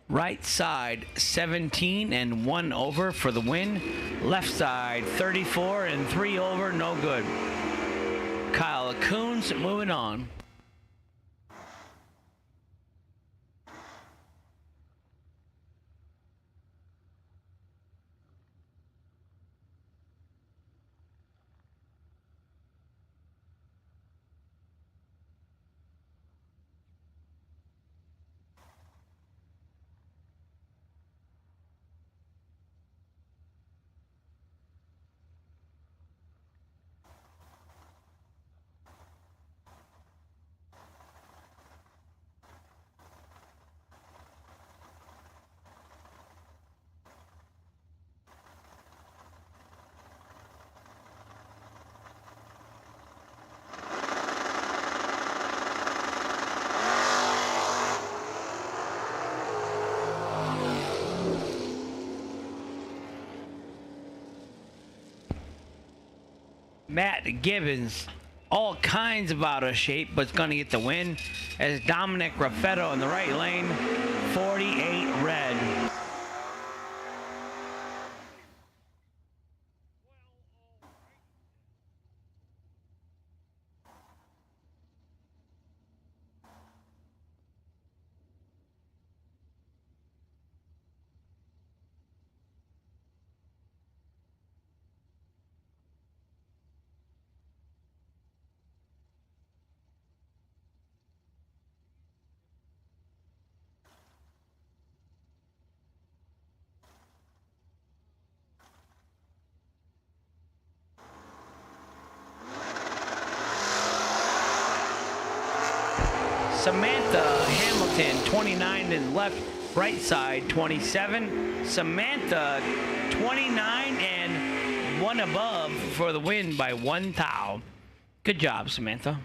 Right side 17 and 1 over for the win. Left side 34 and 3 over, no good. Kyle Coons moving on. Matt Gibbons, all kinds of out of shape, but going to get the win as Dominic Raffetto in the right lane, 48 red. Samantha Hamilton, 29 to the left, right side, 27. Samantha, 29 and 1 above for the win by 1 thou. Good job, Samantha.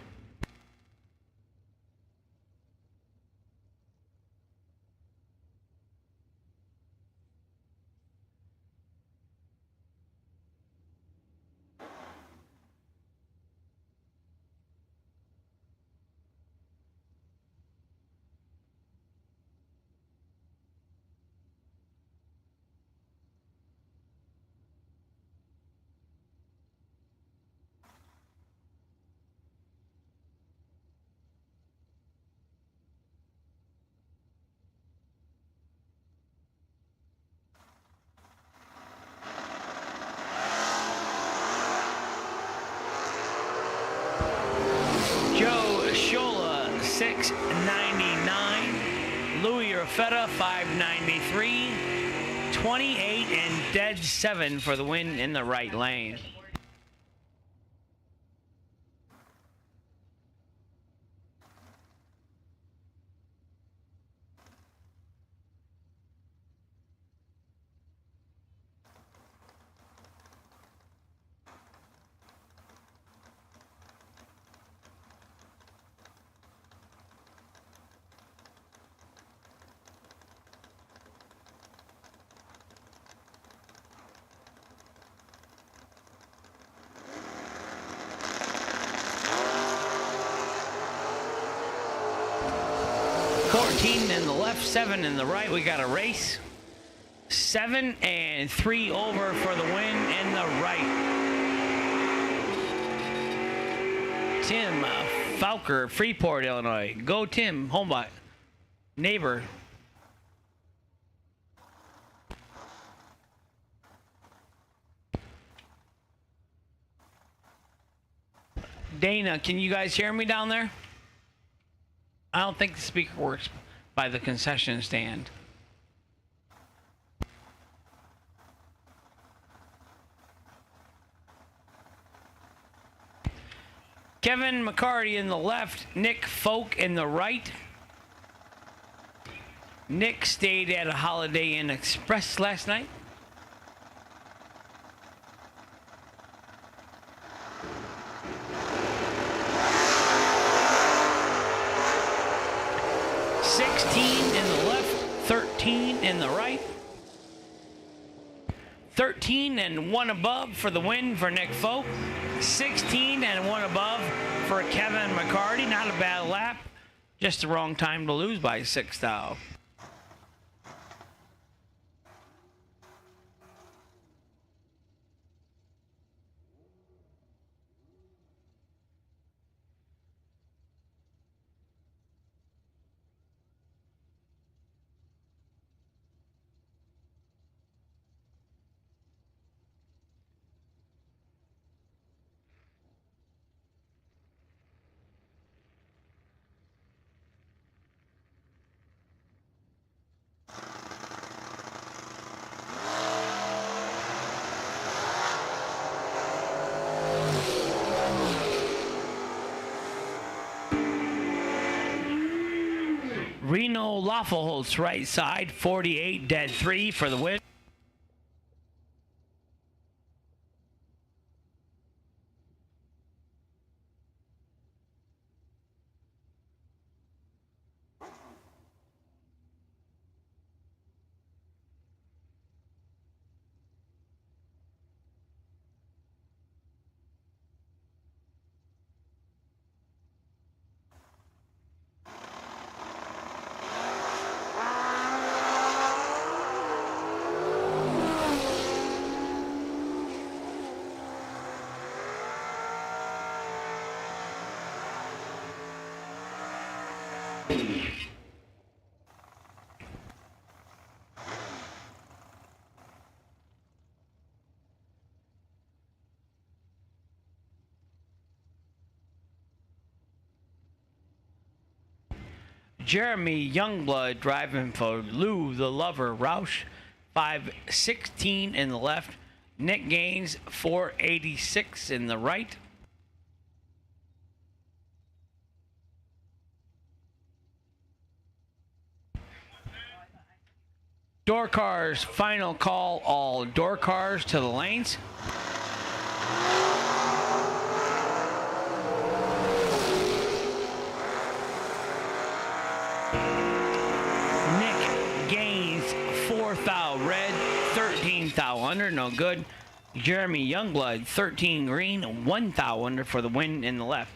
Joe Shola, 699. Louis Raffetta, 593. 28 and dead 7 for the win in the right lane. 14 in the left, 7 in the right. We got a race. 7 and 3 over for the win in the right. Tim Falker, Freeport, Illinois. Go Tim, homebot. Neighbor. Dana, can you guys hear me down there? I don't think the speaker works by the concession stand. Kevin McCarty in the left, Nick Folk in the right. Nick stayed at a Holiday Inn Express last night. In the left, 13 in the right. 13 and 1 above for the win for Nick Folk. 16 and 1 above for Kevin McCarty. Not a bad lap. Just the wrong time to lose by 6 thou. Reno Laffelholtz right side, 48 dead 3 for the win. Jeremy Youngblood driving for Lou the Lover Roush, 516 in the left. Nick Gaines, 486 in the right. Door cars, final call, all door cars to the lanes. Nick Gaines, 4 thou red, 13 thou under, no good. Jeremy Youngblood, 13 green, 1 thou under for the win in the left.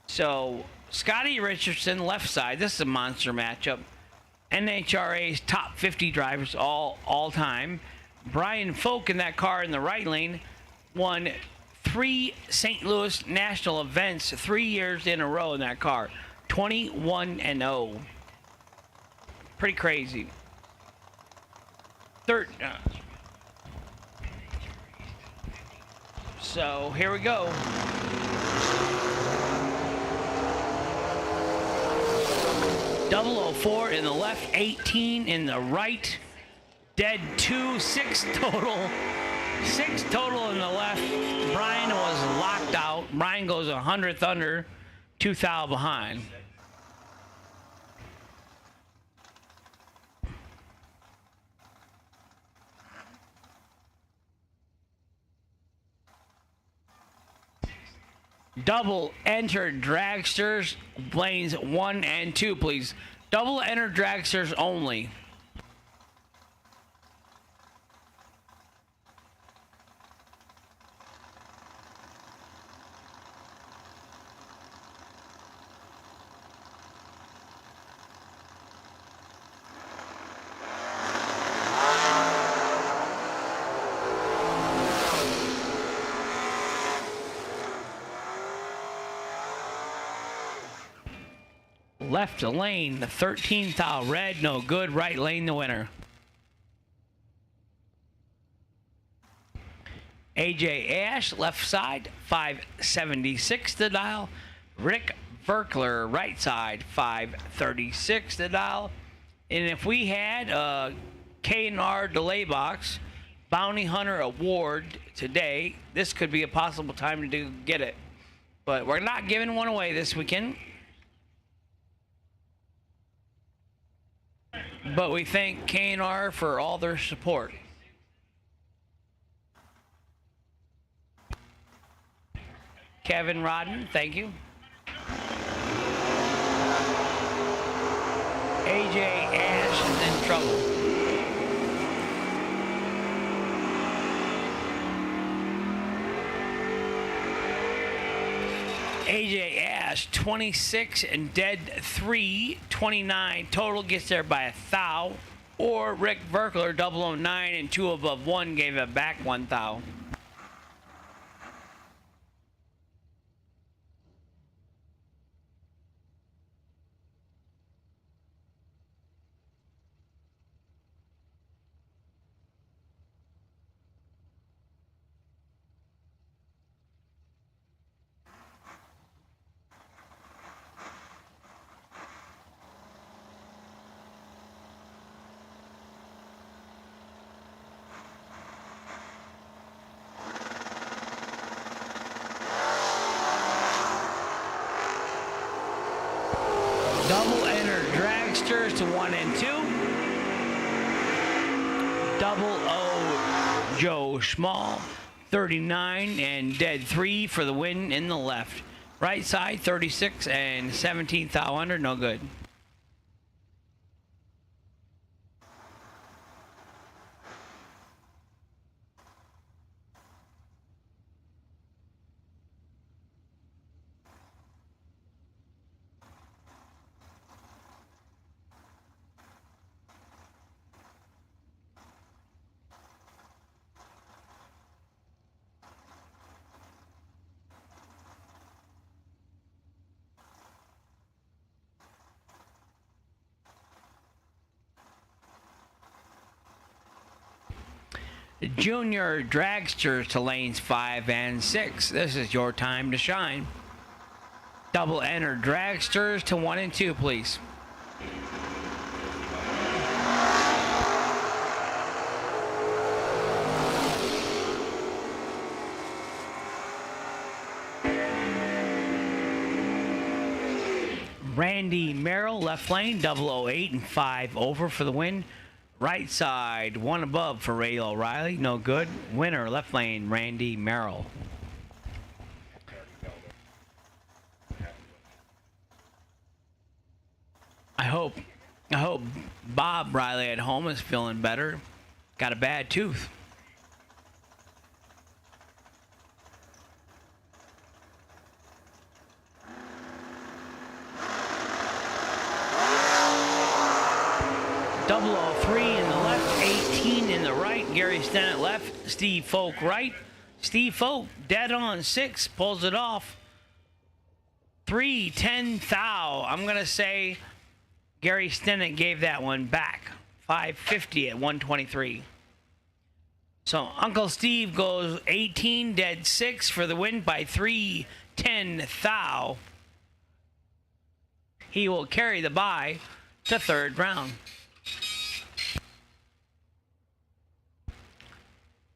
So, Scotty Richardson, left side, this is a monster matchup. NHRA's top 50 drivers all time. Brian Folk in that car in the right lane won 3 St. Louis national events 3 years in a row in that car. 21-0. Pretty crazy. So here we go. .004 in the left, 18 in the right. Dead 2, 6 total. 6 total in the left. Brian was locked out. Brian goes 100th under, 2 thou behind. Double enter Dragsters, lanes 1 and 2, please. Double enter Dragsters only. Left lane, the 13th thou. Red, no good. Right lane, the winner. AJ Ash, left side, 576 to dial. Rick Verkler, right side, 536 to dial. And if we had a K&R delay box Bounty Hunter Award today, this could be a possible time to get it. But we're not giving one away this weekend. But we thank K&R for all their support. Kevin Rodden, thank you. AJ Ash is in trouble. AJ Ash, 26 and dead 3, 29 total, gets there by 1,000. Or Rick Verkler, 009 and 2 above 1, gave it back 1,000. Double enter Dragsters to 1 and 2. Double O Joe Schmall, 39 and dead 3 for the win in the left. Right side, 36 and 17th thou under, no good. Junior Dragsters to lanes 5 and 6. This is your time to shine. Double enter Dragsters to 1 and 2, please. Randy Merrill, left lane, 008 and 5 over for the win. Right side, 1 above for Ray O'Reilly, no good. Winner, left lane, Randy Merrill. I hope Bob Riley at home is feeling better. Got a bad tooth. Double 03 in the left, 18 in the right. Gary Stennett left, Steve Folk right. Steve Folk dead on 6, pulls it off. 3, 10 thou. I'm going to say Gary Stennett gave that one back. 550 at 123. So Uncle Steve goes 18, dead 6 for the win by 3, 10 thou. He will carry the bye to third round.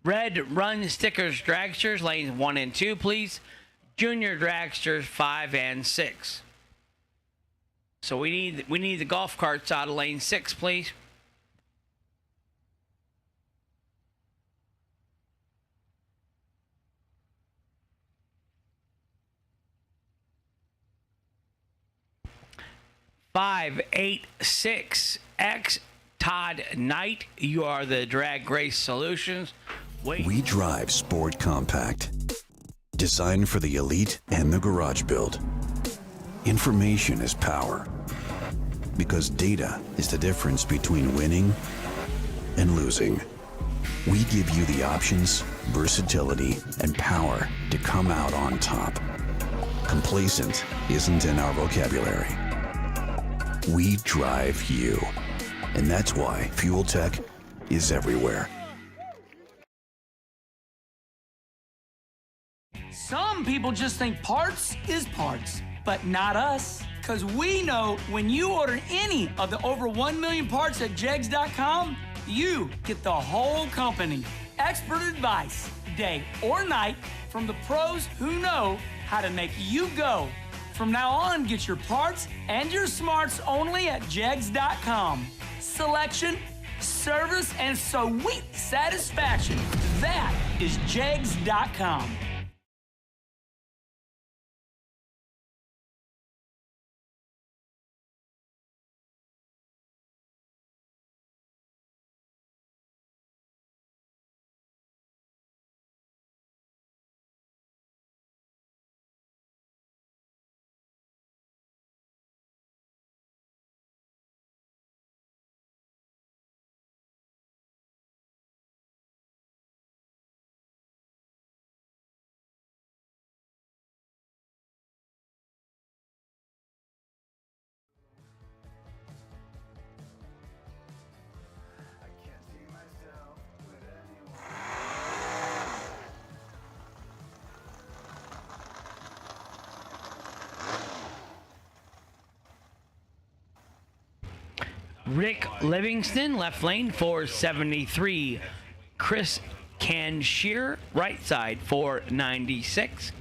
Red Run Stickers Dragsters, lanes 1 and 2, please. Junior Dragsters 5 and 6. So we need the golf carts out of lane 6, please. Five, 8, 6, X. Todd Knight, you are the Drag Race Solutions. We drive Sport Compact, designed for the elite and the garage build. Information is power, because data is the difference between winning and losing. We give you the options, versatility, and power to come out on top. Complacent isn't in our vocabulary. We drive you. And that's why Fuel Tech is everywhere. Some people just think parts is parts, but not us. Because we know when you order any of the over 1 million parts at jegs.com, you get the whole company. Expert advice, day or night, from the pros who know how to make you go. From now on, get your parts and your smarts only at jegs.com. Selection, service, and sweet satisfaction. That is jegs.com. Rick Livingston, left lane, 473. Chris Canshear, right side, 496.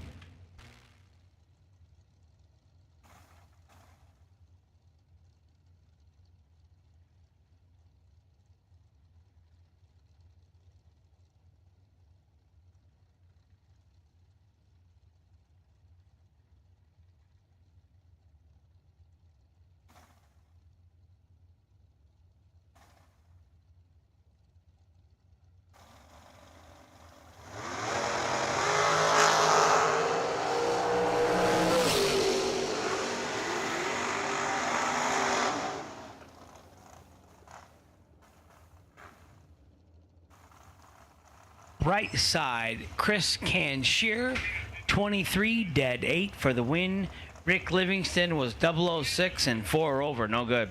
Right side, Chris Canshear, 23, dead 8 for the win. Rick Livingston was 006 and 4 over, no good.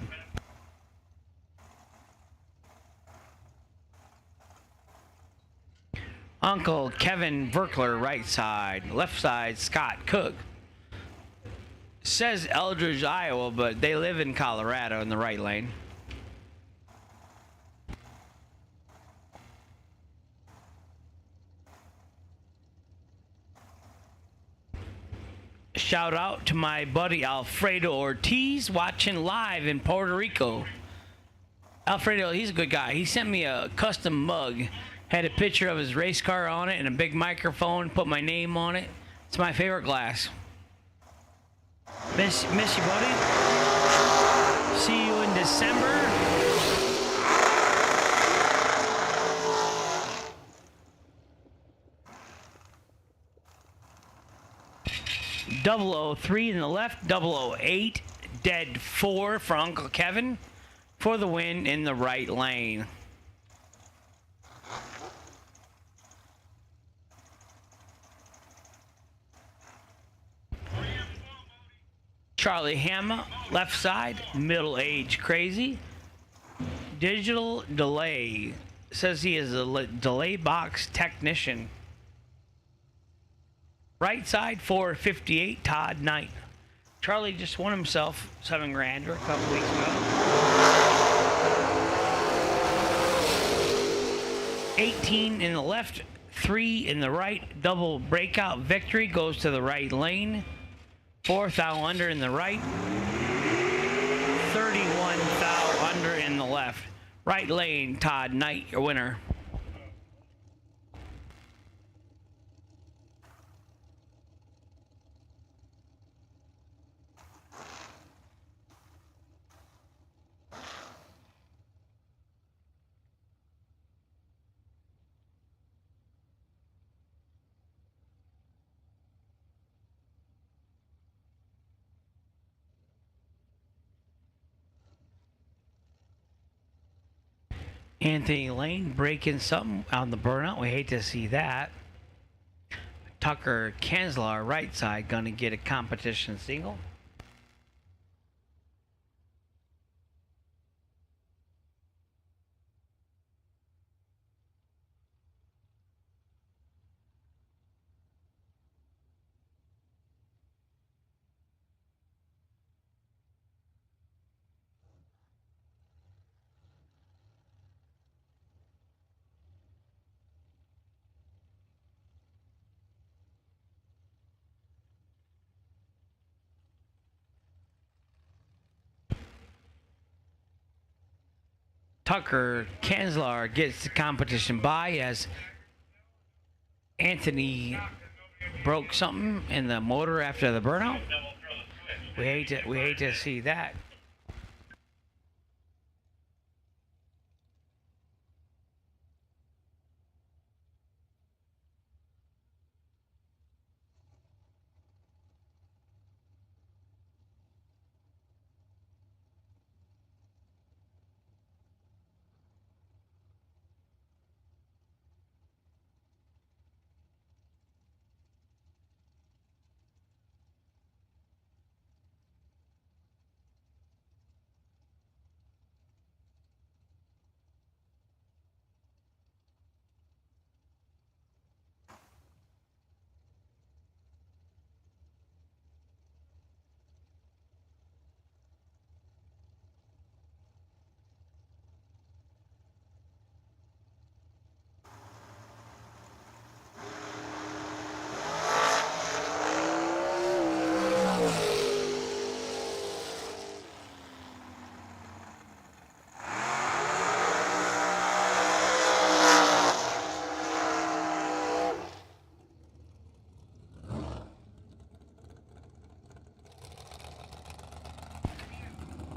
Uncle Kevin Verkler, right side. Left side, Scott Cook. Says Eldridge, Iowa, but they live in Colorado in the right lane. Shout out to my buddy Alfredo Ortiz, watching live in Puerto Rico. Alfredo, he's a good guy. He sent me a custom mug. Had a picture of his race car on it and a big microphone, put my name on it. It's my favorite glass. Miss you, buddy. See you in December. 003 in the left, 008, dead 4 for Uncle Kevin for the win in the right lane. Charlie Hammer, left side, middle age crazy. Digital delay, says he is a delay box technician. Right side, 458, Todd Knight. Charlie just won himself $7 grand a couple weeks ago. 18 in the left, 3 in the right. Double breakout victory goes to the right lane. 4th thou under in the right. 31 thou under in the left. Right lane, Todd Knight, your winner. Anthony Lane breaking something on the burnout. We hate to see that. Tucker Kanslar, right side, gonna get a competition single. Tucker Kenslar gets the competition by as Anthony broke something in the motor after the burnout. We hate to see that.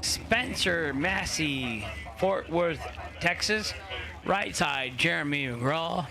Spencer Massey, Fort Worth, Texas. Right side, Jeremy McGraw.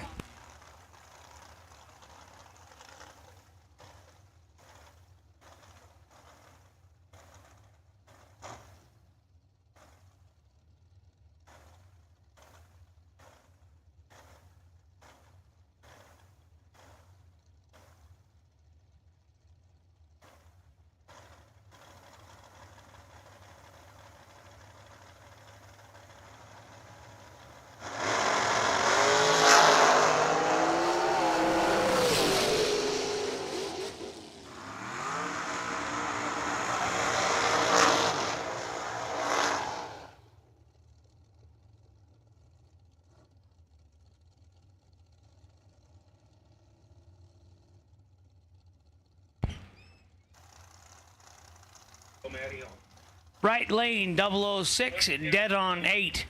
Right lane 006, dead on 8.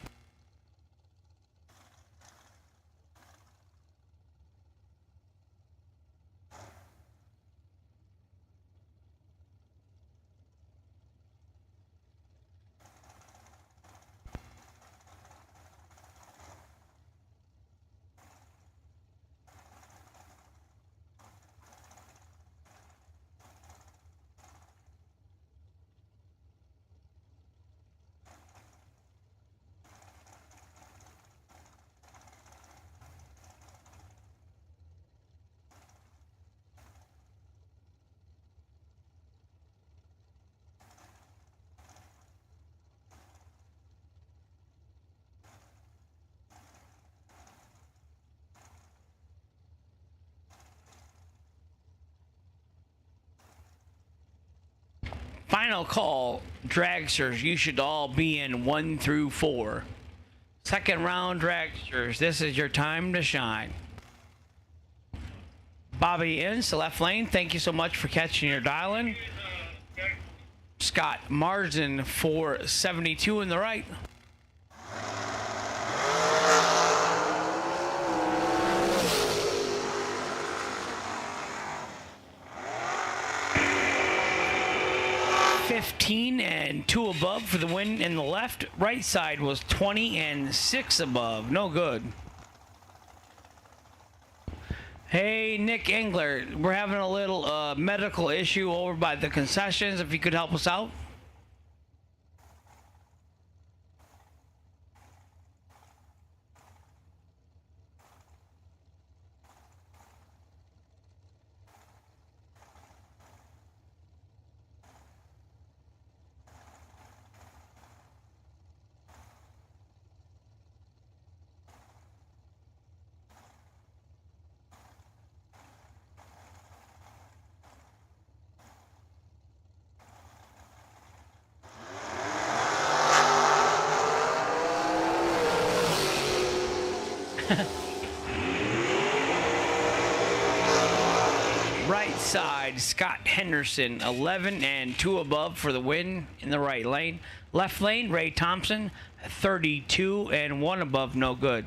Final call, Dragsters. You should all be in 1 through 4. Second round, Dragsters. This is your time to shine. Bobby Ince, the left lane. Thank you so much for catching your dial-in. Scott Marsden, 472 in the right. And 2 above for the win in the left. Right side was 20 and 6 above. No good. Hey, Nick Engler, we're having a little medical issue over by the concessions. If you could help us out. Right side, Scott Henderson, 11 and 2 above for the win in the right lane. Left lane, Ray Thompson, 32 and 1 above, no good.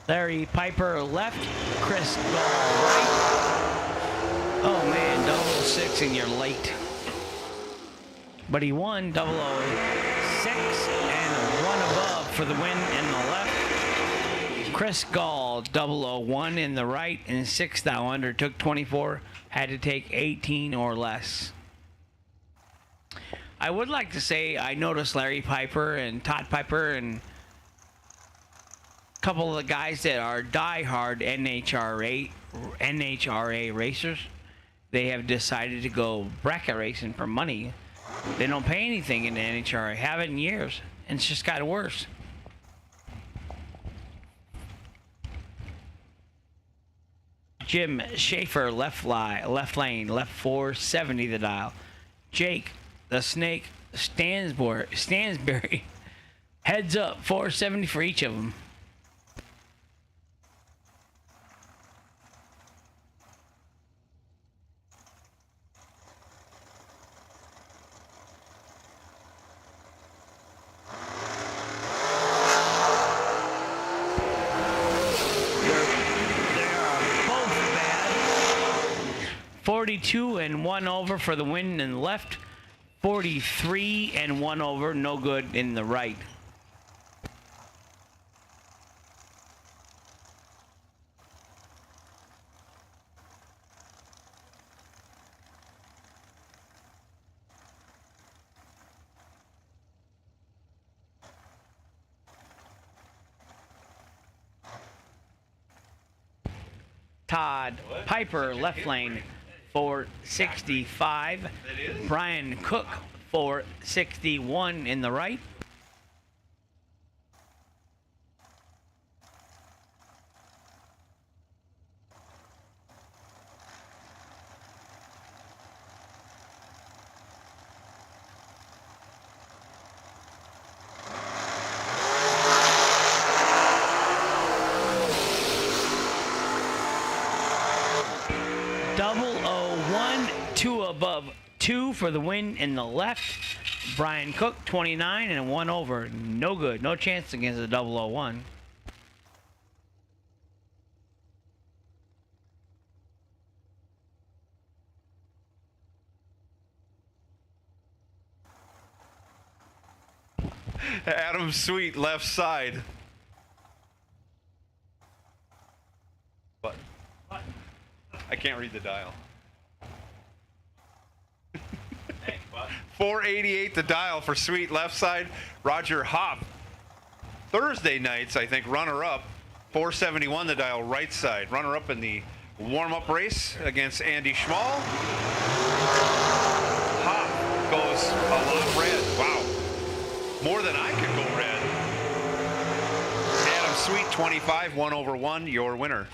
Larry Piper left, Chris Gall right. Oh man, 006 and you're late. But he won 006 and 1 above for the win in the left. Chris Gall 001 in the right and 6 thou under, took 24, had to take 18 or less. I would like to say I noticed Larry Piper and Todd Piper and couple of the guys that are die-hard NHRA racers, they have decided to go bracket racing for money. They don't pay anything in the NHRA, haven't in years, and it's just got worse. Jim Schaefer left lane, left 470 the dial. Jake the Snake Stansbury heads up 470 for each of them. They are both bad. 42 and 1 over for the win in the left. 43 and 1 over, no good in the right. Todd Piper left lane 465. Brian Cook 461 in the right. Double 01, 2 above, 2 for the win in the left. Brian Cook 29 and 1 over, no good, no chance against the 001. Adam Sweet left side. But I can't read the dial. 488 the dial for Sweet left side. Roger Hopp. Thursday nights, I think, runner-up. 471 the dial right side. Runner-up in the warm-up race against Andy Schmall. Hopp goes a lot red. Wow. More than I could go red. Adam Sweet 25, 1 over 1, your winner.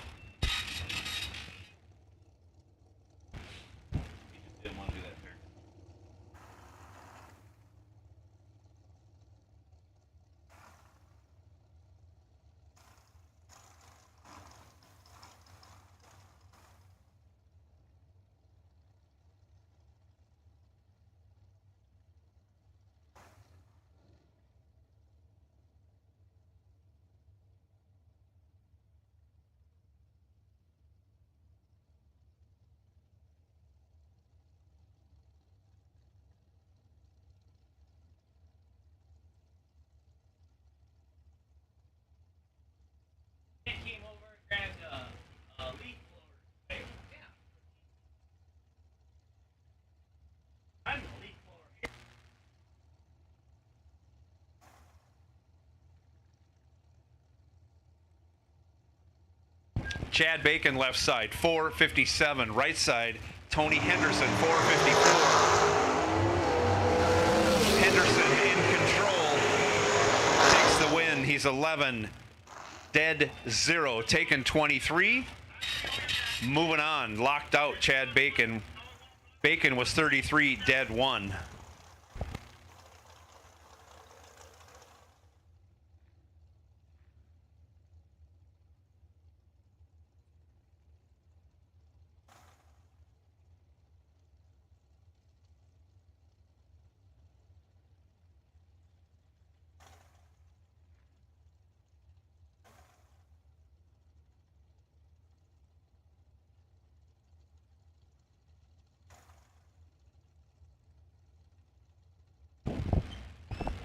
Chad Bacon left side, 457 right side. Tony Henderson, 454. Henderson in control. Takes the win. He's 11. Dead 0. Taken 23. Moving on. Locked out Chad Bacon. Bacon was 33. Dead 1.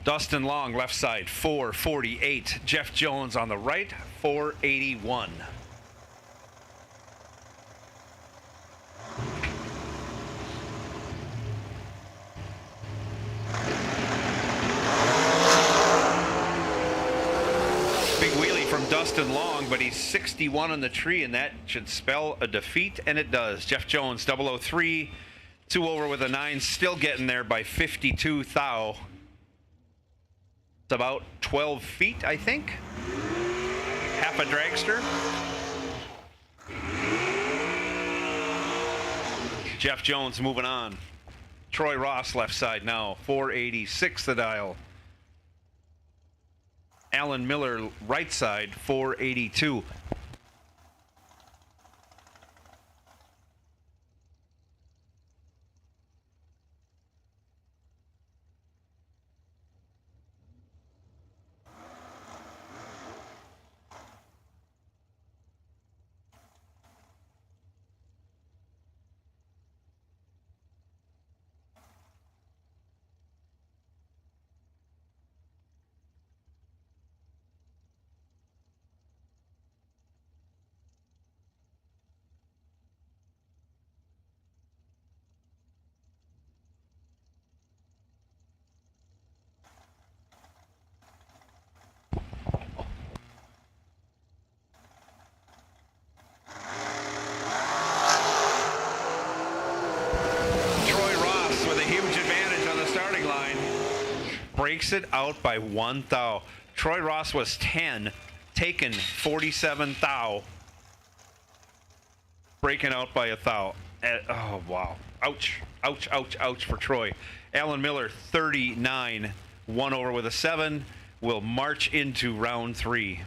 Dustin Long, left side, 448. Jeff Jones on the right, 481. Big wheelie from Dustin Long, but he's 61 on the tree, and that should spell a defeat, and it does. Jeff Jones, 003, 2 over with a 9, still getting there by 52 thou. It's about 12 feet, I think. Half a dragster. Jeff Jones moving on. Troy Ross left side now, 486 the dial. Alan Miller right side, 482. Breaks it out by 1 thou. Troy Ross was 10, taken 47 thou. Breaking out by a thou. Oh, wow. Ouch, ouch, ouch, ouch for Troy. Alan Miller, 39, 1 over with a 7, will march into round 3.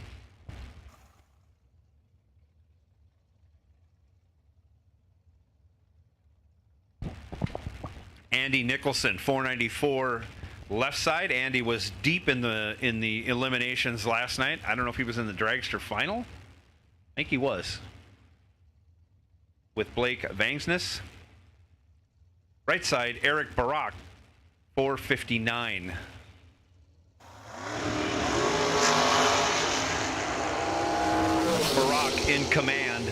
Andy Nicholson, 494. Left side. Andy was deep in the eliminations last night. I don't know if he was in the Dragster final. I think he was. With Blake Vangsness. Right side, Eric Barak, 459. Barak in command.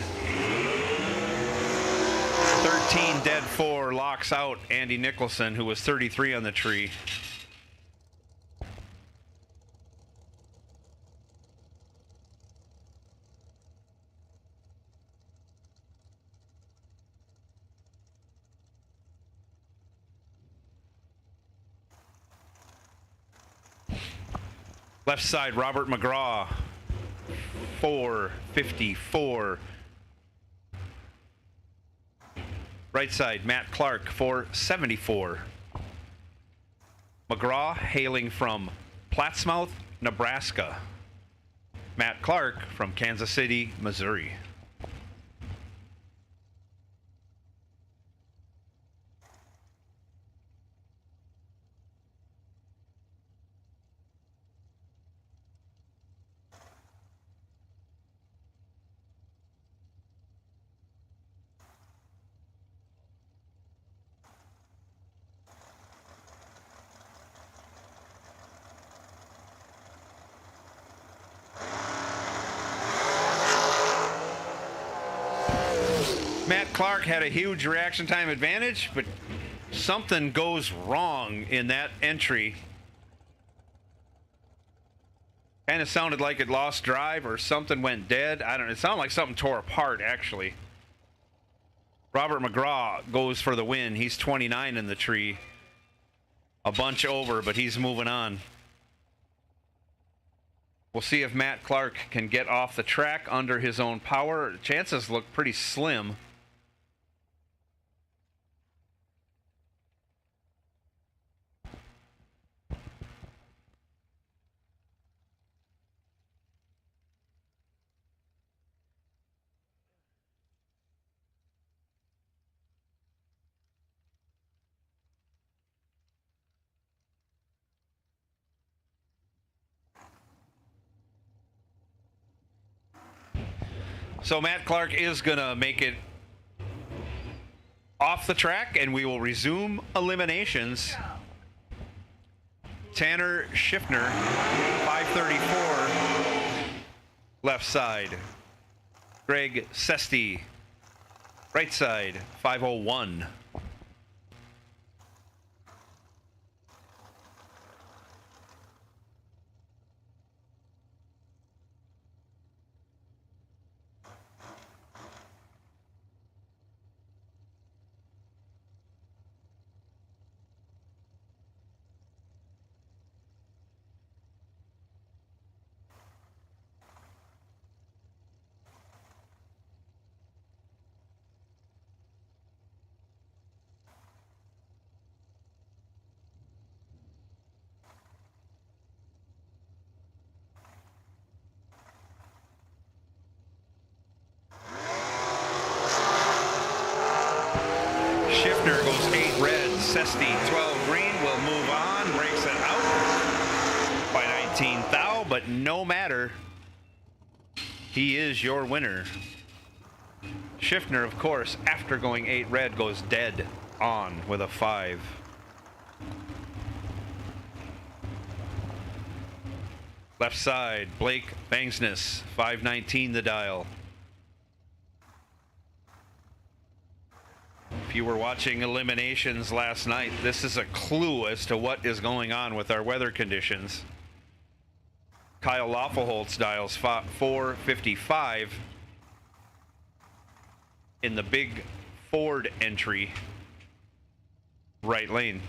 13 dead 4 locks out Andy Nicholson, who was 33 on the tree. Left side, Robert McGraw, 454. Right side, Matt Clark, 474. McGraw hailing from Plattsmouth, Nebraska. Matt Clark from Kansas City, Missouri. Matt Clark had a huge reaction time advantage, but something goes wrong in that entry. Kind of sounded like it lost drive or something went dead. I don't know. It sounded like something tore apart, actually. Robert McGraw goes for the win. He's 29 in the tree. A bunch over, but he's moving on. We'll see if Matt Clark can get off the track under his own power. Chances look pretty slim. So Matt Clark is going to make it off the track, and we will resume eliminations. Tanner Schiffner, 534, left side. Greg Sesti, right side, 501. Schiffner goes 8 red, Sesti 12 green, will move on, breaks it out by 19 thou, but no matter. He is your winner. Schiffner, of course, after going 8 red, goes dead on with a 5. Left side, Blake Bangsness, 519 the dial. If you were watching eliminations last night, this is a clue as to what is going on with our weather conditions. Kyle Loffelholtz dials 455 in the big Ford entry, right lane.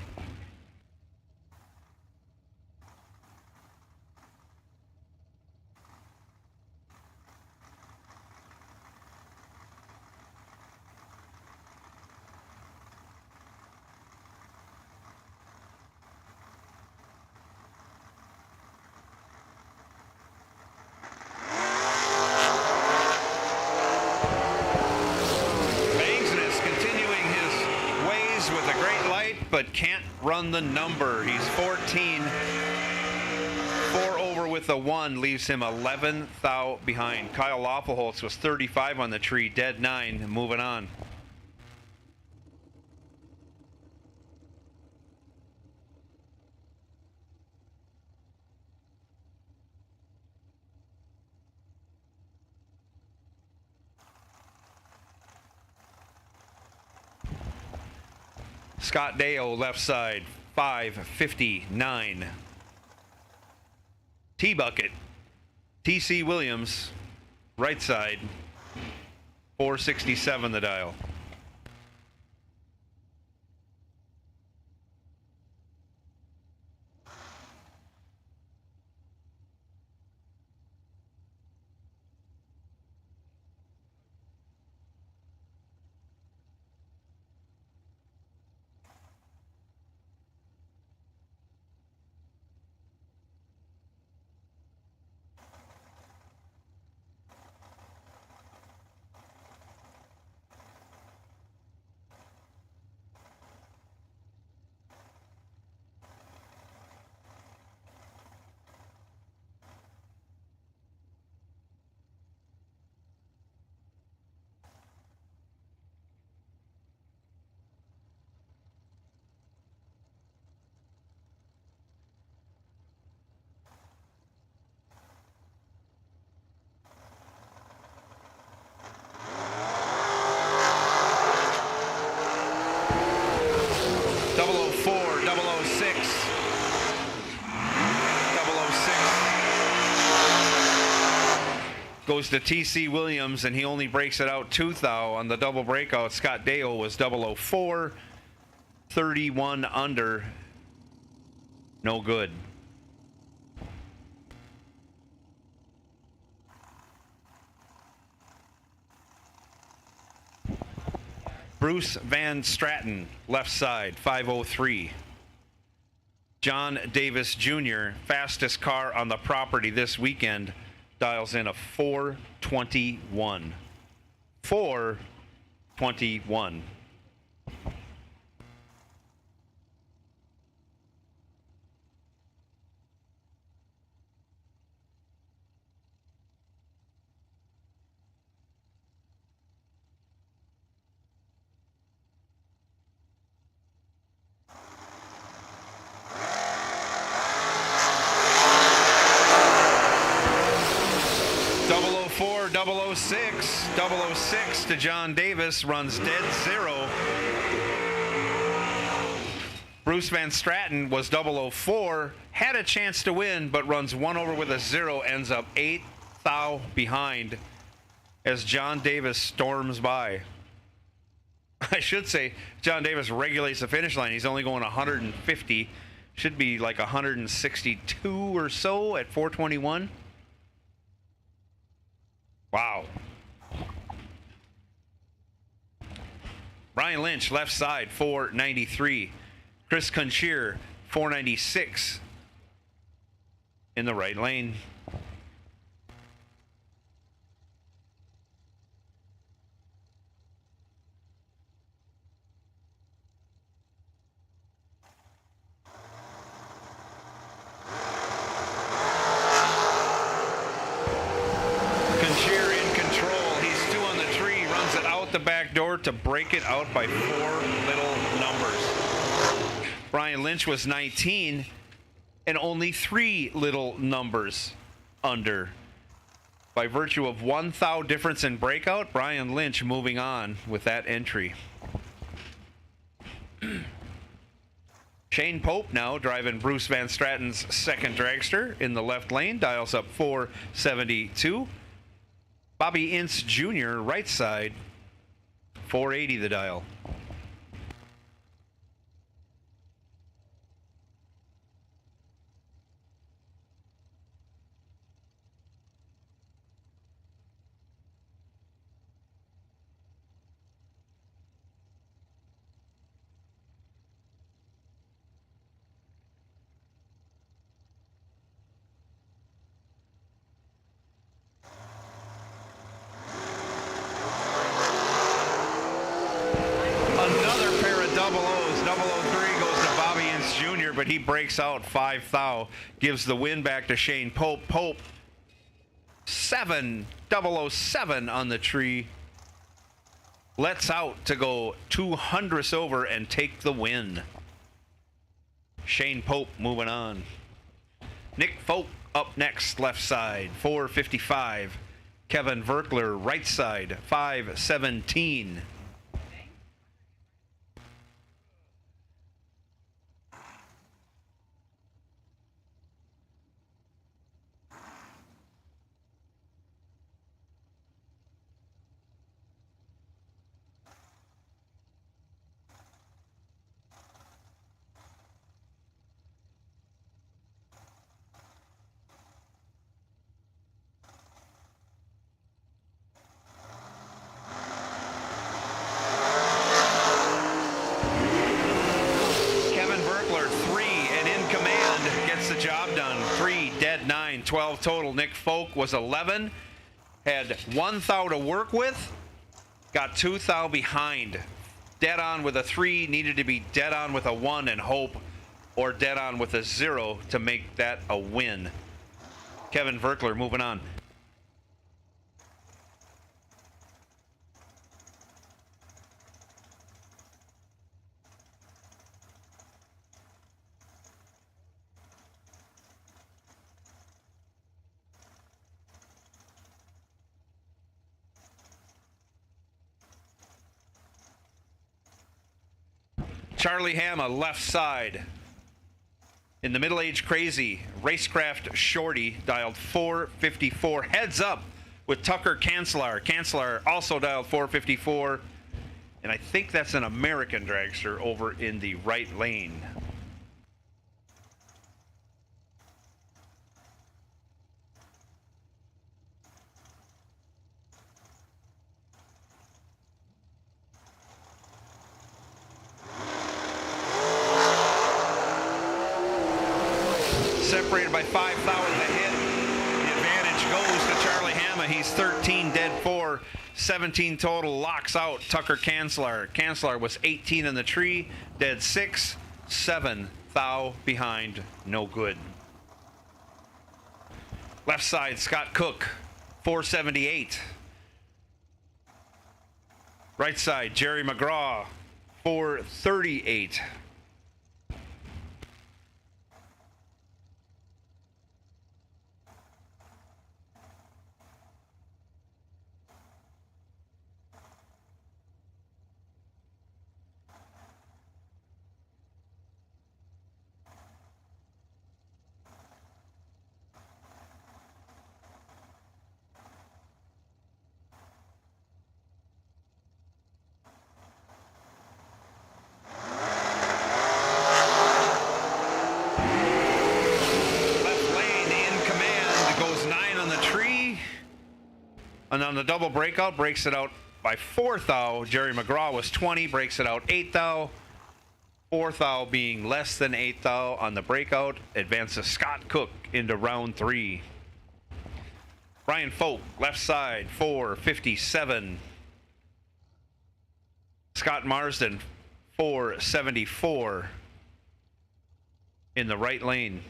But can't run the number. He's 14. 4 over with a 1 leaves him 11 thou behind. Kyle Loffelholtz was 35 on the tree, dead 9, moving on. Scott Deo, left side, 559. T-Bucket, TC Williams, right side, 467 the dial. goes to TC Williams, and he only breaks it out 2 thou on the double breakout. Scott Dale was 004, 31 under. No good. Bruce Van Stratton, left side, 503. John Davis Jr., fastest car on the property this weekend, dials in a 421. 421. Four, 006 to John Davis, runs dead 0. Bruce Van Stratton was 004, had a chance to win, but runs 1 over with a 0, ends up 8 thou behind as John Davis storms by. I should say John Davis regulates the finish line. He's only going 150, should be like 162 or so at 421. Wow. Brian Lynch, left side, 493. Chris Conchier, 496 in the right lane. The back door to break it out by 4 little numbers. Brian Lynch was 19 and only 3 little numbers under. By virtue of 1 thou difference in breakout, Brian Lynch moving on with that entry. Shane Pope now driving Bruce Van Stratton's second dragster in the left lane, dials up 472. Bobby Ince Jr., right side, 480 the dial. But he breaks out 5 thou, gives the win back to Shane Pope. Pope 007 on the tree, lets out to go 200ths over and take the win. Shane Pope moving on. Nick Folk up next, left side, 455. Kevin Verkler, right side, 517. Job done. 3 dead 9, 12 total. Nick Folk was 11, had 1 thou to work with, got 2 thou behind. Dead on with a 3, needed to be dead on with a 1 and hope, or dead on with a 0 to make that a win. Kevin Verkler moving on. Charlie Hama, left side. In the middle-age crazy, racecraft shorty, dialed 454. Heads up with Tucker Cancelar. Cancelar also dialed 454. And I think that's an American dragster over in the right lane. Separated by 5 thou in the hit. The advantage goes to Charlie Hama. He's 13 dead 4, 17 total. Locks out Tucker Cancelar. Cancelar was 18 in the tree, dead 6, 7 thou behind, no good. Left side, Scott Cook, 478. Right side, Jerry McGraw, 438. And on the double breakout, breaks it out by 4 thou. Jerry McGraw was 20, breaks it out 8 thou. 4 thou being less than 8 thou on the breakout. Advances Scott Cook into round 3. Brian Folk, left side, 457. Scott Marsden, 474 in the right lane.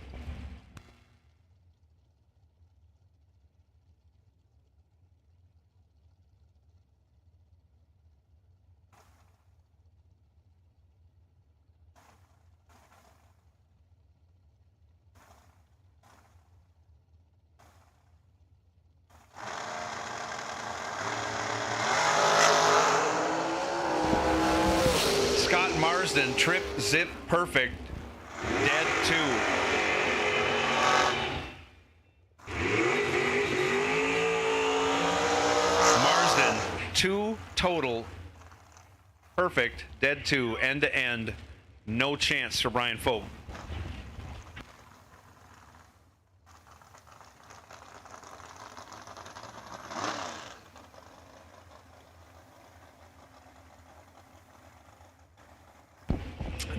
Marsden, trip, zip, perfect, dead 2. Marsden, 2 total, perfect, dead 2, end to end, no chance for Brian Folk.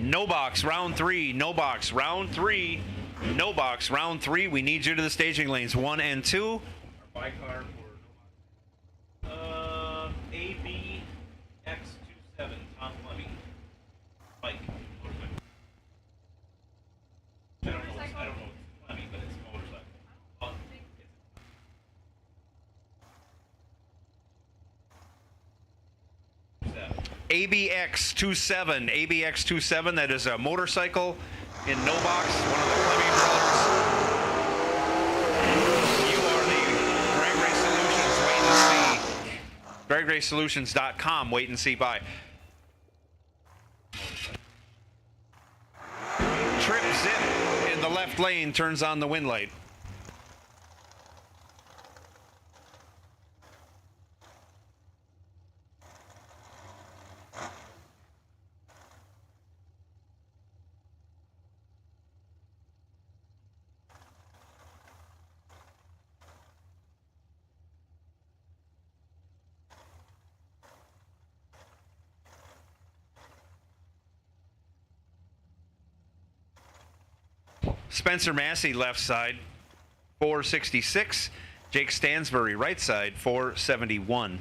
No box, round 3. No box, round 3. No box, round 3. We need you to the staging lanes 1 and 2. Our bicar for AB X27 Tom Lemmy bike. I don't know. I don't know. It's Lemmy, but it's a motorcycle. ABX27, ABX27, that is a motorcycle in no box, one of the Clemmy brothers. You are the Drag Race Solutions, wait and see. DragRaceSolutions.com, wait and see, bye. Trip zip in the left lane, turns on the wind light. Spencer Massey, left side, 466. Jake Stansbury, right side, 471.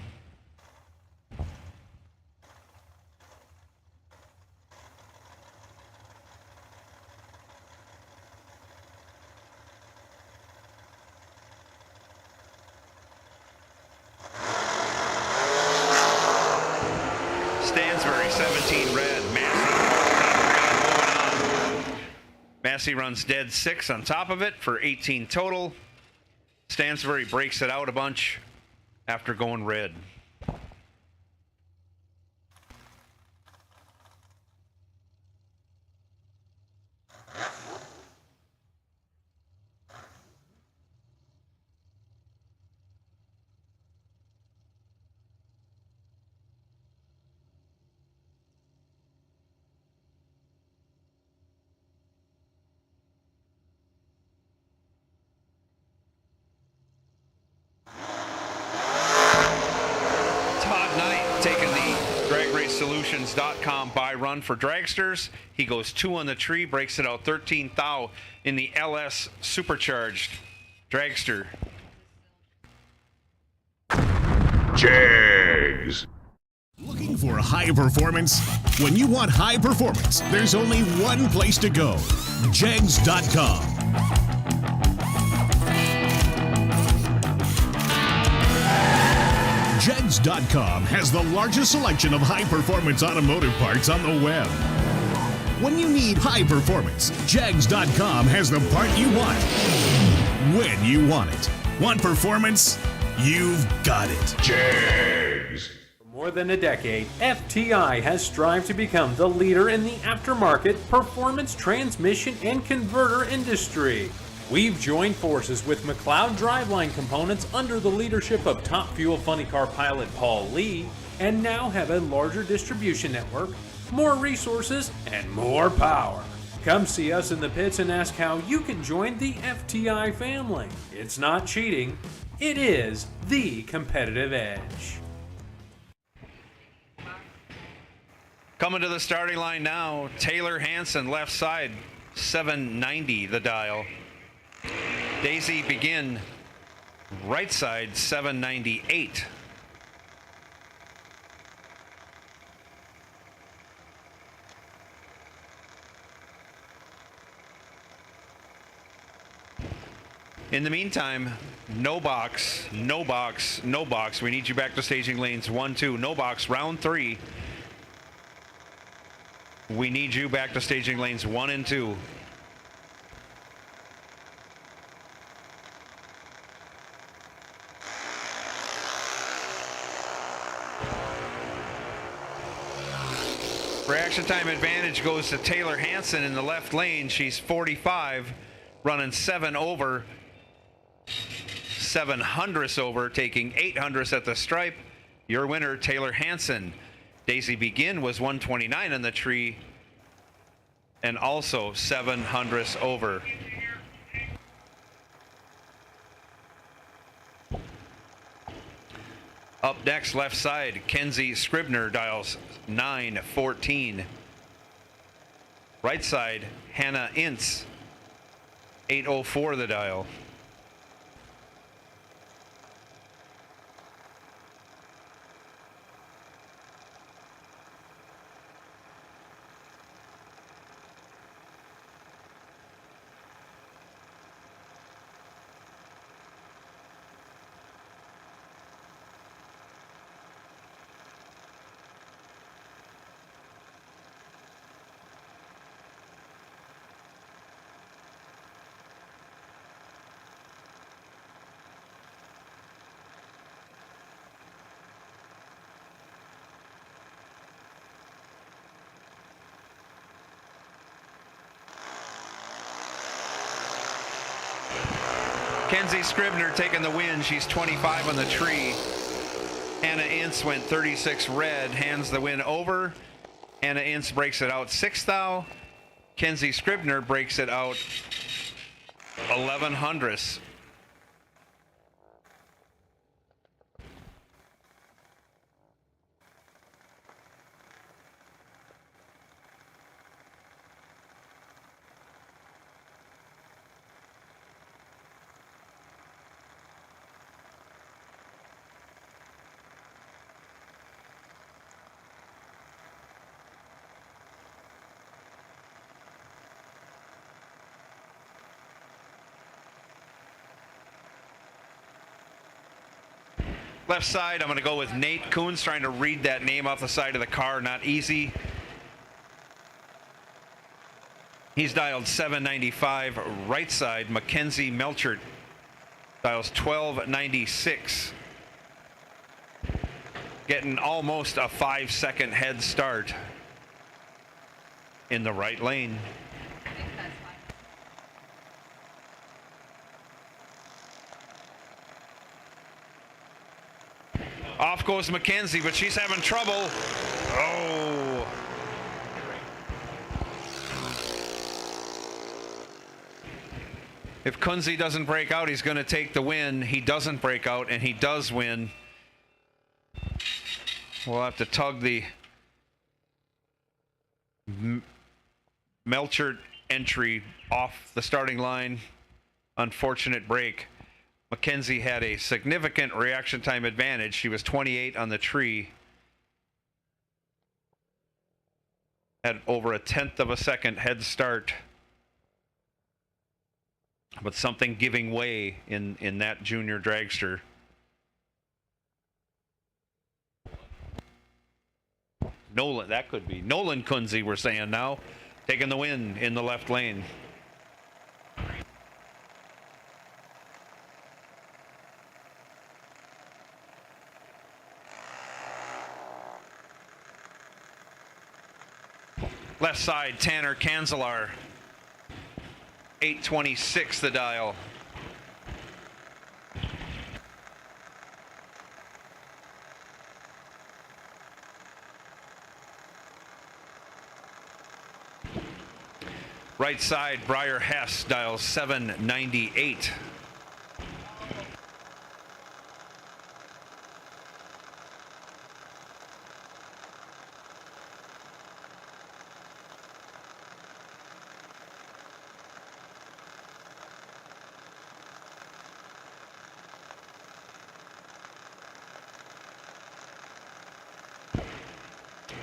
Stansbury, 17 red. Massey runs dead 6 on top of it for 18 total. Stansbury breaks it out a bunch after going red. DragsterRaceSolutions.com by run for Dragsters. He goes 2 on the tree, breaks it out 13 thou in the LS Supercharged Dragster. Jags. Looking for high performance? When you want high performance, there's only one place to go. Jags.com. Jags.com has the largest selection of high-performance automotive parts on the web. When you need high performance, Jags.com has the part you want, when you want it. Want performance? You've got it. Jags. For more than a decade, FTI has strived to become the leader in the aftermarket performance transmission and converter industry. We've joined forces with McLeod Driveline Components under the leadership of Top Fuel Funny Car pilot Paul Lee, and now have a larger distribution network, more resources, and more power. Come see us in the pits and ask how you can join the FTI family. It's not cheating, it is the competitive edge. Coming to the starting line now, Taylor Hansen, left side, 790 the dial. Daisy Begin, right side, 798. In the meantime, no box, no box, no box. We need you back to staging lanes 1, 2. No box, round 3. We need you back to staging lanes 1 and 2. Reaction time advantage goes to Taylor Hansen in the left lane. She's 45, running 7 over, 700ths over, taking 800ths at the stripe. Your winner, Taylor Hansen. Daisy Begin was 129 on the tree and also 700ths over. Up next, left side, Kenzie Scribner dials 914. Right side, Hannah Ince, 804 the dial. Kenzie Scribner taking the win. She's 25 on the tree. Anna Ince went 36 red, hands the win over. Anna Ince breaks it out 6 thou. Kenzie Scribner breaks it out 1100ths. Left side, I'm going to go with Nate Coons, trying to read that name off the side of the car. Not easy. He's dialed 795. Right side, Mackenzie Melchert dials 1296. Getting almost a 5-second head start in the right lane. Off goes Mackenzie, but she's having trouble. Oh. If Kunze doesn't break out, he's going to take the win. He doesn't break out, and he does win. We'll have to tug the Melchert entry off the starting line. Unfortunate break. Mackenzie had a significant reaction time advantage. She was 28 on the tree. Had over a 1/10 of a second head start. But something giving way in that junior dragster. Nolan, that could be. Nolan Kunze, we're saying now. Taking the win in the left lane. Left side, Tanner Kanzelar. 826 the dial. Right side, Briar Hess dials 798.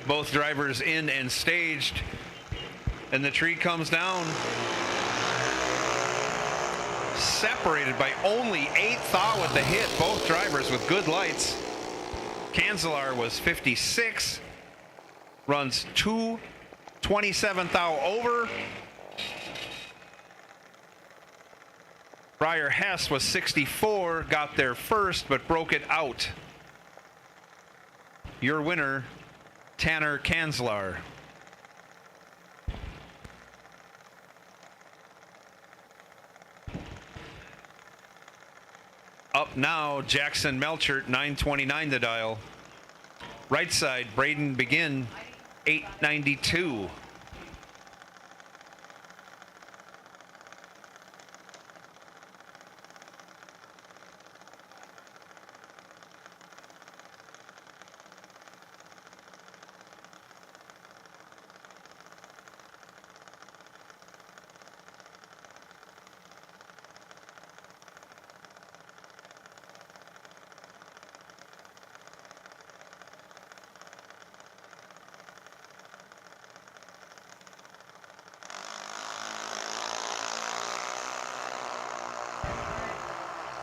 Both drivers in and staged, and the tree comes down. Separated by only 1/8 thou with the hit. Both drivers with good lights. Kanzelar was 56, runs 2:27 thou over. Briar Hess was 64, got there first, but broke it out. Your winner, Tanner Kanzelar. Up now, Jackson Melchert, 929 the dial. Right side, Braden Begin, 892.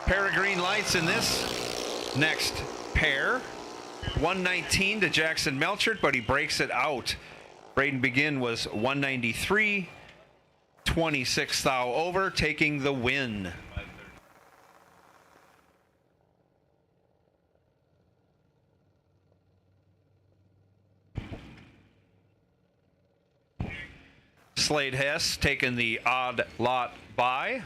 Pair of green lights in this next pair. 119 to Jackson Melchert, but he breaks it out. Braden Begin was 193, 26 thou over, taking the win. Slade Hess taking the odd lot by.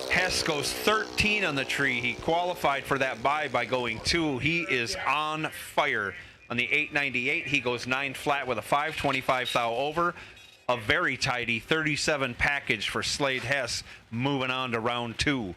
Hess goes 13 on the tree. He qualified for that by going 2. He is on fire. On the 898, he goes 9 flat with a 525 thou over. A very tidy 37 package for Slade Hess, moving on to round 2.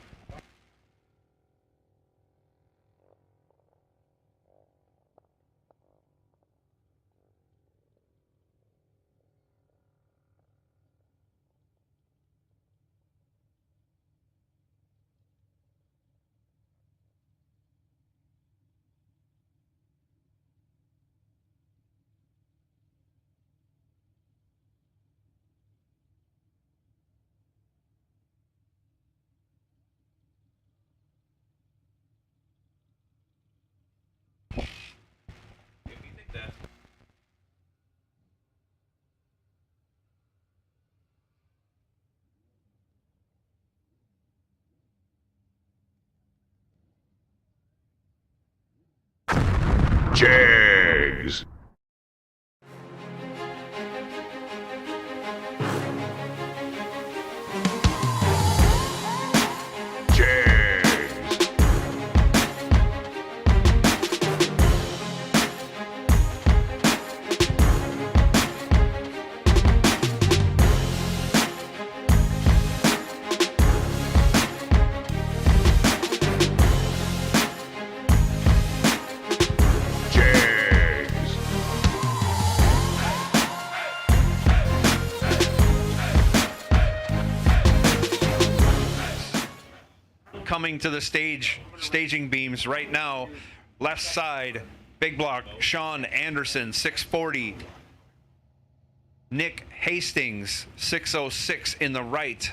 Jags. Coming to the staging beams right now, left side, big block, Sean Anderson, 640. Nick Hastings, 606 in the right.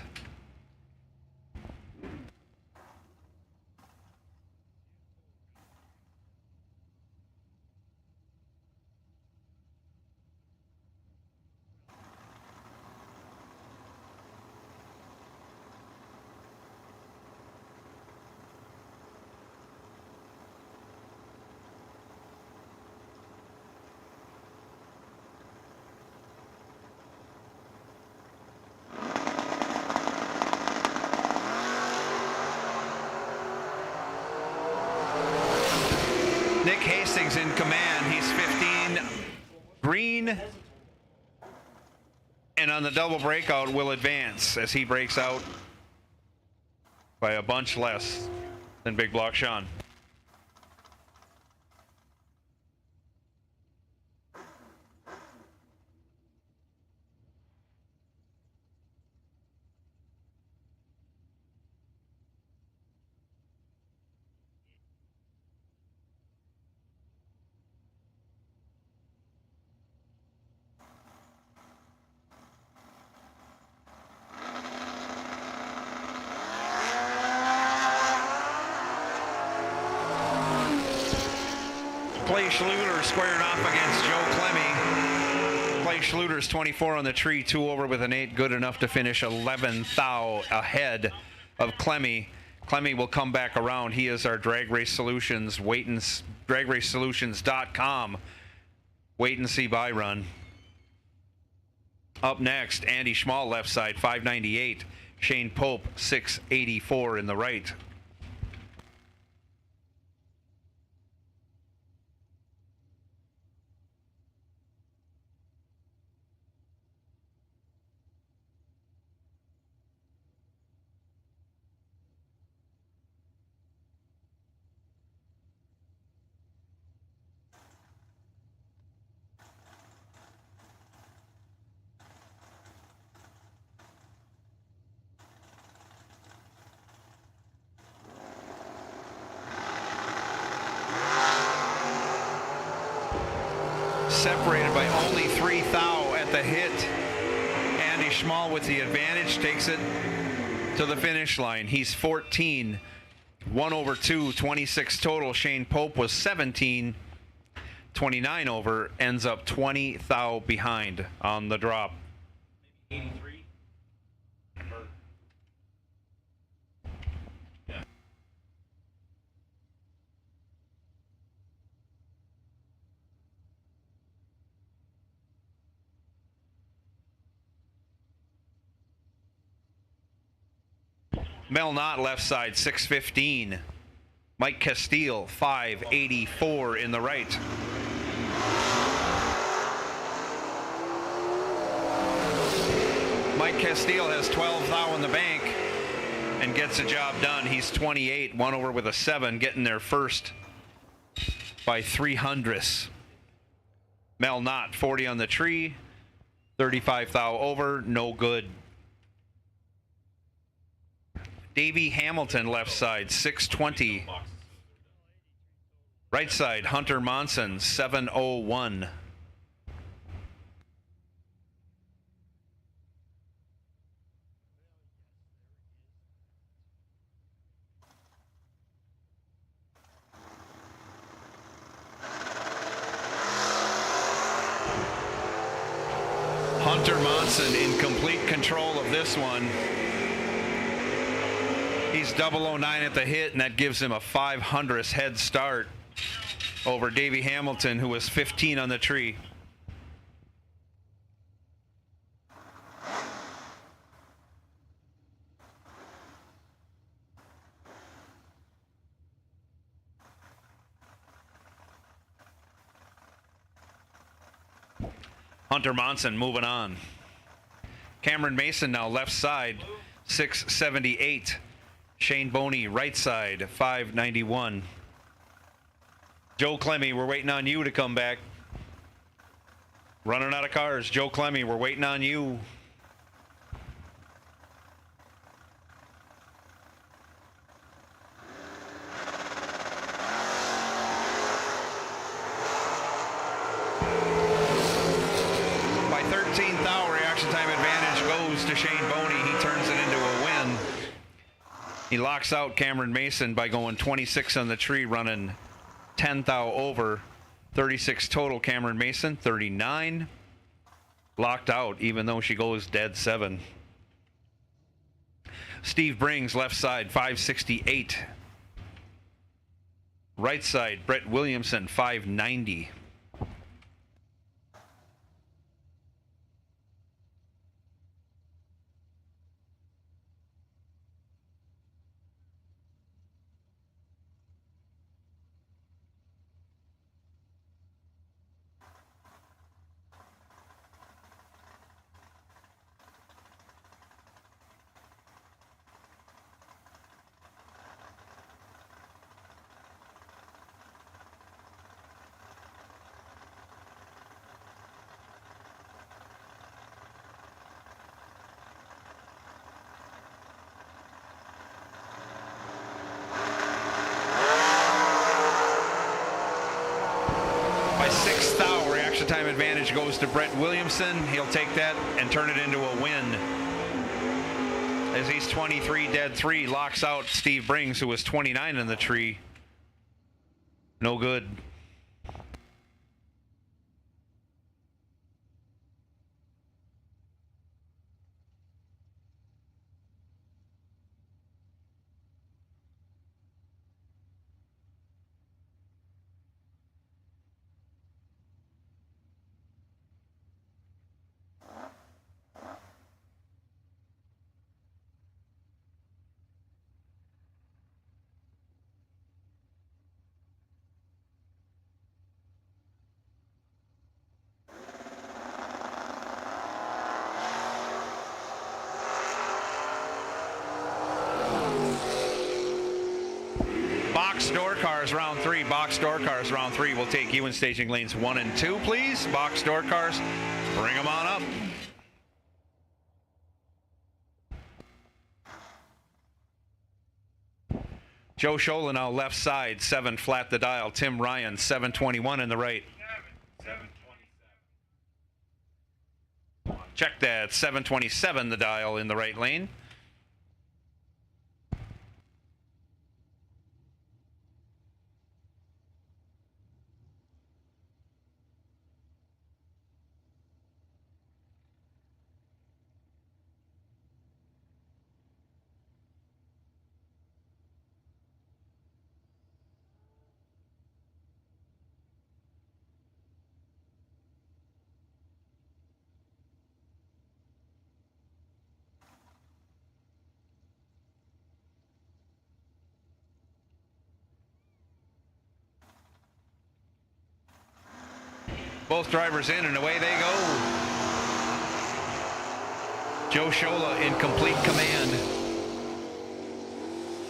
Nick Hastings in command. He's 15 green. And on the double breakout will advance as he breaks out by a bunch less than Big Block Sean. Clay Schluter squaring off against Joe Clemmy. Clay Schluter's 24 on the tree, 2 over with an 8, good enough to finish 11th ahead of Clemmy. Clemmy will come back around. He is our Drag Race Solutions, dragracesolutions.com. Wait and see buy run. Up next, Andy Schmall left side, 598. Shane Pope, 684 in the right. Separated by only 3 thou at the hit. Andy Schmall with the advantage takes it to the finish line. He's 14, 1 over 2, 26 total. Shane Pope was 17, 29 over, ends up 20 thou behind on the drop. 83. Mel Knott left side, 615. Mike Castile, 584 in the right. Mike Castile has 12 thou in the bank and gets the job done. He's 28, 1 over with a 7, getting there first by 300ths. Mel Knott, 40 on the tree, 35 thou over, no good. Davey Hamilton left side, 620. Right side, Hunter Monson, 701. Hunter Monson in complete control of this one. He's 009 at the hit, and that gives him a 500th head start. over Davey Hamilton, who was 15 on the tree. Hunter Monson moving on. Cameron Mason now left side, 678. Shane Boney right side, 591. Joe Clemmy, we're waiting on you to come back. Running out of cars. Joe Clemmy, we're waiting on you. By 13th hour, reaction time advantage goes to Shane Boney. He turns it into a win. He locks out Cameron Mason by going 26 on the tree, running 10th thou over. 36 total. Cameron Mason 39. Locked out, even though she goes dead 7. Steve Brings left side, 568. Right side, Brett Williamson, 590. By 6th thou, reaction time advantage goes to Brett Williamson. He'll take that and turn it into a win. As he's 23 dead 3, locks out Steve Brings, who was 29 in the tree. No good. Box door cars round 3. Box door cars round 3. We'll take you in staging lanes 1 and 2, please. Box door cars, bring them on up. Joe Schola now left side, 7 flat the dial. Tim Ryan, 721 in the right. Check that, 727 the dial in the right lane. Both drivers in and away they go. Joe Schola in complete command.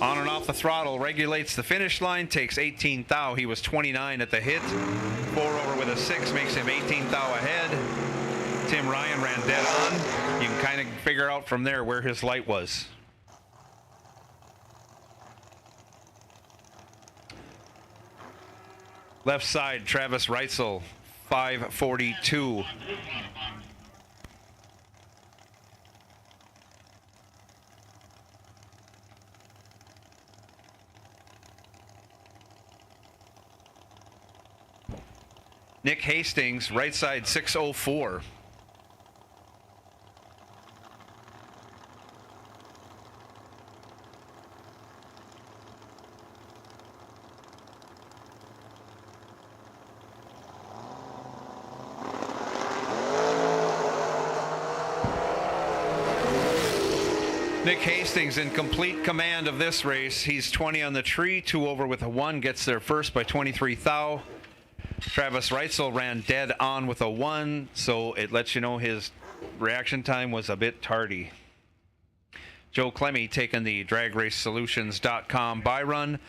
On and off the throttle, regulates the finish line, takes 18th thou. He was 29 at the hit. 4 over with a 6 makes him 18th thou ahead. Tim Ryan ran dead on. You can kind of figure out from there where his light was. Left side, Travis Reitzel, 542. Nick Hastings, right side, 604. Nick Hastings in complete command of this race. He's 20 on the tree, 2 over with a 1, gets there first by 23 thou. Travis Reitzel ran dead on with a 1, so it lets you know his reaction time was a bit tardy. Joe Clemmy taking the DragRaceSolutions.com by run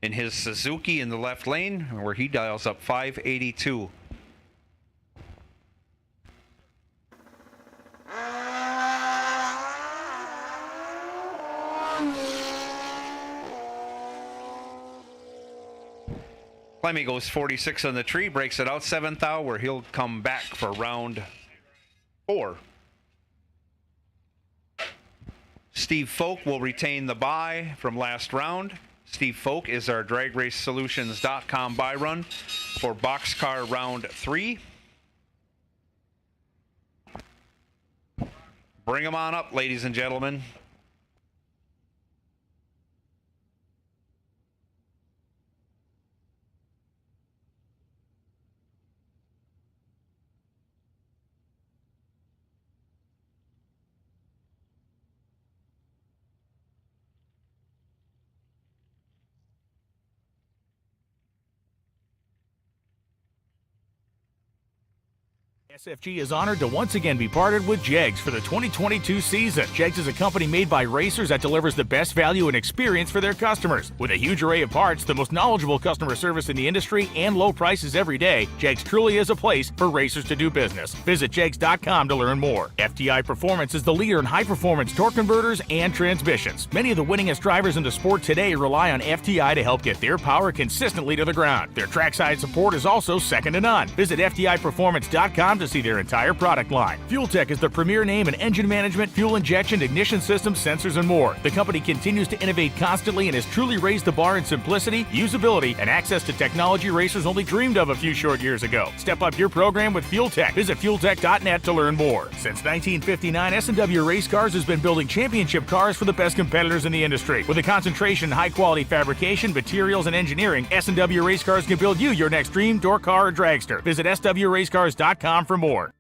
in his Suzuki in the left lane, where he dials up 582. Clemmy goes 46 on the tree, breaks it out 7 thou, where he'll come back for round 4. Steve Folk will retain the bye from last round. Steve Folk is our DragRaceSolutions.com buy run for boxcar round 3. Bring them on up, ladies and gentlemen. SFG is honored to once again be partnered with Jegs for the 2022 season. Jegs is a company made by racers that delivers the best value and experience for their customers. With a huge array of parts, the most knowledgeable customer service in the industry, and low prices every day, Jegs truly is a place for racers to do business. Visit jegs.com to learn more. Fti Performance is the leader in high-performance torque converters and transmissions. Many of the winningest drivers in the sport today rely on Fti to help get their power consistently to the ground. Their trackside support is also second to none. Visit FTIperformance.com to see their entire product line. Fuel Tech is the premier name in engine management, fuel injection, ignition systems, sensors, and more. The company continues to innovate constantly and has truly raised the bar in simplicity, usability, and access to technology racers only dreamed of a few short years ago. Step up your program with Fuel Tech. Visit fueltech.net to learn more. Since 1959, S&W Race Cars has been building championship cars for the best competitors in the industry. With a concentration in high-quality fabrication, materials, and engineering, S&W Race Cars can build you your next dream, door car, or dragster. Visit swracecars.com for more.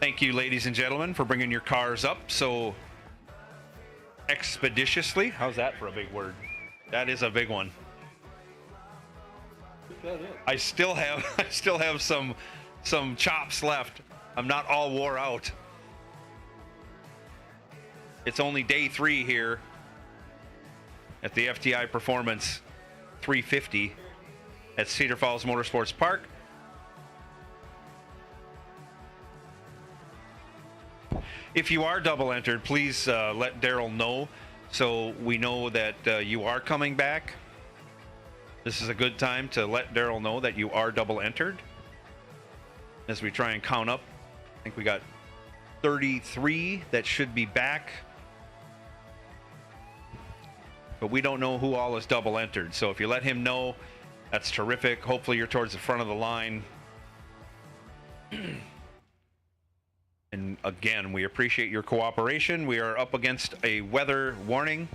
Thank you, ladies and gentlemen, for bringing your cars up so expeditiously. How's that for a big word? That is a big one. I still have some chops left. I'm not all wore out. It's only day 3 here at the Fti Performance 350 at Cedar Falls Motorsports Park. If you are double entered, please let Daryl know so we know that you are coming back. This is a good time to let Daryl know that you are double entered. As we try and count up, I think we got 33 that should be back. But we don't know who all is double entered. So if you let him know That's terrific. Hopefully you're towards the front of the line. And again, we appreciate your cooperation. We are up against a weather warning.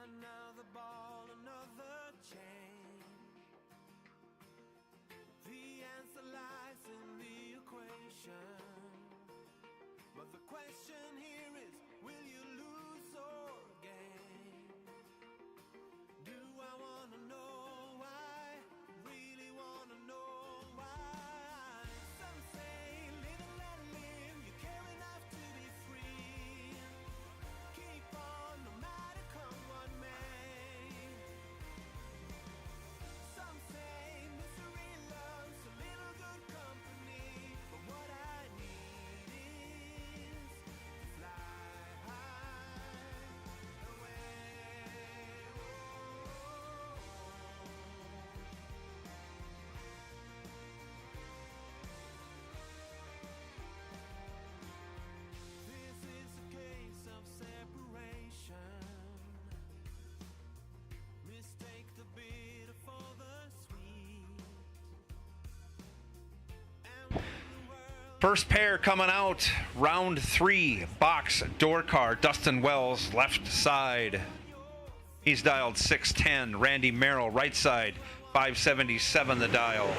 Another ball, another chain. The answer lies in the equation. But the question here is, will you lose or gain? Do I wanna know why? Really wanna know why? Some say live and let live. You care enough to be free. Keep on no matter come what may. Some say misery loves a little good company, but what I need is to fly high away. This is a case of separation. Mistake the bitter for the sweet. First pair coming out, round 3, box door car. Dustin Wells, left side. He's dialed 610. Randy Merrill, right side, 577 the dial.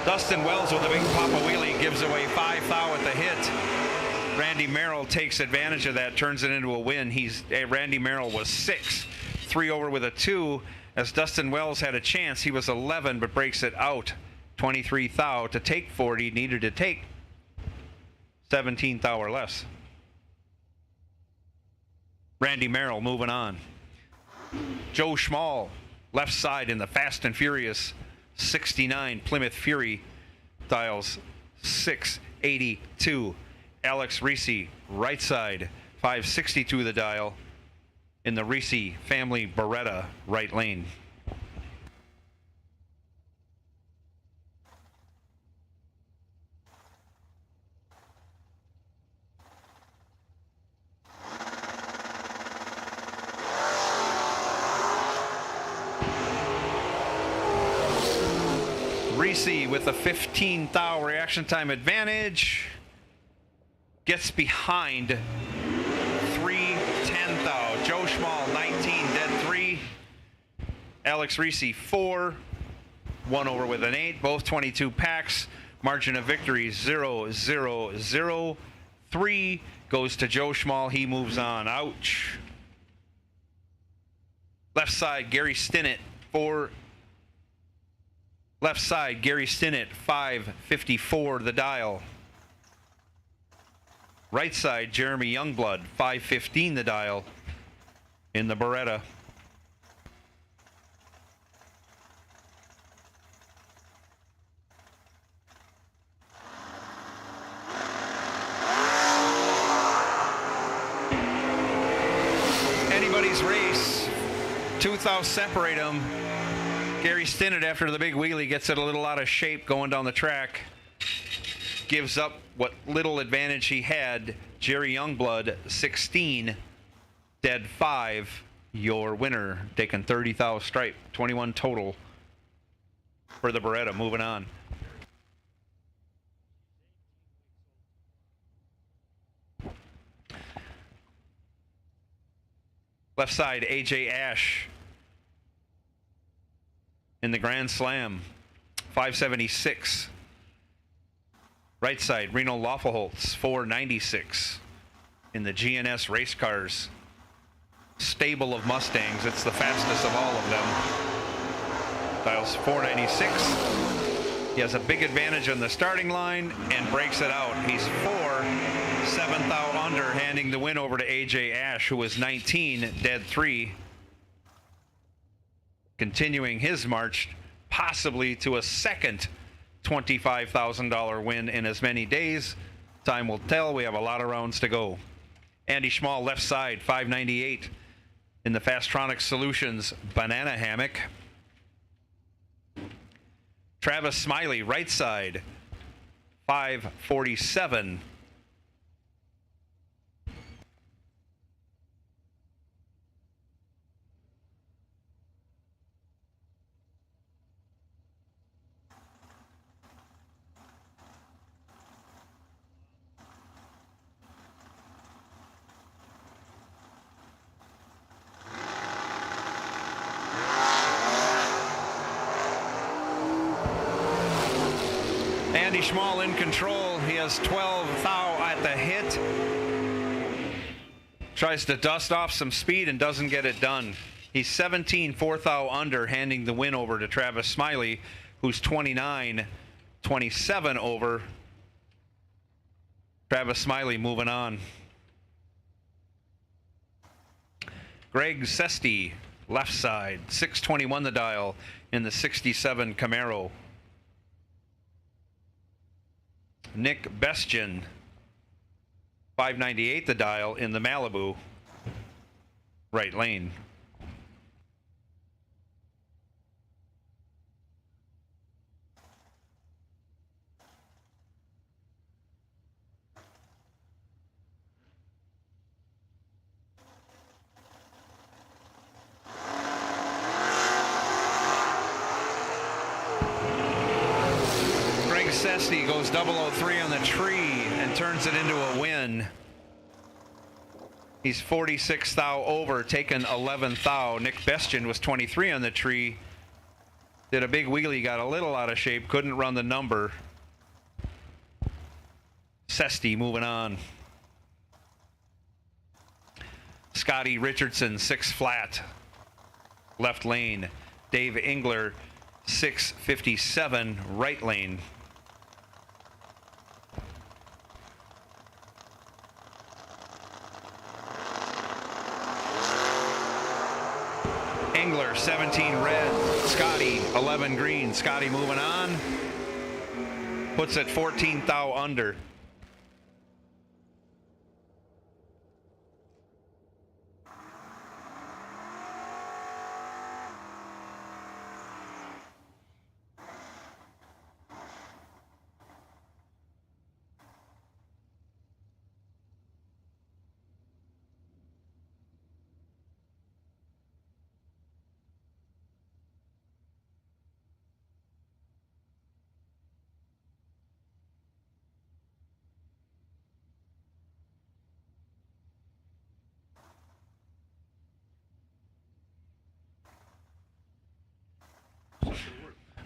Dustin Wells with a big Papa Wheelie gives away 5 thou at the hit. Randy Merrill takes advantage of that, turns it into a win. Randy Merrill was 6, 3 over with a 2. As Dustin Wells had a chance, he was 11 but breaks it out. 23 thou to take 40, needed to take 17 thou or less. Randy Merrill moving on. Joe Schmall, left side in the Fast and Furious 69 Plymouth Fury, dials 682. Alex Reese, right side, 562 the dial, in the Reese family Beretta, right lane. Reese with a 15 thou reaction time advantage. Gets behind 310 thou. Joe Schmall 19 dead 3. Alex Reese 4. 1 over with an 8. Both 22 packs. Margin of victory 0-0-0. 3 goes to Joe Schmall. He moves on. Ouch. Left side Gary Stinnett 4. Left side, Gary Stinnett, 554 the dial. Right side, Jeremy Youngblood, 515 the dial in the Beretta. Anybody's race. 2 thou separate them. Gary Stinnett, after the big wheelie, gets it a little out of shape going down the track. Gives up what little advantage he had. Jerry Youngblood, 16, dead 5. Your winner, taking 30 thou stripe, 21 total for the Beretta. Moving on. Left side, AJ Ash in the Grand Slam, 576. Right side, Reno Loffelholtz, 496 in the GNS Race Cars stable of Mustangs. It's the fastest of all of them. Dials 496. He has a big advantage on the starting line and breaks it out. He's 7th out under, handing the win over to AJ Ash, who was 19, dead 3. Continuing his march, possibly to a second $25,000 win in as many days. Time will tell. We have a lot of rounds to go. Andy Schmall, left side, 598 in the Fastronic Solutions Banana Hammock. Travis Smiley, right side, 547. Andy Schmall in control. He has 12 thou at the hit. Tries to dust off some speed and doesn't get it done. He's 17 4th thou under, handing the win over to Travis Smiley, who's 29 27 over. Travis Smiley moving on. Greg Sesti, left side, 621 the dial in the 67 Camaro. Nick Bestian, 598 the dial in the Malibu, right lane. Sesti goes 003 on the tree and turns it into a win. He's 46 thou over, taken 11 thou. Nick Bestian was 23 on the tree. Did a big wheelie, got a little out of shape, couldn't run the number. Sesti moving on. Scotty Richardson, 6 flat, left lane. Dave Engler, 657, right lane. Engler, 17 red. Scotty, 11 green. Scotty moving on. Puts it 14 thou under.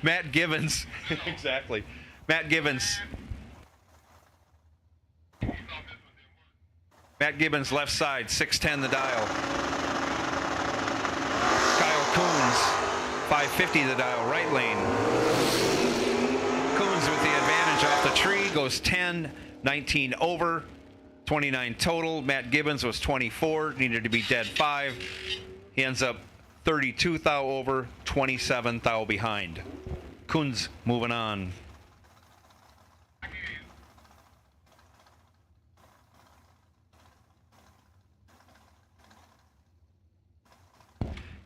Matt Givens. Exactly. Matt Givens. Matt Gibbons, left side, 610 the dial. Kyle Coons, 550 the dial, right lane. Coons with the advantage off the tree, goes 10, 19 over, 29 total. Matt Gibbons was 24, needed to be dead 5. He ends up 32 thou over, 27 thou behind. Coons moving on.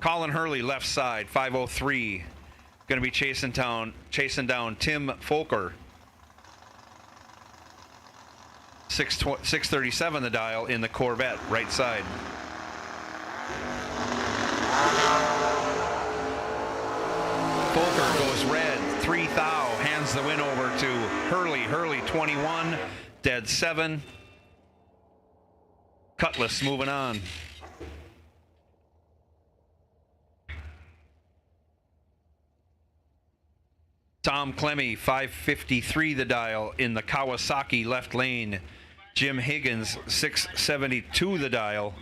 Colin Hurley, left side, 503. Going to be chasing down Tim Folker. 637 the dial in the Corvette, right side. Folker goes red, 3 thou, hands the win over to Hurley. Hurley, 21, dead 7. Cutlass moving on. Tom Clemmy, 553 the dial in the Kawasaki left lane. Jim Higgins, 672 the dial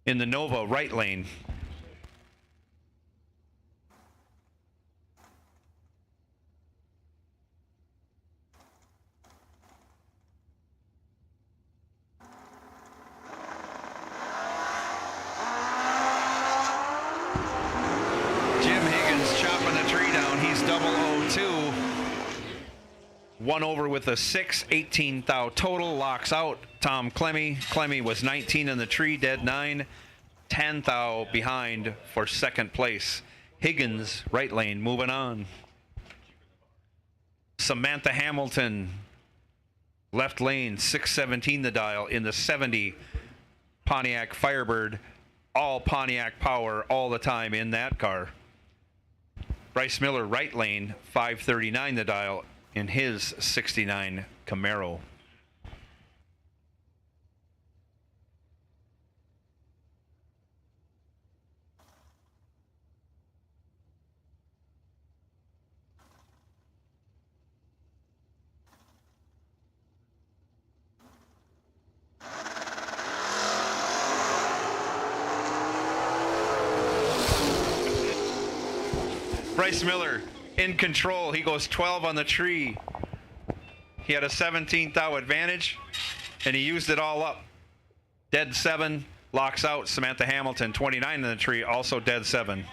in the Nova right lane. Jim Higgins chopping the tree down. He's 002. One over with a 6, 18 thou total. Locks out Tom Clemmy. Clemmy was 19 in the tree, dead 9. 10 thou behind for second place. Higgins, right lane, moving on. Samantha Hamilton, left lane, 617 the dial in the 70 Pontiac Firebird. All Pontiac power all the time in that car. Bryce Miller, right lane, 539 the dial in his 69 Camaro. Bryce Miller in control. He goes 12 on the tree. He had a 17 thou advantage, and he used it all up. Dead 7, locks out Samantha Hamilton, 29 in the tree, also dead 7.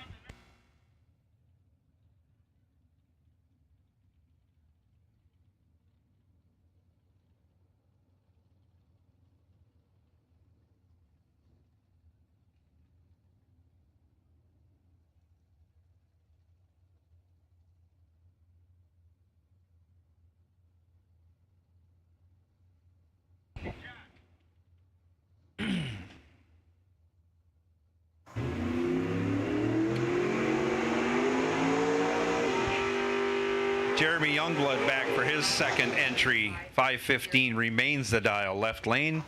Jeremy Youngblood back for his second entry. 515 remains the dial, left lane.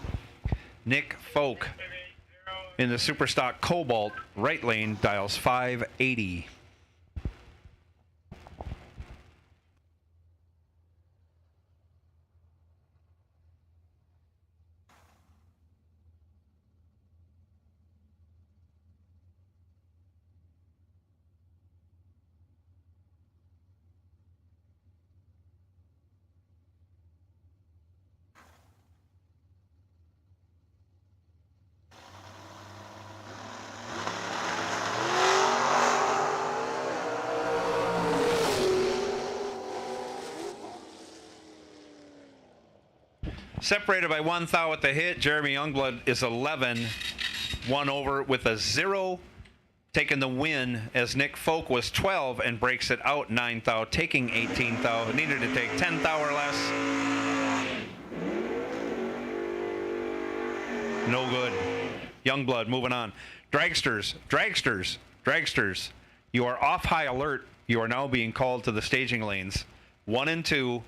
Nick Folk in the Superstock Cobalt, right lane, dials 580. Separated by 1 thou at the hit. Jeremy Youngblood is 11. 1 over with a 0. Taking the win as Nick Folk was 12 and breaks it out 9 thou, taking 18 thou. Needed to take 10 thou or less. No good. Youngblood moving on. Dragsters. You are off high alert. You are now being called to the staging lanes. 1 and 2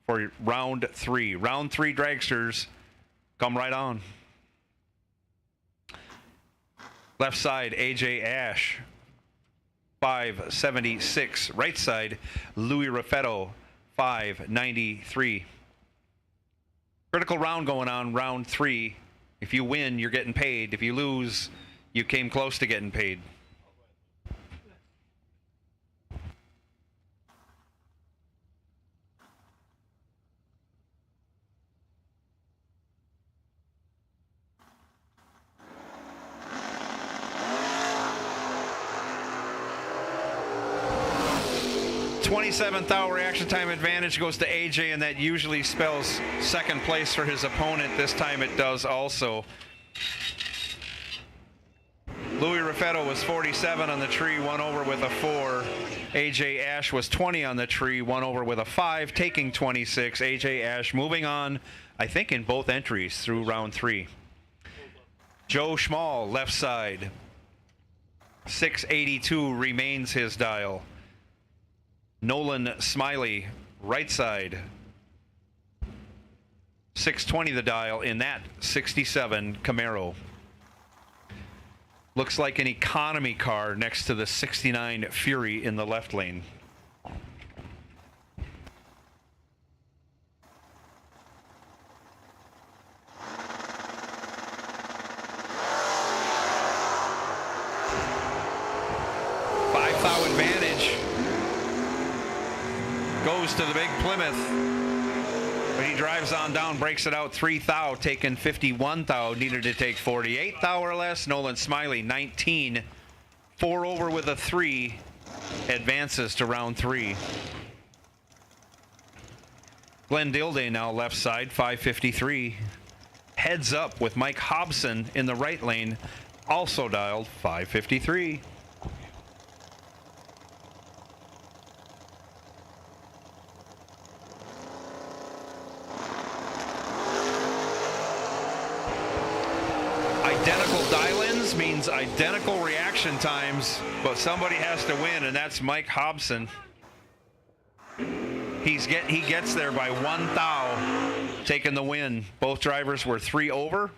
for round 3. Round 3 Dragsters. Come right on. Left side, AJ Ash, 576. Right side, Louis Raffetto, 593. Critical round going on, round 3. If you win, you're getting paid. If you lose, you came close to getting paid. '27th hour reaction time advantage goes to AJ, and that usually spells second place for his opponent. This time it does also. Louis Raffetto was 47 on the tree, 1 over with a 4. AJ Ash was 20 on the tree, 1 over with a 5, taking 26. AJ Ash moving on, I think, in both entries through round 3. Joe Schmall, left side, 682 remains his dial. Nolan Smiley, right side, 620 the dial in that 67 Camaro. Looks like an economy car next to the 69 Fury in the left lane. Advantage goes to the big Plymouth, but he drives on down, breaks it out 3 thou, taking 51 thou, needed to take 48 thou or less. Nolan Smiley 19, 4 over with a 3, advances to round 3. Glenn Dilday now left side, 553, heads up with Mike Hobson in the right lane, also dialed 553. Identical dial-ins means identical reaction times, but somebody has to win, and that's Mike Hobson. He gets there by 1 thou, taking the win. Both drivers were 3 over.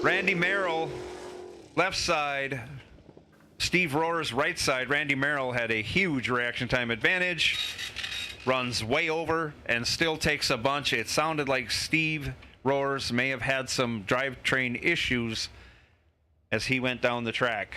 Randy Merrill, left side. Steve Rohr's right side. Randy Merrill had a huge reaction time advantage. Runs way over and still takes a bunch. It sounded like Steve Rohr's may have had some drivetrain issues as he went down the track.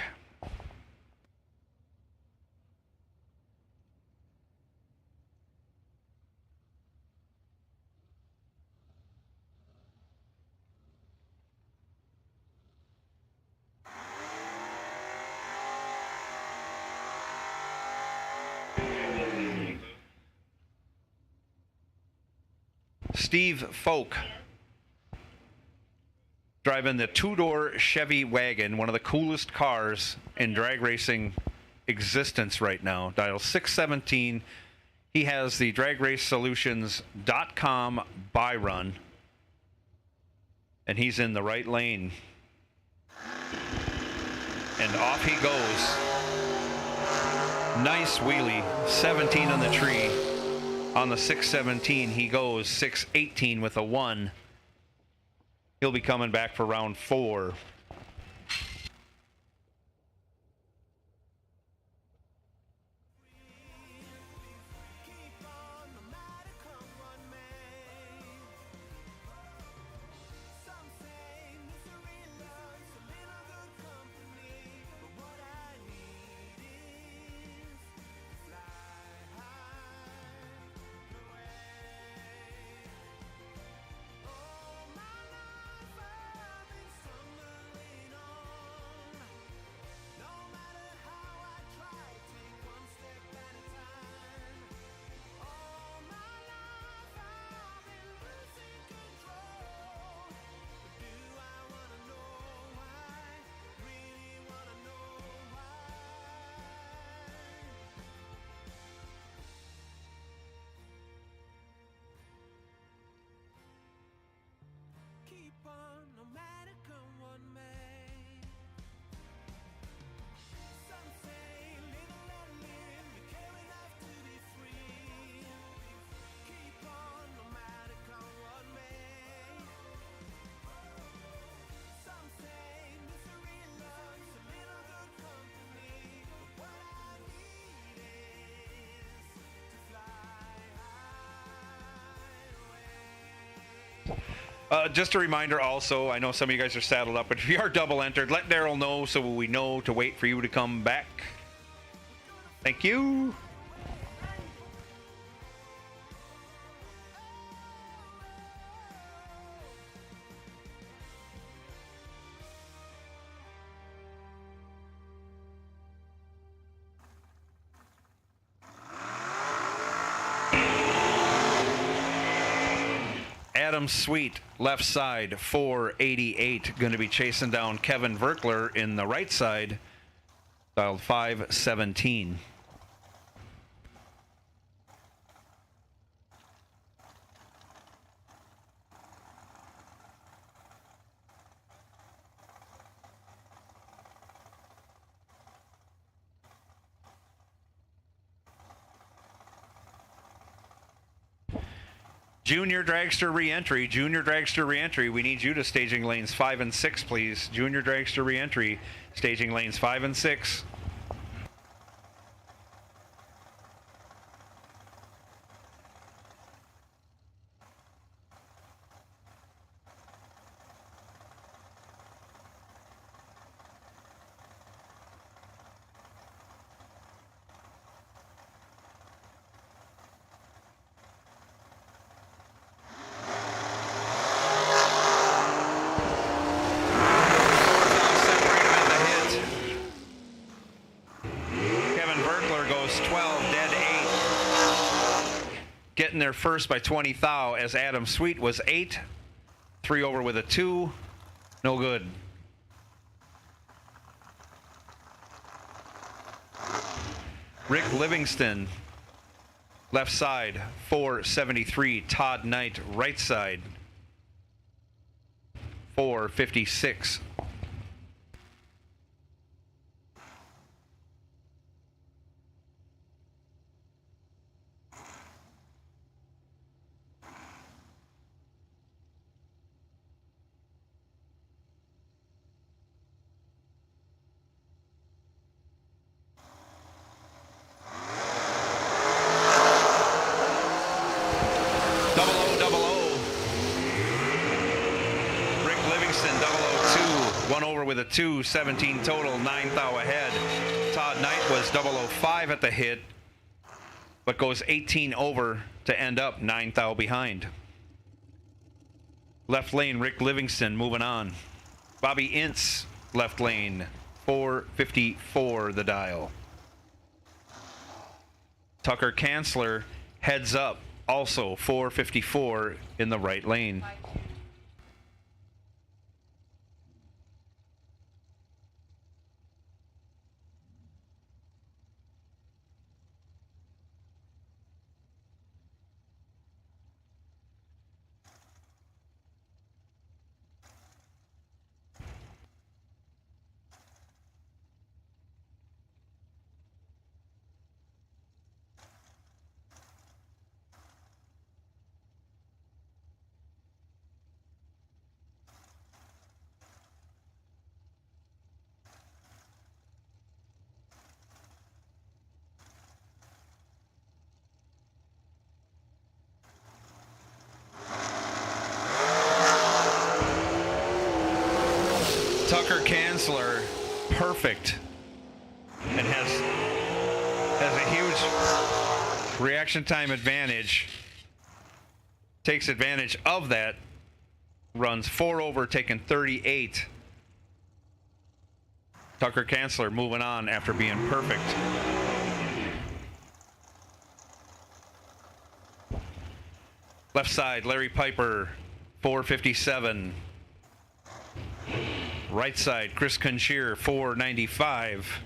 Steve Folk driving the 2-door Chevy wagon, one of the coolest cars in drag racing existence right now. Dial 617. He has the DragRaceSolutions.com buy run, and he's in the right lane. And off he goes. Nice wheelie, 17 on the tree. On the 617, he goes 618 with a 1. He'll be coming back for round 4. Just a reminder also, I know some of you guys are saddled up, but if you are double entered, let Daryl know so we know to wait for you to come back. Thank you. Adam Sweet, left side, 488. Going to be chasing down Kevin Verkler in the right side, dialed 517. Junior Dragster Reentry. Junior Dragster Reentry. We need you to staging lanes 5 and 6, please. Junior Dragster Reentry. Staging lanes 5 and 6. Getting there first by 20 thou as Adam Sweet was 8. 3 over with a 2. No good. Rick Livingston, left side, 473. Todd Knight, right side, 456. With a 2, 17 total, 9 thou ahead. Todd Knight was 005 at the hit, but goes 18 over to end up 9 thou behind. Left lane, Rick Livingston moving on. Bobby Ince, left lane, 454 the dial. Tucker Kanzler heads up, also 454 in the right lane. Tucker Kanzler, perfect, and has a huge reaction time advantage. Takes advantage of that. Runs 4 over, taking 38. Tucker Kanzler moving on after being perfect. Left side, Larry Piper, 457. Right side, Chris Conchier, 495.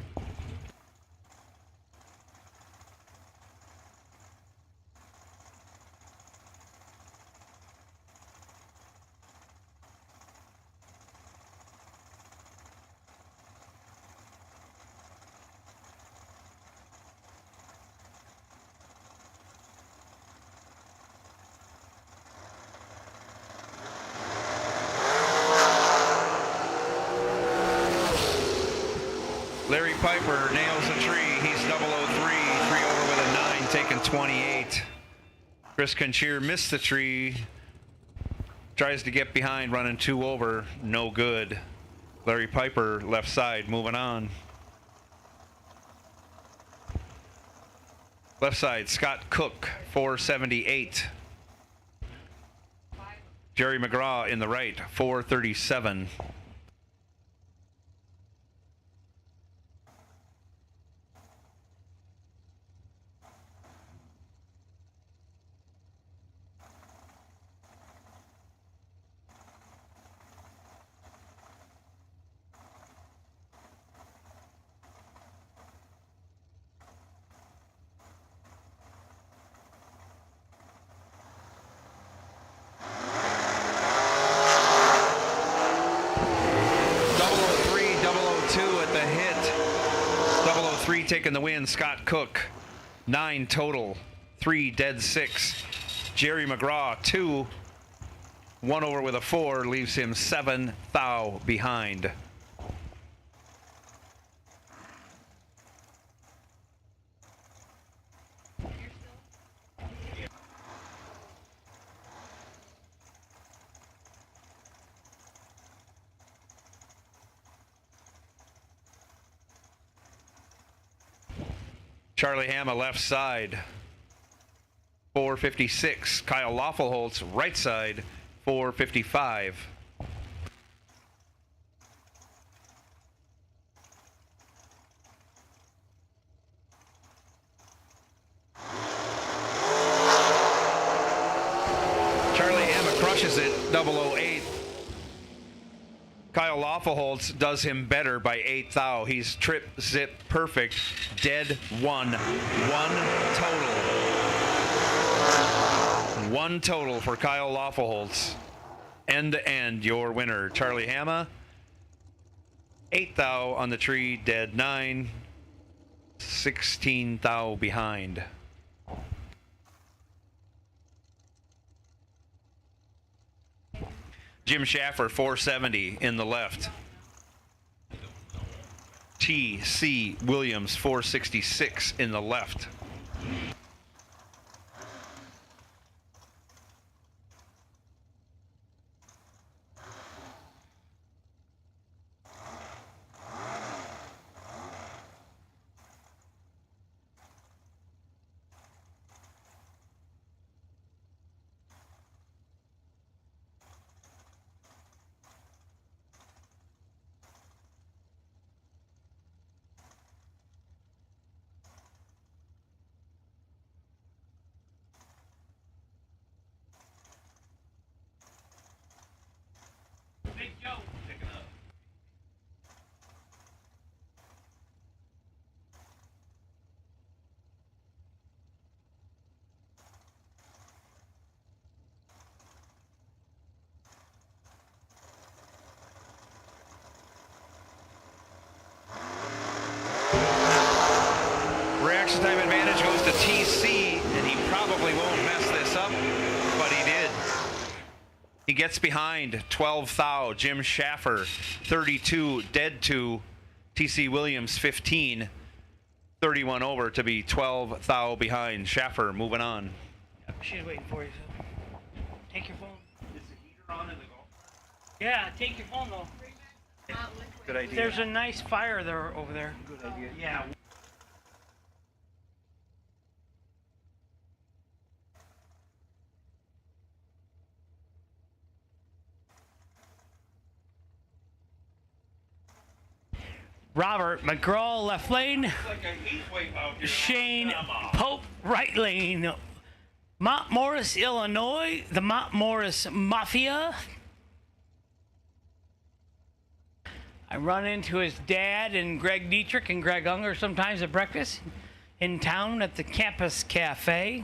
Larry Piper nails a tree. He's 003, 3 over with a 9, taking 28. Chris Conchier missed the tree. Tries to get behind, running 2 over, no good. Larry Piper, left side, moving on. Left side, Scott Cook, 478. Jerry McGraw in the right, 437. 3 taking the win, Scott Cook. 9 total. 3 dead 6. Jerry McGraw 2. 1 over with a 4 leaves him 7 thou behind. Charlie Hama left side, 456. Kyle Loffelholtz right side, 455. Charlie Hama crushes it, 008. Kyle Loffelholtz does him better by 8 thou. He's trip, zip, perfect, dead 1. 1 total. 1 total for Kyle Loffelholtz. End to end, your winner. Charlie Hama, 8 thou on the tree, dead 9. 16 thou behind. Jim Schaffer, 470 in the left. T.C. Williams, 466 in the left. Reaction time advantage goes to TC, and he probably won't mess this up, but he did. He gets behind 12 thou. Jim Schaffer, 32, dead 2. TC Williams, 15. 31 over to be 12 thou behind. Schaffer moving on. She's waiting for you. So. Take your phone. Is the heater on in the golf? Yeah, take your phone though. Good idea. There's a nice fire there over there. Good idea. Yeah. Robert McGraw left lane. Shane Pope right lane. Mont Morris, Illinois, the Mont Morris Mafia. I run into his dad and Greg Dietrich and Greg Unger sometimes at breakfast in town at the Campus Cafe.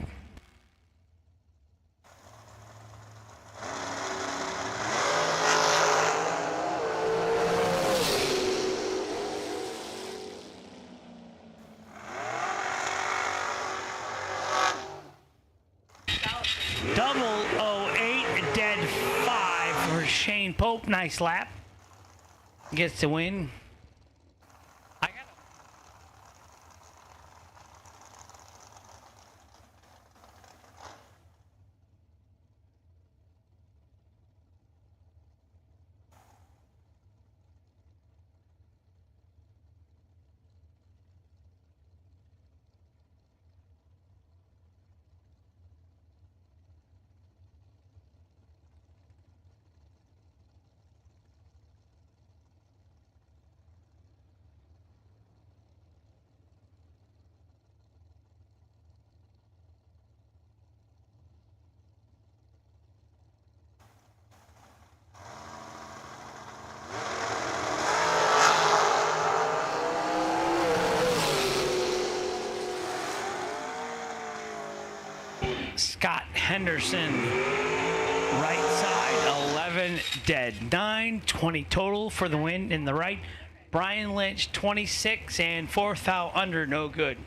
Double 08, dead 5 for Shane Pope. Nice lap. Gets the win. Scott Henderson, right side, 11 dead, 9, 20 total for the win in the right. Brian Lynch, 26 and 4th out under, no good.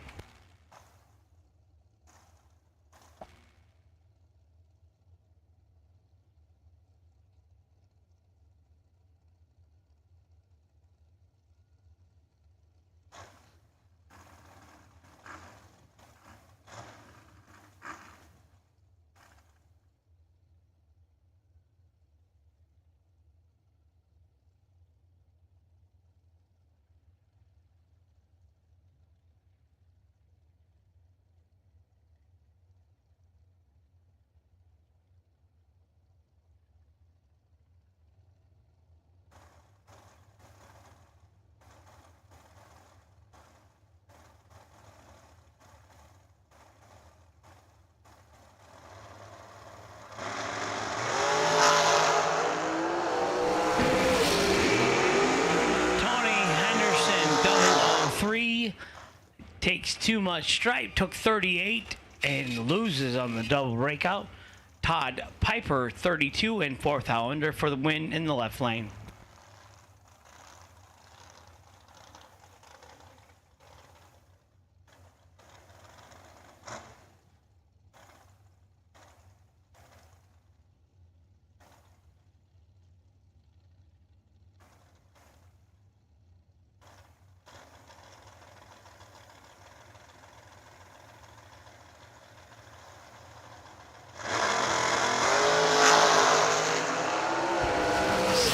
Takes too much stripe, took 38 and loses on the double breakout. Todd Piper, 32 and 4th out under for the win in the left lane.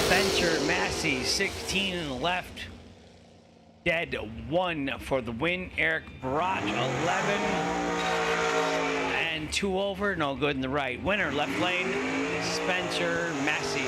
Spencer Massey, 16 in the left. Dead 1 for the win. Eric Barach, 11 and 2 over. No good in the right. Winner, left lane, Spencer Massey.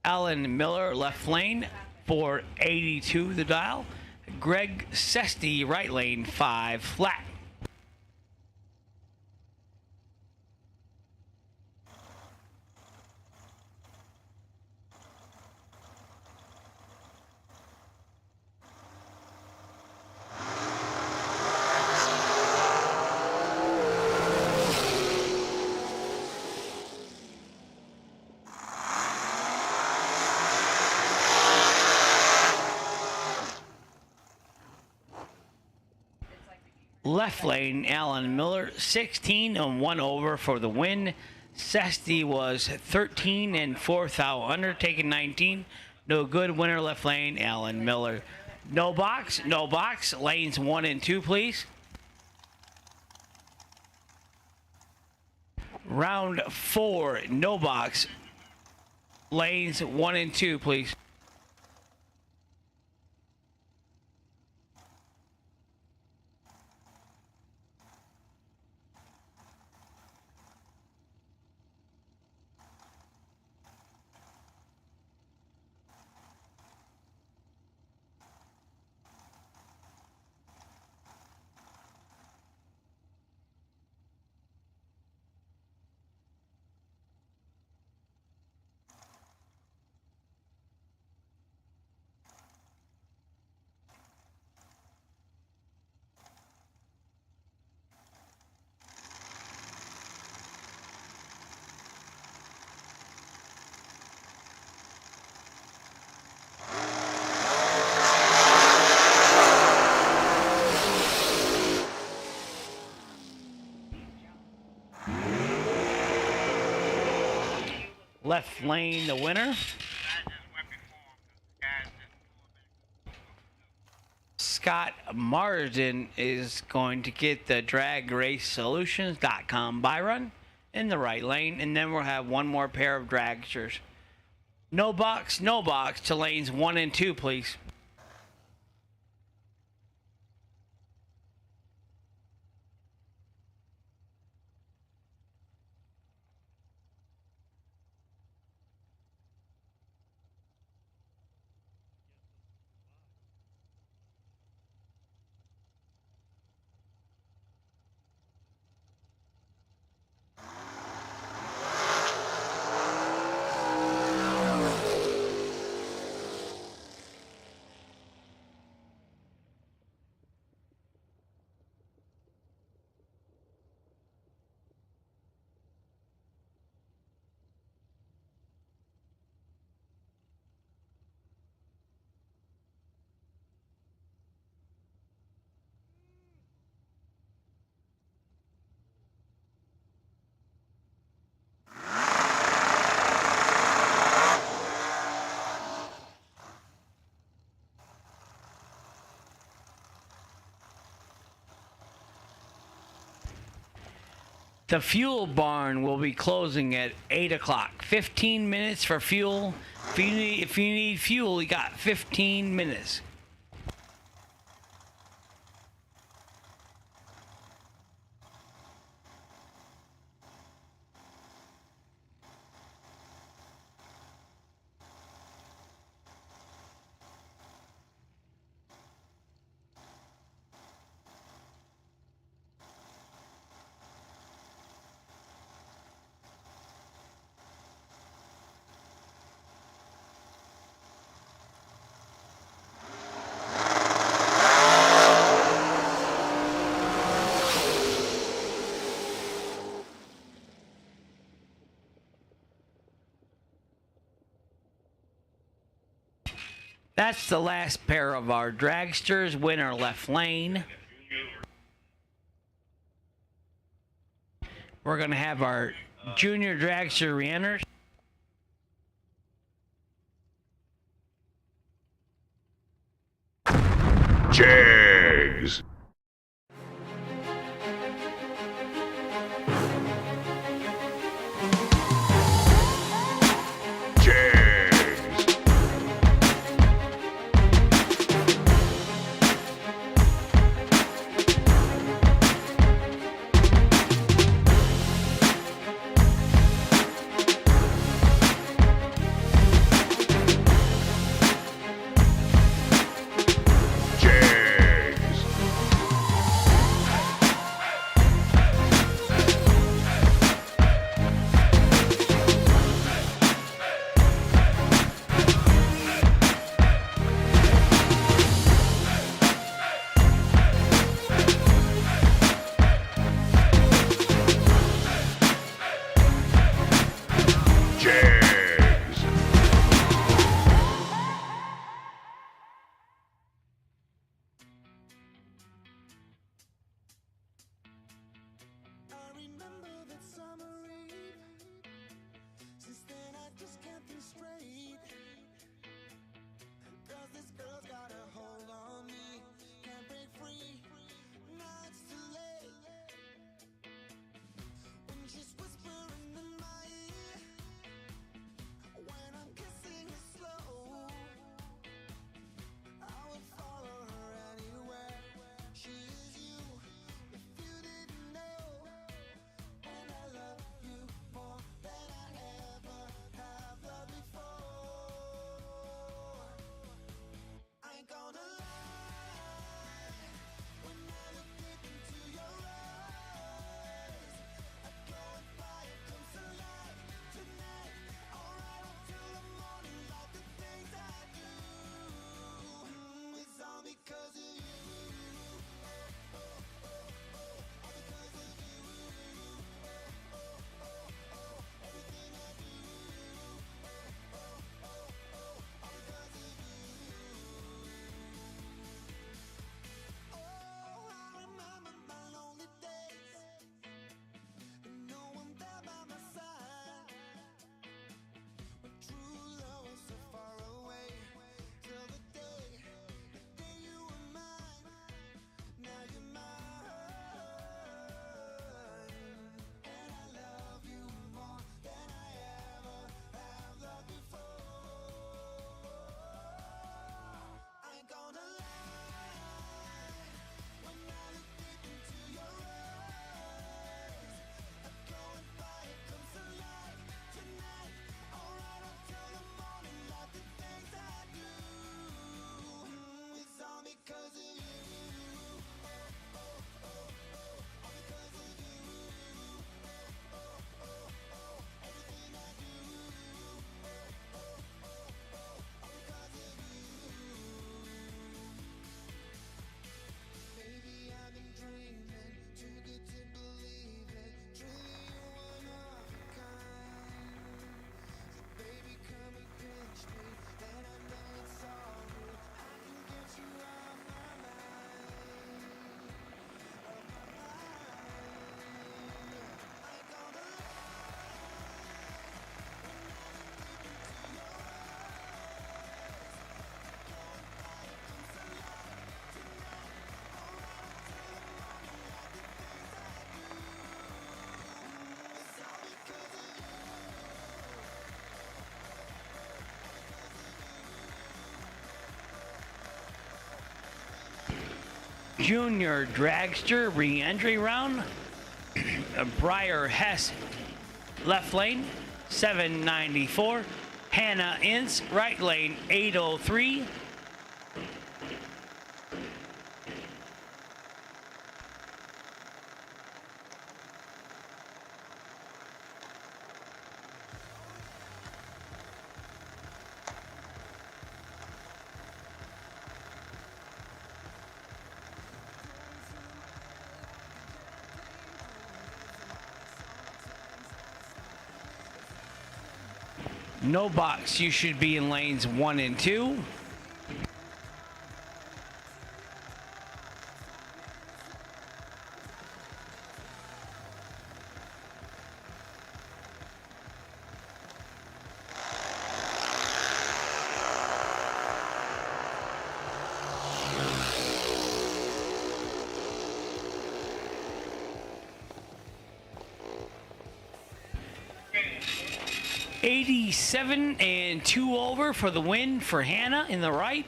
Alan Miller, left lane, 482 the dial. Greg Sesty, right lane, 5 flat. Left lane, Alan Miller, 16 and 1 over for the win. Sesty was 13 and 4th out under, taking 19. No good. Winner, left lane, Alan Miller. No box, no box. Lanes 1 and 2, please. Round 4, no box. Lanes 1 and 2, please. Left lane, the winner. Scott Marsden is going to get the DragRaceSolutions.com buy run in the right lane, and then we'll have one more pair of dragsters. No box, no box to lanes 1 and 2, please. The fuel barn will be closing at 8 o'clock. 15 minutes for fuel. If you need fuel, you got 15 minutes. That's the last pair of our Dragsters. Winner left lane. We're going to have our Junior Dragster Reentry. Jags. Jags. Junior Dragster Reentry round. Briar Hess left lane 794. Hannah Ince right lane 803. No box, you should be in lanes 1 and 2. $87 and 2 over for the win for Hannah in the right.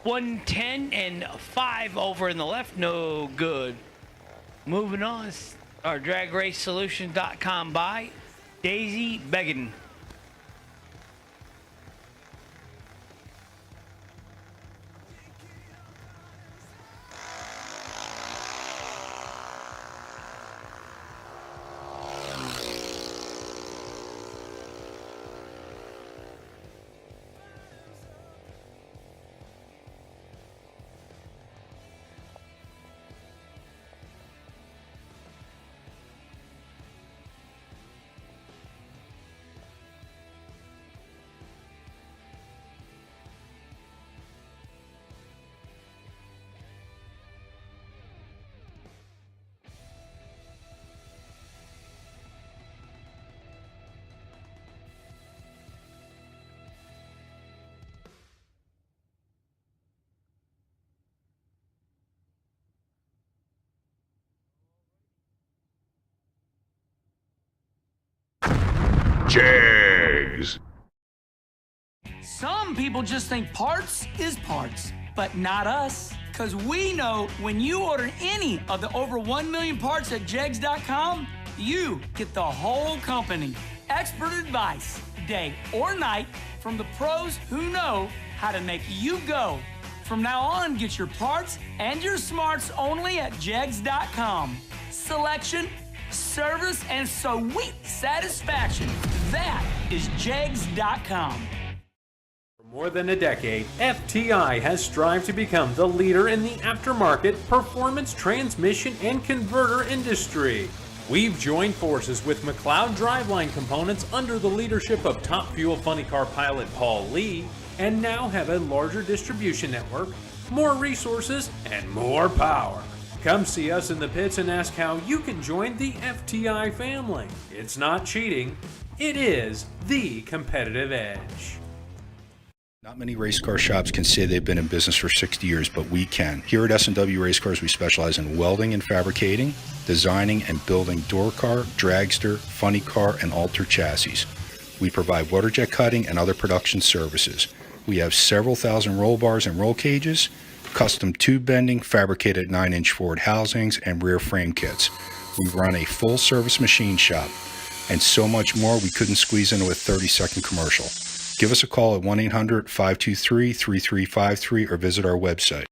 110 and 5 over in the left. No good. Moving on, our DragRaceSolutions.com by Daisy Beggin. Jags. Some people just think parts is parts, but not us. Because we know when you order any of the over 1 million parts at jegs.com, you get the whole company. Expert advice, day or night, from the pros who know how to make you go. From now on, get your parts and your smarts only at jegs.com. Selection, service, and sweet satisfaction. That is jegs.com. For more than a decade, FTI has strived to become the leader in the aftermarket performance transmission and converter industry. We've joined forces with McLeod Driveline Components under the leadership of Top Fuel Funny Car pilot Paul Lee, and now have a larger distribution network, more resources, and more power. Come see us in the pits and ask how you can join the FTI family. It's not cheating, it is the competitive edge. Not many race car shops can say they've been in business for 60 years, but we can. Here at S&W Race Cars, we specialize in welding and fabricating, designing and building door car, dragster, funny car, and alter chassis. We provide water jet cutting and other production services. We have several thousand roll bars and roll cages, custom tube bending, fabricated 9-inch forward housings, and rear frame kits. We run a full-service machine shop, and so much more we couldn't squeeze into a 30-second commercial. Give us a call at 1-800-523-3353 or visit our website.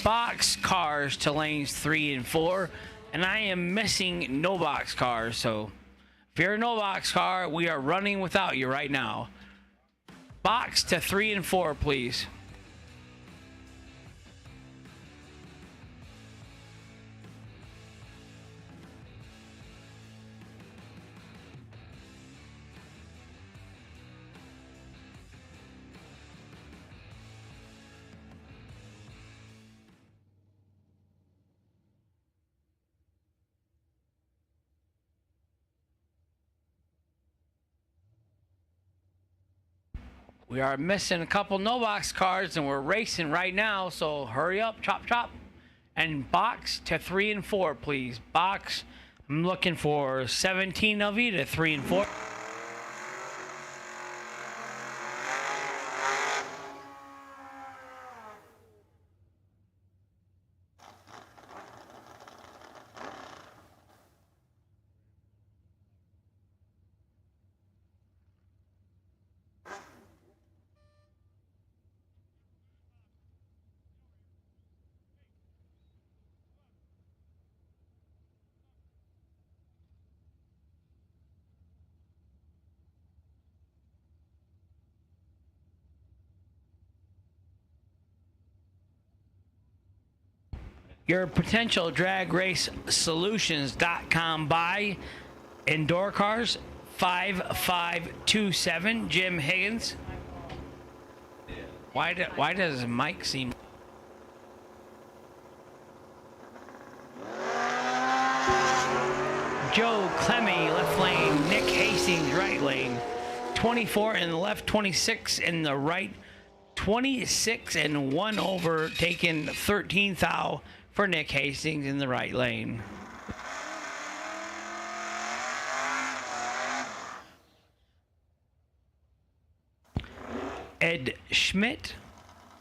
box cars to lanes 3 and 4, and I am missing no box cars. So if you're a no box car, we are running without you right now. Box to 3 and 4, please. We are missing a couple no box cars and we're racing right now, so hurry up, chop chop. And box to 3 and 4, please. Box, I'm looking for 17 of you to 3 and 4. Your potential drag race solutions.com buy indoor cars 5527 Jim Higgins. Why does Mike seem Joe Clemmy left lane, Nick Hastings right lane, 24 in the left, 26 in the right, 26 and 1 over, taking 13th thou for Nick Hastings in the right lane. Ed Schmidt,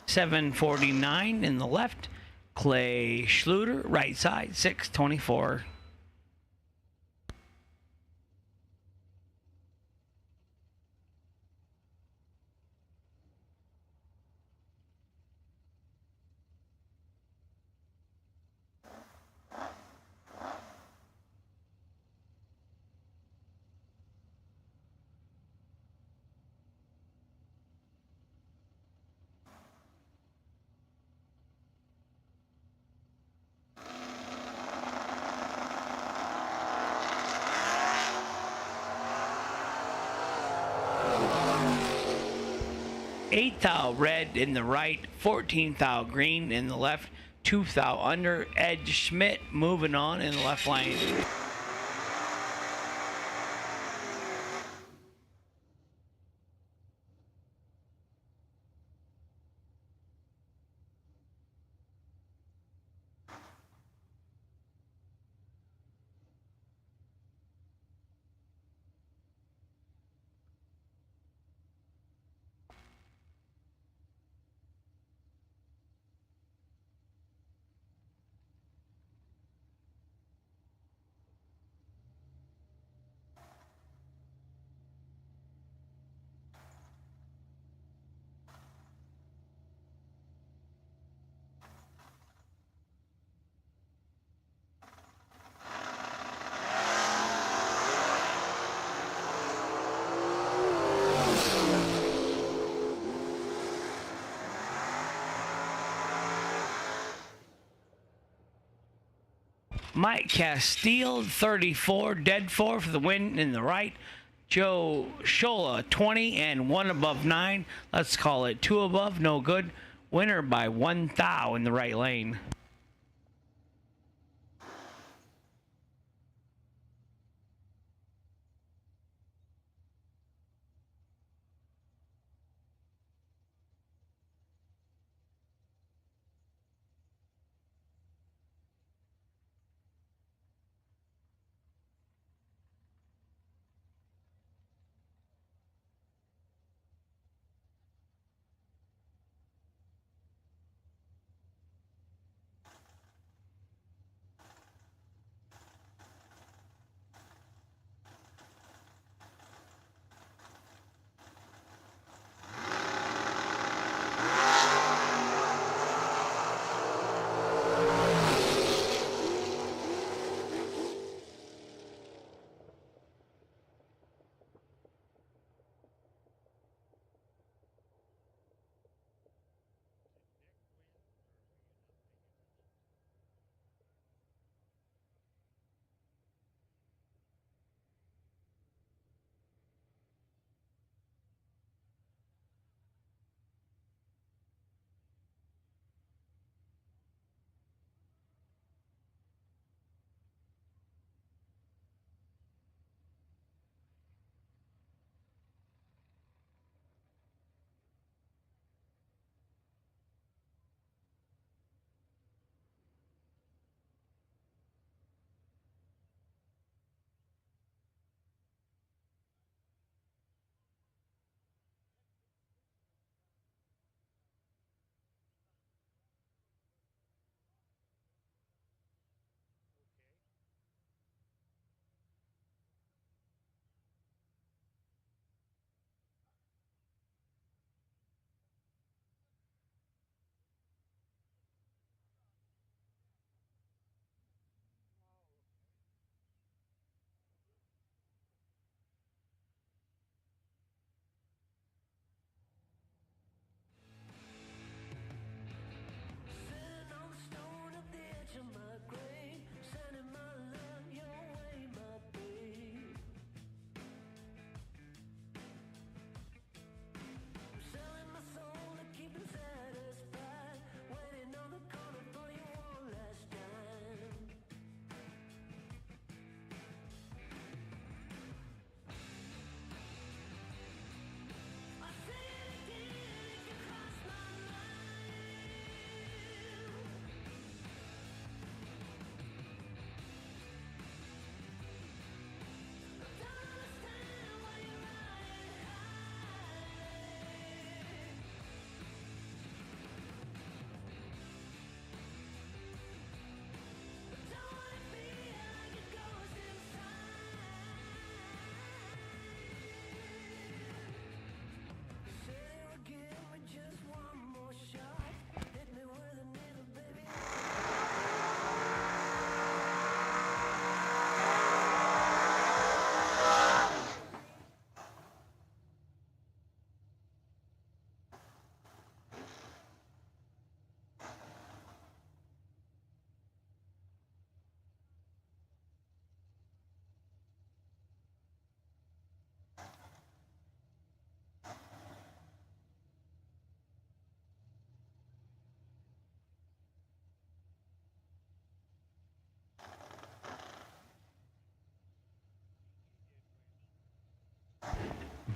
749 in the left. Clay Schluter, right side, 624. Eighth thou red in the right, 14th thou green in the left, 2th thou under. Ed Schmidt moving on in the left lane. Mike Castile, 34, dead 4 for the win in the right. Joe Shola, 20 and 1 above 9. Let's call it 2 above, no good. Winner by 1 thou in the right lane.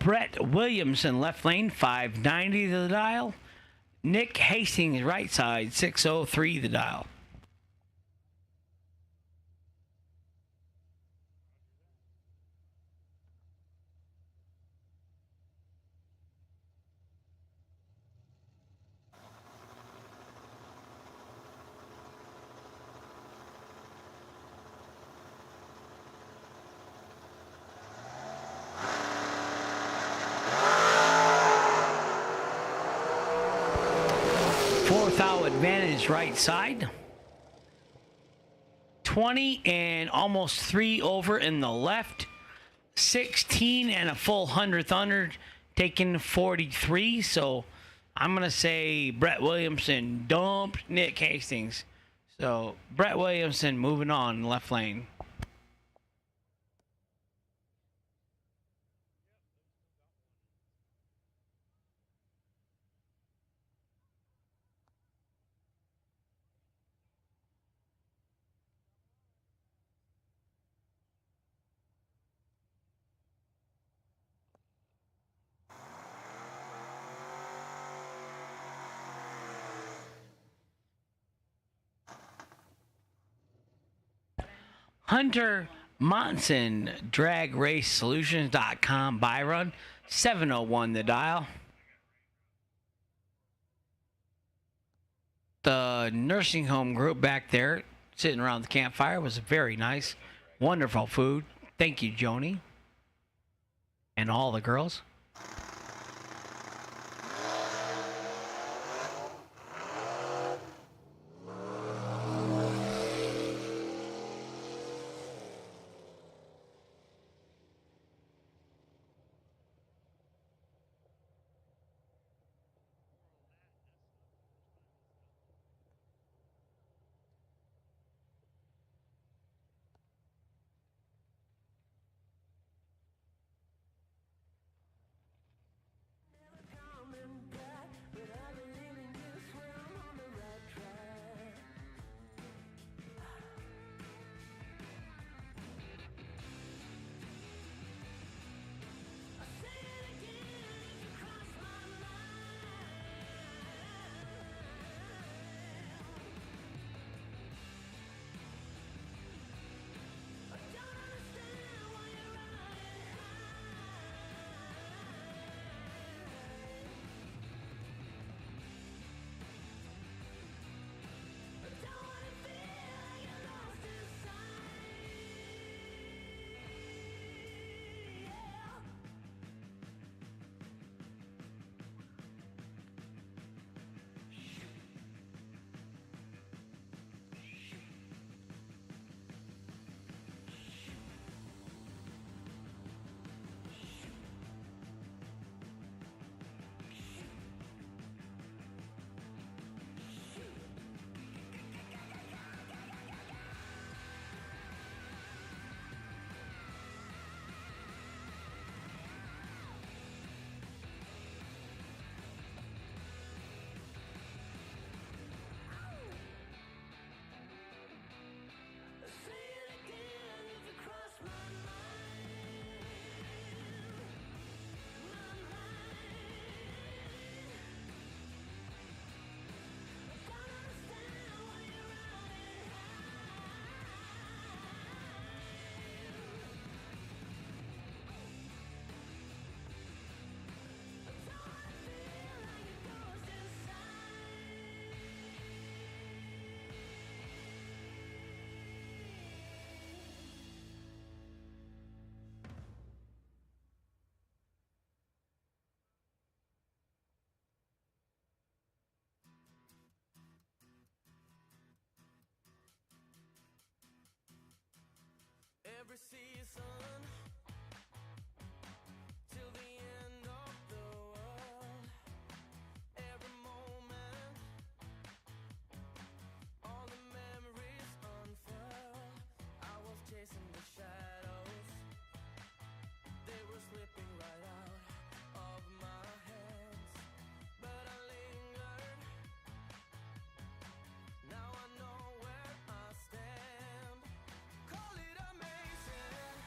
Brett Williamson, left lane, 590 the dial. Nick Hastings, right side, 603 the dial. Fourth out advantage right side. 20 and almost 3 over in the left. 16 and a full 100th under, taking 43. So I'm going to say Brett Williamson dumped Nick Hastings. So Brett Williamson moving on left lane. Hunter Monson, DragRaceSolutions.com, Byron, 701 the dial. The nursing home group back there sitting around the campfire was very nice. Wonderful food. Thank you, Joni. And all the girls. Every season till the end of the world. Every moment, all the memories unfurl. I was chasing the shadows, they were slipping right out of my hands, but I lingered. Now I know where I stand. Call it amazing.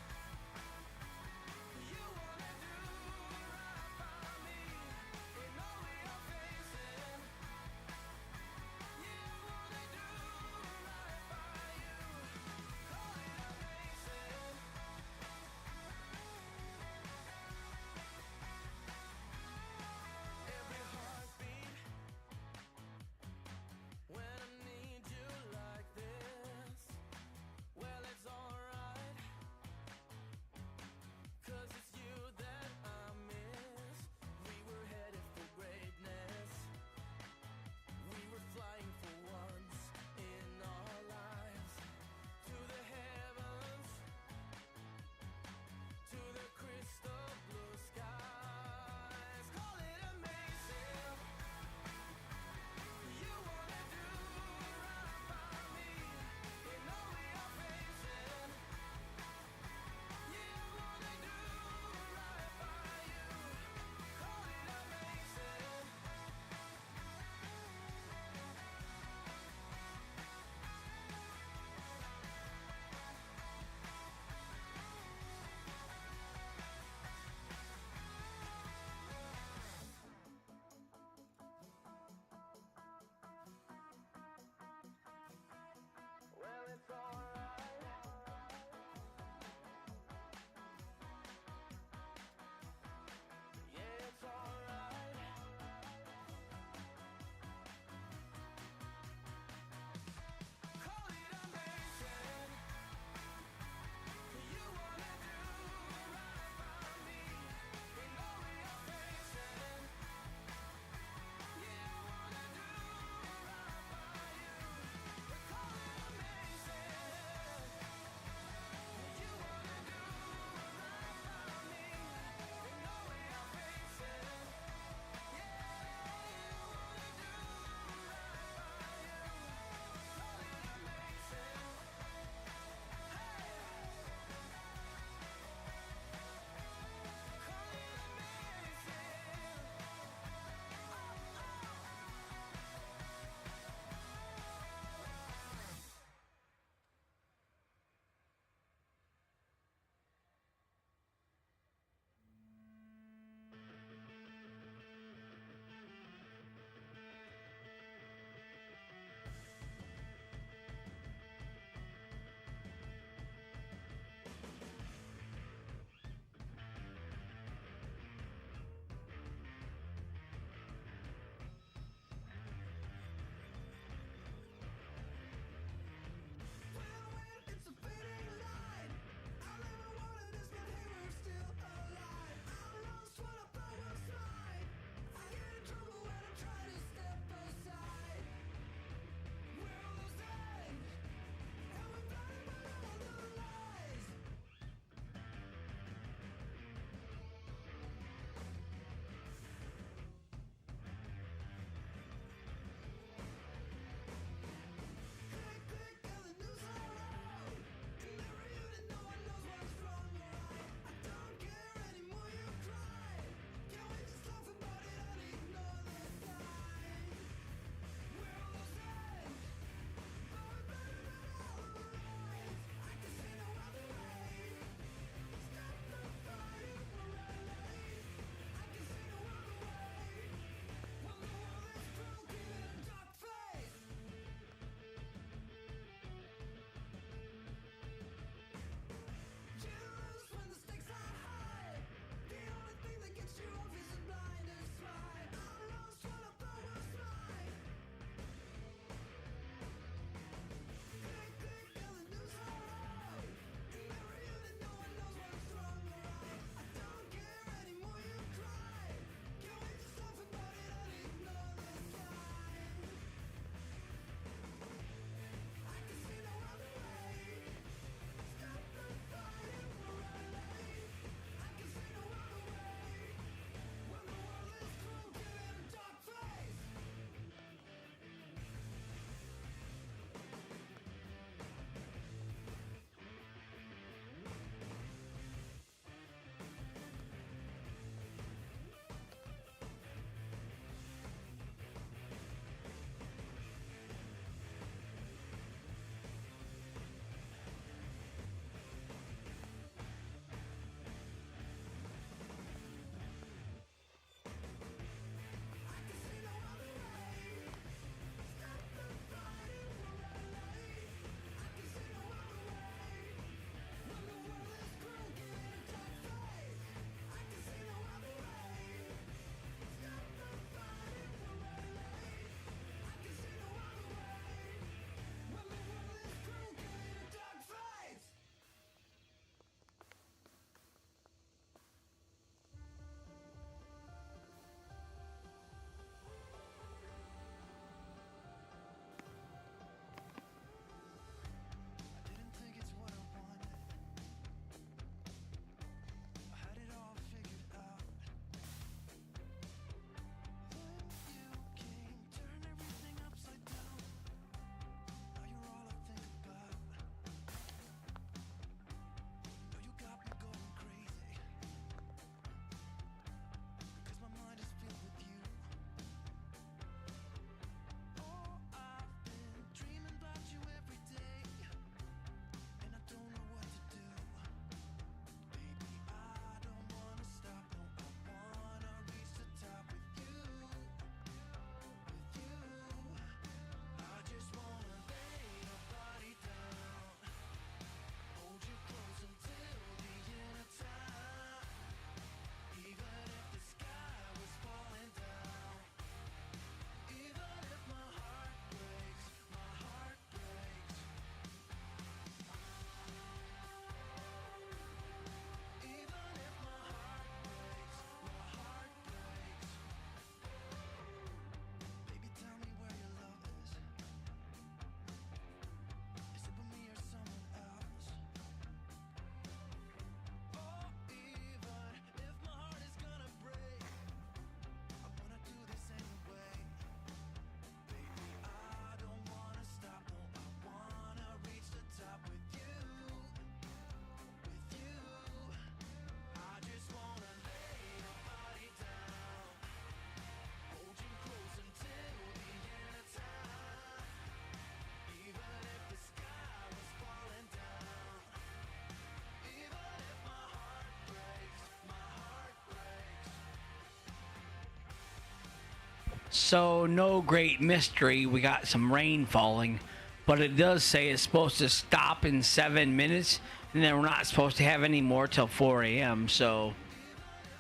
So no great mystery. We got some rain falling, but it does say it's supposed to stop in 7 minutes, and then we're not supposed to have any more till 4 a.m. So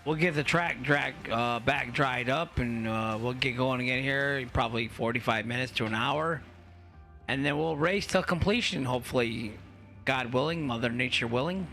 we'll get the track back dried up, and we'll get going again here in probably 45 minutes to an hour, and then we'll race till completion. Hopefully, God willing, Mother Nature willing.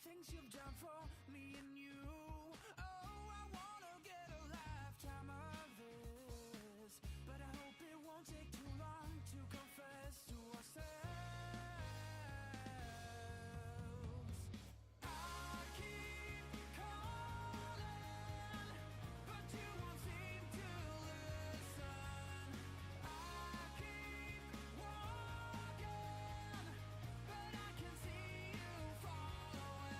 things you've done for me and you. Oh, I wanna get a lifetime of this, but I hope it won't take too long to confess to ourselves. I keep calling, but you won't seem to listen. I keep walking, but I can see you following.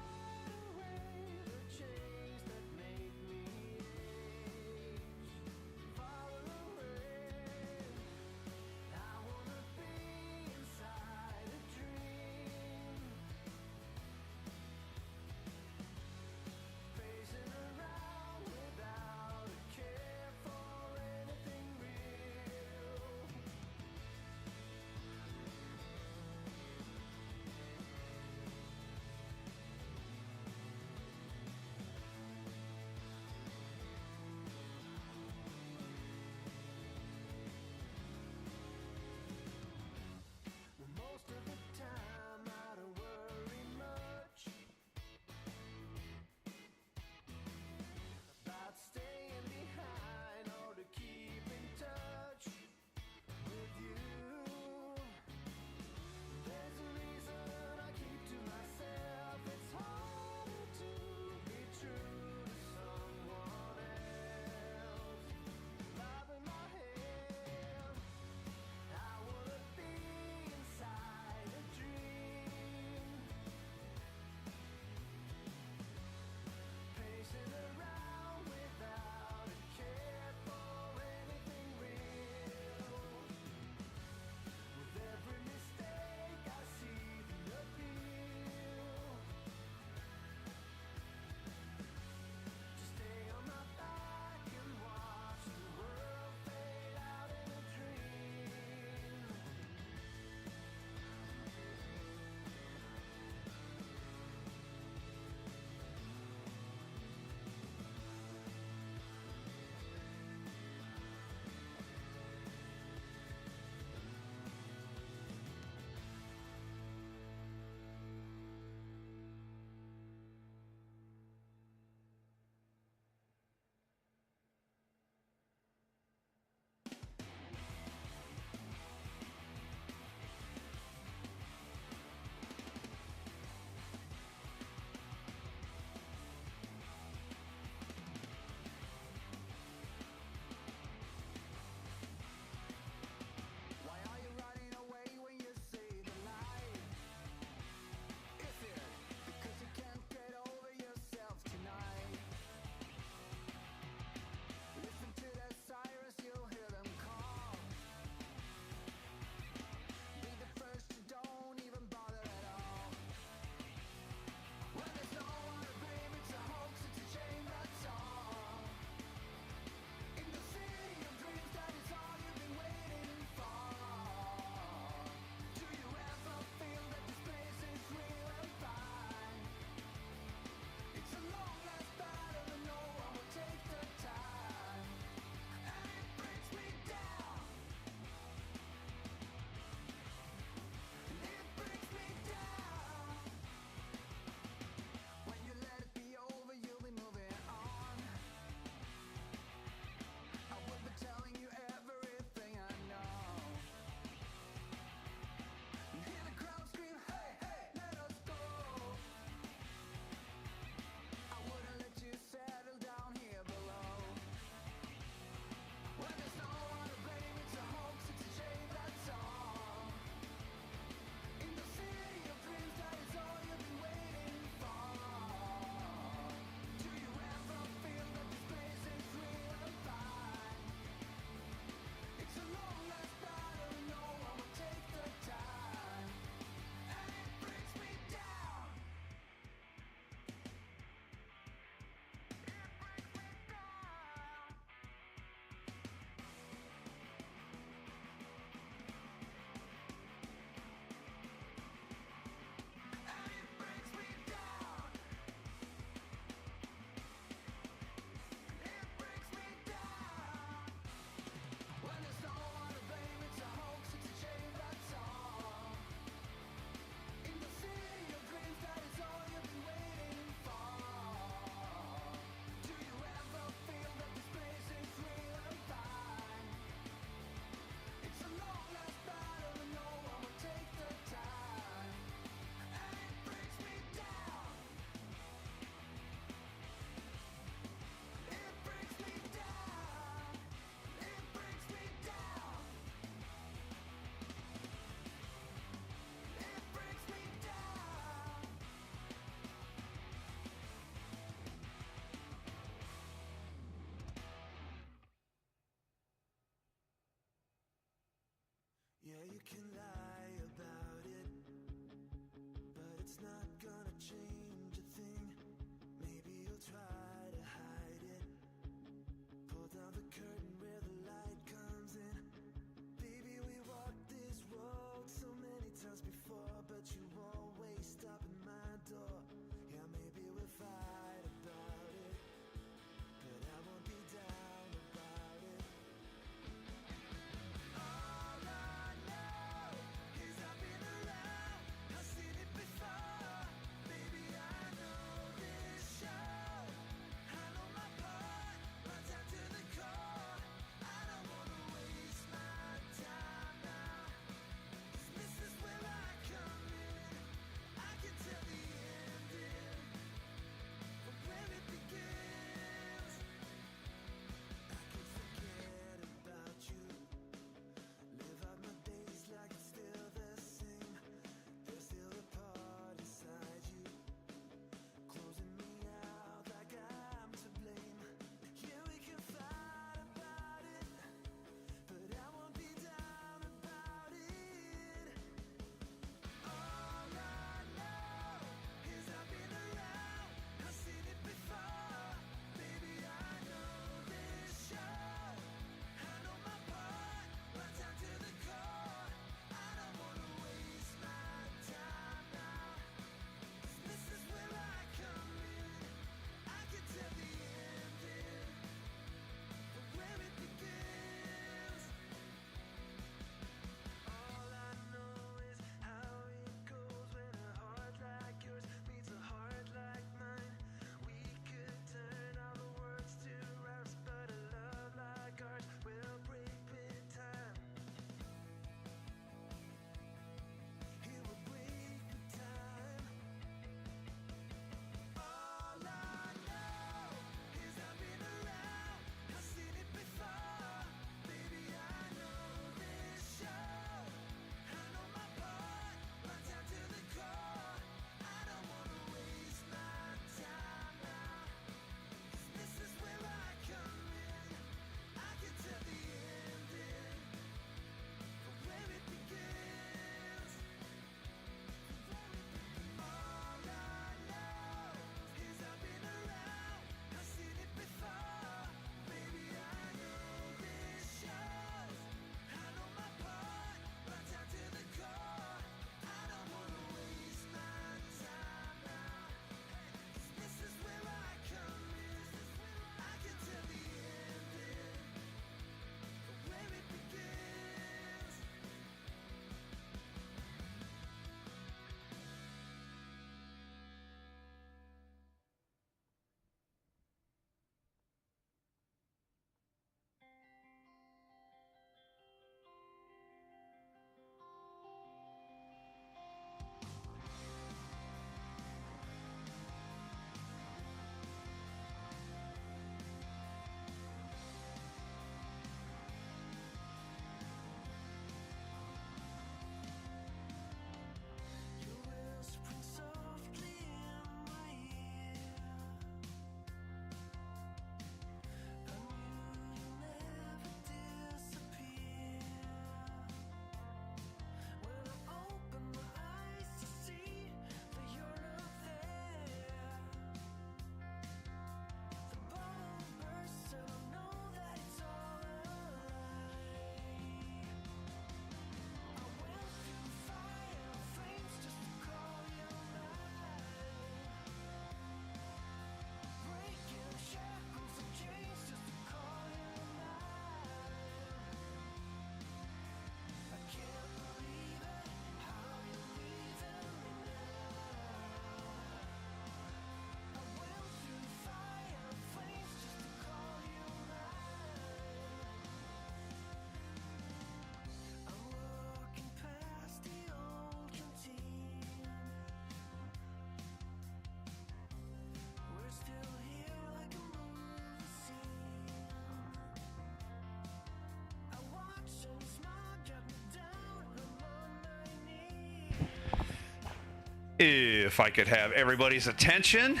If I could have everybody's attention,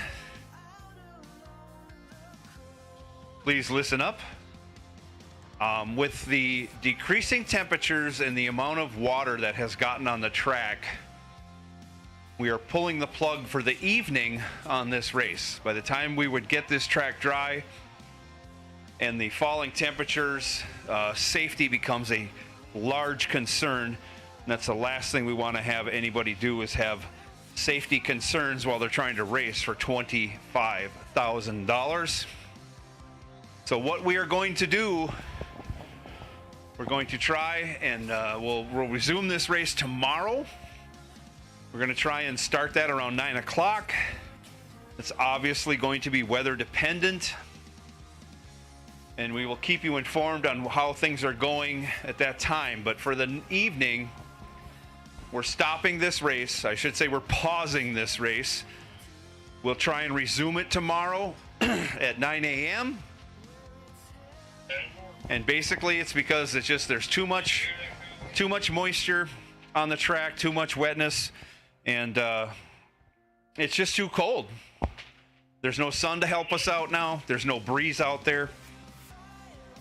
please listen up. With the decreasing temperatures and the amount of water that has gotten on the track, we are pulling the plug for the evening on this race. By the time we would get this track dry and the falling temperatures, safety becomes a large concern. And that's the last thing we want to have anybody do, is have safety concerns while they're trying to race for $25,000. So what we are going to do, we're going to try and we'll resume this race tomorrow. We're going to try and start that around 9 o'clock. It's obviously going to be weather dependent, and we will keep you informed on how things are going at that time. But for the evening, we're stopping this race. I should say we're pausing this race. We'll try and resume it tomorrow at 9 a.m. And basically it's because it's just there's too much moisture on the track, too much wetness, and it's just too cold. There's no sun to help us out now. There's no breeze out there.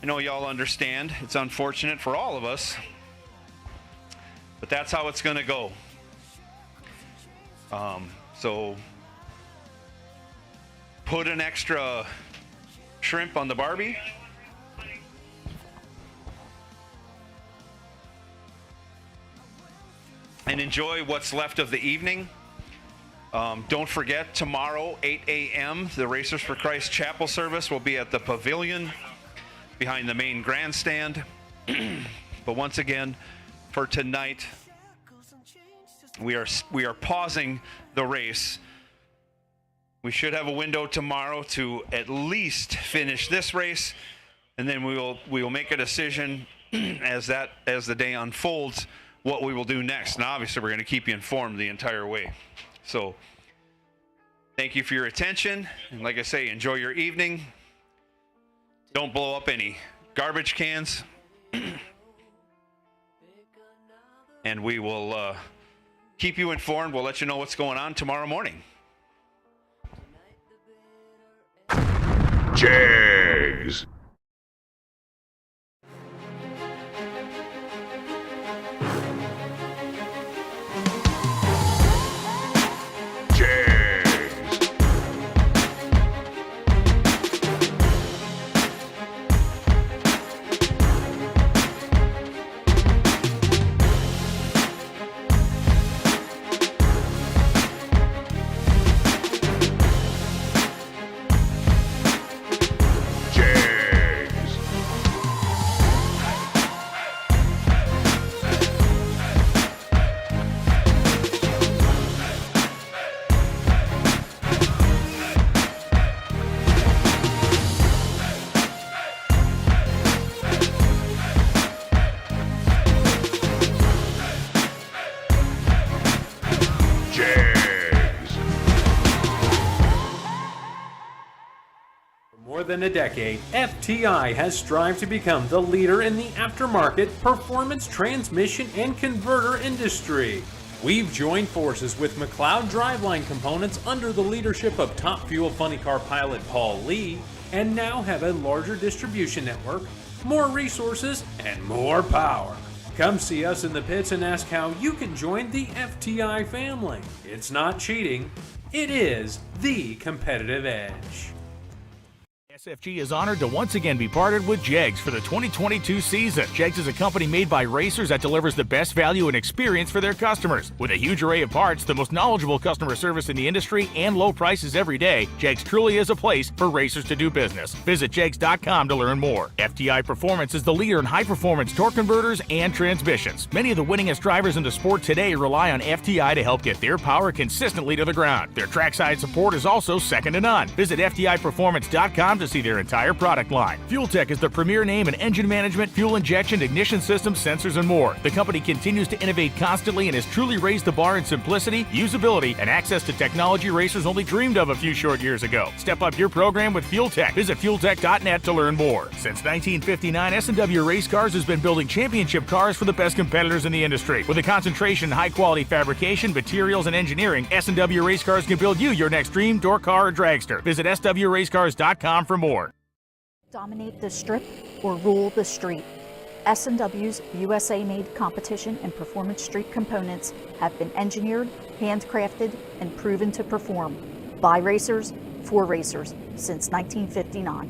I know y'all understand. It's unfortunate for all of us, but that's how it's going to go. So put an extra shrimp on the Barbie. And enjoy what's left of the evening. Don't forget, tomorrow, 8 a.m., the Racers for Christ Chapel service will be at the pavilion behind the main grandstand. But once again, for tonight, we are pausing the race. We should have a window tomorrow to at least finish this race, and then we will make a decision as the day unfolds what we will do next. And obviously we're going to keep you informed the entire way. So thank you for your attention, and like I say, enjoy your evening. Don't blow up any garbage cans. And we will keep you informed. We'll let you know what's going on tomorrow morning. Jags. Than a decade, FTI has strived to become the leader in the aftermarket performance transmission and converter industry. We've joined forces with McLeod Driveline Components under the leadership of Top Fuel Funny Car pilot Paul Lee, and now have a larger distribution network, more resources, and more power. Come see us in the pits and ask how you can join the FTI family. It's not cheating, it is the competitive edge. SFG is honored to once again be partnered with Jegs for the 2022 season. Jegs is a company made by racers that delivers the best value and experience for their customers. With a huge array of parts, the most knowledgeable customer service in the industry, and low prices every day, Jegs truly is a place for racers to do business. Visit jegs.com to learn more. Fti Performance is the leader in high-performance torque converters and transmissions. Many of the winningest drivers in the sport today rely on FTI to help get their power consistently to the ground. Their trackside support is also second to none. Visit FTIperformance.com to see their entire product line. Fuel Tech is the premier name in engine management, fuel injection, ignition systems, sensors, and more. The company continues to innovate constantly and has truly raised the bar in simplicity, usability, and access to technology racers only dreamed of a few short years ago. Step up your program with Fuel Tech. Visit fueltech.net to learn more. Since 1959, S&W Race Cars has been building championship cars for the best competitors in the industry. With a concentration in high-quality fabrication, materials, and engineering, S&W Race Cars can build you your next dream, door car, or dragster. Visit swracecars.com for more. Dominate the strip or rule the street. S&W's USA-made competition and performance street components have been engineered, handcrafted, and proven to perform by racers for racers since 1959.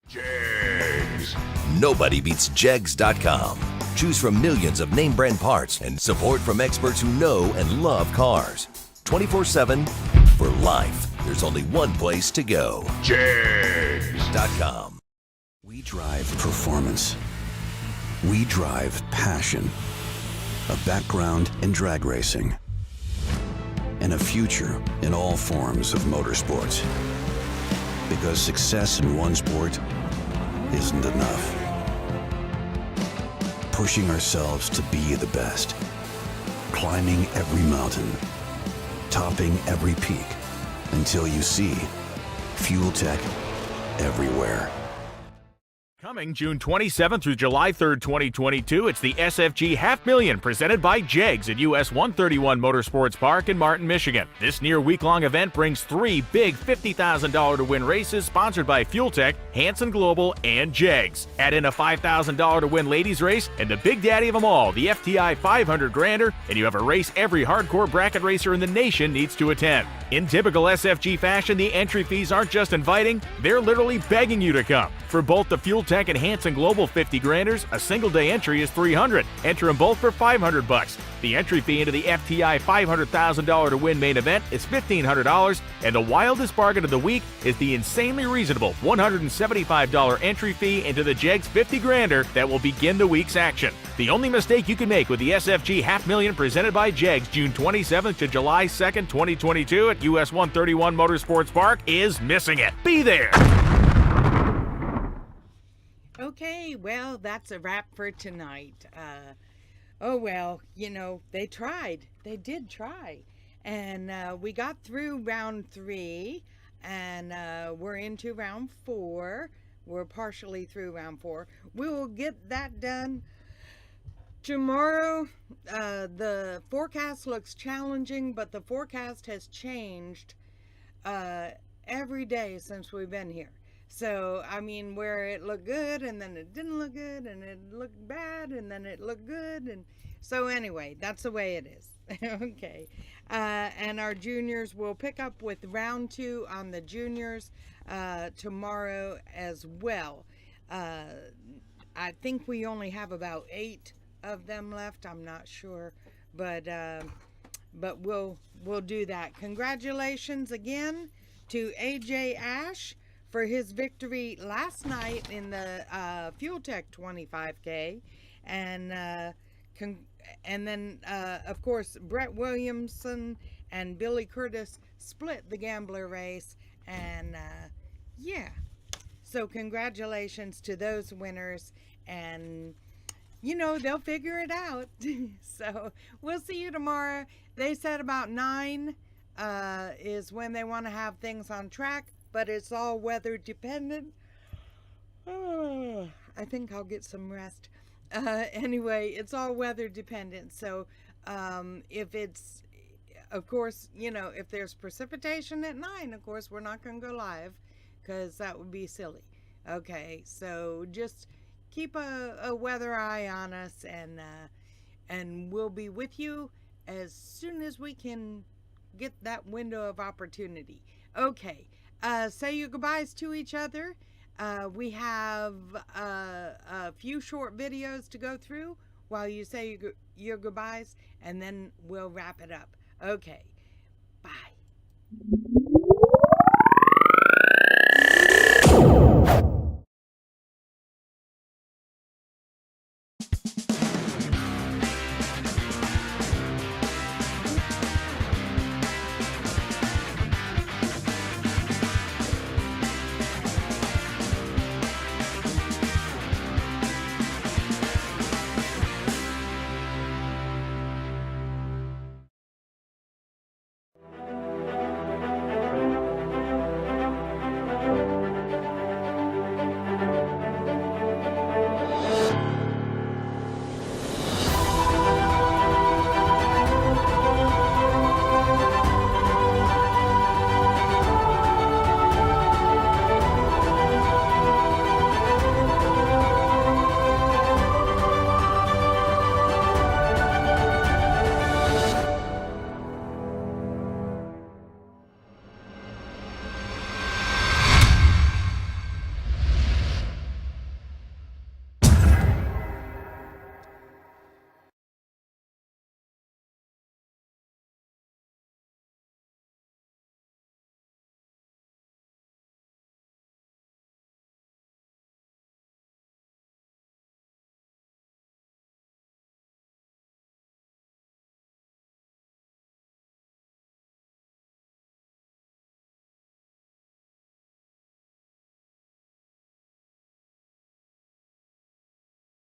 Jegs. Nobody beats Jegs.com. Choose from millions of name brand parts and support from experts who know and love cars. 24/7 for life. There's only one place to go. Jegs.com. We drive performance. We drive passion. A background in drag racing. And a future in all forms of motorsports. Because success in one sport isn't enough. Pushing ourselves to be the best. Climbing every mountain. Topping every peak. Until you see Fuel Tech everywhere. Coming June 27th through July 3rd, 2022, it's the SFG $500,000 presented by Jegs at US 131 Motorsports Park in Martin, Michigan. This near week-long event brings 3 big $50,000 to win races sponsored by Fuel Tech, Hanson Global, and Jegs. Add in a $5,000 to win ladies race and the big daddy of them all, the FTI 500 Grander, and you have a race every hardcore bracket racer in the nation needs to attend. In typical SFG fashion, the entry fees aren't just inviting, they're literally begging you to come. For both the Fuel Tech and Hanson Global 50 Granders, a single day entry is $300. Enter them both for $500. The entry fee into the FTI $500,000 to win main event is $1,500, and the wildest bargain of the week is the insanely reasonable $175 entry fee into the Jegs 50 Grander that will begin the week's action. The only mistake you can make with the SFG $500,000 presented by Jegs June 27th to July 2nd, 2022 at US 131 Motorsports Park is missing it. Be there! Okay, well, that's a wrap for tonight. Oh, well, you know, they tried. They did try. And we got through round 3, and we're into round 4. We're partially through round 4. We will get that done tomorrow. The forecast looks challenging, but the forecast has changed every day since we've been here. So, I mean, where it looked good, and then it didn't look good, and it looked bad, and then it looked good, and so anyway, that's the way it is. Okay. And our juniors will pick up with round 2 on the juniors tomorrow as well. I think we only have about 8 of them left. I'm not sure, but we'll do that. Congratulations again to AJ Ash for his victory last night in the Fuel Tech 25K, and then of course Brett Williamson and Billy Curtis split the gambler race, and yeah, so congratulations to those winners, and you know, they'll figure it out. So we'll see you tomorrow. They said about 9 is when they want to have things on track, but it's all weather dependent. I think I'll get some rest. Anyway, it's all weather dependent. So if it's, of course, you know, if there's precipitation at 9, of course, we're not going to go live because that would be silly. Okay, so just keep a weather eye on us, and we'll be with you as soon as we can get that window of opportunity. Okay. Say your goodbyes to each other. We have a few short videos to go through while you say your goodbyes, and then we'll wrap it up. Okay. Bye.